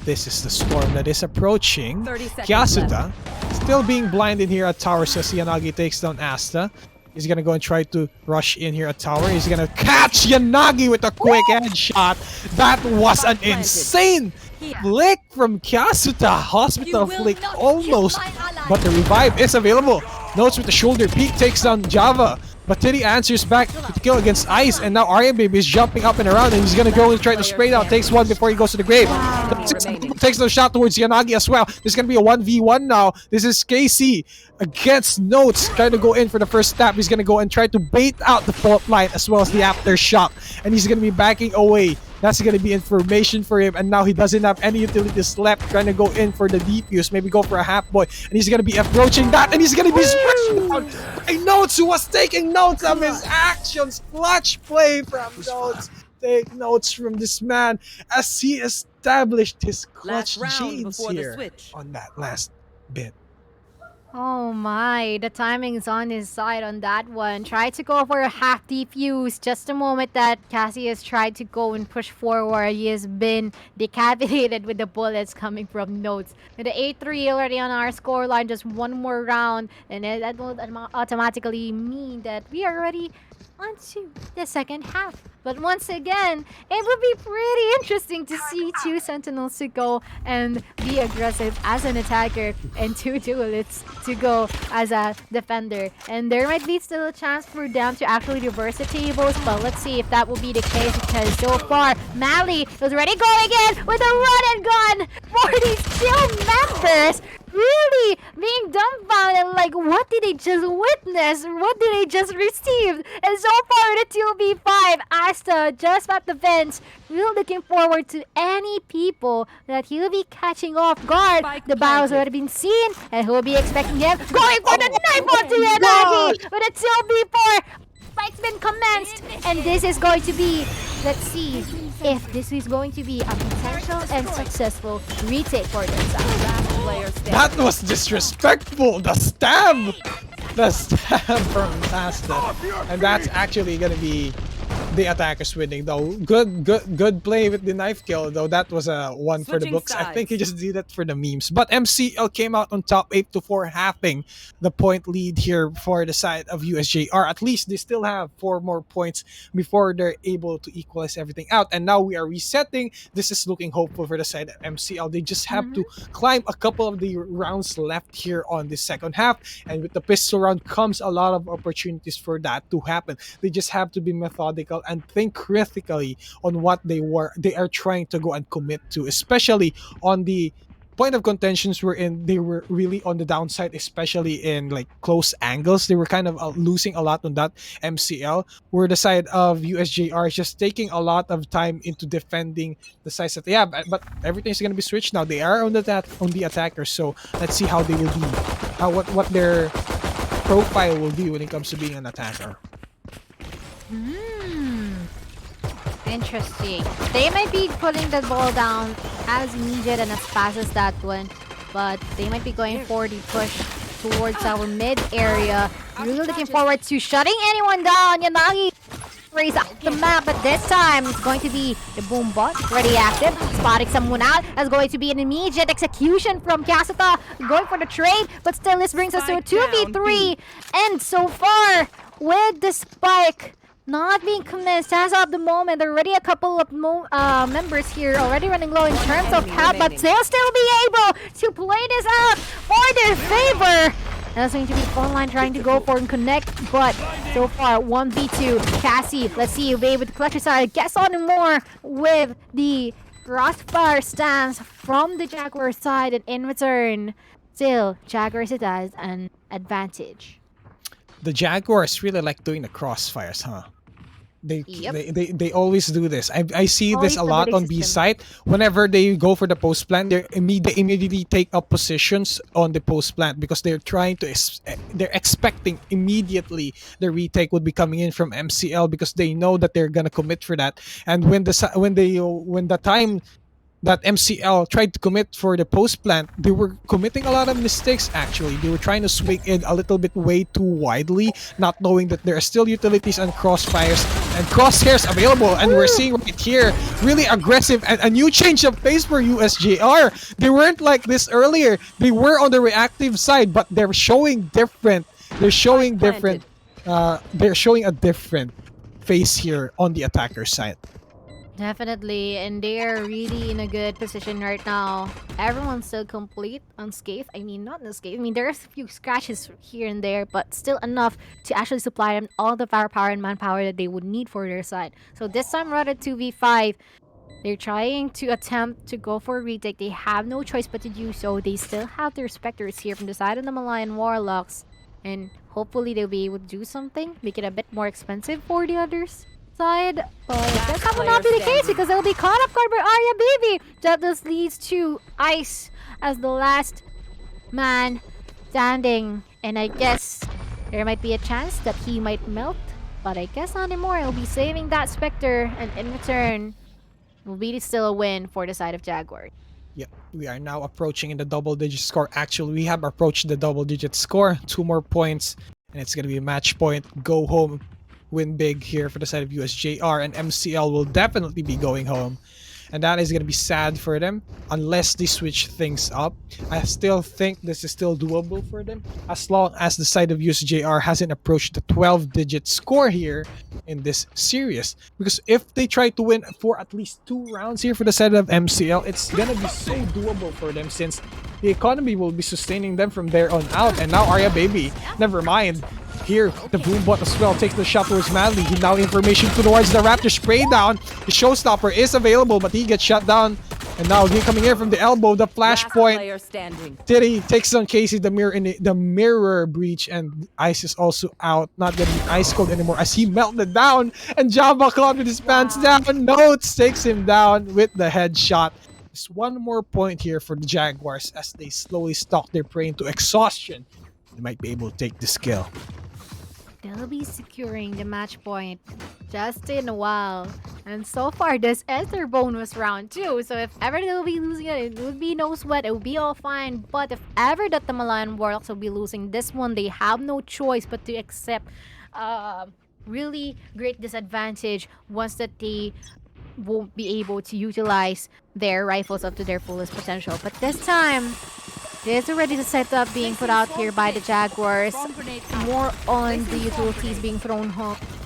This is the storm that is approaching. Kyasuta still being blinded here at tower, so Yanagi takes down Asta. He's gonna go and try to rush in here at tower. He's gonna catch Yanagi with a quick headshot. That was an insane flick from Kyasuta. Hospital flick almost, but the revive is available. Notes with the shoulder peek takes down Java. But Titty answers back with the kill against Ice, and now Aryan Baby is jumping up and around, and he's gonna go and try to spray down. Takes one before he goes to the grave. Takes the shot towards Yanagi as well. There's gonna be a 1v1 now. This is KC against Notes, trying to go in for the first stab. He's gonna go and try to bait out the fault line as well as the after shot, and he's gonna be backing away. That's gonna be information for him, and now he doesn't have any utilities left. Trying to go in for the defuse, maybe go for a half boy, and he's gonna be approaching that, and he's gonna be spraying down by Notes, who was taking notes of his actions. Clutch play from Notes. Take notes from this man as he established his clutch genes here on that last bit. Oh my, the timing is on his side on that one. Tried to go for a half defuse just the moment that Cassius tried to go and push forward. He has been decapitated with the bullets coming from Notes. With the 8-3 already on our scoreline, just one more round, and that will automatically mean that we are already onto the second half. But once again, it would be pretty interesting to see 2 Sentinels to go and be aggressive as an attacker and 2 duelists to go as a defender. And there might be still a chance for them to actually reverse the tables, but let's see if that will be the case, because so far, Mally is already going in with a run and gun for these 2 members. Really being dumbfounded, like, what did they just witness? What did they just receive? And so far, the 2v5, Asta just at the vents. Really looking forward to any people that he'll be catching off guard. The battle's already been seen, and he'll be expecting him going for the knife onto Yanagi with a 2v4. Fight's been commenced, and this is going to be, let's see if this is going to be a potential and successful retake for themselves. That was disrespectful. The stab from Asta, and that's actually gonna be the attackers winning though. Good play with the knife kill though. That was a one for the books. I think he just did that for the memes. But MCL came out on top 8-4, halving the point lead here for the side of USJ-r. At least they still have 4 more points before they're able to equalize everything out. And now we are resetting. This is looking hopeful for the side of MCL. They just have to climb a couple of the rounds left here on the second half. And with the pistol round comes a lot of opportunities for that to happen. They just have to be methodical and think critically on what they are trying to go and commit to, especially on the point of contentions they were really on the downside, especially in like close angles. They were kind of losing a lot on that. MCL, where the side of USJ-r is just taking a lot of time into defending the sides that they have, but everything's going to be switched now. They are on the attackers, so let's see how they will be, what their profile will be when it comes to being an attacker. Interesting. They might be putting the ball down as needed and as fast as that one, but they might be going for the push towards our mid area. Really looking forward to shutting anyone down. Yanagi race up the map, but this time it's going to be the boom bot already active, spotting someone out. That's going to be an immediate execution from Casita, going for the trade, but still this brings us to a 2v3, and so far with the spike not being commenced as of the moment. Already a couple of members here already running low in terms of health, but they'll still be able to play this out for their favor. That's going to be Frontline trying to go for and connect, but so far 1v2. Cassie, let's see if they with the collector side gets on more with the crossfire stance from the Jaguar side, and in return, still Jaguars it has an advantage. The Jaguars really like doing the crossfires, huh? They always do this. I see this a lot on B side. Whenever they go for the post plant, they immediately take up positions on the post plant because they're trying to they're expecting immediately the retake would be coming in from MCL because they know that they're gonna commit for that. And when the time that MCL tried to commit for the post plant, they were committing a lot of mistakes. Actually, they were trying to swing in a little bit way too widely, not knowing that there are still utilities and crosshairs available. And we're seeing right here really aggressive and a new change of pace for USJ-r. They weren't like this earlier. They were on the reactive side, but they're showing different. They're showing different. They're showing a different face here on the attacker side. Definitely, and they're really in a good position right now. Everyone's still complete, unscathed. I mean, not unscathed. I mean, there's a few scratches here and there, but still enough to actually supply them all the firepower and manpower that they would need for their side. So this time around at 2v5, they're trying to attempt to go for a retake. They have no choice but to do so. They still have their Spectres here from the side of the Malayan Warlocks, and hopefully they'll be able to do something, make it a bit more expensive for the others side, but that will not be the case because they'll be caught up guard by Arya Baby. That just leads to Ice as the last man standing, and I guess there might be a chance that he might melt, but I guess not anymore. He'll be saving that Spectre, and in return will be still a win for the side of Jaguar. Yep, we are now approaching in the double-digit score. Actually, we have approached the double-digit score. 2 more points, and it's gonna be a match point. Go home. Win big here for the side of USJ-r, and MCL will definitely be going home, and that is going to be sad for them unless they switch things up. I still think this is still doable for them as long as the side of USJ-r hasn't approached the 12-digit score here in this series, because if they try to win for at least 2 rounds here for the side of MCL, it's going to be so doable for them since the economy will be sustaining them from there on out. And now Arya Baby, never mind. Here, the boom bot as well takes the shot towards Manly. He now information towards the Raptor spray down. The showstopper is available, but he gets shut down. And now he coming in from the elbow, the flashpoint. Titty takes on Casey, the mirror breach, and Ice is also out. Not getting ice cold anymore as he melted down. And Java caught with his pants down. Notes takes him down with the headshot. Just 1 more point here for the Jaguars as they slowly stalk their prey into exhaustion. They might be able to take this kill. They'll be securing the match point just in a while. And so far, this is their bonus round too. So if ever they'll be losing it, it would be no sweat. It would be all fine. But if ever that the Malayan Warlocks will be losing this one, they have no choice but to accept really great disadvantage once that they won't be able to utilize their rifles up to their fullest potential. But this time, there's already the setup being put out here by the Jaguars. More on the utilities being thrown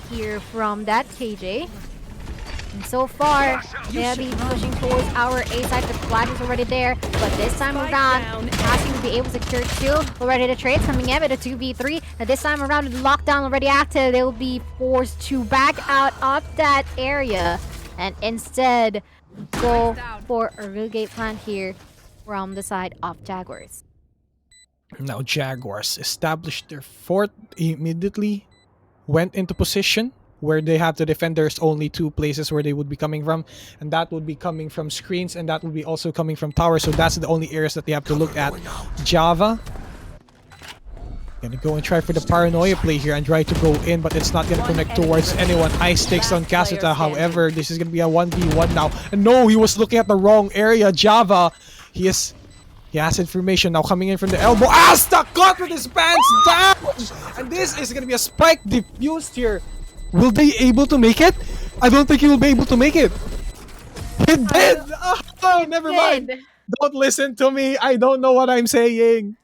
here from that KJ. And so far, they'll be pushing towards our A side. The flag is already there. But this time around, asking to be able to secure 2. Already the trades coming in with a 2v3. And this time around, with lockdown already active, they'll be forced to back out of that area. And instead, go for a real gate plant here from the side of Jaguars. Now Jaguars established their fort immediately, went into position where they have to defend. There's only 2 places where they would be coming from, and that would be coming from screens, and that would be also coming from towers. So that's the only areas that they have to look at. Java gonna go and try for the paranoia play here and try to go in, but it's not gonna connect towards anyone. Ice takes on Casita. However, this is gonna be a 1v1 now. And no, he was looking at the wrong area. Java, he has information now coming in from the elbow. Asta caught with his pants down! And this is gonna be a spike diffused here Will they able to make it? I don't think he will be able to make it. He did! Oh, never mind. Don't listen to me. I don't know what I'm saying.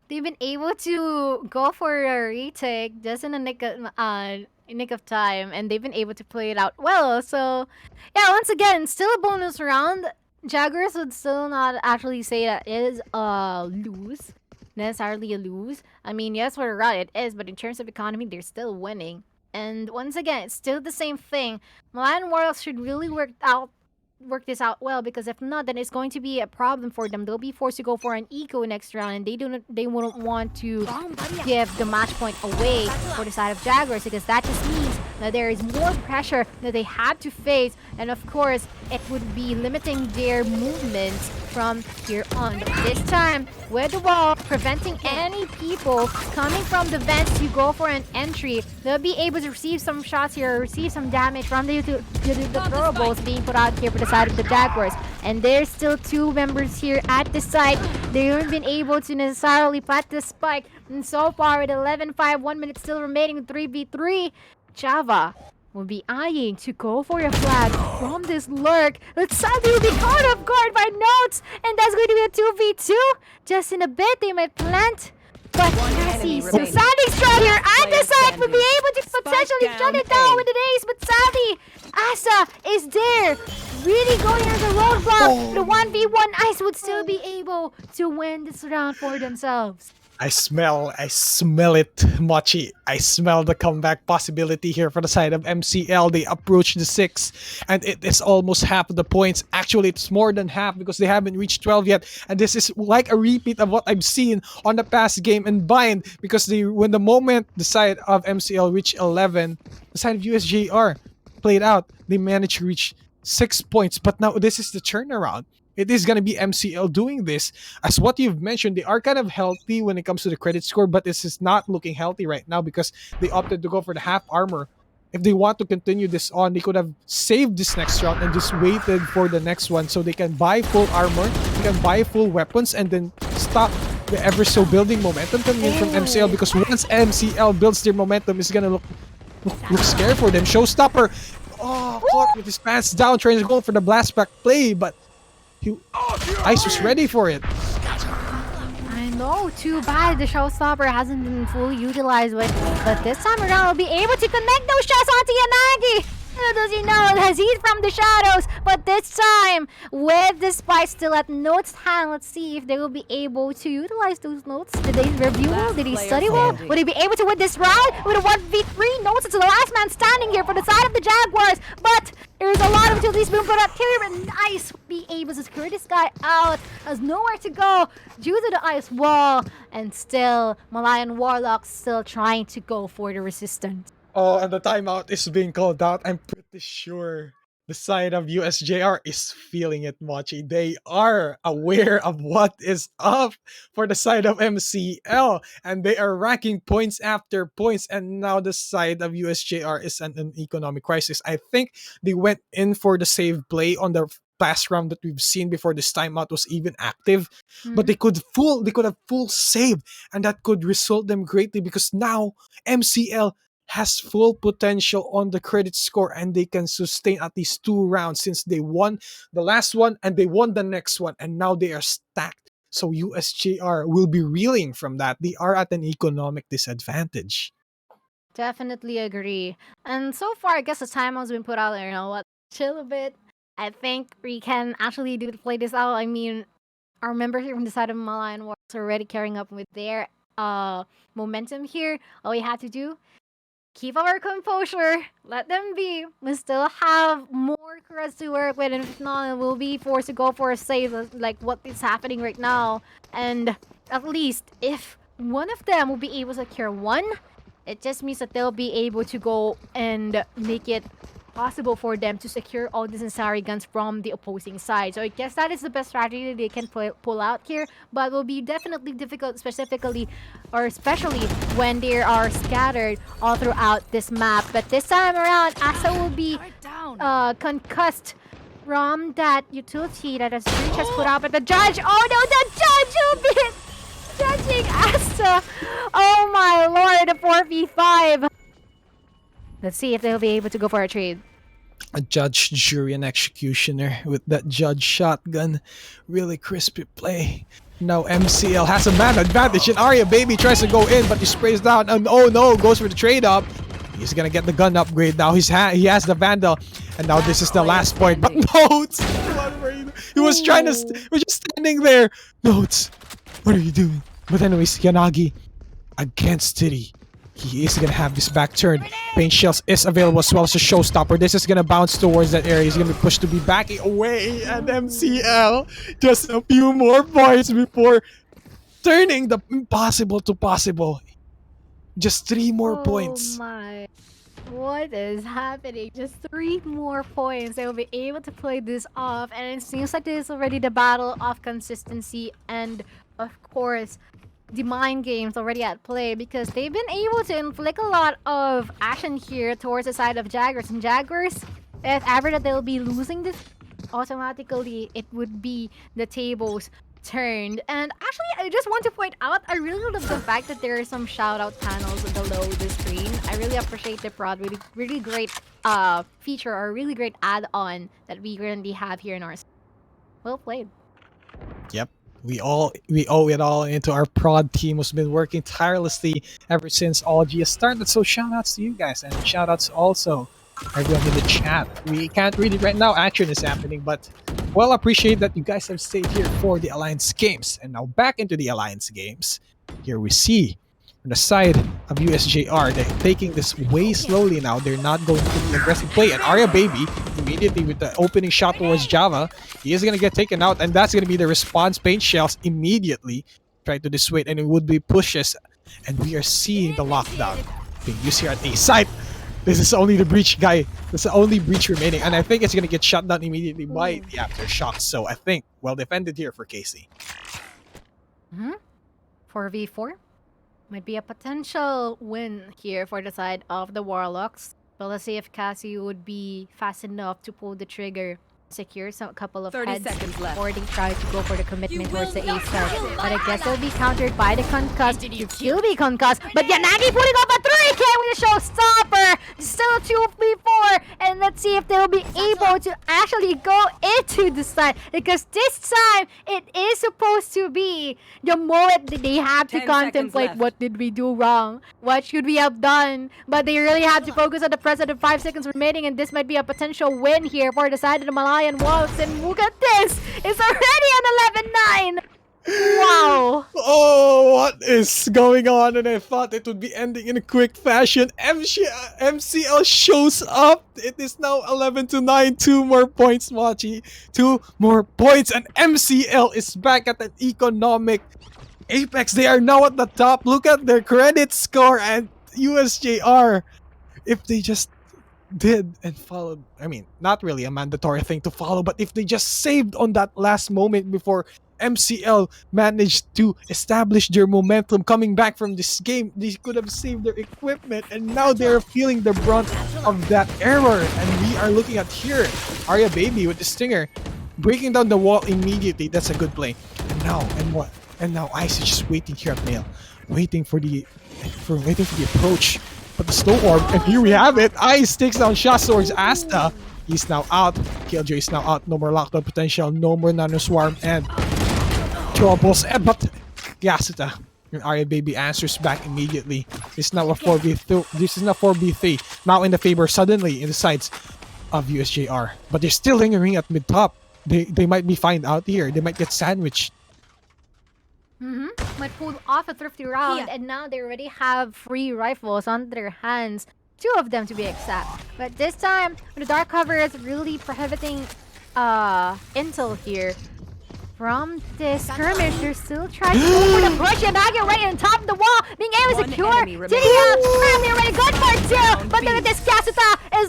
They've been able to go for a retake just in a nick of time, and they've been able to play it out well. So, yeah, once again, still a bonus round. Jaguars would still not actually say that it is a lose, necessarily a lose. I mean, yes, for a round it is, but in terms of economy, they're still winning. And once again, it's still the same thing. Malayan Warlocks should really work this out well, because if not, then it's going to be a problem for them. They'll be forced to go for an eco next round, and they wouldn't want to give the match point away for the side of Jaguars, because that just means that there is more pressure that they have to face, and of course it would be limiting their movements from here on. But this time, with the wall preventing any people coming from the vents to go for an entry, they'll be able to receive some shots here, receive some damage from the throwables being put out here for the side of the Jaguars. And there's still two members here at the site. They haven't been able to necessarily plant the spike. And so far, with 11-5, 1 minute still remaining, 3v3, Java will be eyeing to go for a flag from this lurk. But sadly will be caught off guard by Notes, and that's going to be a 2v2. Just in a bit, they might plant. But Cassie, so Sadly straight here at the side will be able to potentially shut it down with an ace. But sadly, Asa is there, really going as a roadblock. The 1v1 Ice would still be able to win this round for themselves. I smell it, Mochi. I smell the comeback possibility here for the side of MCL. They approach the 6, and it is almost half of the points. Actually, it's more than half because they haven't reached 12 yet. And this is like a repeat of what I've seen on the past game in Bind, because when the moment the side of MCL reached 11, the side of USJ-r played out. They managed to reach 6 points, but now this is the turnaround. It is going to be MCL doing this. As what you've mentioned, they are kind of healthy when it comes to the credit score, but this is not looking healthy right now because they opted to go for the half armor. If they want to continue this on, they could have saved this next round and just waited for the next one so they can buy full armor, they can buy full weapons, and then stop the ever so building momentum coming in from MCL, because once MCL builds their momentum, it's going to look scary for them. Showstopper, caught with his pants down, trying to go for the blast back play, but Ice was ready for it. I know, too bad the showstopper hasn't been fully utilized, but this time around we'll be able to connect those shots onto Yanagi. Little does he know, as he's from the shadows, but this time, with the spike still at Notes' hand, let's see if they will be able to utilize those notes. Did they review well? Did he study well? Would he be able to win this round with a 1v3? Notes is the last man standing here for the side of the Jaguars, but there's a lot of utilities being put up here, and Ice will be able to secure this guy out. Has nowhere to go due to the ice wall, and still, Malayan Warlocks still trying to go for the resistance. Oh, and the timeout is being called out. I'm pretty sure the side of USJ-r is feeling it, Mochi. They are aware of what is up for the side of MCL, and they are racking points after points, and now the side of USJ-r is in an economic crisis. I think they went in for the save play on the past round that we've seen before this timeout was even active, but they could have full save, and that could result them greatly, because now MCL has full potential on the credit score, and they can sustain at least 2 rounds since they won the last one and they won the next one, and now they are stacked. So USJ-r will be reeling from that. They are at an economic disadvantage. Definitely agree. And so far, I guess the time has been put out there. You know what? Chill a bit. I think we can actually play this out. I mean, our members here from the side of Malayan Warlocks are already carrying up with their momentum here. All we have to do, keep our composure, let them be. We still have more cards to work with, and if not, we'll be forced to go for a save like what is happening right now. And at least if one of them will be able to secure one, it just means that they'll be able to go and make it possible for them to secure all the necessary guns from the opposing side. So I guess that is the best strategy they can pull out here, but will be definitely difficult, especially when they are scattered all throughout this map. But this time around, Asa will be concussed from that utility that has just put out. But the judge, oh no, the judge will be judging Asa. Oh my lord, a 4v5. Let's see if they'll be able to go for a trade. A judge, jury, and executioner with that judge shotgun. Really crispy play. Now MCL has a man advantage, and Arya Baby tries to go in, but he sprays down, and oh no, goes for the trade up. He's gonna get the gun upgrade now. He has the Vandal, and now this is the last point. But Notes, he was trying to, he was just standing there. Notes, what are you doing? But anyways, Yanagi against Titty. He is gonna have this back turn. Paint Shells is available as well as a showstopper. This is gonna bounce towards that area. He's gonna be pushed to be backing away, and MCL just a few more points before turning the impossible to possible. Just 3 more points. Oh my. What is happening? Just 3 more points. They will be able to play this off, and it seems like this is already the battle of consistency and, of course, the mind games already at play, because they've been able to inflict a lot of action here towards the side of Jaguars. And Jaguars, if ever that they'll be losing this, automatically it would be the tables turned. And actually, I just want to point out, I really love the fact that there are some shout out panels below the screen. I really appreciate the prod. Really great feature, or really great add-on that we currently have here in our. Well played. Yep. We owe it all into our prod team, who's been working tirelessly ever since all GS started. So shout outs to you guys, and shout outs also everyone in the chat. We can't read it right now, action is happening, but well, appreciate that you guys have stayed here for the Alliance games. And now back into the Alliance games. Here we see on the side of USJ-r, they're taking this way slowly now. They're not going to the aggressive play. And Arya Baby, immediately with the opening shot towards Java, he is going to get taken out. And that's going to be the response. Paint Shells immediately try to dissuade, and it would be pushes. And we are seeing the lockdown being used here at A site. This is only the breach guy. This is the only breach remaining. And I think it's going to get shut down immediately by the aftershock. So I think well defended here for Casey. 4v4 might be a potential win here for the side of the Warlocks. But let's see if Cassie would be fast enough to pull the trigger, secure a couple of 30 heads seconds left. before they try to go for the commitment towards the A side. But I guess they'll be countered by the concussed. He'll be concussed, but Yanagi putting up a 3K with a showstopper! Still 2v4, and let's see if they'll be able to actually go into the side, because this time it is supposed to be the moment that they have to 10 contemplate seconds what did we do wrong, what should we have done, but they really have to focus on the present of 5 seconds remaining, and this might be a potential win here for the side of the Malayan Wolves. And look at this, it's already an 11-9. Wow. Oh, what is going on? And I thought it would be ending in a quick fashion. MCL shows up. It is now 11-9. 2 more points, Machi. 2 more points, and MCL is back at an economic apex. They are now at the top. Look at their credit score, and USJ-r, if they just did and followed, I mean, not really a mandatory thing to follow, but if they just saved on that last moment before MCL managed to establish their momentum coming back from this game, they could have saved their equipment, and now they're feeling the brunt of that error. And we are looking at here Arya Baby with the stinger breaking down the wall immediately. That's a good play. And now Ice is just waiting here at Mail, waiting for the approach. But the slow orb, and here we have it. Ice takes down shots towards Asta. He's now out. Killjoy is now out. No more lockdown potential. No more Nano Swarm. And troubles. But Yasuta and Arya Baby answers back immediately. It's now a 4v2. This is now 4v3. Now in the favor suddenly in the sides of USJ-r. But they're still lingering at mid top. They might be found out here. They might get sandwiched. Might pull off a thrifty round, and now they already have 3 rifles on their hands. 2 of them to be exact. But this time, the dark cover is really prohibiting intel here. From this skirmish, they're still trying to go for the push, and I get right on top of the wall, being able to secure. Family already good for 2, but look at this, Kasuta is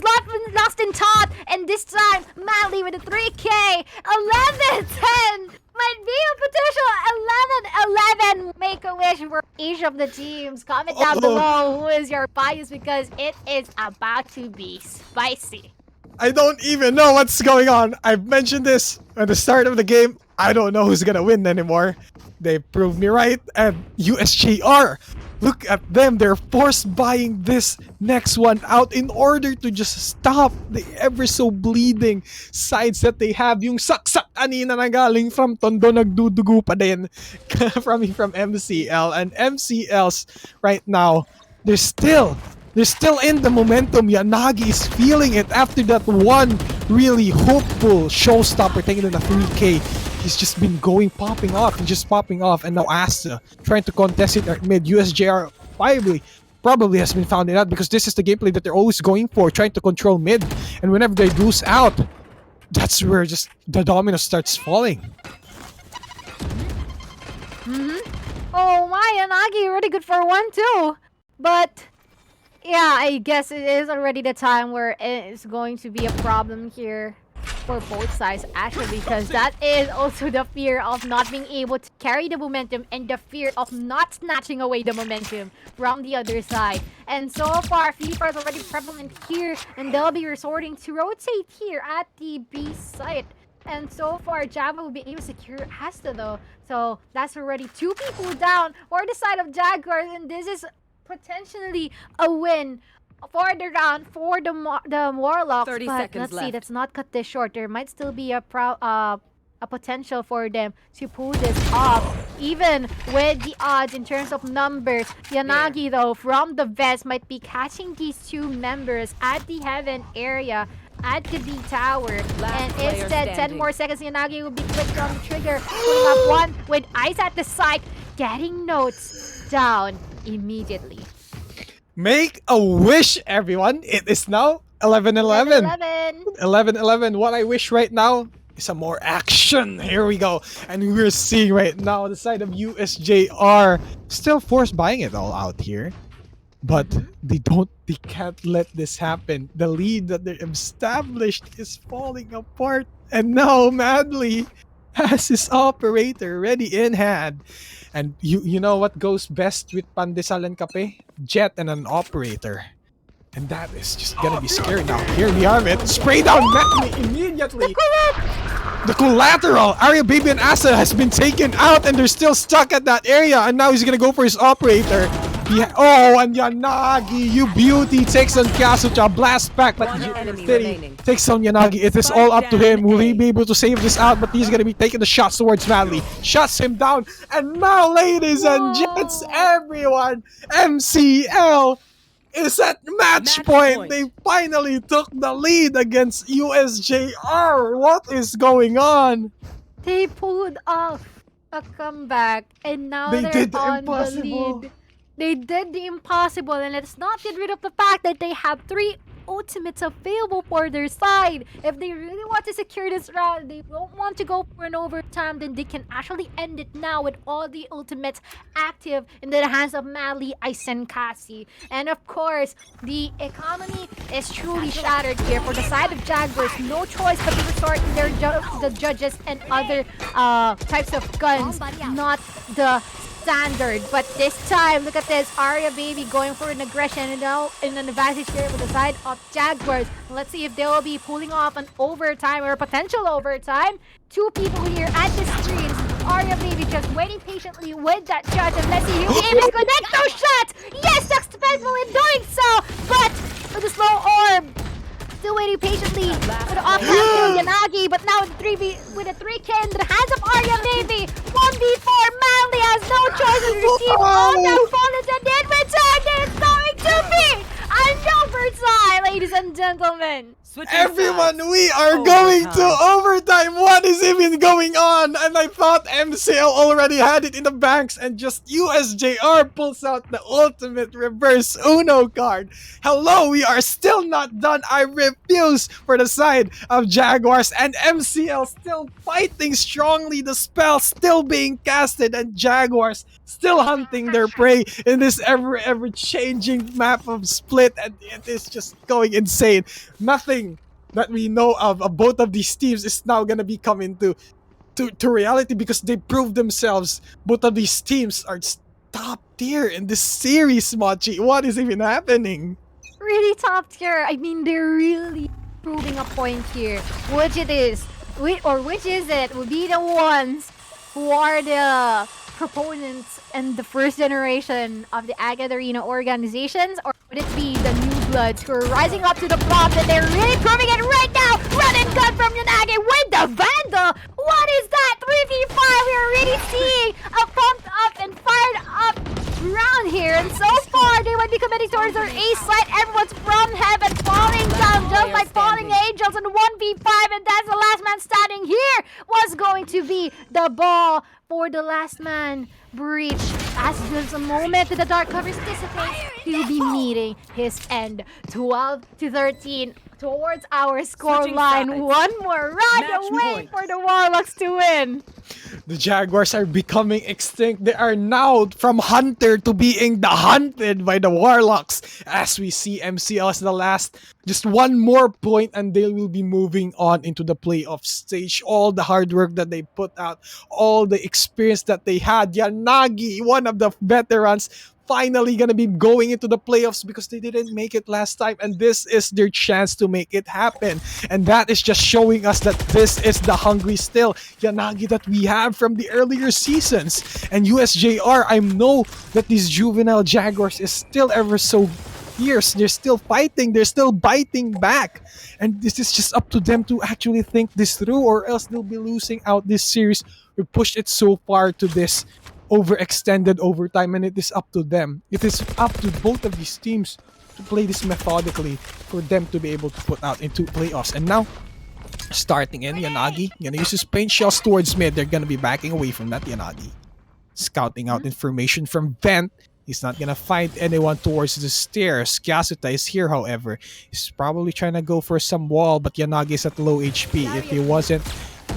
lost in top, and this time, Madly with a 3K, 11-10. Might be a potential 11-11 make-a-wish for each of the teams. Comment down below who is your bias, because it is about to be spicy. I don't even know what's going on. I've mentioned this at the start of the game. I don't know who's gonna win anymore. They proved me right, and USJ-r Look at them. They're force buying this next one out in order to just stop the ever so bleeding sides that they have. Yung saksak anina na galing from Tondo nagdudugo pa din from MCL. And MCL's right now, they're still in the momentum. Yanagi is feeling it after that one really hopeful showstopper taking in a 3K. He's just been popping off, and now Asta trying to contest it at mid. USJ-r probably has been found out because this is the gameplay that they're always going for, trying to control mid. And whenever they lose out, that's where just the domino starts falling. Oh my, Yanagi, really good for 1-2. But yeah, I guess it is already the time where it's going to be a problem here for both sides, actually, because that is also the fear of not being able to carry the momentum and the fear of not snatching away the momentum from the other side. And so far, FIFA is already prevalent here, and they'll be resorting to rotate here at the B site. And so far, Java will be able to secure Asta though. So that's already 2 people down for the side of Jaguars, and this is potentially a win for the round for the Warlocks. 30 but seconds let's see, left. let's not cut this short. There might still be a potential for them to pull this off, even with the odds in terms of numbers. Yanagi though from the Vest might be catching these 2 members at the Heaven area at the B tower, and player instead 10 standing. more seconds, Yanagi will be clicked on the trigger, pulling up one with eyes at the site, getting notes down immediately. Make a wish, everyone. It is now 11-11. 11-11. What I wish right now is some more action. Here we go. And we're seeing right now the side of USJ-r still force buying it all out here. But they can't let this happen. The lead that they established is falling apart. And now Madly has his operator ready in hand. And you know what goes best with Pandesal and Kape? Jet and an operator. And that is just gonna be scary now. Here we are, man. Spray down Madly immediately. The collateral! Arya Baby and Asa has been taken out and they're still stuck at that area. And now he's gonna go for his operator. Oh, and Yanagi, you beauty, takes on Kasucha, blast back, but Teddy takes on Yanagi. It is all up to him. Will he be able to save this out? But he's gonna be taking the shots towards Madly. Shuts him down. And now, ladies and gents, everyone, MCL is at match point. They finally took the lead against USJ-r. What is going on? They pulled off a comeback, and now They they're did the on impossible. the lead. They did the impossible, and let's not get rid of the fact that they have 3 ultimates available for their side. If they really want to secure this round, they don't want to go for an overtime, then they can actually end it now with all the ultimates active in the hands of Madly, Ice, and Cassie. And of course, the economy is truly shattered here for the side of Jaguars. No choice but to resort to the judges and other types of guns, not the standard. But this time, look at this, Arya Baby going for an aggression, and now in an advantage here with the side of Jaguars. Let's see if they will be pulling off an overtime or a potential overtime. 2 people here at the screens. Arya Baby just waiting patiently with that judge, and let's see if he'll be able to connect those shots. Yes, successful in doing so, but with a slow orb. Still waiting patiently for the offline kill Yanagi, but now with a 3K in the hands of Arya Baby. 1v4, Madly has no choice to receive all that bullets, and in return, it's going to be an overtime, ladies and gentlemen. Everyone, we are going to overtime. What is even going on? And I thought MCL already had it in the banks, and just USJ-r pulls out the ultimate reverse Uno card. Hello, we are still not done. I refuse for the side of Jaguars, and MCL still fighting strongly. The spell still being casted, and Jaguars still hunting their prey in this ever changing map of Split, and it is just going insane. Nothing that we know of both of these teams is now gonna be coming to reality, because they proved themselves. Both of these teams are top tier in this series, Machi. What is even happening? Really top tier. I mean, they're really proving a point here. Which is it will be the ones who are the proponents and the first generation of the AcadArena organizations, or would it be the new bloods who are rising up to the plot and they're really proving it right now? Run and gun from Yanagi with the Vandal! What is that? 3v5! We're already seeing a pumped up and fired up round here, and so far they might be committing towards their ace site. Everyone's from heaven falling down just like falling angels in 1v5, and that's the last man standing here was going to be the ball for the last man breach. As just a moment that the dark covers dissipate, he'll be meeting his end. 12-13 towards our scoreline. One more round away for the Warlocks to win. The Jaguars are becoming extinct. They are now from hunter to being the hunted by the Warlocks. As we see MCL as the last, just one more point and they will be moving on into the playoff stage. All the hard work that they put out, all the experience that they had. Yanagi, one of the veterans, finally gonna be going into the playoffs because they didn't make it last time, and this is their chance to make it happen. And that is just showing us that this is the hungry still Yanagi that we have from the earlier seasons. And USJ-r, I know that these juvenile Jaguars is still ever so fierce. They're still fighting, they're still biting back, and this is just up to them to actually think this through, or else they'll be losing out this series. We pushed it so far to this overextended overtime, and it is up to them. It is up to both of these teams to play this methodically for them to be able to put out into playoffs. And now, starting in, Yanagi gonna use his paint shells towards mid. They're gonna be backing away from that. Yanagi scouting out information from Vent. He's not gonna find anyone towards the stairs. Kyasuta is here, however. He's probably trying to go for some wall, but Yanagi is at low HP. If he wasn't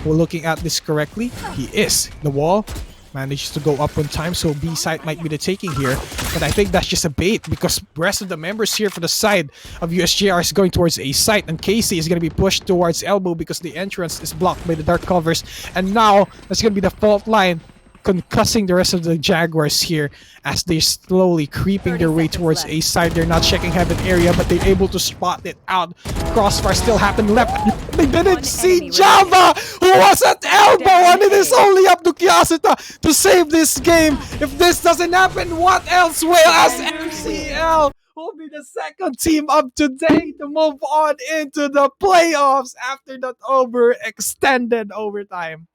looking at this correctly, he is. The wall manages to go up on time, so B side might be the taking here. But I think that's just a bait because the rest of the members here for the side of USJ-r is going towards A site, and Casey is going to be pushed towards elbow because the entrance is blocked by the dark covers. And now that's going to be the fault line concussing the rest of the Jaguars here as they're slowly creeping their way towards A side. They're not checking heaven area, but they're able to spot it out. Crossfire still happened left. They didn't see Java, who was at elbow, and it is only up to Kyasuta to save this game. If this doesn't happen, what else will? As MCL will be the second team of today to move on into the playoffs after that overextended overtime.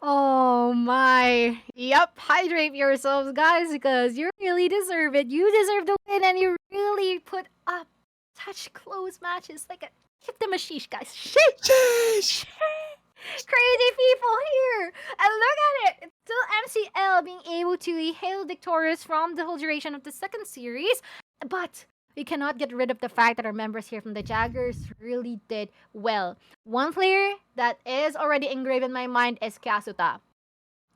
Oh my. Yep, hydrate yourselves, guys, because you really deserve it. You deserve to win, and you really put up such close matches. Like, hit the mashish, guys. Sheesh! Crazy people here! And look at it! It's still MCL being able to hail victorious from the whole duration of the second series, but we cannot get rid of the fact that our members here from the Jaguars really did well. One player that is already engraved in my mind is Kyasuta.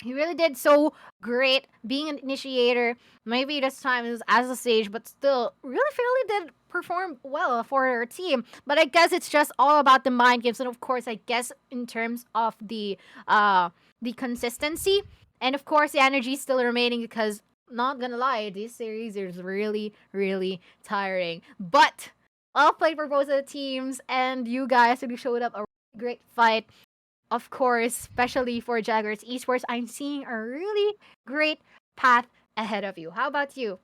He really did so great being an initiator. Maybe this time it was as a sage, but still really fairly did perform well for our team. But I guess it's just all about the mind games, and of course, I guess in terms of the consistency, and of course the energy still remaining, because not gonna lie, this series is really, really tiring. But I'll play for both of the teams, and you guys really showed up a really great fight. Of course, especially for Jaguars Esports, I'm seeing a really great path ahead of you. How about you?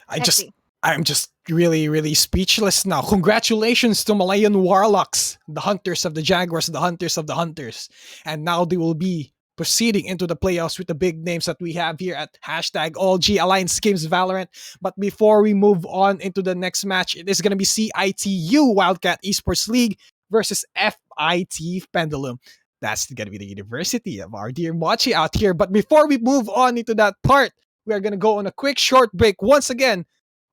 I'm just really, really speechless now. Congratulations to Malayan Warlocks, the hunters of the Jaguars, the hunters of the hunters. And now they will be proceeding into the playoffs with the big names that we have here at hashtag AllG Alliance Games Valorant. But before we move on into the next match, it is going to be CIT-U Wildcat Esports League versus FIT Pendulum. That's going to be the university of our dear Mochi out here. But before we move on into that part, we are going to go on a quick short break. Once again,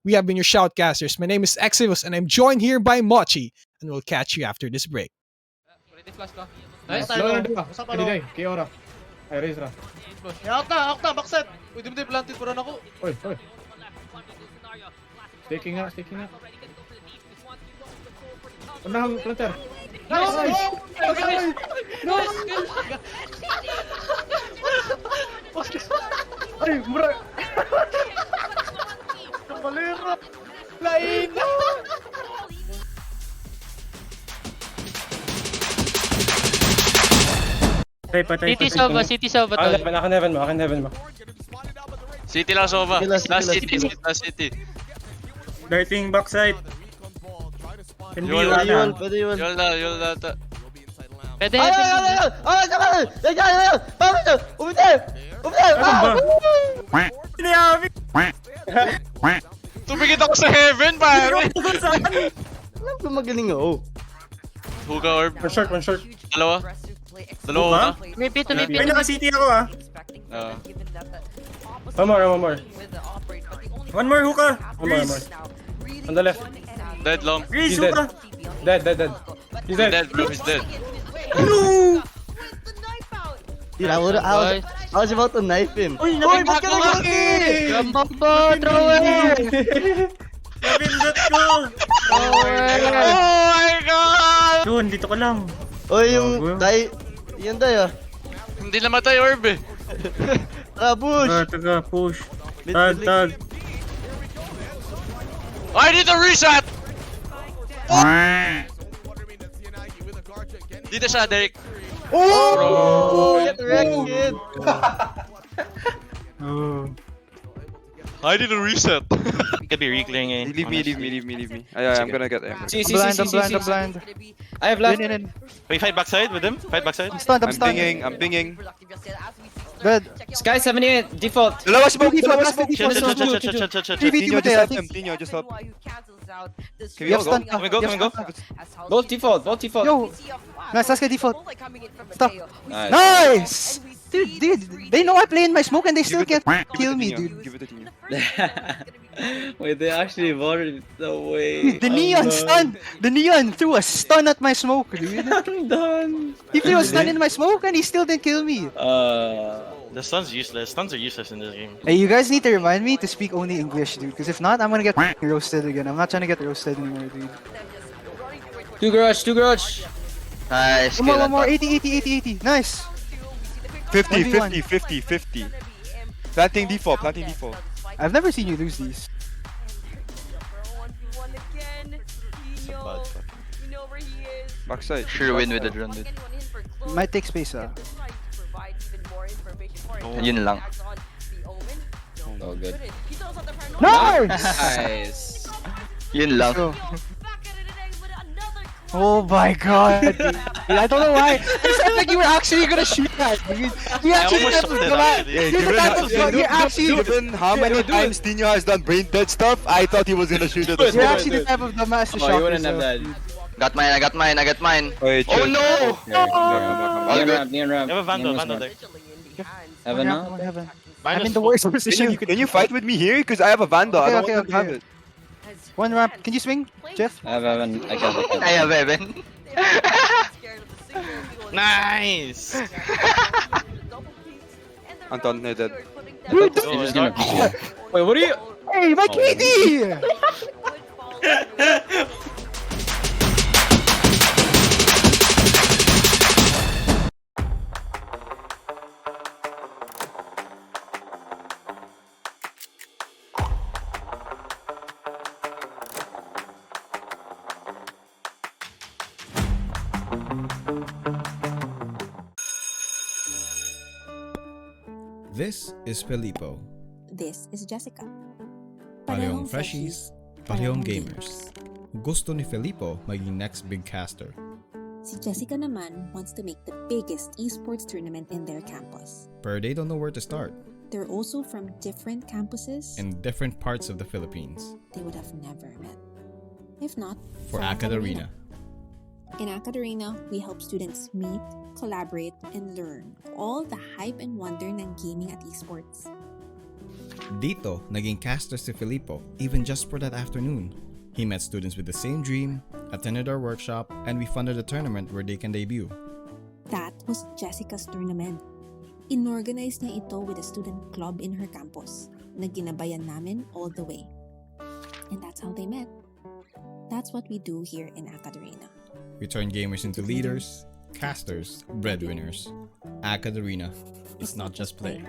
we have been your shoutcasters. My name is Exivus, and I'm joined here by Mochi, and we'll catch you after this break. Nice. Day. Kiora. Ay, raise ra. Akta, backset. Uy, di planted po rin ako. Oy. Staking nga. Unahang planter. Nice! No! Ay, mura! Kabalera! Lain! patay. City Sova, City Sova to. Akin heaven mo. City lang Sova. Last Last city, city, last city. Darting backside. Hindi Yul Pwede yun, na. pwede yun. Yul na. Pwede, Ay, pwede. Tumigit ako sa heaven, pare! Alam ko magaling ako. Hookah orb. One short. Dalawa hookah. May pito, may Ay, pito. naka-city ako ah. One more. One more hookah. One more. On the left. Dead long. Grease, He's dead. hookah. Dead. He's He's dead. dead, bro. He's dead. No! Dude, I was about to knife him. Uy, ba't ka nag-lucky? Gambombo, thrower! Napindot ko! Oh my god! Doon, dito ka lang. Oy, yung die. Yan die ah. Hindi namatay orb eh. Push. Taga, push. Tag. I need a reset! Dito siya, Derek. Get wrecked, kid. I need a reset. Could be reclearing eh. Leave me. I'm gonna get him. I'm blind. I have left. Wait, fight backside with him? Fight backside? I'm stunned. I'm pinging. Good. Sky 78 default. Dalawa smoke. Shit. Tino, just help. Can You have stun. Can we go? Both default. Yo. Nice, let's get default. Stop. Nice. Nice! Dude, they know I play in my smoke and they still can't kill me, dude. Give it to Tino. Wait, they actually voted no way. The neon stun! The neon threw a stun at my smoke, dude. I'm done. He threw a stun in my smoke and he still didn't kill me. The stun's useless. Stuns are useless in this game. Hey, you guys need to remind me to speak only English, dude. Because if not, I'm gonna get roasted again. I'm not trying to get roasted anymore, dude. Two garage. Nice. One more. 80. Nice. 50. Planting default. I've never seen you lose these. Backside. Sure win with the drone, dude. Might take space, ah. Yun lang. Oh, good. Nice! Yun lang. Oh my god, dude. I don't know why. It sounded like you were actually gonna shoot that, dude. You actually Given how many times Tino has done brain dead stuff, I thought he was gonna shoot it. You're actually the type of dumbass to Oh, shock you wouldn't have yourself. that. I got mine. Wait, Oh no! Neon ramp. You have a Vandal there. Heaven now? I'm in the worst position. Can you fight with me here? Because I have a Vandal. I don't Okay, want to have it. One ramp. Can you swing, Jeff? I have Heaven. I have heaven. Nice! Anton, they're dead. Dude, You're just gonna Wait, what are you? hey, my KD! This is Filippo. This is Jessica. Parehong freshies, parehong gamers. Gusto ni Filippo maging next big caster. Si Jessica naman wants to make the biggest esports tournament in their campus. But they don't know where to start. They're also from different campuses. In different parts of the Philippines. They would have never met. If not, For AcadArena. In AcadArena, we help students meet, collaborate, and learn all the hype and wonder ng gaming at esports. Dito, naging caster si Filippo even just for that afternoon. He met students with the same dream, attended our workshop, and we funded a tournament where they can debut. That was Jessica's tournament. Inorganize niya ito with a student club in her campus na ginabayan namin all the way. And that's how they met. That's what we do here in AcadArena. We turn gamers into leaders, casters, breadwinners. AcadArena. It's not just play.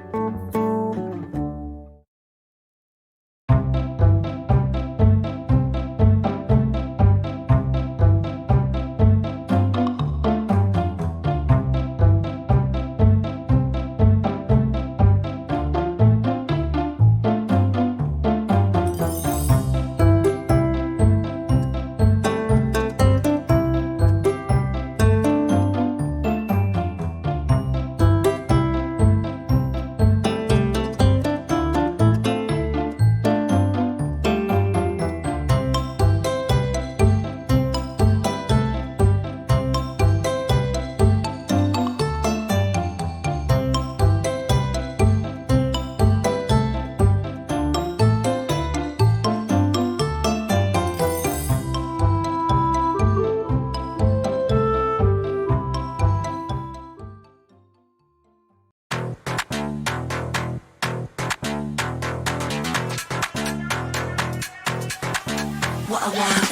what I want.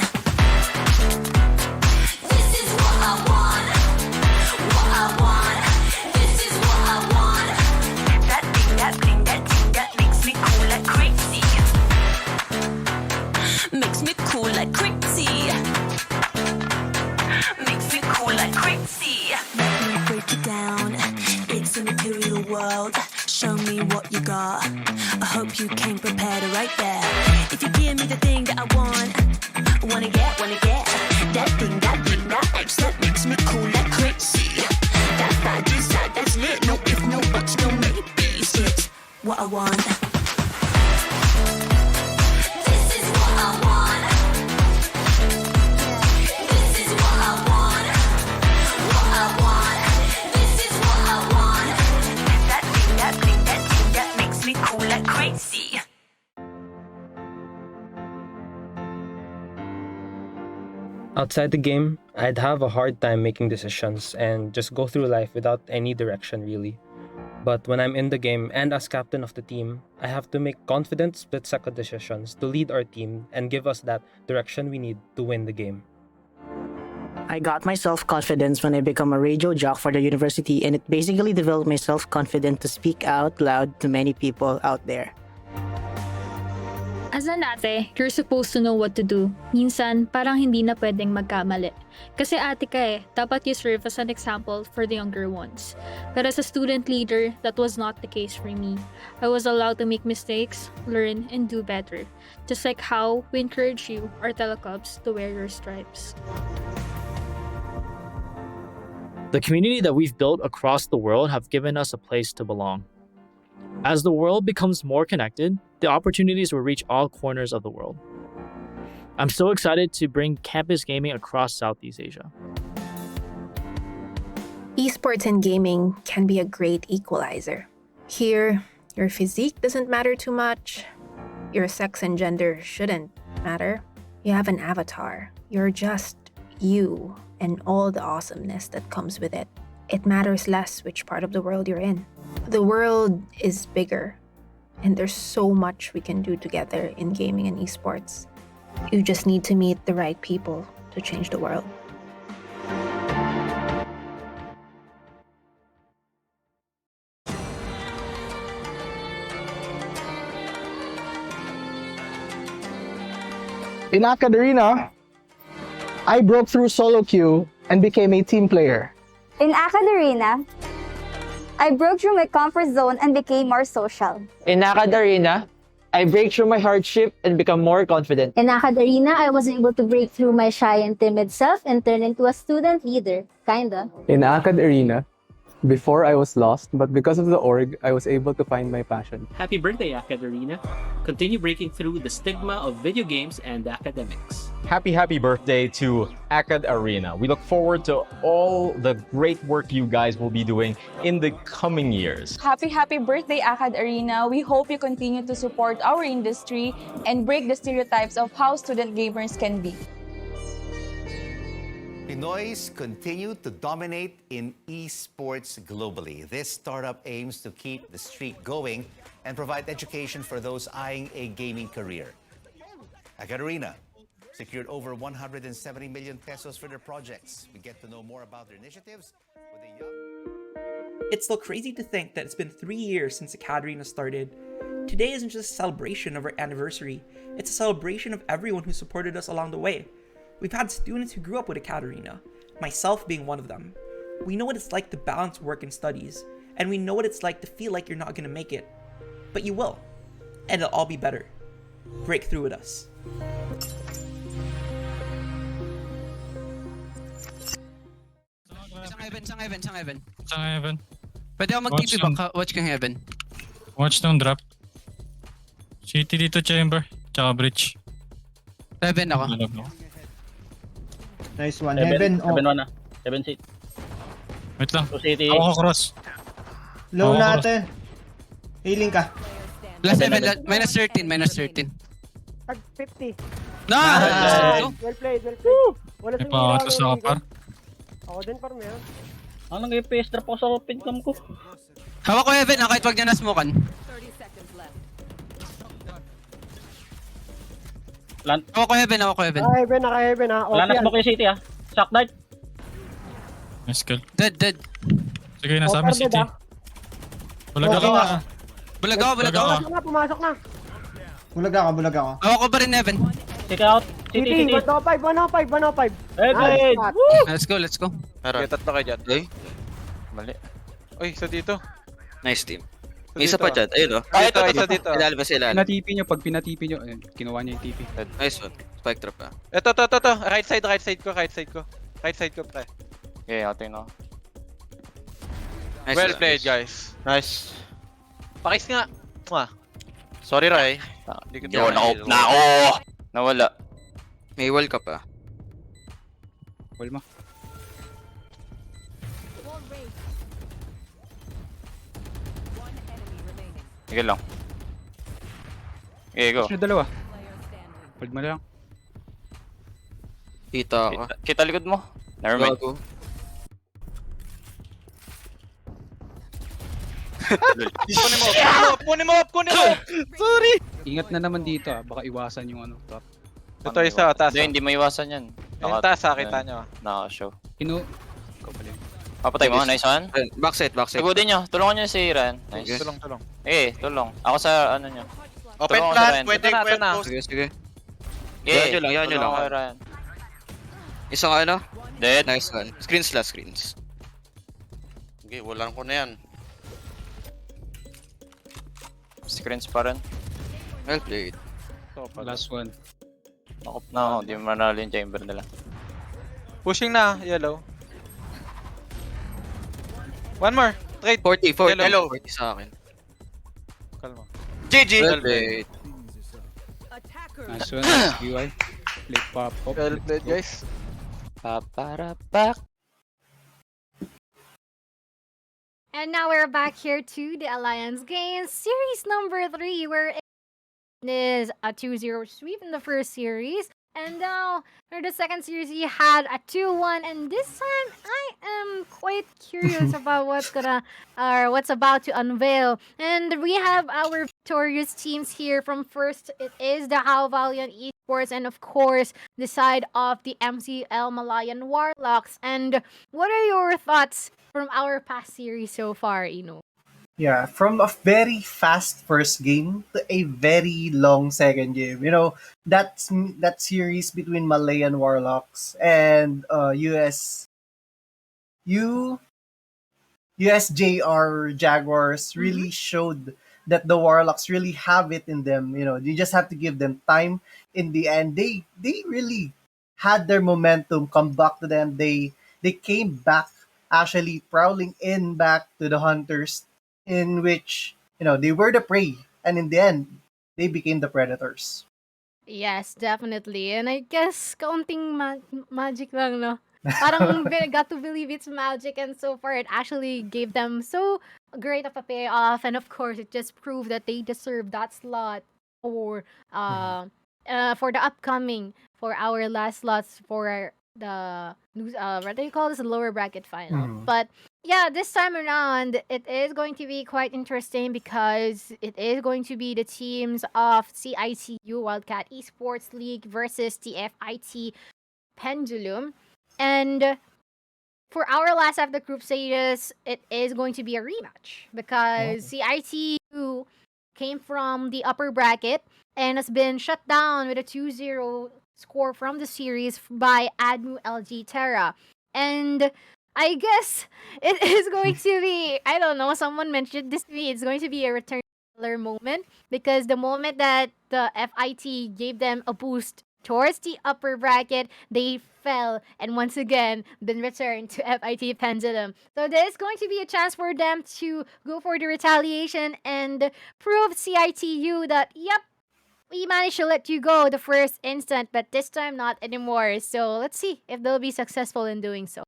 This is what I want. What I want. This is what I want. That thing, that thing, that thing that makes me cool like crazy. Makes me cool like crazy. Makes me cool like crazy. Let me break it down. It's a material world. Show me what you got. I hope you came prepared right there. If you give me the thing that I want, wanna get that thing, that X that makes me cool like crazy. That's that, that's lit. No if, no buts, no maybes. It's what I want. This is what I want. This is what I want. What I want. This is what I want. That thing, that thing, that thing that makes me cool like crazy. Outside the game, I'd have a hard time making decisions and just go through life without any direction really. But when I'm in the game and as captain of the team, I have to make confident split-second decisions to lead our team and give us that direction we need to win the game. I got my self-confidence when I become a radio jock for the university, and it basically developed my self-confidence to speak out loud to many people out there. As an ate, you're supposed to know what to do. Minsan, parang hindi na pwedeng magkamali. Kasi ate ka eh, dapat you serve as an example for the younger ones. But as a student leader, that was not the case for me. I was allowed to make mistakes, learn, and do better. Just like how we encourage you, our Telecoms, to wear your stripes. The community that we've built across the world have given us a place to belong. As the world becomes more connected, the opportunities will reach all corners of the world. I'm so excited to bring campus gaming across Southeast Asia. Esports and gaming can be a great equalizer. Here, your physique doesn't matter too much. Your sex and gender shouldn't matter. You have an avatar. You're just you and all the awesomeness that comes with it. It matters less which part of the world you're in. The world is bigger, and there's so much we can do together in gaming and esports. You just need to meet the right people to change the world. In AcadArena, I broke through solo queue and became a team player. In AcadArena, I broke through my comfort zone and became more social. In AcadArena, I break through my hardship and become more confident. In AcadArena, I was able to break through my shy and timid self and turn into a student leader, kinda. In AcadArena, before I was lost, but because of the org, I was able to find my passion. Happy birthday, AcadArena. Continue breaking through the stigma of video games and academics. Happy birthday to AcadArena. We look forward to all the great work you guys will be doing in the coming years. Happy birthday, AcadArena. We hope you continue to support our industry and break the stereotypes of how student gamers can be. Pinoys continue to dominate in esports globally. This startup aims to keep the streak going and provide education for those eyeing a gaming career. AcadArena secured over 170 million pesos for their projects. We get to know more about their initiatives with a young... It's still crazy to think that it's been 3 years since AcadArena started. Today isn't just a celebration of our anniversary, it's a celebration of everyone who supported us along the way. We've had students who grew up with AcadArena, myself being one of them. We know what it's like to balance work and studies, and we know what it's like to feel like you're not gonna make it. But you will, and it'll all be better. Break through with us. Isang heaven. Isang heaven. Pwede ako mag-TP back, watch kang heaven. Watch ng drop. CT dito chamber, tsaka bridge. Heaven ako. Nice one. Heaven. Heaven 1 na. Heaven seat. Wait lang. City. Ako cross. Low natin. Healing ka. Last heaven, minus 13. 50. Nice! Well played. Wala May pangatos na ka par. Ako din par meron. Anong FPS drop ako sa pincam ko? Hawak ko heaven, kahit wag niya na-smokean. Plant. Ako heaven. Naka-heaven, naka-heaven ha. Wala na smoke yung city ah. Shock dart. Nice kill. Dead. Sige, nasa amin city. Bulag ako. Bulag ako. Pumasok na. Bulag ako. Ako ba rin heaven? City out. City. 105. Hey, Let's go. Kaya tatlo kayo dyan. Ay, Mali. Uy, isa dito. nice team. Isa May isa dito, pa dyan. Ayun o. Isa dito. Ilalim. Pinatipi nyo, pag pinatipi nyo, kinuha niya yung TP. Nice one. Spike trap ah. Ito. Right side ko. Right side ko, pre. Okay, atin na. Well played, guys. Nice. Pakis nga. Mwah. Sorry, Rai. Yo, na ako! Nawala. May wall ka pa. Wall mo. Sige lang. Okay, go. Push nyo dalawa. Hold mo lang. Kita ako. Kita likod mo. Nevermind. Kunin mo up! Sorry! Ingat na naman dito baka iwasan yung top. Ito isa, taas. Hindi maiwasan yan. Yung taas, kita nyo. Naka-show. Kapalit. Papatay mo, nice one. Backside. Sagodin nyo, tulungan nyo si Ran. Nice. Tulong. Tulong. Ako sa ano nyo. Open plan, pwede na. Sige. Yan nyo lang. Isang ano? Dead. Nice one. Screens. Okay, walang ko na yan. Screens pa rin. Well played. Last one. Nakop na ako, di mo manalo yung chamber nila. Pushing na, yellow. One more. Trade. 40. Yellow. 40 sa akin. Kalma. GG! Well played. Nice one. UI. Play pop. Well played, guys. Paparapak. And now we're back here to the Alliance Games Series number 3, where it is a 2-0 sweep in the first series. And now, for the second series, we had a 2-1. And this time, I am quite curious about what's about to unveil. And we have our victorious teams here. From first, it is the Valiant Esports, and of course, the side of the MCL Malayan Warlocks. And what are your thoughts from our past series so far, Ino? Yeah, from a very fast first game to a very long second game. You know, that series between Malayan Warlocks and USJ-r Jaguars really showed that the Warlocks really have it in them. You know, you just have to give them time. In the end, they really had their momentum come back to them. They came back, actually prowling in back to the Hunters, in which, you know, they were the prey, and in the end, they became the predators. Yes, definitely. And I guess kaunting magic lang, no? Parang got to believe it's magic, and so far it actually gave them so great of a payoff. And of course, it just proved that they deserve that slot for the upcoming, for our last slots for the what do you call this, lower bracket final. But yeah, this time around it is going to be quite interesting because it is going to be the teams of CIT-U Wildcat Esports League versus TFIT Pendulum. And for our last of the group stages, it is going to be a rematch because CIT-U came from the upper bracket and has been shut down with a 2-0 score from the series by Admu LG Terra. And I guess it is going to be, I don't know, someone mentioned this to me, it's going to be a return moment, because the moment that the FIT gave them a boost towards the upper bracket, they fell and once again been returned to FIT Pendulum. So there's going to be a chance for them to go for the retaliation and prove CIT-U that, yep, we managed to let you go the first instant, but this time not anymore. So let's see if they'll be successful in doing so.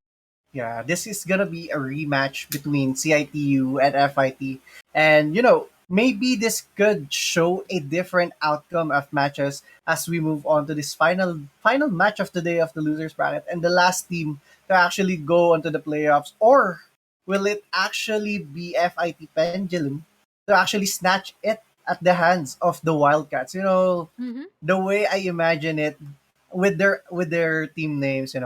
Yeah, this is gonna be a rematch between CIT-U and FIT. And, you know, maybe this could show a different outcome of matches as we move on to this final match of the day of the losers bracket and the last team to actually go onto the playoffs. Or will it actually be FIT Pendulum to actually snatch it at the hands of the Wildcats. Mm-hmm. The way I imagine it with their team names,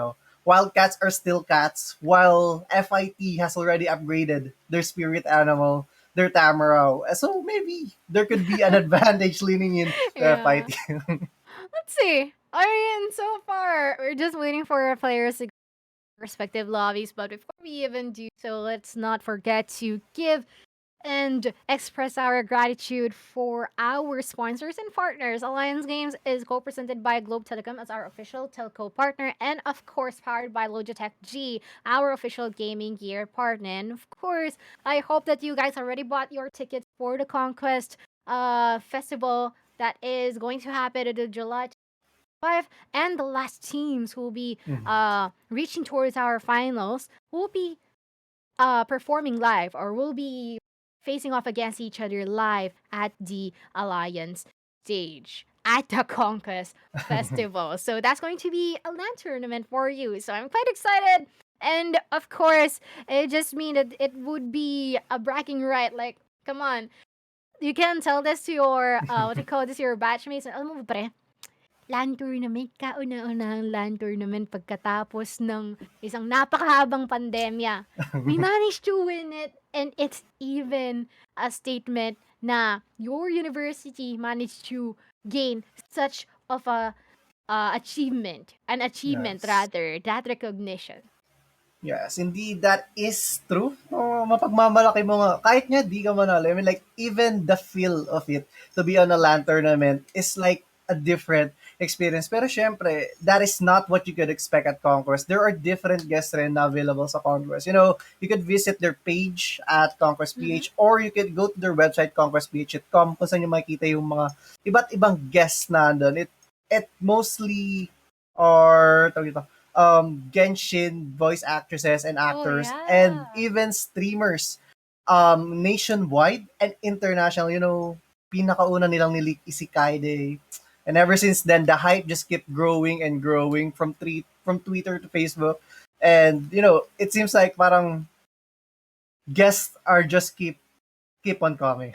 Wildcats are still cats, while FIT has already upgraded their spirit animal, their Tamaraw. So maybe there could be an advantage leaning in to Yeah. FIT. Let's see. I mean, so far, we're just waiting for our players to go to respective lobbies. But before we even do so, let's not forget to give and express our gratitude for our sponsors and partners. Alliance Games is co-presented by Globe Telecom as our official telco partner, and of course powered by LogitechG, our official gaming gear partner. And of course, I hope that you guys already bought your tickets for the Conquest festival that is going to happen on July 5, and the last teams who will be reaching towards our finals will be performing live, or will be facing off against each other live at the Alliance stage at the Conquest Festival. So that's going to be a LAN tournament for you. So I'm quite excited. And of course, it just means that it would be a bragging right. Like, come on. You can tell this to your, what do you call this, your batchmates. Alam mo ba, pre? LAN tournament, kauna-unahang LAN tournament pagkatapos ng isang napakahabang pandemya. We managed to win it, and it's even a statement na your university managed to gain such of a achievement, an achievement Yes. rather, that recognition. Yes, indeed, that is true. Mapagmamalaki mo nga. Kahit nga di ka manalo. I mean, like, even the feel of it to be on a LAN tournament is like a different experience. Pero syempre, that is not what you could expect at Conquest. There are different guests rin na available sa Conquest. You could visit their page at Conquest.PH, or you could go to their website, conquestph.com, kung saan nyo makikita yung mga iba't ibang guests na andun. It mostly are, tawag ito, Genshin voice actresses and actors, and even streamers nationwide and international. Pinakauna nilang nilik Isekai Day. And ever since then, the hype just kept growing and growing from Twitter to Facebook. And, it seems like parang guests are just keep on coming.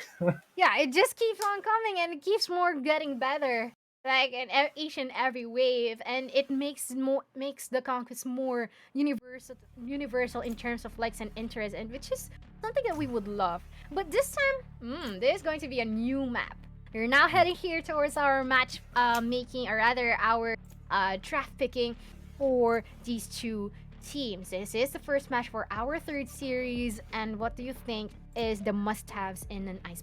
Yeah, it just keeps on coming, and it keeps more getting better. Like in each and every wave, and it makes the Conquest more universal in terms of likes and interest, and which is something that we would love. But this time, there's going to be a new map. We're now heading here towards our match making, or rather our draft picking for these two teams. This is the first match for our third series, and what do you think is the must-haves in an ice?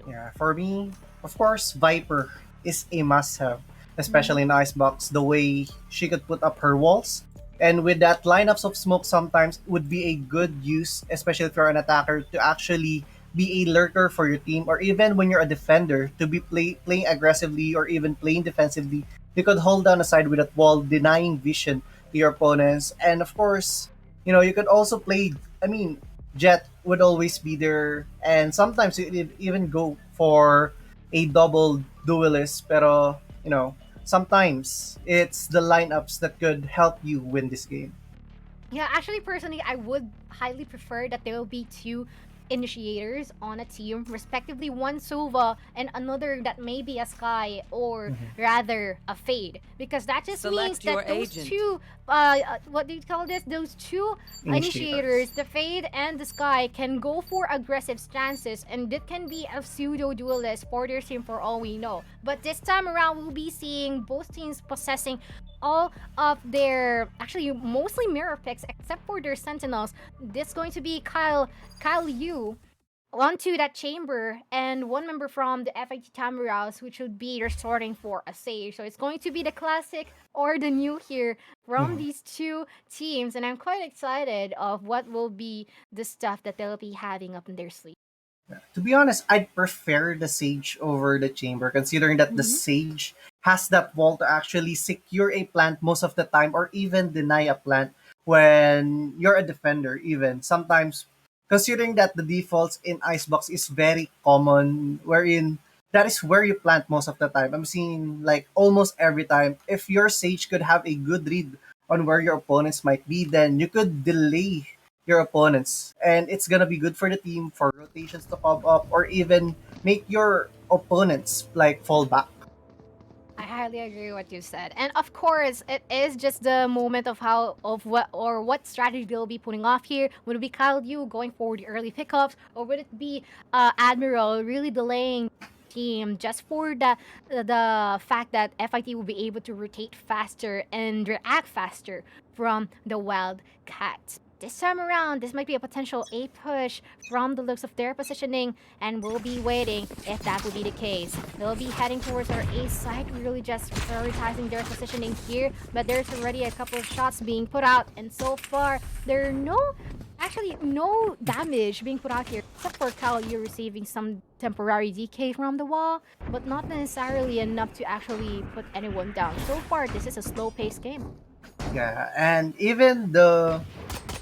Yeah, for me, of course, Viper is a must-have, especially in Icebox. The way she could put up her walls, and with that lineups of smoke, sometimes would be a good use, especially if you're an attacker, to actually be a lurker for your team, or even when you're a defender, to be playing aggressively or even playing defensively. You could hold down a side with that wall, denying vision to your opponents, and of course, you could also play. I mean, Jet would always be there, and sometimes you could even go for a double duelist. Pero, sometimes it's the lineups that could help you win this game. Yeah, actually, personally, I would highly prefer that there will be two initiators on a team, respectively, one Sova and another that may be a Sky, or rather a Fade, because that just means that those two, what do you call this? Those two initiators, the Fade and the Sky, can go for aggressive stances, and it can be a pseudo duelist for their team for all we know. But this time around, we'll be seeing both teams possessing all of their, actually mostly mirror picks except for their sentinels. This is going to be CIT-U onto that chamber, and one member from the FIT Tamaraws, which would be resorting for a sage. So it's going to be the classic or the new here from these two teams, and I'm quite excited of what will be the stuff that they'll be having up in their sleeve. To be honest, I'd prefer the Sage over the Chamber, considering that the Sage has that wall to actually secure a plant most of the time, or even deny a plant when you're a defender. Even sometimes, considering that the defaults in Icebox is very common, wherein that is where you plant most of the time. I'm seeing like almost every time. If your Sage could have a good read on where your opponents might be, then you could delay your opponents, and it's gonna be good for the team for rotations to pop up, or even make your opponents like fall back. I highly agree with what you said. And of course, it is just the moment of what strategy they'll be putting off here. Would it be CIT-U going for the early pickups, or would it be Admiral really delaying team just for the fact that FIT will be able to rotate faster and react faster from the Wildcats? This time around, this might be a potential A push from the looks of their positioning, and we'll be waiting if that will be the case. They'll be heading towards our A site, really just prioritizing their positioning here, but there's already a couple of shots being put out, and so far, there are actually no damage being put out here, except for CIT-U receiving some temporary DK from the wall, but not necessarily enough to actually put anyone down. So far, this is a slow-paced game. Yeah, and even the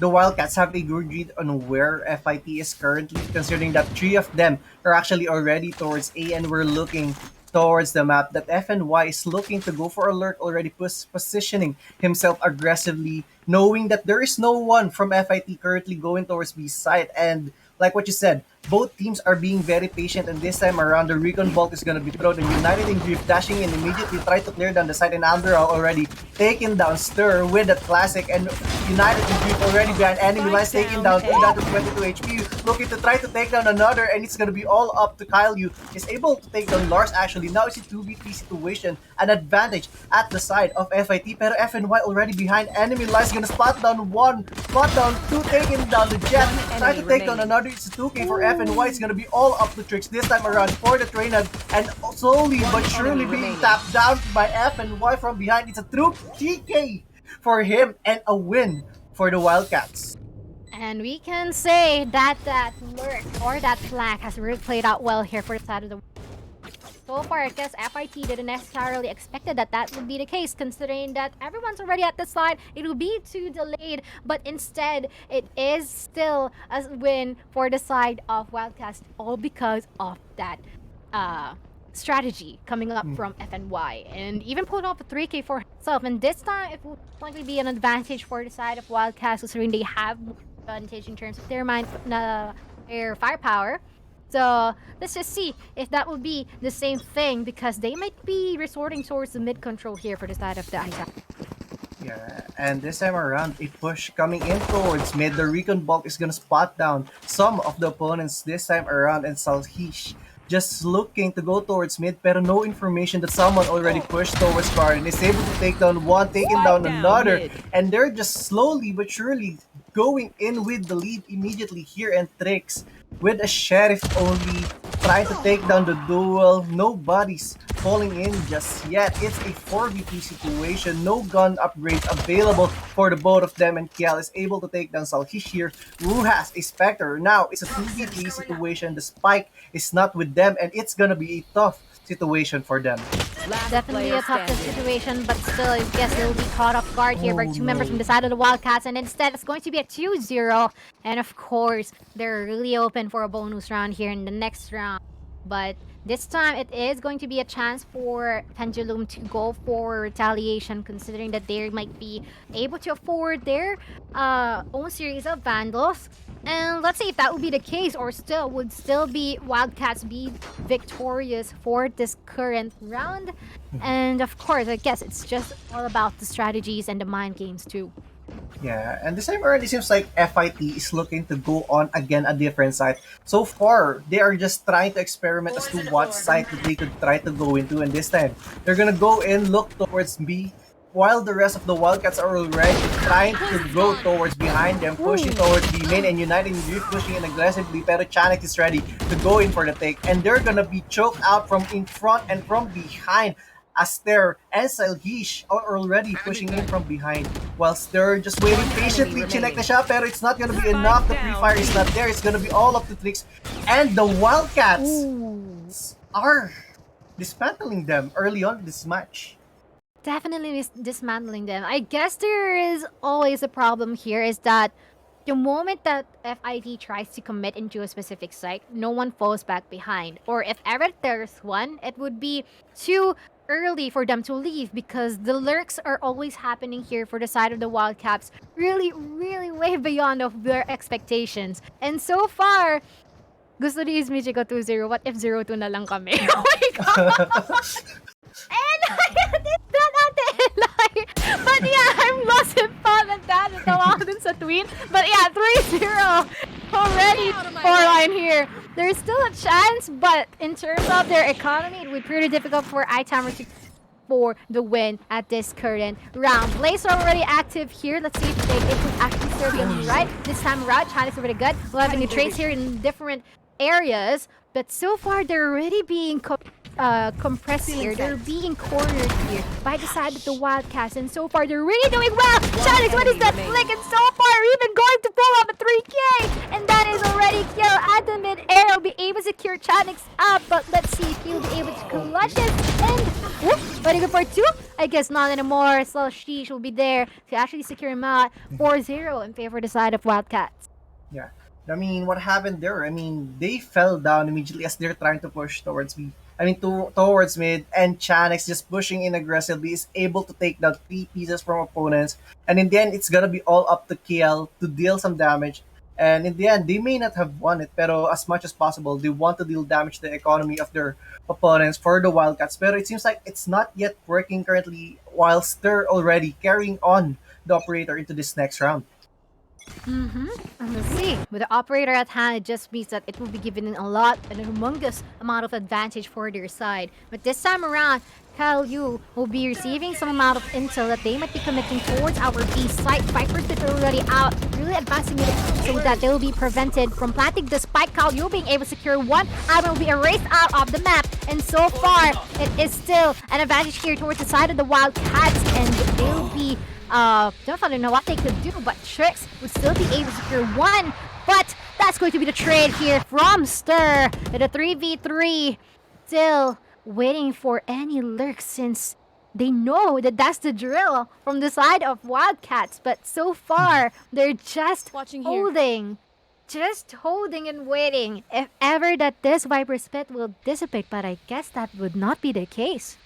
Wildcats have a good read on where FIT is currently, considering that 3 of them are actually already towards A, and we're looking towards the map that FNY is looking to go for alert, already positioning himself aggressively, knowing that there is no one from FIT currently going towards B side. And like what you said, both teams are being very patient, and this time around the recon bolt is going to be thrown, and United in Drift dashing in immediately try to clear down the side, and Amberal already taken down Stir with that classic, and United in Drift already behind enemy lines, taking down to 22 HP, looking to try to take down another, and it's going to be all up to CIT-U. Is able to take down Lars actually. Now it's a 2v3 situation, an advantage at the side of FIT, pero FNY already behind enemy lines, gonna spot down 1, spot down 2, taking down the Jet, try to take down another. It's a 2k for FNY. It's gonna be all up to Tricks this time around for the train, and slowly but surely being tapped down by FNY from behind. It's a true TK for him and a win for the Wildcats. And we can say that lurk or that flank has really played out well here for the side of the. So far, I guess FIT didn't necessarily expected that would be the case, considering that everyone's already at the side. It will be too delayed, but instead, it is still a win for the side of Wildcats, all because of that strategy coming up from FNY, and even put up a 3k for himself. And this time, it will likely be an advantage for the side of Wildcats, considering they have advantage in terms of their firepower. So let's just see if that will be the same thing, because they might be resorting towards the mid control here for the side of the Isaac. Yeah, and this time around, a push coming in towards mid. The recon bulk is gonna spot down some of the opponents this time around, and Salhish just looking to go towards mid, pero no information that someone already pushed towards bar and is able to take down one, taking down another, and they're just slowly but surely going in with the lead immediately here, and Tricks with a sheriff only trying to take down the duel. Nobody's falling in just yet. It's a 4v2 situation. No gun upgrades available for the both of them, and Kiel is able to take down Salhish here, who has a Spectre. Now it's a 2v3 situation. The spike is not with them, and it's gonna be a tough situation for them. Definitely a tough situation, but still, I guess they'll be caught off guard here by 2 members from the side of the Wildcats, and instead it's going to be a 2-0. And of course, they're really open for a bonus round here in the next round. But this time, it is going to be a chance for Pendulum to go for retaliation, considering that they might be able to afford their own series of Vandals. And let's see if that would be the case, or would still be Wildcats be victorious for this current round. And of course, I guess it's just all about the strategies and the mind games too. Yeah, and this time around, it seems like FIT is looking to go on again a different side. So far, they are just trying to experiment as to what side that they could try to go into, and this time, they're gonna go in, look towards B, while the rest of the Wildcats are already trying to go towards behind them, pushing towards B main, and United in pushing in aggressively, pero Chanek is ready to go in for the take, and they're gonna be choked out from in front and from behind. Aster and Salhish are already pushing in from behind, whilst they're just waiting patiently. Chinek na siya, pero it's not gonna be enough. The pre-fire is not there. It's gonna be all up to Tricks, and the Wildcats are dismantling them early on in this match. Definitely dismantling them. I guess there is always a problem here, is that the moment that FIT tries to commit into a specific site, no one falls back behind. Or if ever there's one, it would be too early for them to leave, because the lurks are always happening here for the side of the Wildcats, really way beyond of their expectations. And so far, Gusto ni Michiko 2-0. What if 0-2 na lang kami? Oh my God! Eli! It's not Ate Eli! But yeah, I'm lost in thought at that. Natawa ako dun sa tweet. But yeah, 3-0 already for line here. There's still a chance, but in terms of their economy, it would be pretty difficult for iTimer to for the win at this current round. Blaze are already active here. Let's see if it will actually serve them right this time around. China's already good. We'll have new trades here in different areas, but so far they're already being compressed here. They're being cornered here by the side of the Wildcats, and so far they're really doing well. Shanix, what is that flick? And so far even going to pull up a 3K, and that is already kill at the mid-air. Will be able to secure Chanix up, but let's see if he'll be able to clutch it. And whoop, ready go for 2? I guess not anymore. So Sheesh will be there to actually secure him out. 4-0 in favor of the side of Wildcats. Yeah. I mean, what happened there? I mean, they fell down immediately as they're trying to push towards me. Towards mid, and Chanix just pushing in aggressively is able to take down 3 pieces from opponents. And in the end, it's gonna be all up to KL to deal some damage. And in the end, they may not have won it, pero as much as possible, they want to deal damage to the economy of their opponents for the Wildcats. Pero it seems like it's not yet working currently, whilst they're already carrying on the operator into this next round. And let's see. With the operator at hand, it just means that it will be given a lot and a humongous amount of advantage for their side. But this time around, CIT-U will be receiving some amount of intel that they might be connecting towards our B site. Vipers that are already out, really advancing it so that they will be prevented from planting the spike. CIT-U being able to secure one, Admiral will be erased out of the map. And so far, it is still an advantage here towards the side of the Wildcats, and they'll be don't really know what they could do, but Trix would still be able to secure one. But that's going to be the trade here from Stir in a 3v3. Still waiting for any lurks, since they know that that's the drill from the side of Wildcats. But so far, they're just holding and waiting if ever that this Viper's Pit will dissipate. But I guess that would not be the case.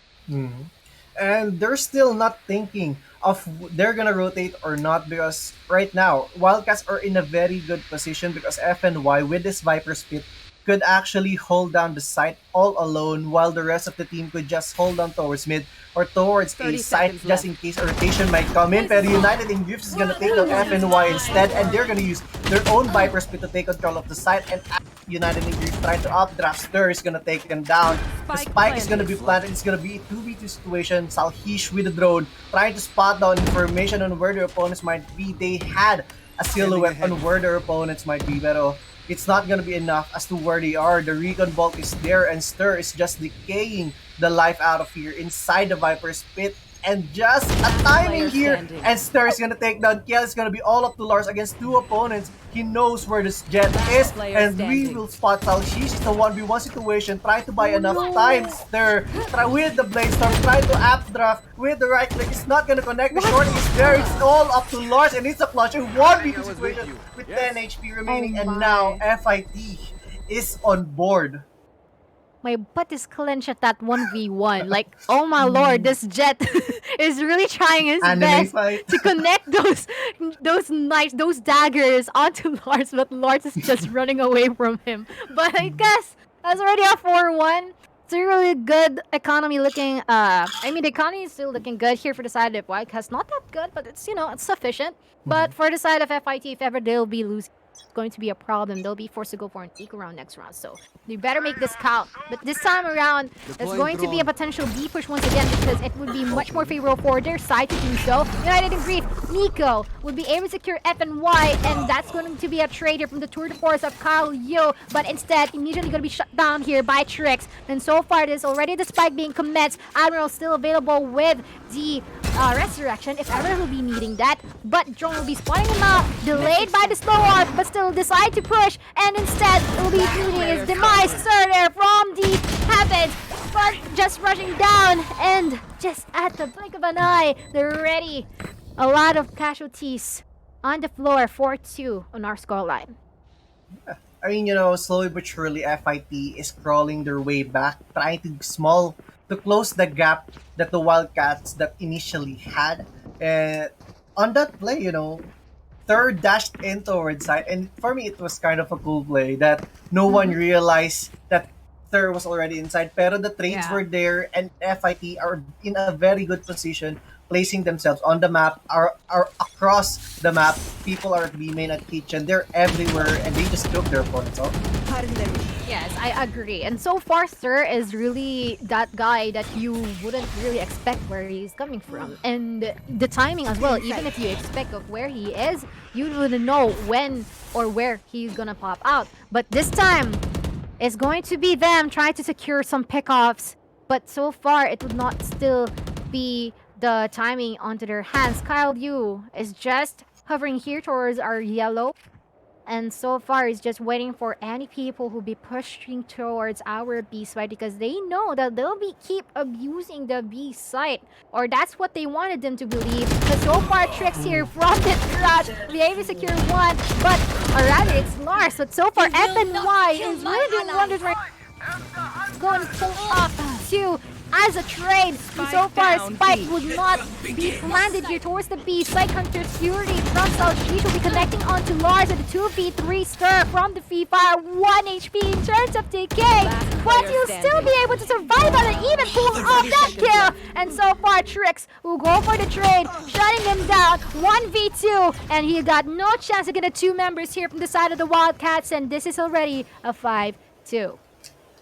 And they're still not thinking of they're gonna rotate or not, because right now Wildcats are in a very good position because FNY with this Viper's Pit could actually hold down the site all alone, while the rest of the team could just hold on towards mid or towards a site just in case a rotation might come in. Pero United in Gifts is gonna take down FNY instead, and they're gonna use their own Viper's Pit to take control of the site. And United in Gifts trying to updraft, Stir is gonna take them down. The spike is gonna be planted. It's gonna be a 2v2 situation. Salhish with the drone trying to spot down information on where their opponents might be. They had a silhouette on where their opponents might be, pero it's not gonna be enough as to where they are. The recon bulk is there, and Stir is just decaying the life out of here inside the Viper's Pit. And just a timing here, and Stir is gonna take down Kiel. It's gonna be all up to Lars against 2 opponents. He knows where this jet is, and we will spot Salshish. It's a 1v1 situation. Try to buy enough time. Stir, try with the Blade Storm, try to updraft with the right click. It's not gonna connect. The short is there. It's all up to Lars, and it's a clutch. A 1v2 situation with 10 HP remaining, and now FIT is on board. My butt is clenched at that 1v1. Like, oh my lord, this Jet is really trying his best to connect those knives, those daggers onto Lars, but Lars is just running away from him. But I guess that's already a 4-1. It's a really good economy looking. I mean, the economy is still looking good here for the side of Wildcats. Not that good, but it's, it's sufficient. But for the side of FIT, if ever they'll be losing, it's going to be a problem. They'll be forced to go for an eco round next round, so they better make this count. But this time around, there's going to be a potential B push once again, because it would be much more favorable for their side to do so. United in Grief, Nico would be able to secure F and Y, and that's going to be a trade here from the Tour de Force of CIT-U, but instead, immediately going to be shut down here by Trix. And so far, there's already the spike being commenced. Admiral still available with the Resurrection, if ever he'll be needing that. But Drone will be spawning him out, delayed by the slow arc, but still decide to push, and instead will be shooting his demise. Sir there from the heavens, but just rushing down, and just at the blink of an eye, they're ready. A lot of casualties on the floor, 4-2 on our scoreline. I mean, slowly but surely FIT is crawling their way back, trying to close the gap that the Wildcats that initially had. And on that play, Stir dashed in towards side, and for me it was kind of a cool play that no one realized that Stir was already inside. Pero the trades were there, and FIT are in a very good position, placing themselves on the map, are across the map. People are at B main, at kitchen, they're everywhere, and they just took their opponents off. Yes, I agree. And so far, Sir is really that guy that you wouldn't really expect where he's coming from. And the timing as well, even if you expect of where he is, you wouldn't know when or where he's gonna pop out. But this time, it's going to be them trying to secure some pickoffs. But so far, it would not still be the timing onto their hands. CIT-U is just hovering here towards our yellow. And so far, he's just waiting for any people who be pushing towards our B side because they know that they'll be keep abusing the B site, or that's what they wanted them to believe. But so far, tricks here from the trash, be able to secure one, but or rather it's Lars. But so far, FNY is really doing wonders right. Going to pull off two as a trade. And so far, Spike would not be planted here towards the B. Spike Hunter Fury from South East will be connecting onto Lars at the 2v3 Stir from the Free Fire. 1 HP in terms of decay, but he'll still be able to survive on and even pull off that kill. And so far, Trix will go for the trade, shutting him down 1v2, and he got no chance to get the two members here from the side of the Wildcats, and this is already a 5-2.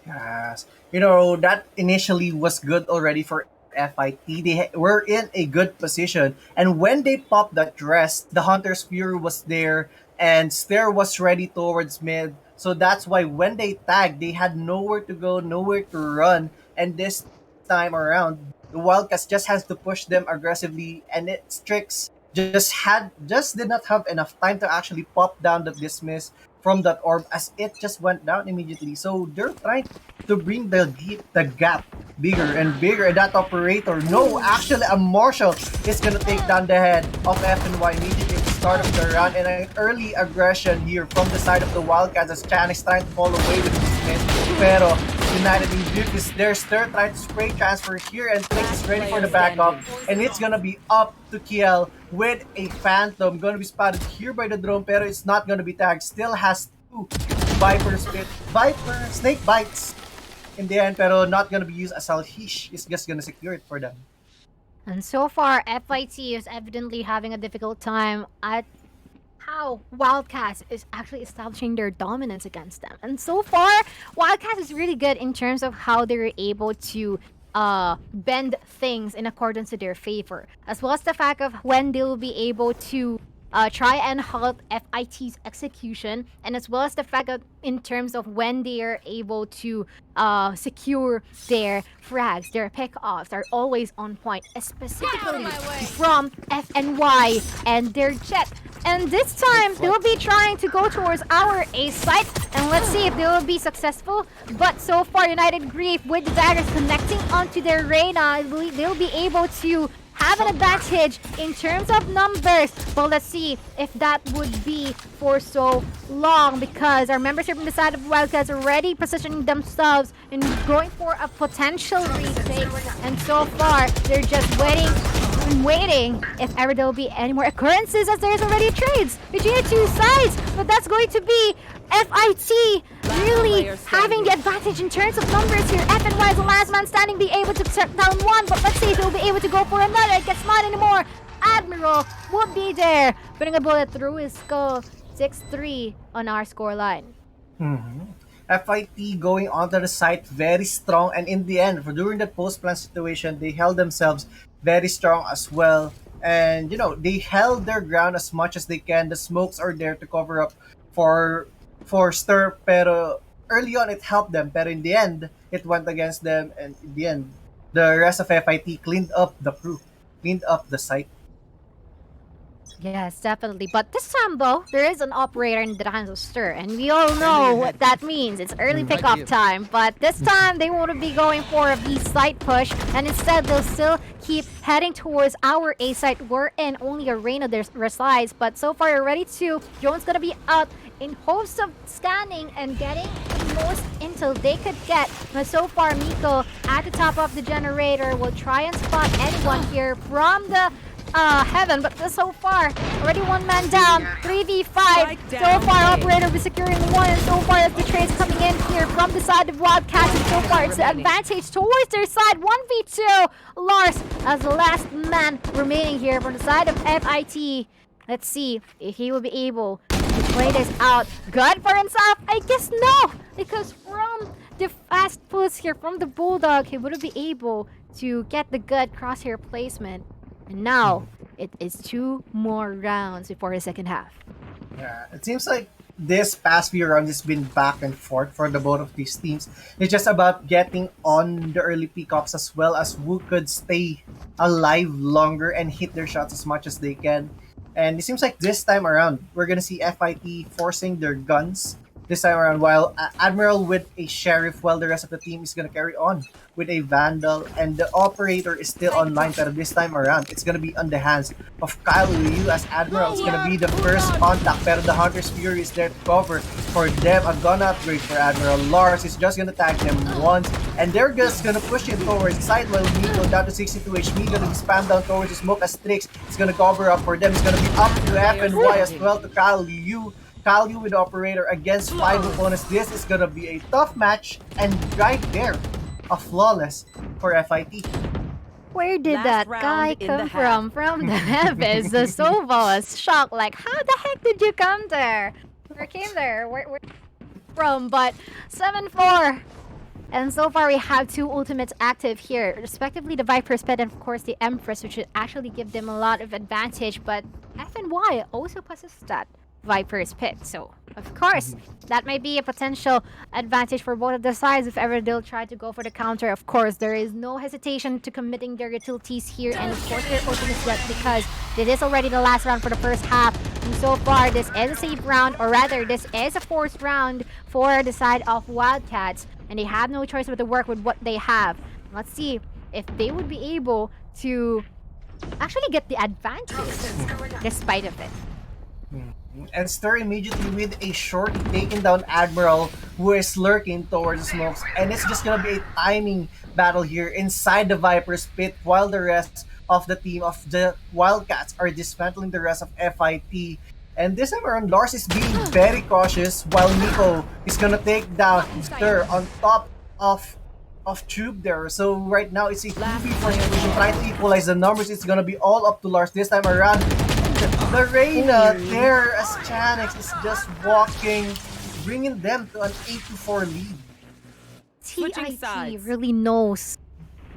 Yes. You know, that initially was good already for FIT. They were in a good position. And when they popped that dress, the Hunter's Fury was there and Stair was ready towards mid. So that's why when they tagged, they had nowhere to go, nowhere to run. And this time around, the Wildcats just has to push them aggressively, and Strix just did not have enough time to actually pop down the dismiss from that orb as it just went down immediately. So they're trying to bring the gap bigger and bigger. And that operator, no, actually a Marshall is gonna take down the head of FNY immediately at the start of the round, and an early aggression here from the side of the Wildcats as Chan is trying to fall away with this miss. Pero United in Duke is there, Stir trying to spray transfer here, and Trix is ready for the backup, and it's gonna be up to Kiel with a Phantom. Gonna be spotted here by the drone, pero it's not gonna be tagged. Still has two Snake Bites in the end, pero not gonna be used as Salhish. It's just gonna secure it for them. And so far, FIT is evidently having a difficult time at how Wildcats is actually establishing their dominance against them. And so far, Wildcats is really good in terms of how they're able to bend things in accordance to their favor, as well as the fact of when they'll be able to try and halt FIT's execution, and as well as the fact that in terms of when they are able to secure their frags, their pick-offs are always on point, specifically from FNY and their Jet. And this time, they'll be trying to go towards our A site, and let's see if they will be successful. But so far, United Grief with the daggers connecting onto their Reyna, I believe they'll be able to have an advantage in terms of numbers. But let's see if that would be for so long, because our members here from the side of Wildcats are already positioning themselves and going for a potential retake. And so far, they're just waiting if ever there will be any more occurrences, as there's already trades between the two sides. But that's going to be FIT really having the advantage in terms of numbers here. FNY is the last man standing, be able to set down one, but let's see if they'll be able to go for another. It gets not anymore. Admiral would be there, putting a bullet through his skull. 6-3 on our scoreline. FIT going onto the site very strong, and in the end, for during the post-plan situation, they held themselves very strong as well. And you know, they held their ground as much as they can. The smokes are there to cover up for Stir, pero early on it helped them, pero in the end it went against them, and in the end the rest of FIT cleaned up the crew, cleaned up the site. Yes, definitely. But this time, though, there is an operator in the hands of Stir, and we all know what that means. It's early pickoff time. But this time, they won't be going for a B site push, and instead, they'll still keep heading towards our A site. We're in only Arena there resides, but so far, you're ready to. Jones gonna be out in hopes of scanning and getting the most intel they could get. But so far, Miko at the top of the generator will try and spot anyone here from the Heaven, but so far, already one man down, 3v5. So far, Operator will be securing one, and so far, as the trades coming in here from the side of Wildcats, and so far, it's the advantage towards their side, 1v2. Lars as the last man remaining here from the side of FIT. Let's see if he will be able to play this out good for himself. I guess no, because from the fast push here from the Bulldog, he wouldn't be able to get the good crosshair placement. And now, it is 2 more rounds before the second half. Yeah, it seems like this past few rounds has been back and forth for the both of these teams. It's just about getting on the early pickups as well as who could stay alive longer and hit their shots as much as they can. And it seems like this time around, we're gonna see FIT forcing their guns this time around, while Admiral with a Sheriff, while the rest of the team is gonna carry on with a Vandal, and the Operator is still online, but this time around, it's gonna be on the hands of Kyle Liu, as Admiral is gonna be the first contact, pero the Hunter's Fury is there to cover for them. A gun upgrade for Admiral. Lars is just gonna tag them once, and they're just gonna push it towards the side, while Miko down to 62 HP, gonna be spammed down towards the smoke as Strix is gonna cover up for them. It's gonna be up to FNY as well to Kyle Liu. Kyle Liu with Operator against 5 opponents. This is gonna be a tough match, and right there, a flawless for FIT. Where did that guy come from? From the heavens. The Sova was shocked, like, how the heck did you come there? Or came there? Where from? But 7-4. And so far, we have 2 ultimates active here, respectively the Viper's Pet and, of course, the Empress, which should actually give them a lot of advantage. But FNY also possesses that Viper's Pit, so of course that might be a potential advantage for both of the sides if ever they'll try to go for the counter. Of course, there is no hesitation to committing their utilities here, and of course their ultimates yet, because it is already the last round for the first half, and so far this is a safe round, or rather this is a forced round for the side of Wildcats, and they have no choice but to work with what they have. Let's see if they would be able to actually get the advantage despite of it. And Stir immediately with a short taking down Admiral, who is lurking towards the smokes, and it's just gonna be a timing battle here inside the Viper's Pit, while the rest of the team of the Wildcats are dismantling the rest of FIT. And this time around, Lars is being very cautious, while Nico is gonna take down Stir on top of Tube there. So right now it's a 2v4 situation, trying to equalize the numbers. It's gonna be all up to Lars this time around. The Reyna there as Chanix is just walking, bringing them to an 8-4 lead. CIT really knows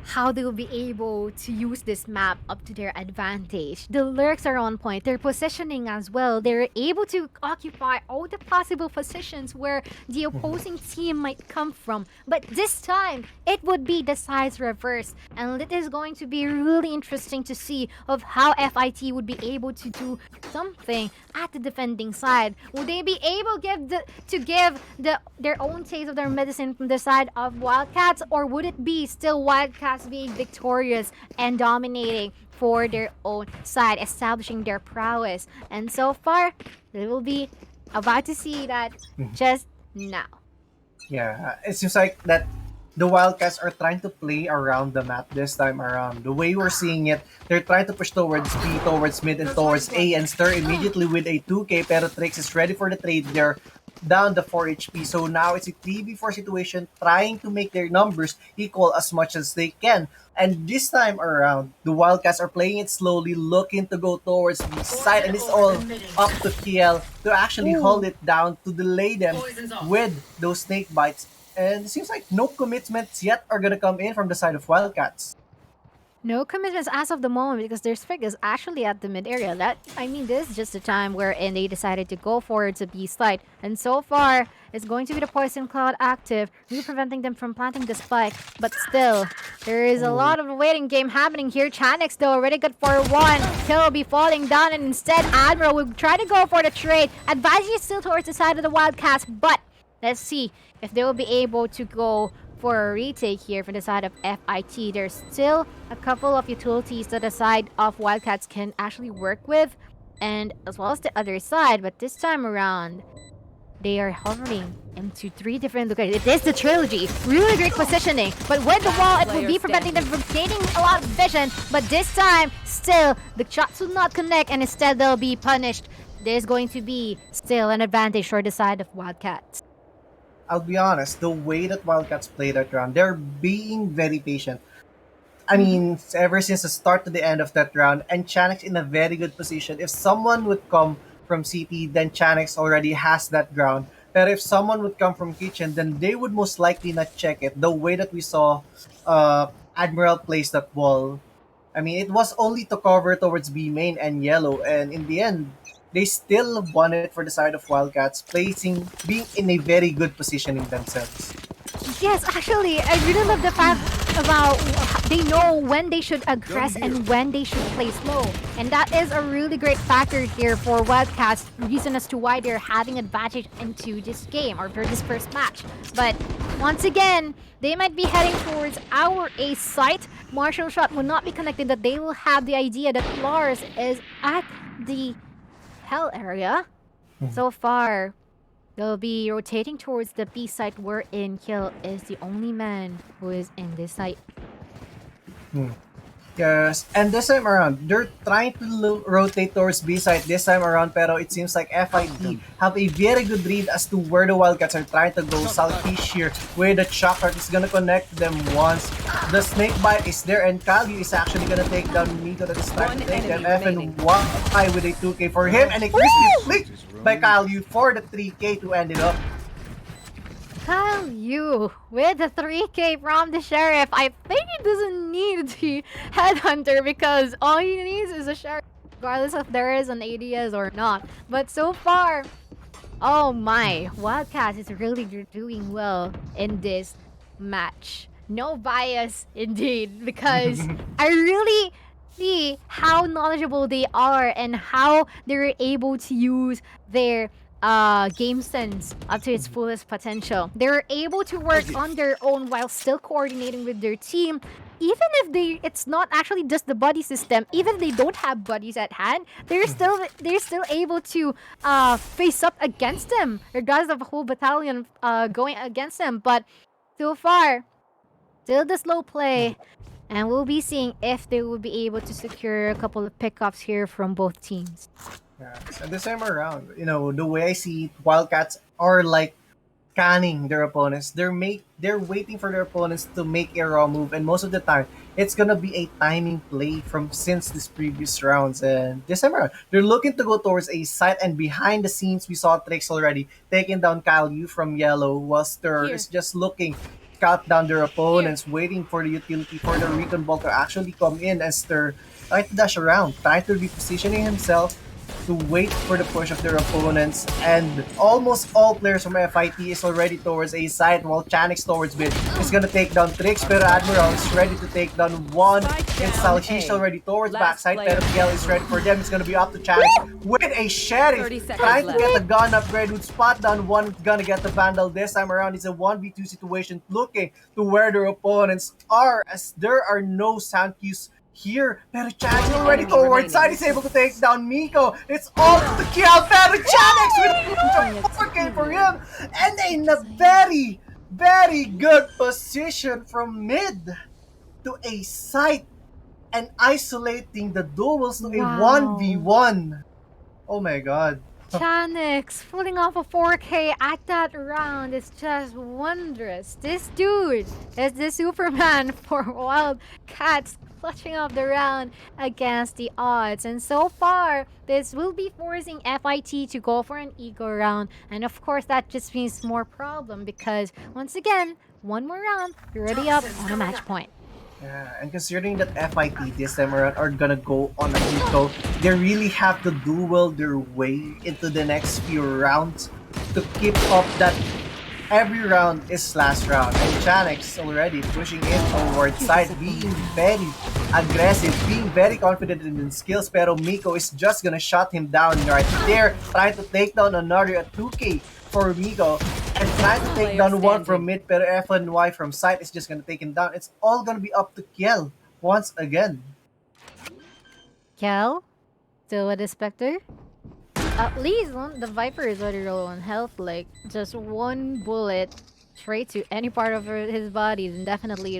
how they will be able to use this map up to their advantage. The lurks are on point, their positioning as well. They're able to occupy all the possible positions where the opposing team might come from. But this time, it would be the size reverse. And it is going to be really interesting to see of how FIT would be able to do something at the defending side. Would they be able to give their own taste of their medicine from the side of Wildcats, or would it be still Wildcats being victorious and dominating for their own side, establishing their prowess? And so far, they will be about to see that just now. Yeah, it seems like that the Wildcats are trying to play around the map this time around. The way we're seeing it, they're trying to push towards B, towards mid, and towards A, and Stir immediately with a 2K. Pero Trix is ready for the trade. They're down the 4 HP. So now it's a 3v4 situation, trying to make their numbers equal as much as they can. And this time around, the Wildcats are playing it slowly, looking to go towards the side, and it's all up to KL to actually hold it down, to delay them with those snake bites. And it seems like no commitments yet are gonna come in from the side of Wildcats. No commitments as of the moment, because their Sprig is actually at the mid area. This is just the time wherein they decided to go forward to B side. And so far, it's going to be the Poison Cloud active, really preventing them from planting the spike. But still, there is a lot of a waiting game happening here. Chanix, though, already good for 1. Kill will be falling down, and instead, Admiral will try to go for the trade. Advantage is still towards the side of the Wildcats, but let's see if they will be able to go for a retake here from the side of FIT. There's still a couple of utilities that the side of Wildcats can actually work with, and as well as the other side. But this time around, They are hovering into 3 different locations. It is the trilogy. Really great positioning. But with the wall, it will be preventing them from gaining a lot of vision. But this time, still, the shots will not connect and instead they'll be punished. There's going to be still an advantage for the side of Wildcats. I'll be honest, the way that Wildcats play that round, they're being very patient. I mean, ever since the start to the end of that round, and Chanix in a very good position. If someone would come from CT, then Chanix already has that ground. But if someone would come from Kitchen, then they would most likely not check it. The way that we saw Admiral place that wall, I mean, it was only to cover towards B main and yellow, and in the end, they still won it for the side of Wildcats, being in a very good positioning themselves. Yes, actually, I really love the fact about they know when they should aggress and when they should play slow. And that is a really great factor here for Wildcats, reason as to why they're having advantage into this game or for this first match. But once again, they might be heading towards our A site. Martial shot will not be connected, that they will have the idea that Lars is at the hell area. So far, they'll be rotating towards the B site wherein Kill is the only man who is in this site. Yes, and this time around, they're trying to rotate towards B side this time around, pero it seems like FIT have a very good read as to where the Wildcats are trying to go. Southeast here, where the Chakra is gonna connect them once. The snake bite is there, and Kalyu is actually gonna take down Miko that is trying to take them. FN1 with a 2K for him, and a crispy flick by Kalyu for the 3K to end it up. Kalyu with the 3K from the Sheriff. I think he doesn't need the Headhunter because all he needs is a Sheriff, regardless if there is an ADS or not. But so far, oh my, Wildcats is really doing well in this match. No bias indeed, because I really see how knowledgeable they are and how they're able to use their game sense up to its fullest potential. They're able to work on their own while still coordinating with their team. Even if it's not actually just the buddy system, even if they don't have buddies at hand, they're still able to face up against them, regardless of a whole battalion going against them. But so far, still the slow play, and we'll be seeing if they will be able to secure a couple of pickups here from both teams. Yes, and this time around, the way I see it, Wildcats are like scanning their opponents. They're waiting for their opponents to make a raw move, and most of the time, it's gonna be a timing play since these previous rounds. And this time around, they're looking to go towards a site, and behind the scenes, we saw Trix already taking down Kyle Yu from yellow, while Stir is just looking scout down their opponents, waiting for the utility for the recon ball to actually come in, and Stir trying to dash around, trying to repositioning himself to wait for the push of their opponents, and almost all players from FIT is already towards A side, while Chanix towards mid is gonna take down Trix, pero Admiral is ready to take down one, and Salchish already towards backside, pero Miguel is ready for them. It's gonna be up to Chanix with a Sheriff, trying to get the gun upgrade, would spot down one, gonna get the Vandal. This time around, it's a 1v2 situation, looking to where their opponents are, as there are no sound cues here. Pero Chanix already towards side is able to take down Miko. It's all to the kill. Pero Chanix with a 4K for him, and in a very, very good position from mid to a site, and isolating the duels to a 1v1. Oh my god. Chanix pulling off a 4K at that round is just wondrous. This dude is the Superman for Wildcats, clutching up the round against the odds. And so far, this will be forcing FIT to go for an ego round. And of course, that just means more problem because, once again, one more round, you're already up on a match point. Yeah, and considering that FIT this time around are gonna go on a eco, they really have to duel their way into the next few rounds to keep up that every round is last round. And Chanix already pushing in towards side, being very aggressive, being very confident in his skills, pero Miko is just gonna shut him down right there, trying to take down another 2K for Miko, and trying to take down one from mid, pero FNY from side is just gonna take him down. It's all gonna be up to Kiel once again. Kiel? Still with the Spectre? At least the Viper is already low on health. Like, just one bullet straight to any part of his body, then definitely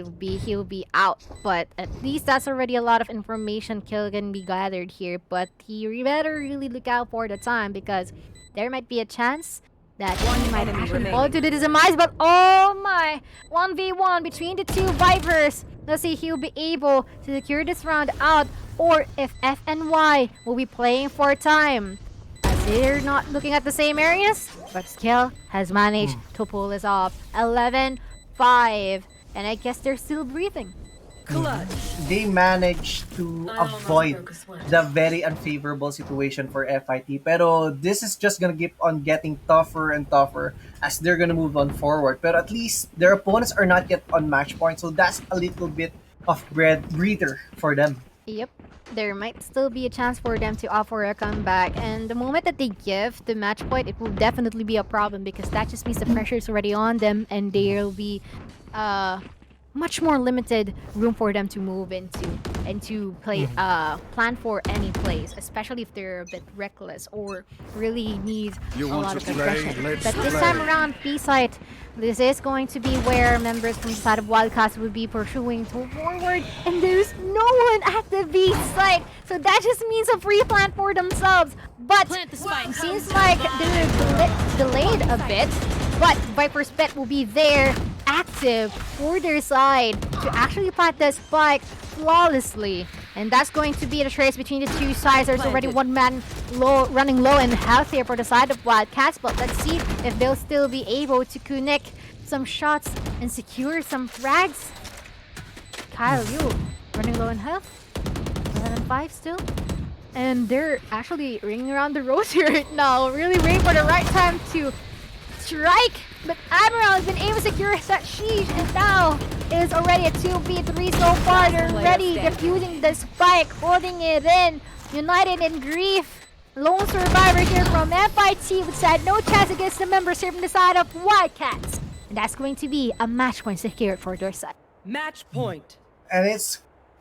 he'll be out. But at least that's already a lot of information can be gathered here. But he better really look out for the time, because there might be a chance that he might actually fall to the demise. But oh my, 1v1 between the two Vipers. Let's see if he'll be able to secure this round out, or if F and Y will be playing for time. They're not looking at the same areas, but Skill has managed to pull this off. 11-5, and I guess they're still breathing. They managed to avoid the very unfavorable situation for FIT. Pero this is just gonna keep on getting tougher and tougher as they're gonna move on forward. But at least their opponents are not yet on match point, so that's a little bit of breather for them. Yep. There might still be a chance for them to offer a comeback, and the moment that they give the match point, it will definitely be a problem, because that just means the pressure is already on them, and there'll be much more limited room for them to move into and to play plan for any plays, especially if they're a bit reckless or really need a lot of aggression. But this time around, B-side, this is going to be where members from the side of Wildcats will be pursuing forward, and there's no one at the B side, so that just means a free plant for themselves. But it seems like they're delayed a bit, but Viper's Pet will be there, active for their side, to actually plant the spike flawlessly. And that's going to be the trace between the two sides. There's already one man running low and health here for the side of Wildcats, but let's see if they'll still be able to connect some shots and secure some frags. CIT-U running low in health, 11-5 still. And they're actually ringing around the rosy right now, really waiting for the right time to strike. But Admiral has been able to secure that siege, and now is already a 2v3 so far. They're ready, defusing the spike, holding it in. United in grief. Lone survivor here from FIT, which had no chance against the members here from the side of Wildcats. And that's going to be a match point secured for their side. Match point. And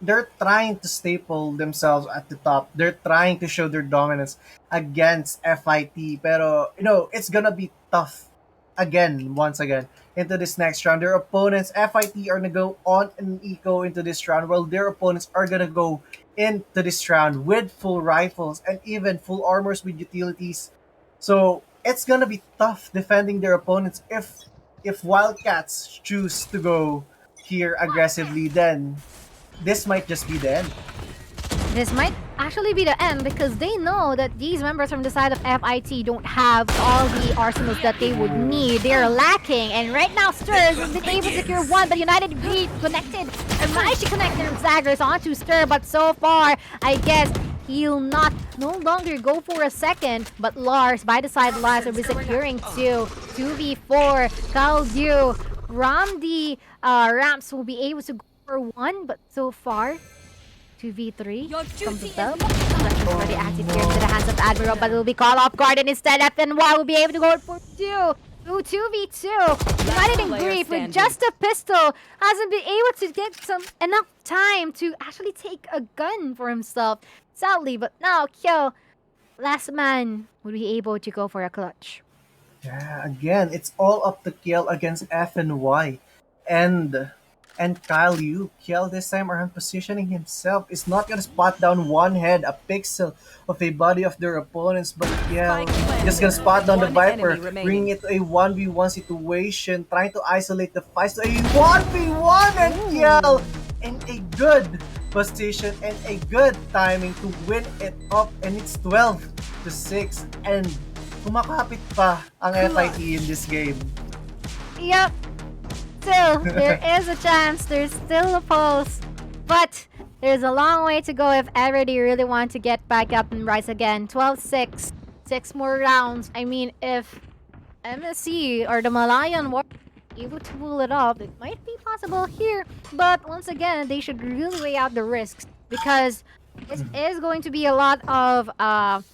they're trying to staple themselves at the top. They're trying to show their dominance against FIT. Pero, it's gonna be tough once again, into this next round. Their opponents, FIT, are gonna go on an eco into this round, while their opponents are gonna go into this round with full rifles and even full armors with utilities. So it's gonna be tough defending their opponents. If Wildcats choose to go here aggressively, then this might just be the end. This might actually be the end, because they know that these members from the side of FIT don't have all the arsenals that they would need. They're lacking, and right now Stir has been able to secure one, but United Greed connected and managed to connect their Zaggers onto Stir, but so far, I guess he'll no longer go for a second, but Lars by the sidelines will be securing 2v4. CIT-U, Ramdi, Ramps will be able to go for one, but so far 2v3 comes with them. Pressure's already active here into the hands of Admiral, but it will be caught off guard, and instead FNY will be able to go for 2v2. United in grief with just a pistol, hasn't been able to get enough time to actually take a gun for himself, sadly. But now Kyo, last man, will be able to go for a clutch. Yeah, again, it's all up to Kiel against FNY. And CIT-U, Kiel this time around positioning himself, is not gonna spot down one head, a pixel of a body of their opponents, but Kiel just gonna spot down the Viper, bringing it to a 1v1 situation, trying to isolate the fight to a 1v1, and Kiel in a good position and a good timing to win it up, and it's 12-6, and kumakapit pa ang FIT in this game. Yep. Still, there is a chance. There's still a pulse. But there's a long way to go if ever they really want to get back up and rise again. 12-6. 6 more rounds. I mean, if MSC or the Malayan were able to pull it off, it might be possible here. But once again, they should really weigh out the risks, because this is going to be a lot of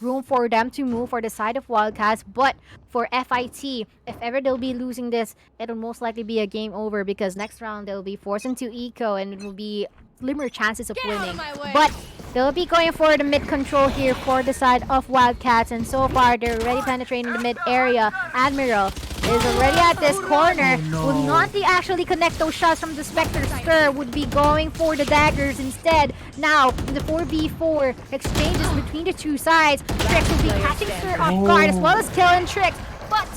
room for them to move for the side of Wildcats. But for FIT, if ever they'll be losing this, it'll most likely be a game over, because next round they'll be forced into eco and it will be slimmer chances of winning. But They'll be going for the mid control here for the side of Wildcats, and so far they're already penetrating the mid area. Admiral is already at this corner. Will not be actually connect those shots from the Spectre Stir. Would be going for the daggers instead. Now the 4v4 exchanges between the two sides. Trix will be catching Stir off guard as well as killing Trix. But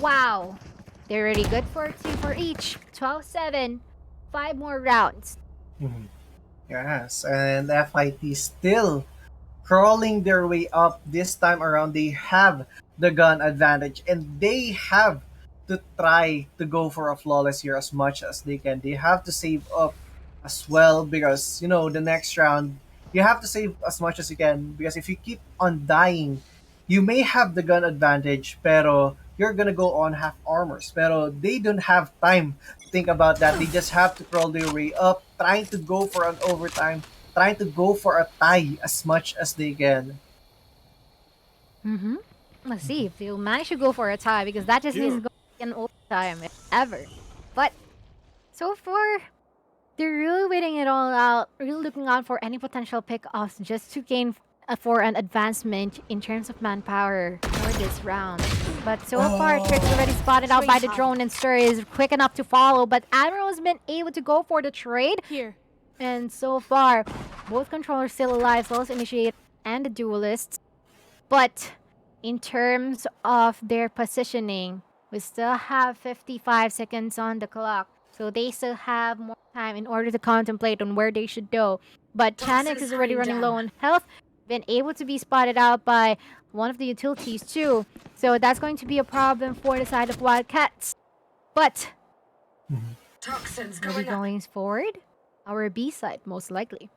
wow, they're already good for 2 for each. 12-7. 5 more rounds. Yes, and FIT still crawling their way up. This time around, they have the gun advantage, and they have to try to go for a flawless here as much as they can. They have to save up as well because, you know, the next round, you have to save as much as you can because if you keep on dying, you may have the gun advantage, pero you're gonna go on half armors. Pero they don't have time to think about that. They just have to crawl their way up, trying to go for an overtime, trying to go for a tie as much as they can. Let's see if they'll manage to go for a tie because that just means going to be an overtime if ever. But so far, they're really waiting it all out, really looking out for any potential pickoffs just to gain for an advancement in terms of manpower for this round. But so far, Trick's already spotted out by the drone and Stir is quick enough to follow. But Admiral has been able to go for the trade. Here. And so far, both controllers still alive, as well as Initiate and the Duelists. But in terms of their positioning, we still have 55 seconds on the clock. So they still have more time in order to contemplate on where they should go. But Chanix is already running low on health. Been able to be spotted out by one of the utilities too. So that's going to be a problem for the side of Wildcats. But are we going forward? Our B side, most likely.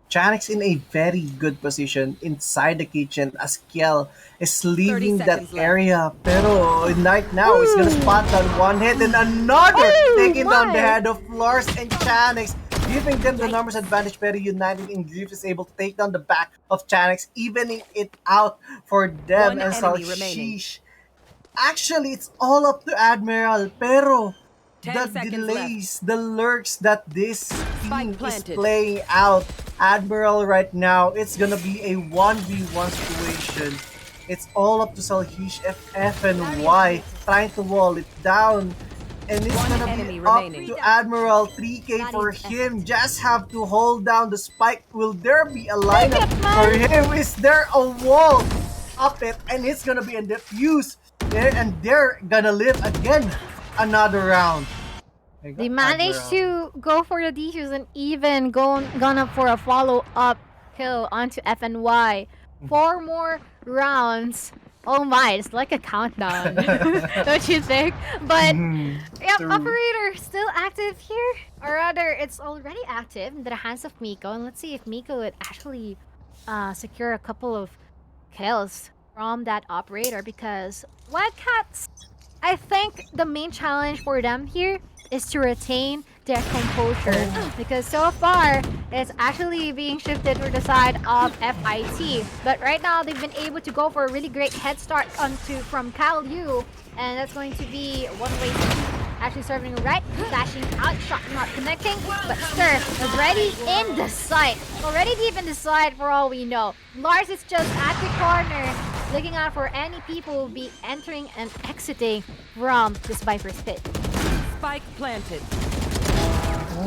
Chanix in a very good position inside the kitchen as Kiel is leaving that area. Pero right now, he's gonna spot on one hit and another taking down the head of Lars and Chanix, giving them the numbers advantage. Pero United in Grief is able to take down the back of Chanix, evening it out for them. And so, actually, it's all up to Admiral. Pero the delays, the lurks that this team is playing out. Admiral right now, it's gonna be a 1v1 situation. It's all up to Salhish, FF, and Y trying to wall it down. And it's gonna be up to Admiral. 3k for him. Just have to hold down the spike. Will there be a lineup for him? Is there a wall up it? And it's gonna be a defuse there, and they're gonna live again another round. They managed to go for the defuse and even gone up for a follow-up kill onto FNY. 4 more rounds. Oh my, it's like a countdown. Don't you think? But yep, operator still active here. Or rather, it's already active in the hands of Miko. And let's see if Miko would actually secure a couple of kills from that operator, because Wildcats, I think the main challenge for them here is to retain their composure, because so far it's actually being shifted to the side of FIT. But right now they've been able to go for a really great head start from CIT-U, and that's going to be one way actually serving right, flashing out, shot not connecting, but Stir is already in the site, already deep in the site for all we know. Lars is just at the corner, looking out for any people who will be entering and exiting from this Viper's pit. Spike planted.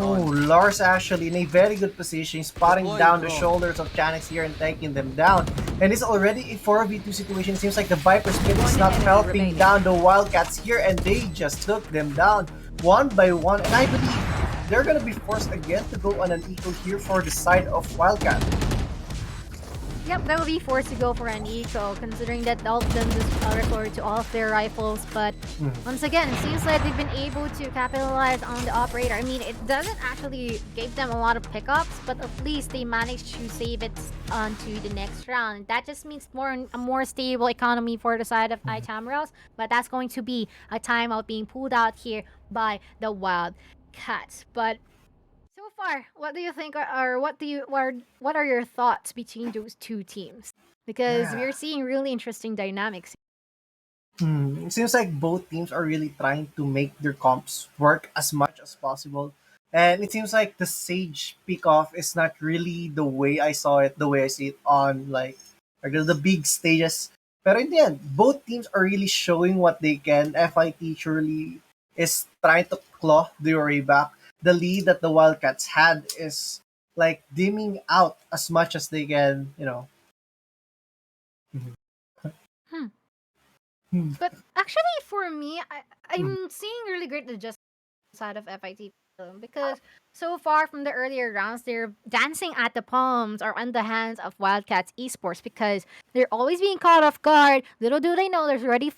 Oh, Lars actually in a very good position, spotting down the shoulders of Chanix here and taking them down. And it's already a 4v2 situation. It seems like the Viper's pit is not helping down the Wildcats here, and they just took them down one by one. And I believe they're gonna be forced again to go on an eco here for the side of Wildcat. Yep, they will be forced to go for an eco, considering that all of them just resort to all of their rifles. But once again, it seems like they've been able to capitalize on the operator. I mean, it doesn't actually give them a lot of pickups, but at least they managed to save it onto the next round. That just means a more stable economy for the side of Itamros, but that's going to be a timeout being pulled out here by the Wildcats. But so far, what do you think what are your thoughts between those two teams? Because we're seeing really interesting dynamics. It seems like both teams are really trying to make their comps work as much as possible. And it seems like the Sage pick off is not really the way I saw it, the way I see it on like the big stages. But in the end, both teams are really showing what they can. FIT surely is trying to claw the way back. The lead that the Wildcats had is like dimming out as much as they can, you know. But actually, for me, I'm seeing really great the just side of FIT because so far from the earlier rounds, they're dancing at the palms or on the hands of Wildcats Esports because they're always being caught off guard. Little do they know there's already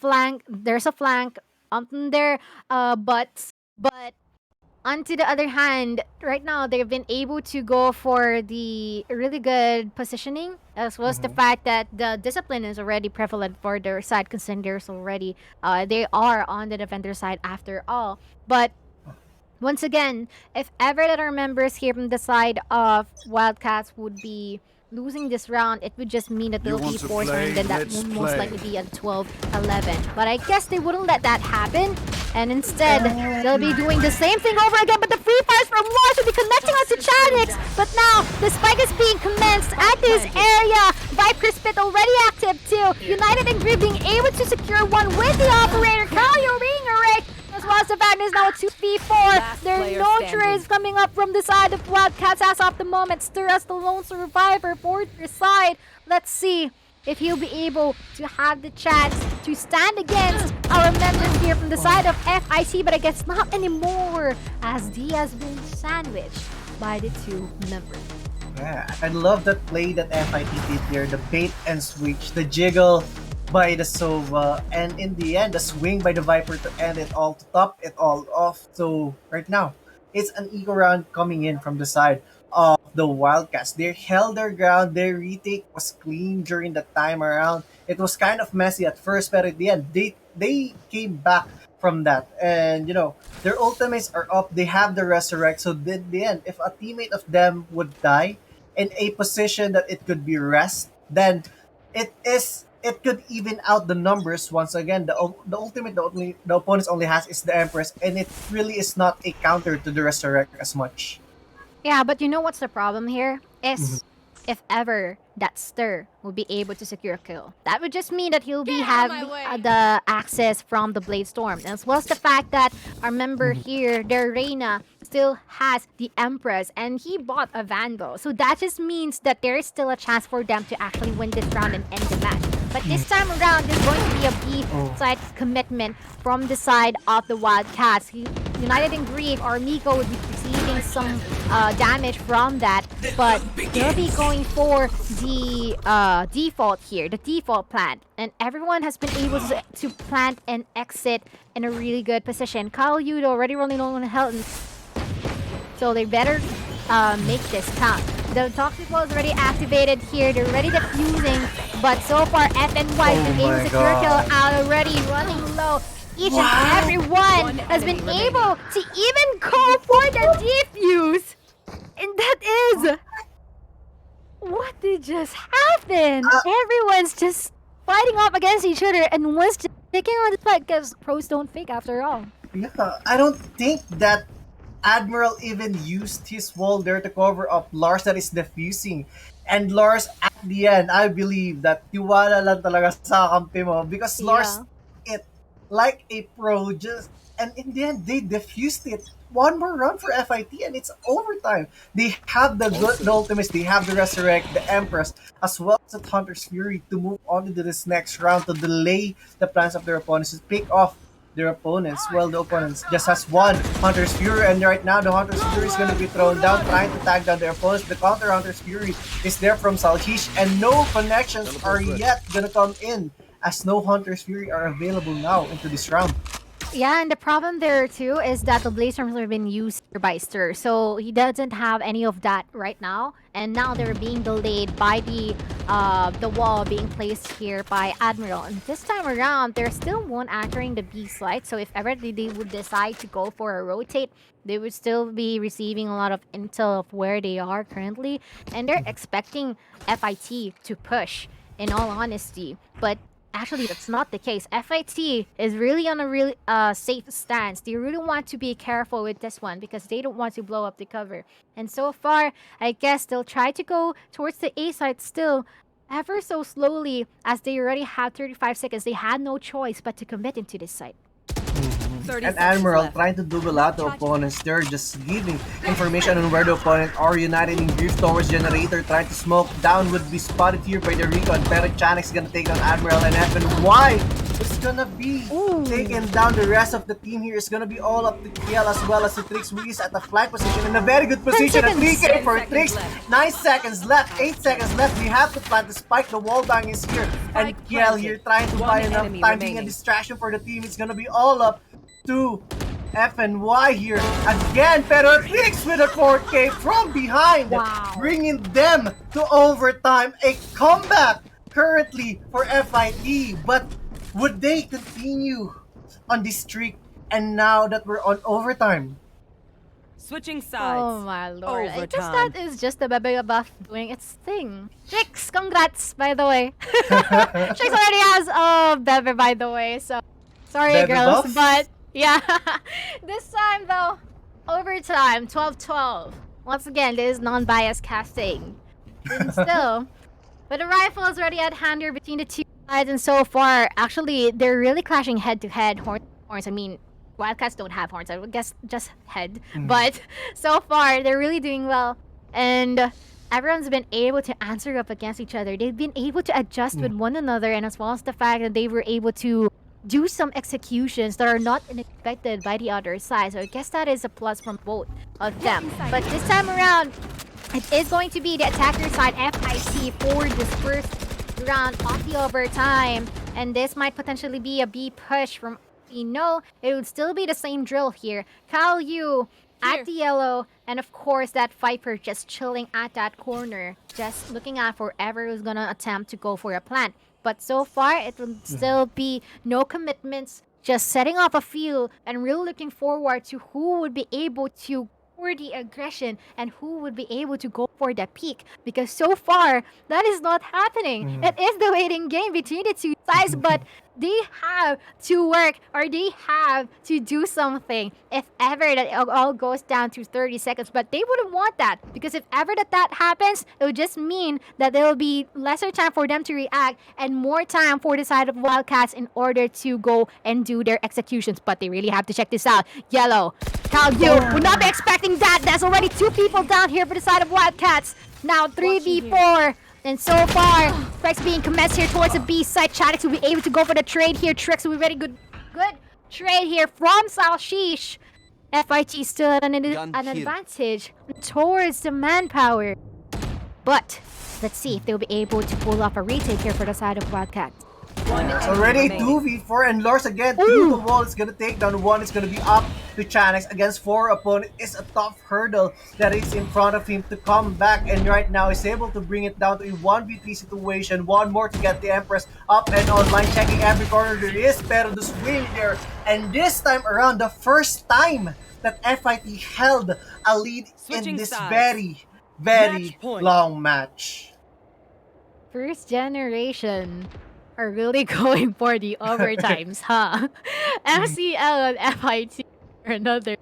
there's a flank on their butts. But on to the other hand, right now they've been able to go for the really good positioning, as well as the fact that the discipline is already prevalent for their side, considering there's already they are on the defender side after all. But once again, if ever that our members here from the side of Wildcats would be losing this round, it would just mean that they'll be forced, and then that will most likely be a 12-11. But I guess they wouldn't let that happen, and instead, they'll be doing the same thing over again, but the free fires from Lars will be connecting us to Chanix. But now, the spike is being commenced at this area. Viper Spit already active too. United and Grid being able to secure one with the operator. Kalyo being erased. As well as the fact is now a 2v4. There are no trades coming up from the side of Wildcats as of the moment. Stir as the lone survivor for their side. Let's see if he'll be able to have the chance to stand against our members here from the side of FIC, but I guess not anymore, as D has been sandwiched by the two members. Yeah, I love that play that FIT did there, the bait and switch, the jiggle by the Sova, and in the end, the swing by the Viper to end it all, to top it all off. So right now, it's an eco round coming in from the side of the Wildcats. They held their ground. Their retake was clean during the time around. It was kind of messy at first, but at the end, they came back from that. And, you know, their ultimates are up. They have the resurrect. So in the end, if a teammate of them would die in a position that it could be rest, then it could even out the numbers once again. The ultimate the opponents only has is the Empress, and it really is not a counter to the resurrect as much. Yeah, but you know what's the problem here? Is if ever that Stir will be able to secure a kill, that would just mean that he'll be having the access from the Blade Storm, as well as the fact that our member here, the Reina, still has the Empress, and he bought a Vandal. So that just means that there is still a chance for them to actually win this round and end the match. But this time around, there's going to be a B-side commitment from the side of the Wildcats. United in Grief or Miko would be receiving some damage from that, but they'll be going for the default here, the default plant. And everyone has been able to plant and exit in a really good position. Kyle Yudo already running low on health, so they better make this count. The Toxic Wall is already activated here. They're already defusing, but so far FNY has been able to secure kill out already, running low. Each and every one has been able to even go for the defuse. And that is... What did just happen? Everyone's just fighting off against each other, and one's just sticking on the spot because pros don't fake after all. Yeah, I don't think that Admiral even used his wall there to cover up Lars that is defusing. And Lars, at the end, I believe that tiwala lang talaga sa kampi mo because Lars, it like a pro, just, and in the end, they defused it. One more run for FIT and it's overtime. They have the ultimates, they have the Resurrect, the Empress, as well as the Hunter's Fury to move on to this next round to delay the plans of their opponents, to pick off their opponents. Well, the opponents just has one Hunter's Fury, and right now the Hunter's Fury is going to be thrown down, trying to tag down their opponents. The counter Hunter's Fury is there from Salhish, and no connections are yet going to come in, as no Hunter's Fury are available now into this round. Yeah, and the problem there too is that the Blaze Storms have been used by Stir, so he doesn't have any of that right now. And now they're being delayed by the wall being placed here by Admiral. And this time around, they're still one anchoring the B slide. So if ever they would decide to go for a rotate, they would still be receiving a lot of intel of where they are currently, and they're expecting FIT to push. In all honesty, but actually that's not the case. FIT is really on a really safe stance. They really want to be careful with this one because they don't want to blow up the cover. And so far, I guess they'll try to go towards the A side still, ever so slowly, as they already have 35 seconds. They had no choice but to commit into this site. And Admiral trying to double out the opponents. They're just giving information on where the opponent are united in drift towards Generator, trying to smoke down, would be spotted here by the Recon. Pero Chanek's gonna take down Admiral and FNY. It's gonna be taking down the rest of the team here. It's gonna be all up to Kiel as well as the Trix, who is at the flank position in a very good position. A 3K for Trix. 9 seconds left, 8 seconds left. We have to plant the spike. The wall bang is here. And Kiel here trying to buy enough time, being a distraction for the team. It's gonna be all up to FNY here again, pero Trix with a 4K from behind, bringing them to overtime. A comeback currently for FIT, but would they continue on this streak? And now that we're on overtime, Switching sides. Oh my lord. I guess Overtime. that is just the Bebe buff doing its thing. Trix, congrats, by the way. Trix already has Bebe, by the way, so sorry Bebe girls, buff? but yeah. This time though, overtime, 12-12. Once again, this is non-biased casting. And still, but the rifle is already at hand here between the two sides, and so far, actually, they're really clashing head-to-head. Horns, I mean, Wildcats don't have horns, I would guess just head. But so far, they're really doing well. And everyone's been able to answer up against each other. They've been able to adjust with one another, and as well as the fact that they were able to do some executions that are not unexpected by the other side. So I guess that is a plus from both of them. But this time around, it is going to be the attacker side, FIT, for this first round of the overtime. And this might potentially be a B push from no, it would still be the same drill here. CIT-U at the yellow, and of course that Viper just chilling at that corner, just looking at whoever who's gonna attempt to go for a plant. But so far, it will still be no commitments, just setting off a field and really looking forward to who would be able to for the aggression and who would be able to go for the peak, because so far that is not happening. It is the waiting game between the two sides, but they have to work, or they have to do something if ever that it all goes down to 30 seconds. But they wouldn't want that, because if ever that happens, it would just mean that there will be lesser time for them to react and more time for the side of Wildcats in order to go and do their executions. But they really have to check this out. Yellow, CIT-U would not be expecting that. There's already 2 people down here for the side of Wildcats. Now 3v4. And so far, Trix being commenced here towards the B side. Chadix will be able to go for the trade here. Trix will be very good trade here from Salshish. FIT still at an advantage towards the manpower. But let's see if they'll be able to pull off a retake here for the side of Wildcats. it's already 2v4, and Lors again through the wall. It's gonna take down one. It's gonna be up to Chanix against 4 opponent. It's a tough hurdle that is in front of him to come back, and right now he's able to bring it down to a 1v3 situation. One more to get the Empress up and online, checking every corner there is, pero the swing there. And this time around, the first time that FIT held a lead in this very, very long match. First generation are really going for the overtimes, huh? MCL and FIT are another.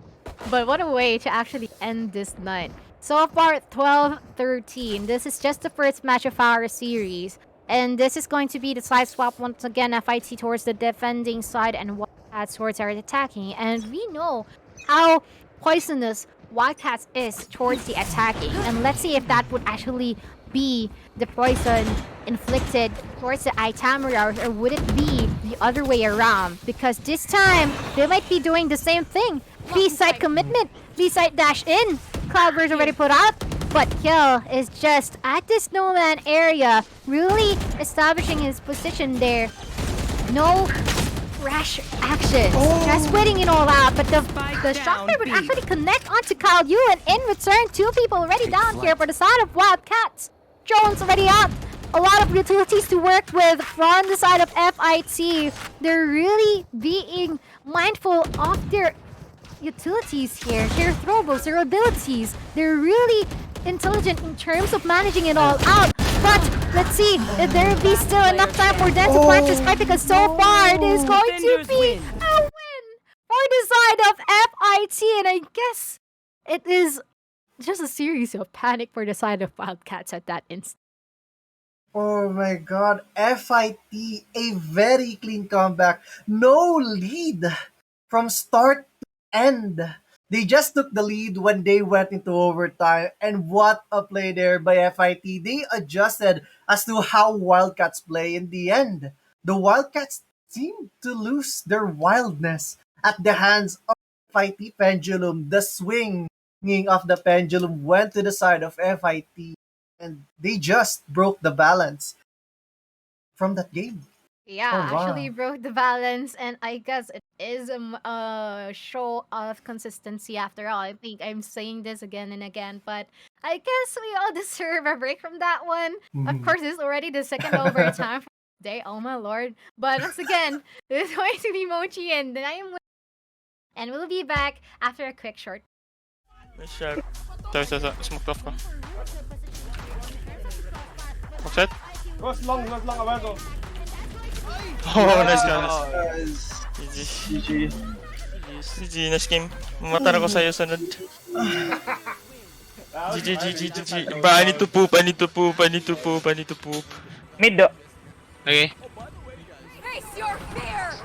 But what a way to actually end this night. So far, 12-13. This is just the first match of our series. And this is going to be the side swap once again. FIT towards the defending side and Wildcats towards our attacking. And we know how poisonous Wildcats is towards the attacking. And let's see if that would actually be the poison inflicted towards the Itamara, or would it be the other way around? Because this time, they might be doing the same thing. B-side commitment, B-side dash in. Cloudburst already put out, but Kill is just at this no-man area, really establishing his position there. No rash action, just waiting it all out, but the shot would actually connect onto CIT-U, and in return, 2 people already down here for the side of Wildcats. Drones already up. A lot of utilities to work with from the side of FIT. They're really being mindful of their utilities here, their throwables, their abilities. They're really intelligent in terms of managing it all out. but let's see if there will be still enough time for them to plant this fight, because so far it is going to be a win for the side of FIT, and I guess it is just a series of panic for the side of Wildcats at that instant. Oh my god, FIT, a very clean comeback. No lead from start to end. They just took the lead when they went into overtime, and what a play there by FIT. They adjusted as to how Wildcats play in the end. The Wildcats seemed to lose their wildness at the hands of FIT Pendulum. The swinging of the pendulum went to the side of FIT, and they just broke the balance from that game. Yeah, Oh, wow. actually broke the balance, and I guess it is a show of consistency after all. I think I'm saying this again and again, but I guess we all deserve a break from that one. Of Mhm. course, it's already the second overtime for the day. Oh my lord! But once again, it's going to be Mochi, and then I am, and we'll be back after a quick short. Sorry, smoke off ko. Offset? Close long, awego. Oh, nice guys. GG. GG, nice game. Mamatara ko sa'yo sunod. GG. Ba, I need to poop. Mid do. Okay. Face your fear!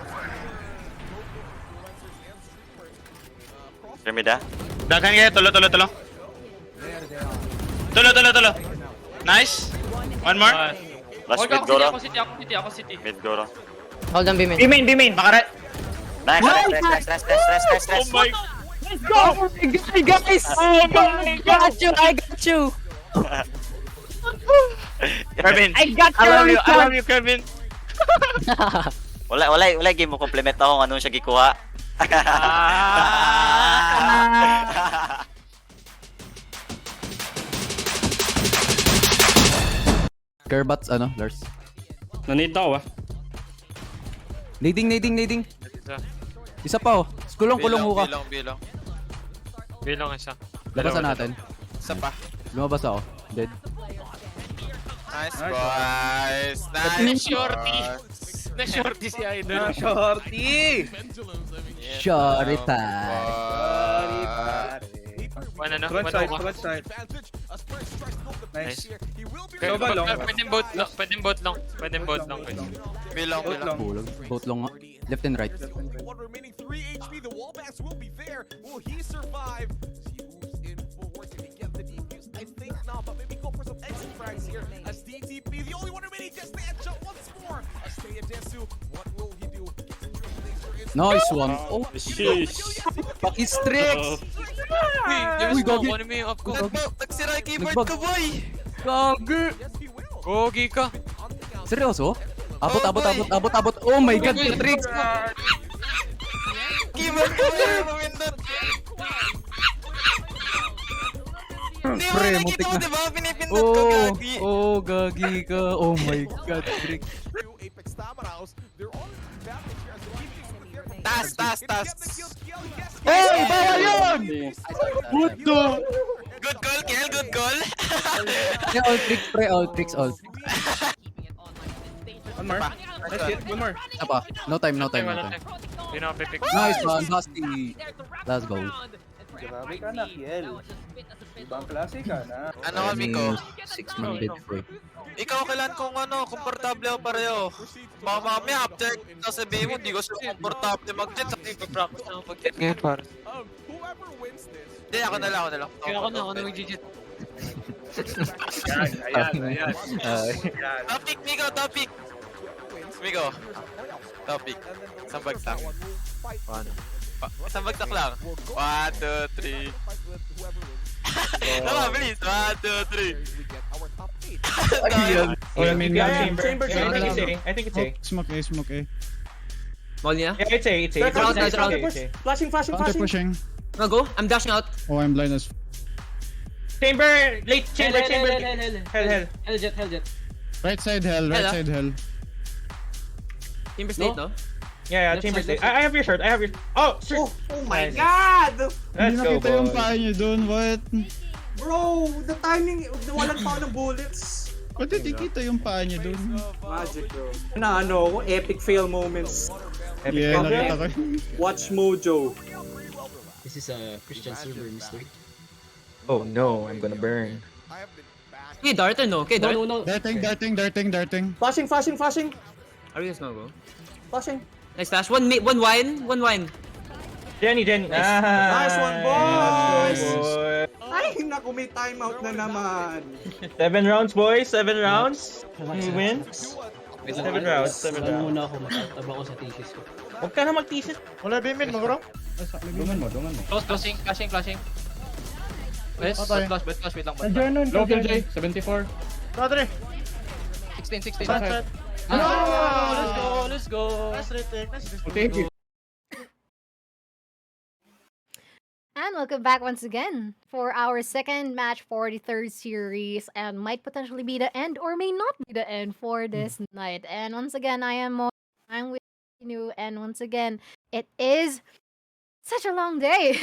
Remida. Dagan kayo, tulo. Tulo. Nice. One more. Last mid Goro. Ako city. Mid Goro. Hold on, B-main. B-main, baka Nice. Oh my. Let's go! Guys! Oh my God! I got you! Kevin. I got you! I love you, Kevin. Wala game mo komplemento kung anong siya gikuha. Gerbats, Lars. Nanito ako Nading. Isa pa Kulong ka. Bilang isa. Labasan natin. Isa pa. Lumabas ako. Dead. Nice boys. Nice shorty. Na shorty si Idol. Shorty! Shorty time. Front side. Nice. Pwedeng both long. Bilang. Both long. Left and right. One remaining 3 HP. The Wallbacks will be there. Will he survive? He moves in forward. Can he get the defuse? I think not, but maybe go for some exit frags here. As DTP, the only one remaining, just headshot once more. Stay at Desu. What will he do? Nice one. Oh, sheesh. Fucking tricks. Uy, gogi. Ano mo yung up ko? Nagsira yung keyboard ko, boy. Gogi ka. Seryoso? Abot. Oh my God, tricks. Keyboard ko yung pumindot. Hindi mo nakikita mo, diba? Pinipindot ko, gagi. Oh, gagi ka. Oh my God, tricks. Tas. Hey, bawal yun! Good call, Kel. Good call. All tricks, pre. All tricks. One more. Nice hit. One more. Isa pa. No time. Nice one, Husky. Let's go. Grabe ka na, Kiel. Ibang klase ka na. Ano kami ko? 6-man bid boy. Ikaw kailan kung komportable ako pareho. Baka mamaya after sasabihin mo, hindi ko siya komportable mag-jet. Sa practice na mag-jet ngayon par. Hindi, ako na lang. Ako na mag-jet. Ayan. Topic, Migo. Topic. Sambagsak. Sambagsak lang. 1, 2, 3. Tama, bilis. 1, 2, 3. Chamber. I think it's A. Smoke A. Ball niya? Yeah, it's A. It's A. Flashing. Pushing. I'll go. I'm dashing out. Oh, I'm blind as. Chamber. Late chamber. Hell. Helljet. Right side hell. Chamber state, no? Yeah, chamber state. I have your shirt. Oh, shirt. Oh my God! Let's go, yung boys. paa niyo dun. What? Bro, the timing, walang pa ng bullets. Ba't hindi kita yung paa niya dun? Magic, bro. Na ano, epic fail moments. Yeah, nakita ko. Watch Mojo. This is a Christian server, mister. Oh no, I'm gonna burn. Okay, Darten, no? Okay, Darten. No. Darting. Flashing. Are you guys gonna go? Flashing. Nice flash. One wine. Jenny. Nice one, boys! boys. Ay, naku, may timeout na naman. 7 rounds, boys. 7 rounds. We win. 7 rounds. Saan muna ako, matataba ko sa thesis ko. Huwag ka na mag-thesis. Wala bimin mo, bro. Dungan mo. Flashing. West, Patay. flash, wait lang. Low kill J, 74. Padre. 16. Sunset. Let's go. Nice retake. Thank you. And welcome back once again for our second match for the third series, and might potentially be the end or may not be the end for this night. And once again, I'm with you, and once again, it is such a long day.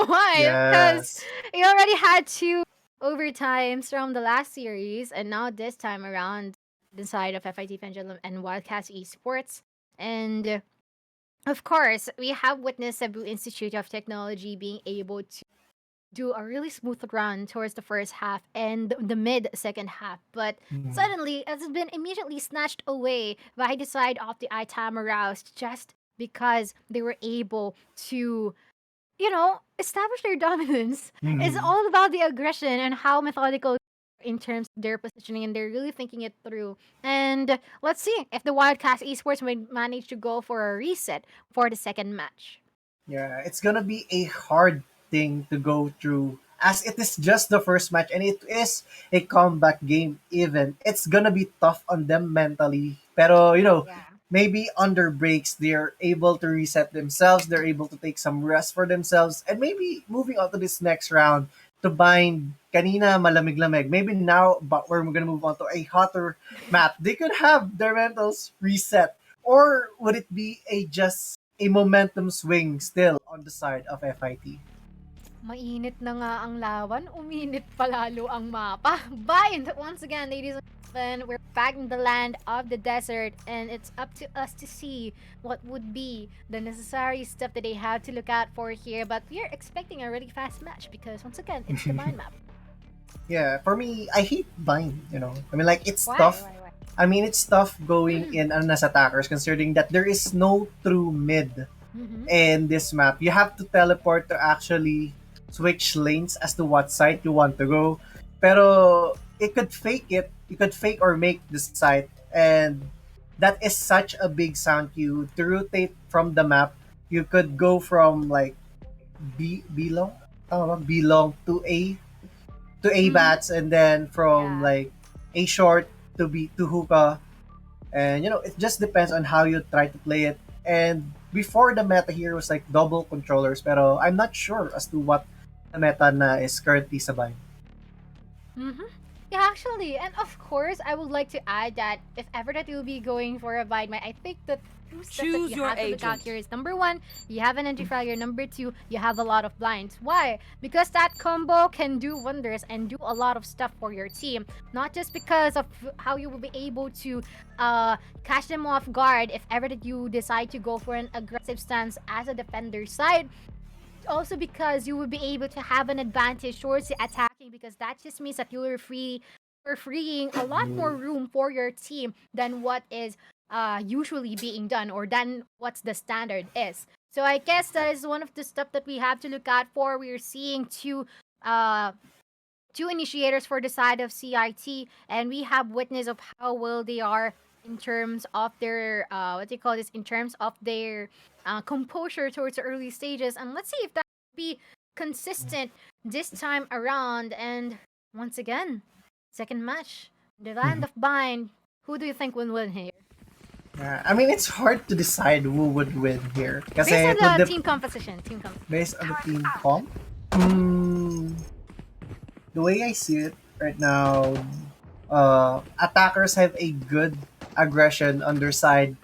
Why? Because we already had 2 overtimes from the last series, and now this time around, the side of FIT Pendulum and Wildcats Esports. And of course, we have witnessed Cebu Institute of Technology being able to do a really smooth run towards the first half and the mid-second half. But suddenly, it has been immediately snatched away by the side of the Itama Rouse just because they were able to, establish their dominance. It's all about the aggression and how methodical in terms of their positioning, and they're really thinking it through. And let's see if the Wildcats Esports might manage to go for a reset for the second match. Yeah, it's gonna be a hard thing to go through as it is just the first match and it is a comeback game even. It's gonna be tough on them mentally. Pero, maybe under breaks, they're able to reset themselves, they're able to take some rest for themselves, and maybe moving on to this next round to bind kanina malamig-lamig. Maybe now, but we're gonna move on to a hotter map. They could have their mentals reset. Or would it be just a momentum swing still on the side of FIT? Mainit na nga ang lawan, uminit palalo ang mapa. Bind! Once again, ladies and gentlemen, we're back in the land of the desert, and it's up to us to see what would be the necessary stuff that they have to look out for here. But we are expecting a really fast match because, once again, it's the Bind map. Yeah, for me, I hate Bind, I mean, it's Why? tough. Why? I mean, it's tough going in as attackers considering that there is no true mid in this map. You have to teleport to actually switch lanes as to what side you want to go. Pero it could fake it. You could fake or make this side, and that is such a big sound cue to rotate from the map. You could go from B-long to A bats, and then from A short to hookah, and it just depends on how you try to play it. And before the meta here was double controllers, pero I'm not sure as to what the meta na is currently sa Bind. Yeah, actually, and of course, I would like to add that if ever that you'll be going for a Bind, I think the 2 steps that Choose you your have to look out agent. here is number 1, you have an entry fragger. Number 2, you have a lot of blinds. Why? Because that combo can do wonders and do a lot of stuff for your team. Not just because of how you will be able to catch them off guard if ever that you decide to go for an aggressive stance as a defender side. Also because you will be able to have an advantage towards the attacking, because that just means that you're freeing a lot more room for your team than what is usually being done, or than what's the standard is. So I guess that is one of the stuff that we have to look out for. We're seeing two initiators for the side of CIT, and we have witness of how well they are in terms of their in terms of their composure towards the early stages. And let's see if that will be consistent this time around. And once again, second match, the land of Bind. Who do you think will win here? I mean, it's hard to decide who would win here. Based on the team composition. Based on the team comp? The way I see it right now, attackers have a good aggression on their side,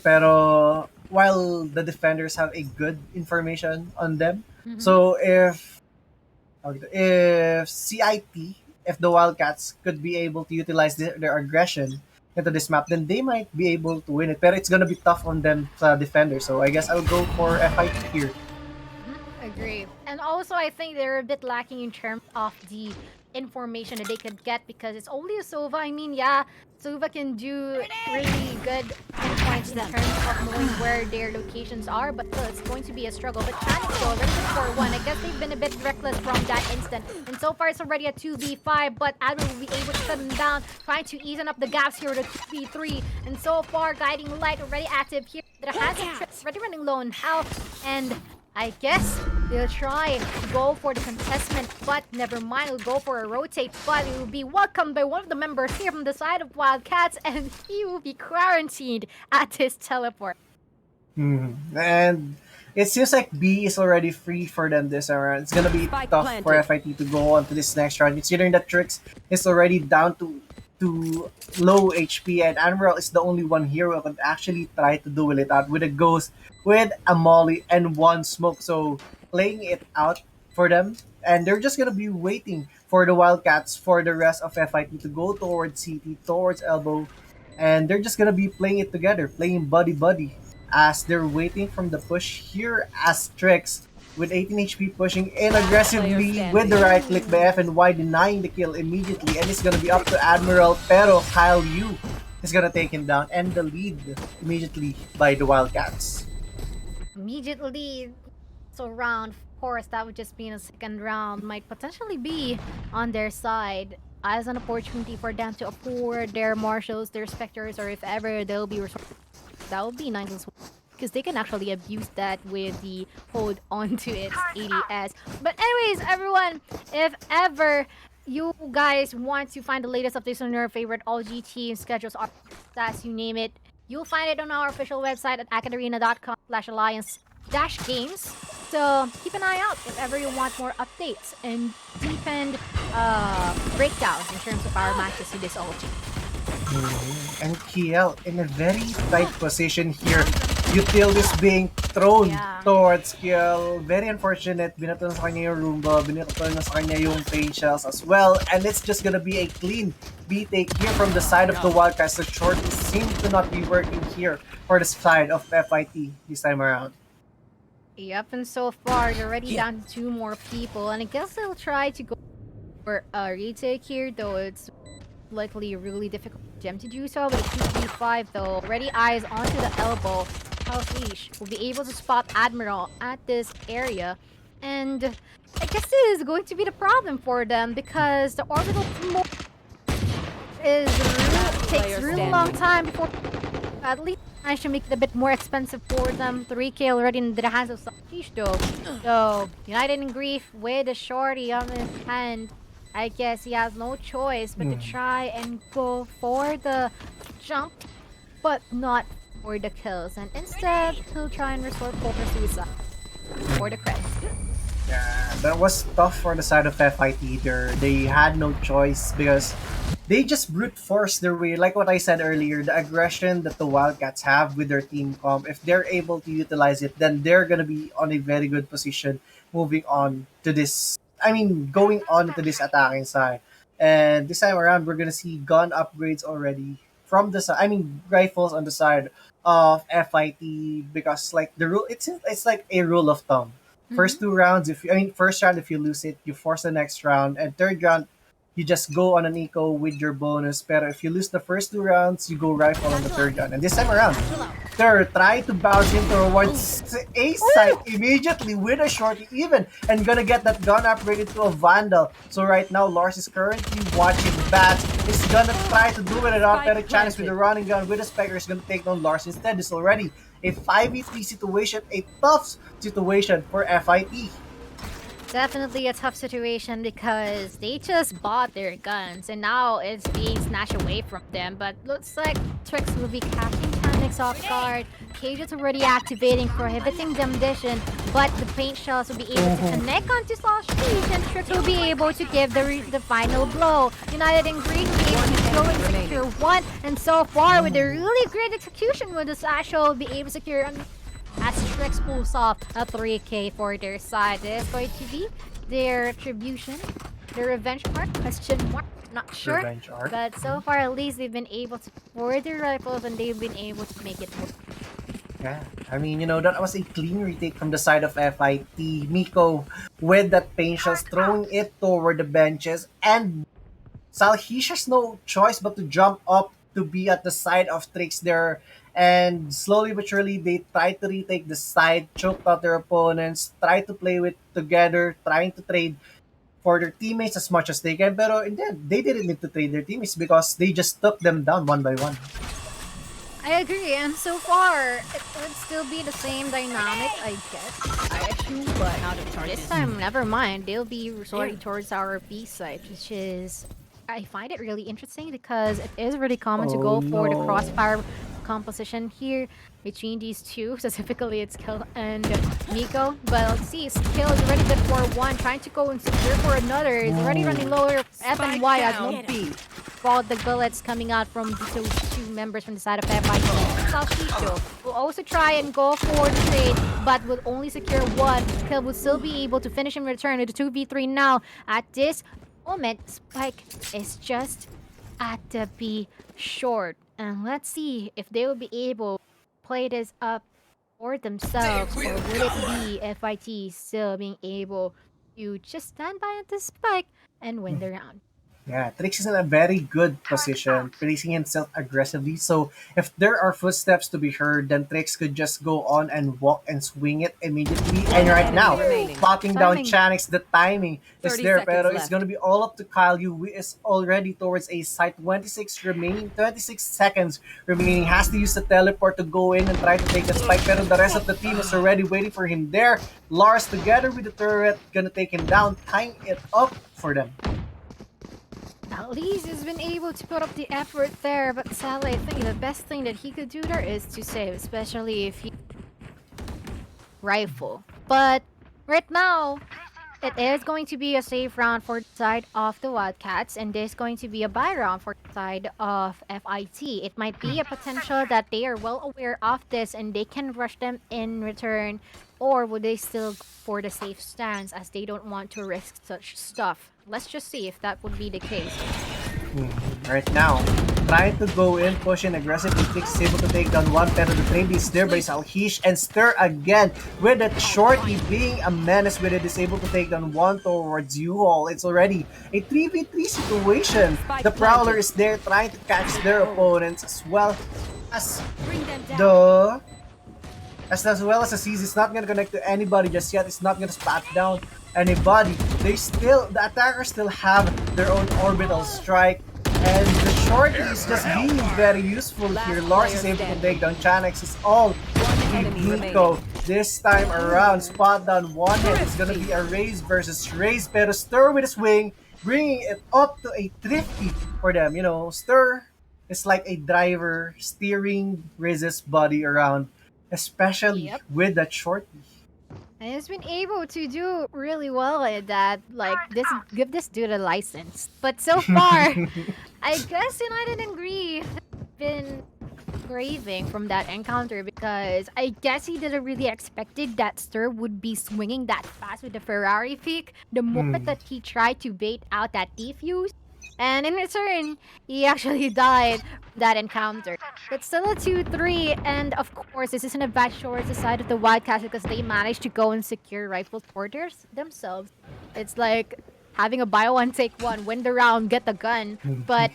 pero while the defenders have a good information on them. So if CIT if the Wildcats could be able to utilize their aggression into this map, then they might be able to win it. But it's gonna be tough on them defender. So I guess I'll go for FIT here. Agree. And also, I think they're a bit lacking in terms of the information that they could get because it's only a Sova. I mean, yeah, Sova can do really good pinpoints in terms of knowing where their locations are, but still, it's going to be a struggle. But Chanico already for 1. I guess they've been a bit reckless from that instant. And so far, it's already a 2v5, but Admiral will be able to shut them down, trying to ease up the gaps here with a 2v3. And so far, Guiding Light already active here. The has of trips already running low on health, and I guess they'll try to go for the contestment, but never mind, we'll go for a rotate, but it will be welcomed by one of the members here from the side of Wildcats, and he will be quarantined at his teleport. And it seems like B is already free for them this round. It's gonna be tough for FIT to go on to this next round, considering that Trix is already down to low HP, and Admiral is the only one here who can actually try to duel it out with a Ghost, with a Molly, and 1 smoke. So playing it out for them, and they're just gonna be waiting for the Wildcats for the rest of FIT to go towards CT, towards Elbow, and they're just gonna be playing it together, playing buddy as they're waiting from the push here as Trix with 18 HP pushing in aggressively with the right click by FNY, denying the kill immediately, and it's gonna be up to Admiral, pero CIT-U is gonna take him down, and the lead immediately by the Wildcats. Immediately, so round 4, that would just be in a second round, might potentially be on their side as an opportunity for them to afford their Marshals, their Spectres, or if ever they'll be that would be nice as well, because they can actually abuse that with the hold onto its ADS. But anyways, everyone, if ever you guys want to find the latest updates on your favorite all-G team schedules, or stats, you name it, you'll find it on our official website at AcadArena.com/alliance-games. So keep an eye out if ever you want more updates and deepened breakdowns in terms of our matches with this all-G. And KL in a very tight position here. Util is being thrown towards KL. Very unfortunate. Binato na sa kanya yung Roomba. Binato na sa kanya yung Pain Shells as well. And it's just gonna be a clean B-take here from the side of the Wildcats. The shorties seem to not be working here for the side of FIT this time around. Yep, and so far they're already down to 2 more people. And I guess they'll try to go for a retake here, though it's likely really difficult for them to do so. But a 2v5 though, already eyes onto the elbow. Leash will be able to spot Admiral at this area, and I guess this is going to be the problem for them because the orbital takes really long time before at least manage to make it a bit more expensive for them. 3k already in the hands of Leash though. So United in Grief with a shorty on his hand, I guess he has no choice but to try and go for the jump, but not for the kills, and instead he'll try and resort for suicide for the credit. Yeah, that was tough for the side of FIT there. They had no choice because they just brute force their way. Like what I said earlier, the aggression that the Wildcats have with their team comp, if they're able to utilize it, then they're gonna be on a very good position moving on to this. Going on to this attacking side. And this time around, we're gonna see gun upgrades already from the side. Rifles on the side of FIT, because like the rule, it's like a rule of thumb. First 2 rounds, first round if you lose it, you force the next round, and third round you just go on an eco with your bonus. Pero if you lose the first 2 rounds, you go rifle on the third round. And this time around, they're trying to bounce in towards a side immediately with a shorty even, and gonna get that gun upgraded to a Vandal. So right now, Lars is currently watching Bats. He's gonna try to do it out. Pero Chance with the running gun with a Spectre is gonna take down Lars. Instead, it's already a 5v3 situation, a tough situation for FIT. Definitely a tough situation because they just bought their guns and now it's being snatched away from them. But looks like Trix will be catching Tanix off guard. Cage is already activating, prohibiting demolition, but the paint shells will be able to connect onto Slash Peach, and Trix will be able to give the final blow. United in Green is going to secure 1, and so far with a really great execution with the Slash will be able to secure as Trix pulls off a 3k for their side. This is going to be their retribution the revenge arc? Question mark? Not sure. Revenge arc. But so far, at least they've been able to afford their rifles and they've been able to make it work. Yeah, I mean, that was a clean retake from the side of FIT. Miko with that patience, throwing it toward the benches, and Salhish has no choice but to jump up to be at the side of Trix there. And slowly but surely, they try to retake the side, choked out their opponents, try to play with together, trying to trade for their teammates as much as they can. Pero in the end, they didn't need to trade their teammates because they just took them down one by one. I agree, and so far, it would still be the same dynamic, I guess, I assume, but this time, never mind. They'll be resorting towards our B side, which is... I find it really interesting because it is really common to go for the crossfire composition here between these two. Specifically, it's Kill and Miko. But let's see, Kill is already good for one, trying to go and secure for another. He's already running lower. F and Y has no B. Followed the bullets coming out from those two members from the side of FIT. Salchicho will also try and go for the trade, but will only secure one. Kill will still be able to finish in return with the 2v3 now. At this moment, Spike is just at the B short. And let's see if they will be able to play this up for themselves, or would it be FIT still being able to just stand by at the Spike and win the round. Yeah, Trix is in a very good position, placing himself aggressively. So if there are footsteps to be heard, then Trix could just go on and walk and swing it immediately. And right now, spotting down Chanix, the timing is there. Pero it's going to be all up to Kyle-U, who is already towards a site. 26 seconds remaining. Has to use the teleport to go in and try to take the spike. Pero the rest of the team is already waiting for him there. Lars, together with the turret, going to take him down, tying it up for them. At least he's been able to put up the effort there, but sadly I think the best thing that he could do there is to save, especially if he rifle. But right now, it is going to be a safe round for the side of the Wildcats, and there's going to be a buy round for the side of FIT. It might be a potential that they are well aware of this and they can rush them in return, or would they still go for the safe stance as they don't want to risk such stuff? Let's just see if that would be the case. Right now, trying to go in, push in aggressively. Trix is able to take down one, pero the trade is there by Salhish, and Stir again with that shorty being a menace with it, is able to take down one towards U-Haul. It's already a 3v3 situation. The Prowler is there trying to catch their opponents as well as the Seize. It's not gonna connect to anybody just yet. It's not gonna spat down anybody. The attackers still have their own orbital strike, and the shorty is just being very useful here. Lars is able to take down Chanix. It's all Miko this time around. Spot down one hit. It's gonna be a Raze versus Raze, pero Stir with a swing, bringing it up to a thrifty for them. Stir is like a driver steering Raze's body around, especially with that shorty. And he's been able to do really well at that. Give this dude a license. But so far, I guess United and Gree have been craving from that encounter, because I guess he didn't really expected that Stir would be swinging that fast with the Ferrari peak the moment that he tried to bait out that defuse. And in return, he actually died that encounter. But still a 2-3, and of course, this isn't a bad show towards the side of the Wildcats because they managed to go and secure rifles for themselves. It's like having a buy one, take one, win the round, get the gun. But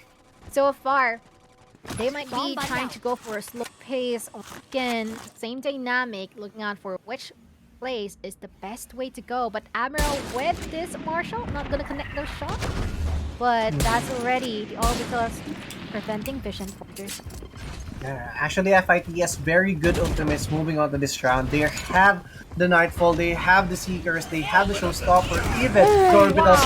so far, they might be trying to go for a slow pace. Again, same dynamic, looking out for which place is the best way to go. But Admiral with this Marshall, not gonna connect those shots. But that's already the orbital preventing vision pointers. Yeah, actually, FIT has very good ultimates moving on to this round. They have the Nightfall, they have the Seekers, they have the Showstopper, even the Orbital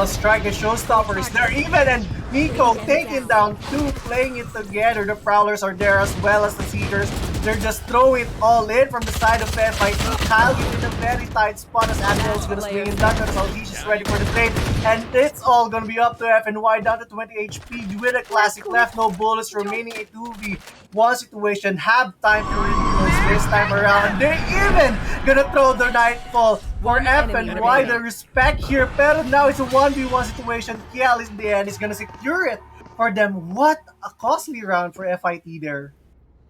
Strike, the Showstopper is there even, and Miko taking down two, playing it together. The Prowlers are there as well as the Seekers. They're just throwing it all in from the side of FIT. Kyle-U in a very tight spot as Admiral's gonna swing in down, as Aldish is ready for the trade, and it's all gonna be up to FNY down to 20 HP with a classic left, no bullets remaining, a 2v1 situation. Have time to reload this time around. They're even gonna throw the Nightfall for FNY, the respect here. Pero now it's a 1v1 situation. Kiel in the end is gonna secure it for them. What a costly round for FIT there.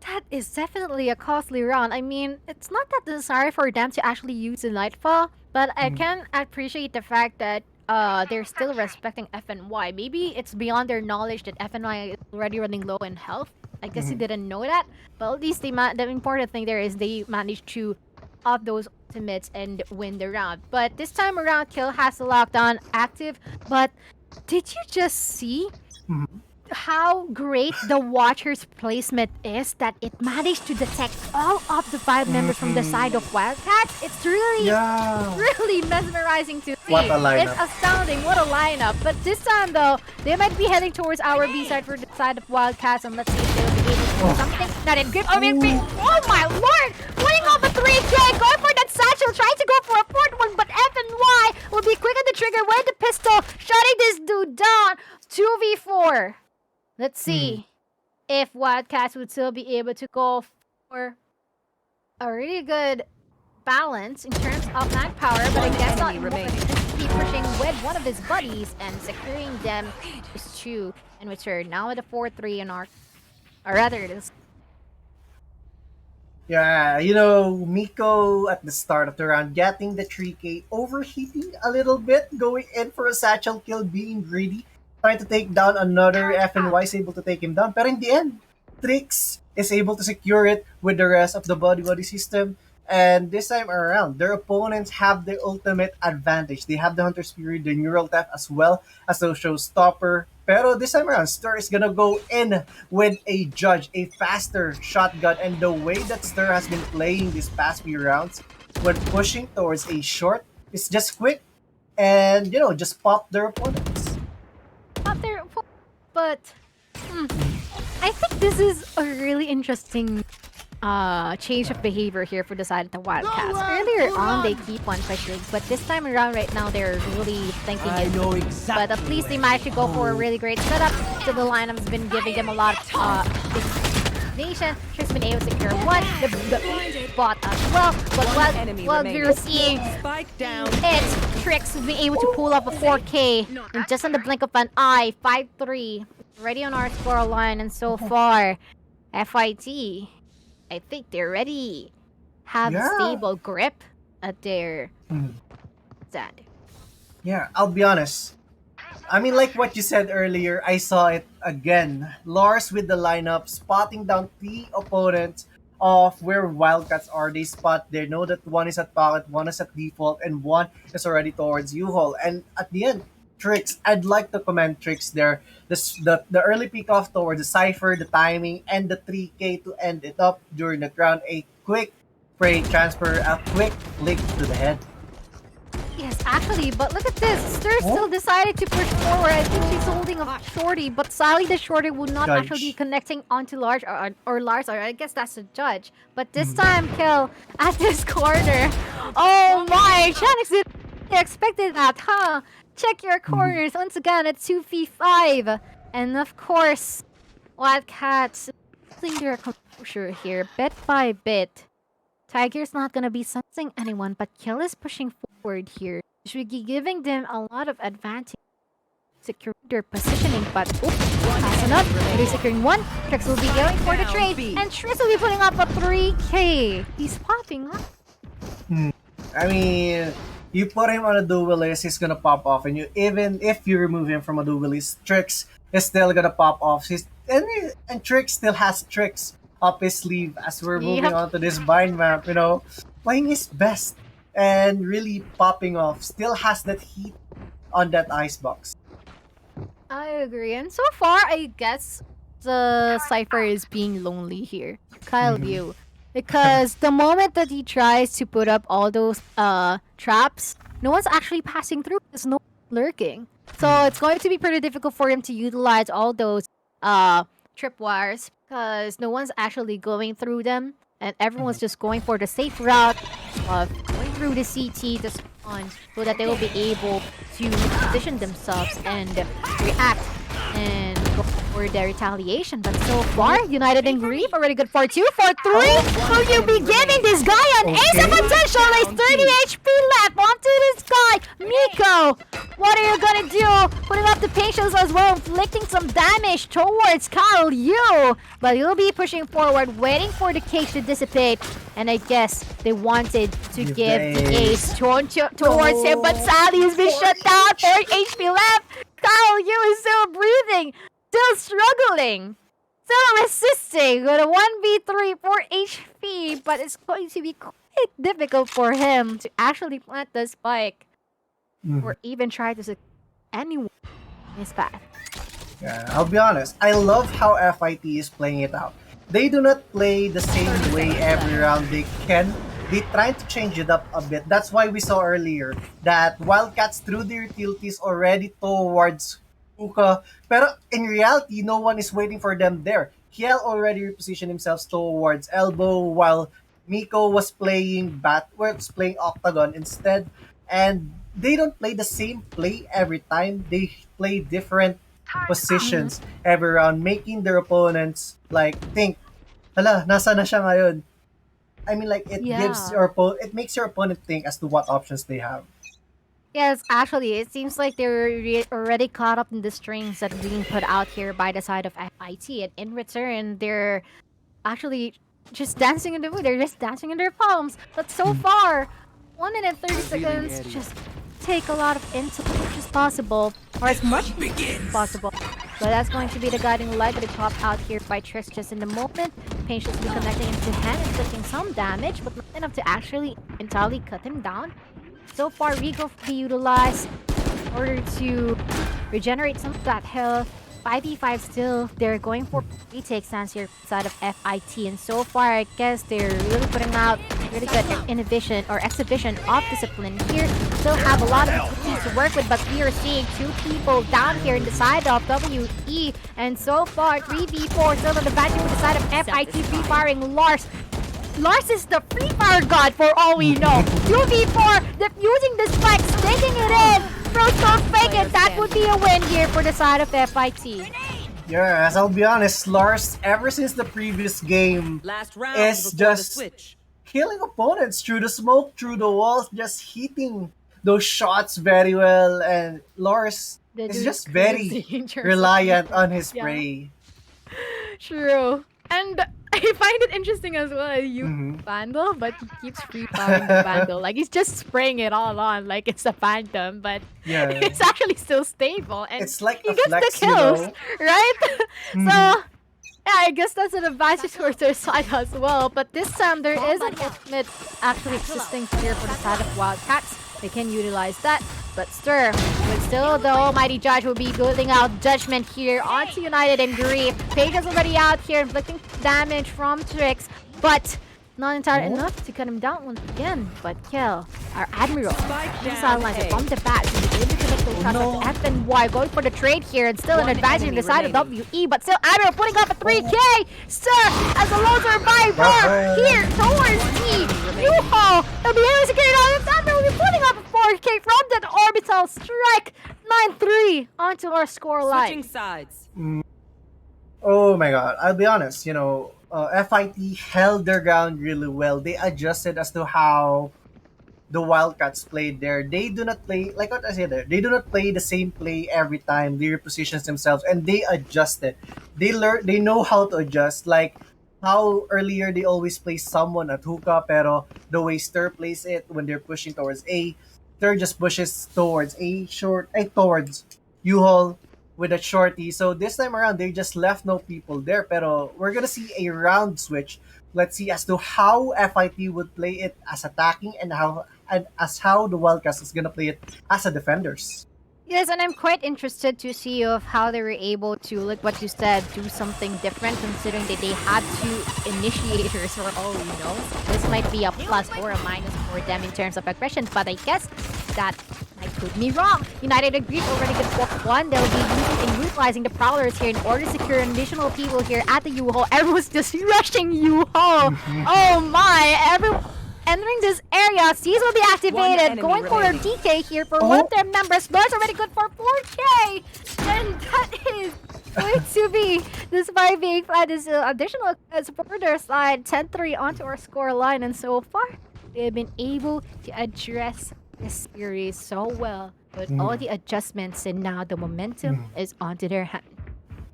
That is definitely a costly round. I mean, it's not that necessary for them to actually use the Nightfall, but I can appreciate the fact that they're still respecting FNY. Maybe it's beyond their knowledge that FNY is already running low in health. I guess they didn't know that, but at least the important thing there is they managed to off those ultimates and win the round. But this time around, Kill has the lockdown active. But did you just see how great the Watcher's placement is, that it managed to detect all of the 5 members from the side of Wildcats? It's really, really mesmerizing to see. What a lineup. It's astounding. What a lineup. But this time, though, they might be heading towards our B side for the side of Wildcats, and let's see if they'll be able to do something. Not in grip. Oh my lord! Putting off a 3K, going for that satchel, trying to go for a 4th one, but FNY will be quick on the trigger with the pistol, shutting this dude down. 2v4. Let's see if Wildcats would still be able to go for a really good balance in terms of manpower, but I guess not. Keep pushing with one of his buddies and securing them is 2 in return. Now with a 4-3 in our, or rather it is. Yeah, you know, Miko at the start of the round getting the 3K, overheating a little bit, going in for a satchel kill, being greedy, trying to take down another. FNY is able to take him down. But in the end, Trix is able to secure it with the rest of the body system. And this time around, their opponents have the ultimate advantage. They have the Hunter Spirit, the Neural Theft, as well as the Showstopper. Pero this time around, Stir is gonna go in with a Judge, a faster shotgun. And the way that Stir has been playing these past few rounds, when pushing towards a short, it's just quick and, you know, just pop their opponents. But I think this is a really interesting change of behavior here for the side of the Wildcats. Earlier on, they keep on pushing, but this time around, right now, they're really thinking it. But at least they managed to go for a really great setup. So the lineup's been giving them a lot of information. Trix been able to secure one, the bot as well. But while we're seeing it, Trix will be able to pull up a 4K in just in the blink of an eye. 5-3, ready on our score line, and so far, FIT, I think they're ready. Have a stable grip at their stand. Yeah, I'll be honest. I mean, like what you said earlier, I saw it again. Lars with the lineup, spotting down 3 opponents of where Wildcats are. They spot, they know that one is at pocket, one is at default, and one is already towards U-Haul. And at the end, Trix, I'd like to commend Trix there. The early pick off towards the Cypher, the timing, and the 3K to end it up during the round. A quick spray transfer, a quick lick to the head. Yes, actually, but look at this. Stir still decided to push forward. I think she's holding a shorty, but sadly the shorty would not actually be connecting onto Lars or Lars, or I guess that's the Judge. But this time, Kill at this corner. Oh my, Chanix didn't expected that, huh? Check your corners. Once again, it's 2v5. And of course, Wildcats losing their composure here, bit by bit. Tiger's not gonna be sensing anyone, but Kill is pushing forward here. Should be giving them a lot of advantage. Secure their positioning, but pass enough. They're securing one. Trix will be going for the trade, and Trix will be putting up a 3K. He's popping up. I mean, you put him on a duelist, he's gonna pop off, and even if you remove him from a duelist, Trix is still gonna pop off. And Trix still has tricks up his sleeve as we're moving on to this bind map, you know, playing his best and really popping off. Still has that heat on that icebox. I agree, and so far, I guess the Cypher is being lonely here. Kyle Liu. Because the moment that he tries to put up all those traps, no one's actually passing through. There's no lurking. So it's going to be pretty difficult for him to utilize all those tripwires because no one's actually going through them. And everyone's just going for the safe route of going through the CT to spawn so that they will be able to position themselves and react and go for the retaliation. But so far, United and Grief already good for 2, for 3. Will you be giving this guy an ace of potential? There's 30 HP left onto this guy. Miko, what are you gonna do? Putting up the patience as well, inflicting some damage towards CIT-U. But he'll be pushing forward, waiting for the cage to dissipate. And I guess they wanted to give the ace towards him, but sadly he's been shut down. 4 HP left. CIT-U is still breathing, still struggling, still resisting with a 1v3 for HP, but it's going to be quite difficult for him to actually plant the spike or even try to succeed anyone in his path. Yeah, I'll be honest. I love how FIT is playing it out. They do not play the same way every round they can. They try to change it up a bit. That's why we saw earlier that Wildcats threw their utilities already towards Hookah. Pero in reality, no one is waiting for them there. Kiel already repositioned himself towards Elbow while Miko was playing playing Octagon instead. And they don't play the same play every time. They play different positions every round, making their opponents like think, hala, nasa na siya ngayon? I mean, like, it makes your opponent think as to what options they have. Yes, actually, it seems like they're already caught up in the strings that are being put out here by the side of FIT, and in return, they're actually just dancing in the mood. They're just dancing in their palms. But so far, 1 minute 30 seconds, just take a lot of intel as much as possible, or as much as possible. But that's going to be the guiding light that is popped out here by Trix just in the moment. Patiently connecting him to hand, inflicting some damage, but not enough to actually entirely cut him down. So far, Regal will be utilized in order to regenerate some of that health. 5v5 still, they're going for retake stance here side of FIT, and so far I guess they're really putting out really good inhibition or exhibition of discipline here. Still have a lot of abilities to work with, but we are seeing 2 people down here in the side of WE, and so far 3v4 still on the advantage with the side of FIT, free firing Lars. Lars is the free fire god for all we know. 2v4, defusing the spike, sticking it in. Don't fake it. That would be a win here for the side of FIT. Yeah, as I'll be honest, Lars, ever since the previous game, is just killing opponents through the smoke, through the walls, just hitting those shots very well. And Lars is just very reliant on his prey. True. And I find it interesting as well. You Vandal, but he keeps free firing the Vandal. Like, he's just spraying it all on like it's a Phantom, but it's actually still stable. And it's like he gets the kills, right? So, yeah, I guess that's an advantage for their side as well. But this time, there is an ultimate actually existing here for the side of Wildcats. They can utilize that. But still, the Almighty Judge will be dealing out judgment here onto United and Grief. Page is already out here, inflicting damage from Trix, but not entirely enough to cut him down once again. But Kill, our Admiral, sidelines from the back, to be able to make those shots of F and Y, going for the trade here, and still an advantage on the side of WE, but still Admiral putting up a 3K! Sir, as a lone survivor here towards E! U-Haul! They'll be able to secure it out. Admiral will be putting up a 4K from that orbital strike! 9-3 onto our score line. Switching sides. Oh my god, I'll be honest, you know, FIT held their ground really well. They adjusted as to how the Wildcats played there. They do not play, like what I said there, they do not play the same play every time. They reposition themselves and they adjusted. They know how to adjust. Like how earlier they always play someone at Hookah, pero the way Stir plays it when they're pushing towards A, Stir just pushes towards towards U-Haul with a shorty. So this time around, they just left no people there. Pero we're gonna see a round switch. Let's see as to how FIT would play it as attacking and how the Wildcats is gonna play it as a defenders. Yes, and I'm quite interested to see of how they were able to, like what you said, do something different, considering that they had 2 initiators for all we know. This might be a plus or a minus for them in terms of aggression, but I guess that might prove me wrong. United agreed already good for 1. They'll be using and utilizing the Prowlers here in order to secure additional people here at the U-Haul. Everyone's just rushing U-Haul. Oh my, everyone entering this area. Seize will be activated. Going for a DK here for one of their members. Lord's already good for 4K. And that is Wait, Subi, despite being flat, this additional supporter side 10-3 onto our score line, and so far they've been able to address this series so well with all the adjustments, and now the momentum is onto their hand.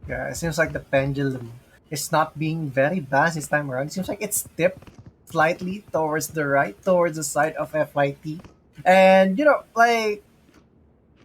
Yeah, it seems like the pendulum is not being very balanced this time around. It seems like it's tipped slightly towards the right, towards the side of FIT. And, you know, like,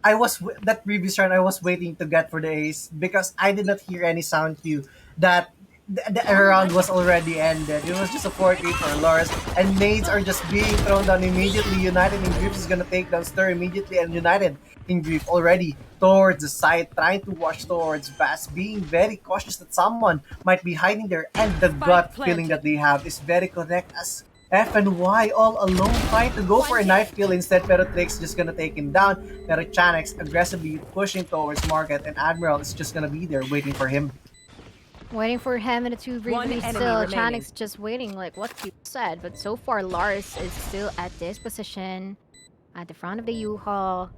that previous round, I was waiting to get for the ace because I did not hear any sound cue that the round was already ended. It was just a 4K for Lars, and nades are just being thrown down immediately. United in Grief is gonna take down Stir immediately, and United in Grief already towards the side, trying to watch towards Bass, being very cautious that someone might be hiding there, and the gut feeling that they have is very correct as F and Y all alone trying to go for a knife kill instead, pero Trix just gonna take him down. Pero Chanex aggressively pushing towards Market, and Admiral is just gonna be there waiting for him. Waiting for him in a 2v3 still. Chanex just waiting like what you said, but so far Lars is still at this position at the front of the U-Haul.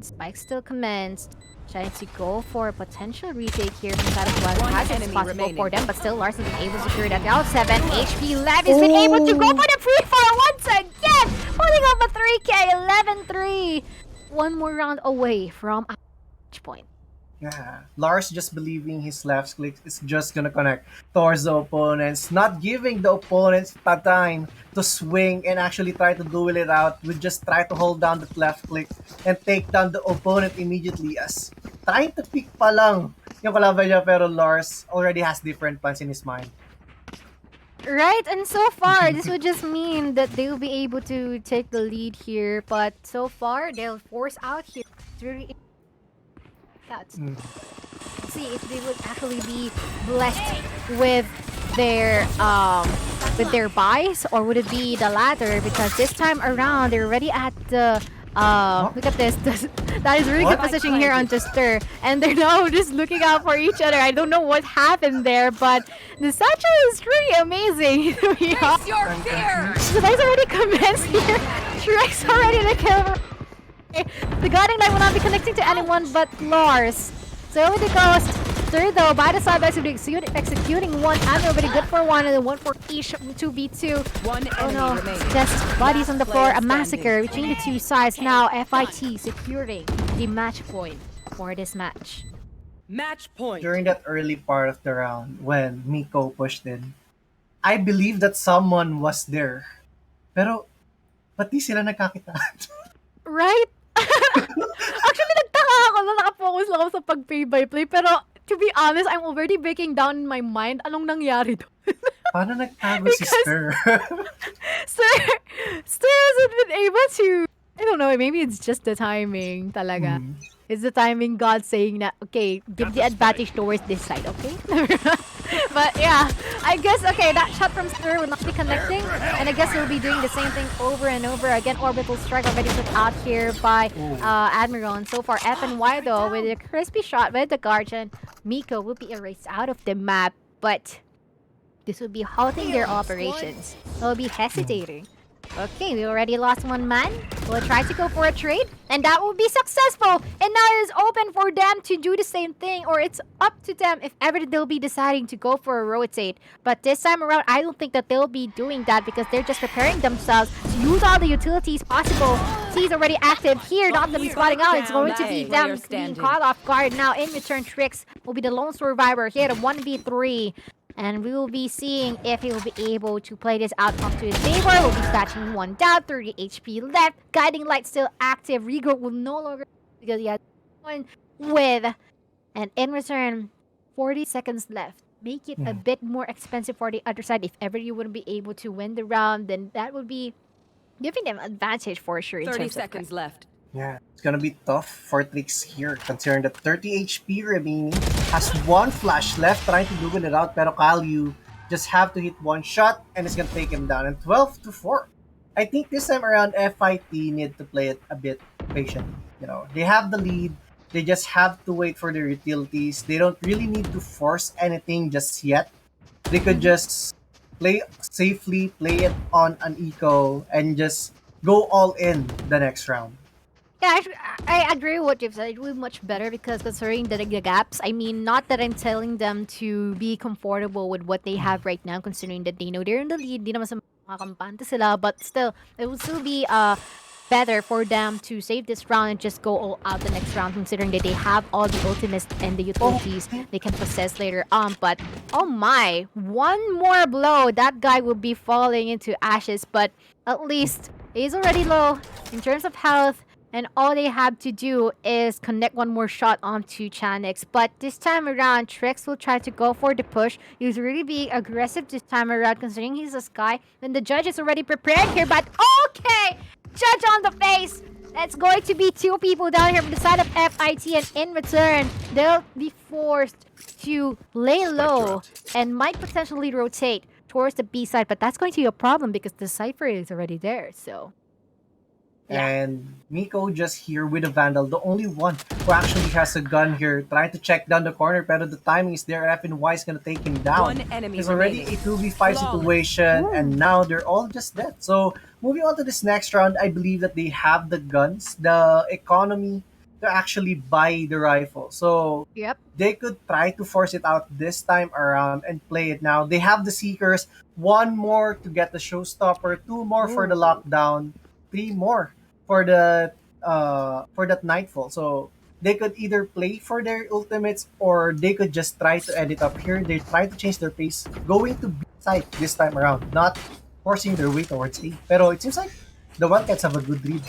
Spike still commenced. Trying to go for a potential retake here from side of Wildcats. It's possible for them, but still Lars has been able to secure that out. 7 HP left. He's been able to go for the free fire once again! Pulling up a 3K, 11-3. One more round away from a match point. Yeah, Lars just believing his left click is just gonna connect towards the opponents, not giving the opponents the time to swing and actually try to duel it out. We just try to hold down the left click and take down the opponent immediately, as trying to pick pa lang yung kalaban niya, pero Lars already has different plans in his mind. Right, and so far, this would just mean that they'll be able to take the lead here, but so far, they'll force out here through see if they would actually be blessed with their buys, or would it be the latter, because this time around they're already at the look at this. That is really good position here on Stir, and they're now just looking out for each other. I don't know what happened there, but the satchel is really amazing. Face your fear! So that's already commenced here. Shrek's already in the kill. The guiding light will not be connecting to anyone but Lars. So over it goes. Third though, by the side by executing one. And already good for one, and then one for each 2v2. Just bodies on the floor. A massacre between the two sides. Now FIT securing the match point for this match. Match point. During that early part of the round, when Miko pushed in, I believe that someone was there. Pero, ba't di sila nagkakitaan? Right? Actually, nagtaka ako na nakafocus lang ako sa pag-play-by-play. Pero, to be honest, I'm already breaking down in my mind anong nangyari doon. Paano nagtago si Stir? Stir hasn't been able to... I don't know, maybe it's just the timing talaga. It's the timing God saying that, okay, give the advantage towards this side, okay? But yeah, I guess, okay, that shot from Stir will not be connecting. And I guess we'll be doing the same thing over and over again. Orbital strike already put out here by Admiral. And so far, F and Y though, with a crispy shot with the Guardian, Miko will be erased out of the map. But this will be halting their operations. They'll be hesitating. Okay, we already lost one man. We'll try to go for a trade, and that will be successful. And now it is open for them to do the same thing, or it's up to them if ever they'll be deciding to go for a rotate. But this time around, I don't think that they'll be doing that because they're just preparing themselves to use all the utilities possible. T's already active here, not gonna be spotting out. It's going to be them being caught off guard. Now, in return, Trix will be the lone survivor here at 1v3. And we will be seeing if he will be able to play this outcome to his favor. We'll be dispatching one down, 30 HP left. Guiding light still active. Regroup will no longer because he has one with. And in return, 40 seconds left. Make it a bit more expensive for the other side. If ever you wouldn't be able to win the round, then that would be giving them advantage for sure. 30 seconds left. Yeah, it's gonna be tough for Trix here, considering that 30 HP remaining, has one flash left, trying to duel it out, pero Kalyu just have to hit one shot, and it's gonna take him down, and 12-4. I think this time around, FIT need to play it a bit patiently. You know, they have the lead, they just have to wait for their utilities. They don't really need to force anything just yet. They could just play safely, play it on an eco, and just go all in the next round. Yeah, I agree with what you've said. It would be much better because considering the gaps, I mean, not that I'm telling them to be comfortable with what they have right now, considering that they know they're in the lead, di naman sa mga kampante sila, but still, it would still be better for them to save this round and just go all out the next round, considering that they have all the ultimates and the utilities they can possess later on. But oh my, one more blow, that guy would be falling into ashes, but at least he's already low in terms of health. And all they have to do is connect one more shot onto Chanix. But this time around, Trix will try to go for the push. He's really being aggressive this time around, considering he's a Sky. And the judge is already prepared here, but okay! Judge on the face! It's going to be two people down here from the side of FIT, and in return, they'll be forced to lay low and might potentially rotate towards the B side. But that's going to be a problem because the Cypher is already there, so... And Miko just here with a Vandal, the only one who actually has a gun here, trying to check down the corner, but the timing is there. FNY is gonna take him down. One enemy It's already a 2v5 Flawless. situation, and now they're all just dead. So moving on to this next round, I believe that they have the guns, the economy to actually buy the rifle. So yep, they could try to force it out this time around and play it now. They have the Seekers, one more to get the showstopper, two more for the lockdown, three more for that nightfall. So they could either play for their ultimates or they could just try to edit up here. They try to change their pace, going to B side this time around, not forcing their way towards A. Pero it seems like the Wildcats have a good read.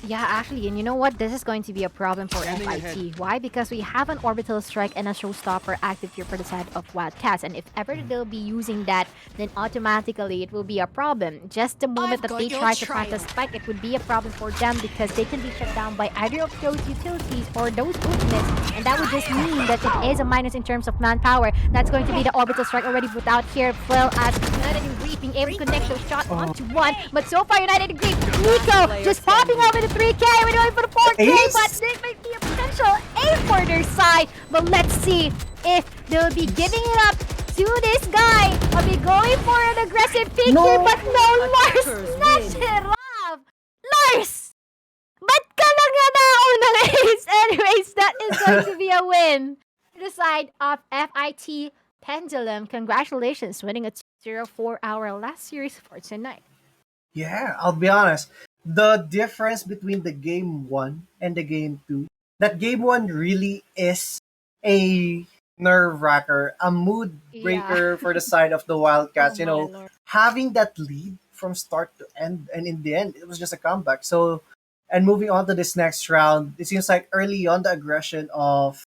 Yeah, actually, and you know what? This is going to be a problem for FIT. Why? Because we have an orbital strike and a showstopper active here for the side of Wildcats, and if ever they'll be using that, then automatically it will be a problem. Just the moment that they try to plant a spike, it would be a problem for them because they can be shut down by either of those utilities or those ultimates, and that would just mean that it is a minus in terms of manpower. That's going to be the orbital strike already put out here, as well as United and Greek being able to connect those shots onto one, but so far United and Greek, Nico just popping over the 3K, we're going for the 4K, but there might be a potential A for their side. But let's see if they'll be giving it up to this guy. I'll be going for an aggressive pick here, but no, Lars snatched it off. Lars! Ba't ka nanganao ng ace? Anyways, that is going to be a win. To the side of FIT Pendulum, congratulations, winning a 2-0 4-hour last series for tonight. Yeah, I'll be honest. The difference between the game 1 and the game 2, that game 1 really is a nerve wracker, a mood breaker for the side of the Wildcats. Having that lead from start to end, and in the end, it was just a comeback. So, and moving on to this next round, it seems like early on the aggression of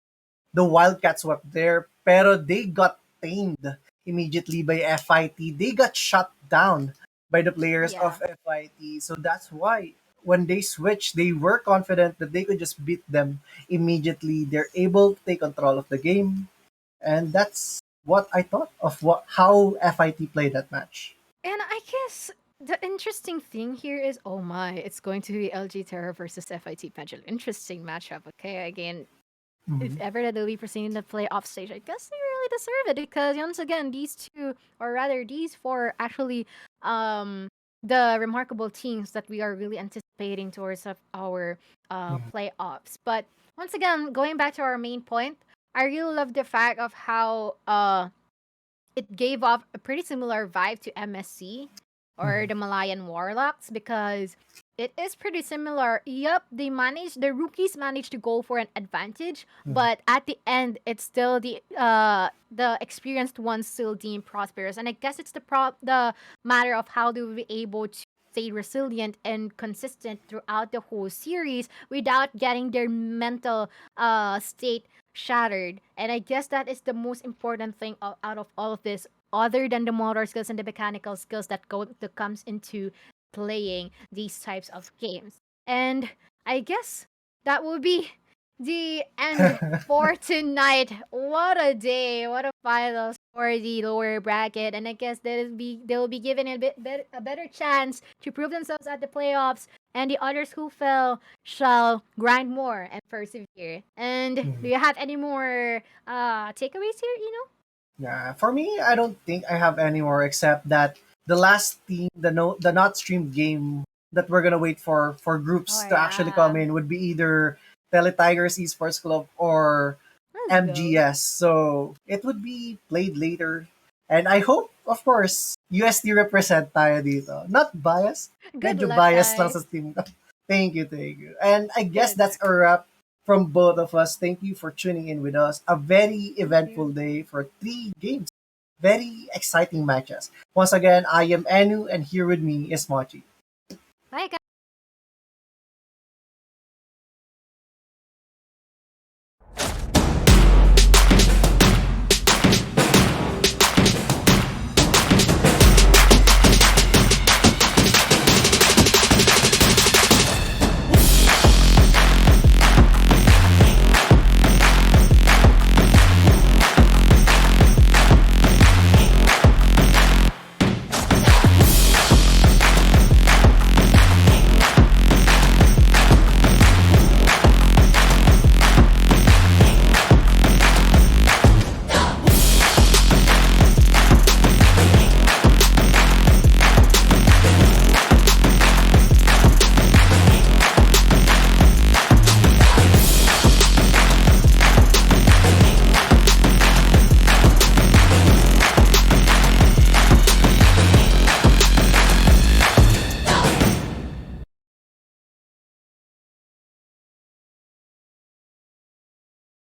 the Wildcats were there, pero they got tamed immediately by FIT. They got shut down by the players of FIT. So that's why when they switched, they were confident that they could just beat them immediately. They're able to take control of the game. And that's what I thought of how FIT played that match. And I guess the interesting thing here is, oh my, it's going to be LG Terror versus FIT Pendulum. Interesting matchup, okay? Again, if ever that they'll be proceeding to play off stage, I guess they really deserve it because once again, these two, or rather these four, actually the remarkable teams that we are really anticipating towards our playoffs. But once again, going back to our main point, I really love the fact of how it gave off a pretty similar vibe to MSC or the Malayan Warlocks because it is pretty similar. Yup, the rookies managed to go for an advantage, but at the end, it's still the experienced ones still deemed prosperous. And I guess it's the matter of how they will be able to stay resilient and consistent throughout the whole series without getting their mental state shattered. And I guess that is the most important thing out of all of this, other than the motor skills and the mechanical skills that comes into playing these types of games. And I guess that will be the end for tonight. What a day, what a finals for the lower bracket. And I guess they'll be given a better chance to prove themselves at the playoffs, and the others who fell shall grind more and persevere. And do you have any more takeaways here, Yeah, for me, I don't think I have any more except that the last team, the not streamed game that we're gonna wait for groups to actually come in would be either Tigers Esports Club or MGS. So it would be played later. And I hope, of course, USD represent tayo dito. Not biased. Good Medyo luck, biased lang guys. sa team. Thank you, thank you. And I guess that's a wrap from both of us. Thank you for tuning in with us. A very eventful day for 3 games. Very exciting matches. Once again, I am Enu, and here with me is Mochi.